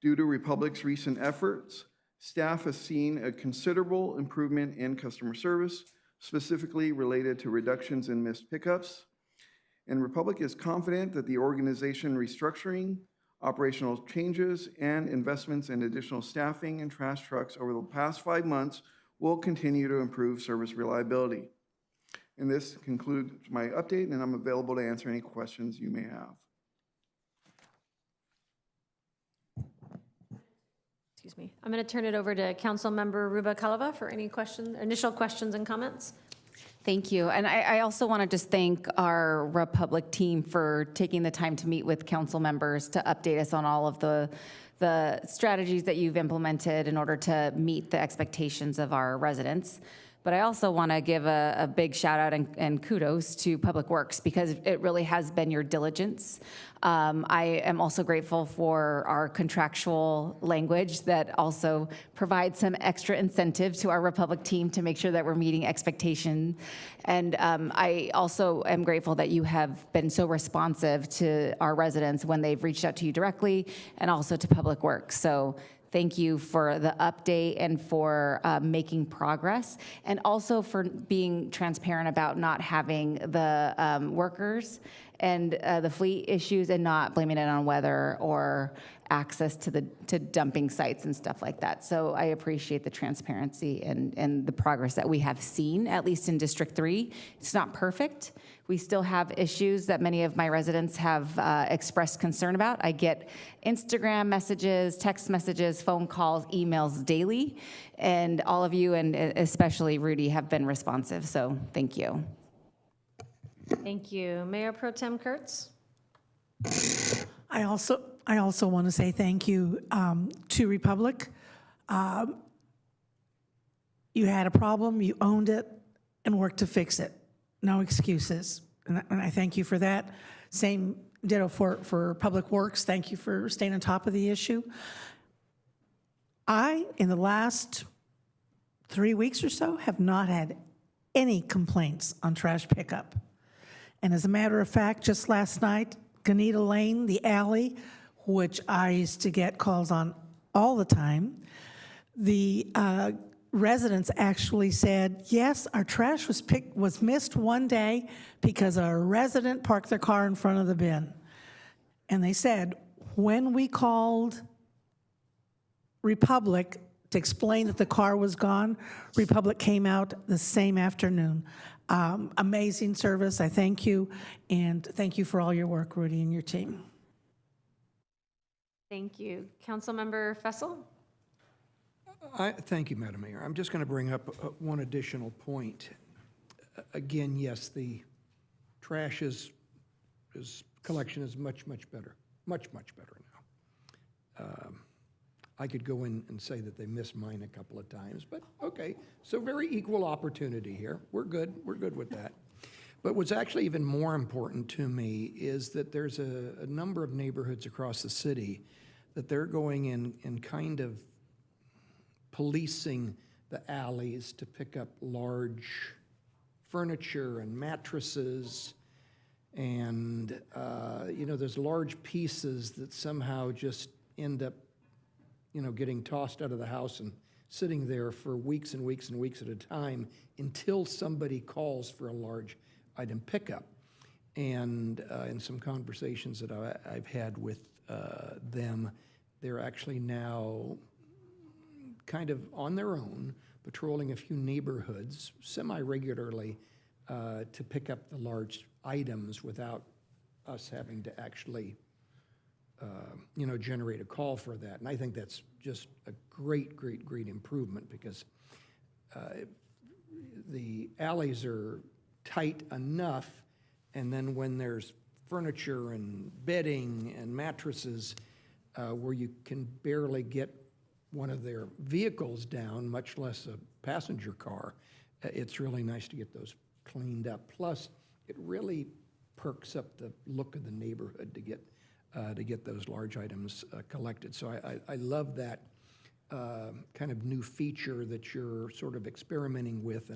Due to Republic's recent efforts, staff has seen a considerable improvement in customer service, specifically related to reductions in missed pickups. And Republic is confident that the organization restructuring, operational changes, and investments in additional staffing and trash trucks over the past 5 months will continue to improve service reliability. And this concludes my update, and I'm available to answer any questions you may have. Excuse me. I'm going to turn it over to Councilmember Rubalcaba for any initial questions and comments. Thank you. And I also want to just thank our Republic team for taking the time to meet with council members to update us on all of the strategies that you've implemented in order to meet the expectations of our residents. But I also want to give a big shout out and kudos to Public Works because it really has been your diligence. I am also grateful for our contractual language that also provides some extra incentive to our Republic team to make sure that we're meeting expectation. And I also am grateful that you have been so responsive to our residents when they've reached out to you directly and also to Public Works. So thank you for the update and for making progress, and also for being transparent about not having the workers and the fleet issues and not blaming it on weather or access to dumping sites and stuff like that. So I appreciate the transparency and the progress that we have seen, at least in District 3. It's not perfect. We still have issues that many of my residents have expressed concern about. I get Instagram messages, text messages, phone calls, emails daily, and all of you, and especially Rudy, have been responsive, so thank you. Thank you. Mayor Pro Tem Kurtz? I also want to say thank you to Republic. You had a problem, you owned it, and worked to fix it. No excuses, and I thank you for that. Same ditto for Public Works. Thank you for staying on top of the issue. In the last 3 weeks or so, have not had any complaints on trash pickup. And as a matter of fact, just last night, Ganita Lane, the alley, which I used to get calls on all the time, the residents actually said, yes, our trash was missed one day because a resident parked their car in front of the bin. And they said, when we called Republic to explain that the car was gone, Republic came out the same afternoon. Amazing service, I thank you, and thank you for all your work, Rudy, and your team. Thank you. Councilmember Fessel? Thank you, Madam Mayor. I'm just going to bring up one additional point. Again, yes, the trash collection is much better, much better now. I could go in and say that they missed mine a couple of times, but okay. So very equal opportunity here. We're good with that. But what's actually even more important to me is that there's a number of neighborhoods across the city that they're going in and kind of policing the alleys to pick up large furniture and mattresses. And, there's large pieces that somehow just end up, getting tossed out of the house and sitting there for weeks and weeks and weeks at a time until somebody calls for a large item pickup. And in some conversations that I've had with them, they're actually now kind of on their own, patrolling a few neighborhoods semi-regularly to pick up the large items without us having to actually, generate a call for that. And I think that's just a great improvement because the alleys are tight enough, and then when there's furniture and bedding and mattresses where you can barely get one of their vehicles down, much less a passenger car, it's really nice to get those cleaned up. Plus, it really perks up the look of the neighborhood to get those large items collected. So I love that kind of new feature that you're sort of experimenting with,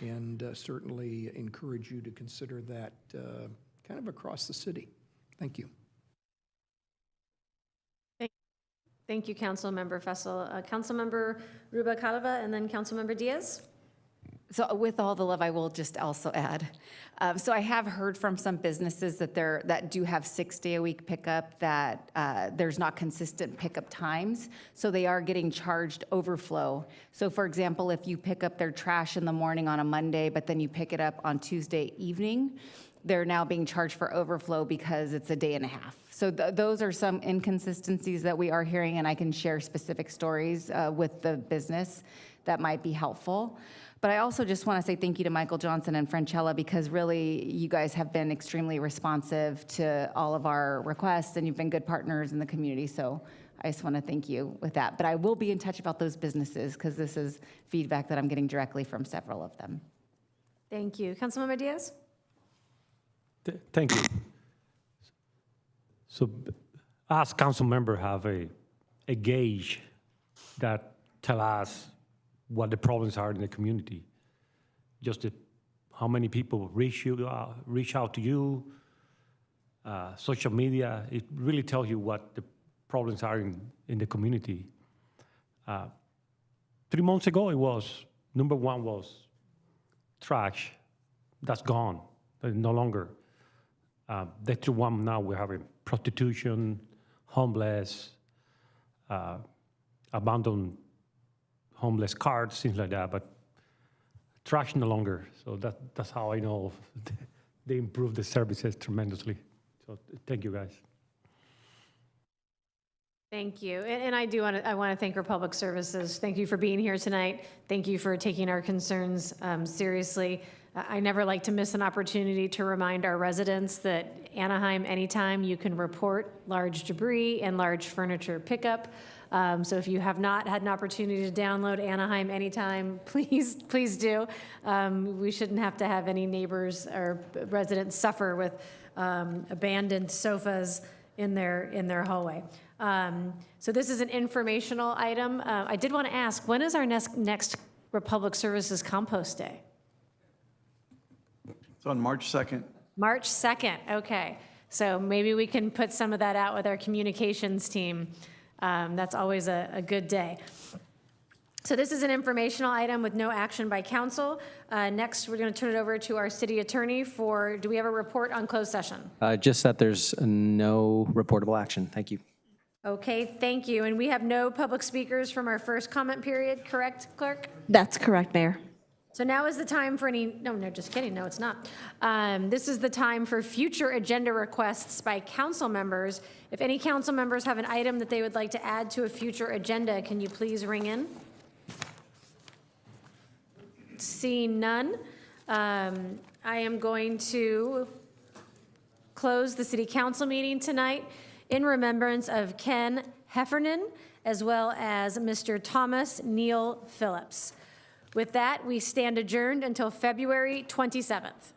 and certainly encourage you to consider that kind of across the city. Thank you. Thank you, Councilmember Fessel. Councilmember Rubalcaba, and then Councilmember Diaz. So with all the love, I will just also add. So I have heard from some businesses that do have 6-day-a-week pickup that there's not consistent pickup times, so they are getting charged overflow. So for example, if you pick up their trash in the morning on a Monday, but then you pick it up on Tuesday evening, they're now being charged for overflow because it's a day and a half. So those are some inconsistencies that we are hearing, and I can share specific stories with the business that might be helpful. But I also just want to say thank you to Michael Johnson and Franchella, because really you guys have been extremely responsive to all of our requests, and you've been good partners in the community. So I just want to thank you with that. But I will be in touch about those businesses because this is feedback that I'm getting directly from several of them. Thank you. Councilmember Diaz? Thank you. So us council members have a gauge that tell us what the problems are in the community. Just how many people reach out to you, social media, it really tells you what the problems are in the community. 3 months ago, it was, number one was trash. That's gone, no longer. That's the one now we're having prostitution, homeless, abandoned homeless carts, things like that, but trash no longer. So that's how I know they improved the services tremendously. So thank you, guys. Thank you. And I want to thank Republic Services. Thank you for being here tonight. Thank you for taking our concerns seriously. I never like to miss an opportunity to remind our residents that Anaheim, anytime you can report large debris and large furniture pickup. So if you have not had an opportunity to download Anaheim anytime, please do. We shouldn't have to have any neighbors or residents suffer with abandoned sofas in their hallway. So this is an informational item. I did want to ask, when is our next Republic Services Compost Day? It's on March 2nd. March 2nd, okay. So maybe we can put some of that out with our communications team. That's always a good day. So this is an informational item with no action by council. Next, we're going to turn it over to our city attorney for, do we have a report on closed session? Just that there's no reportable action. Thank you. Okay, thank you. And we have no public speakers from our first comment period, correct, clerk? That's correct, Mayor. So now is the time for any, no, just kidding, no, it's not. This is the time for future agenda requests by council members. If any council members have an item that they would like to add to a future agenda, can you please ring in? Seeing none, I am going to close the city council meeting tonight in remembrance of Ken Heffernan, as well as Mr. Thomas Neal Phillips. With that, we stand adjourned until February 27th.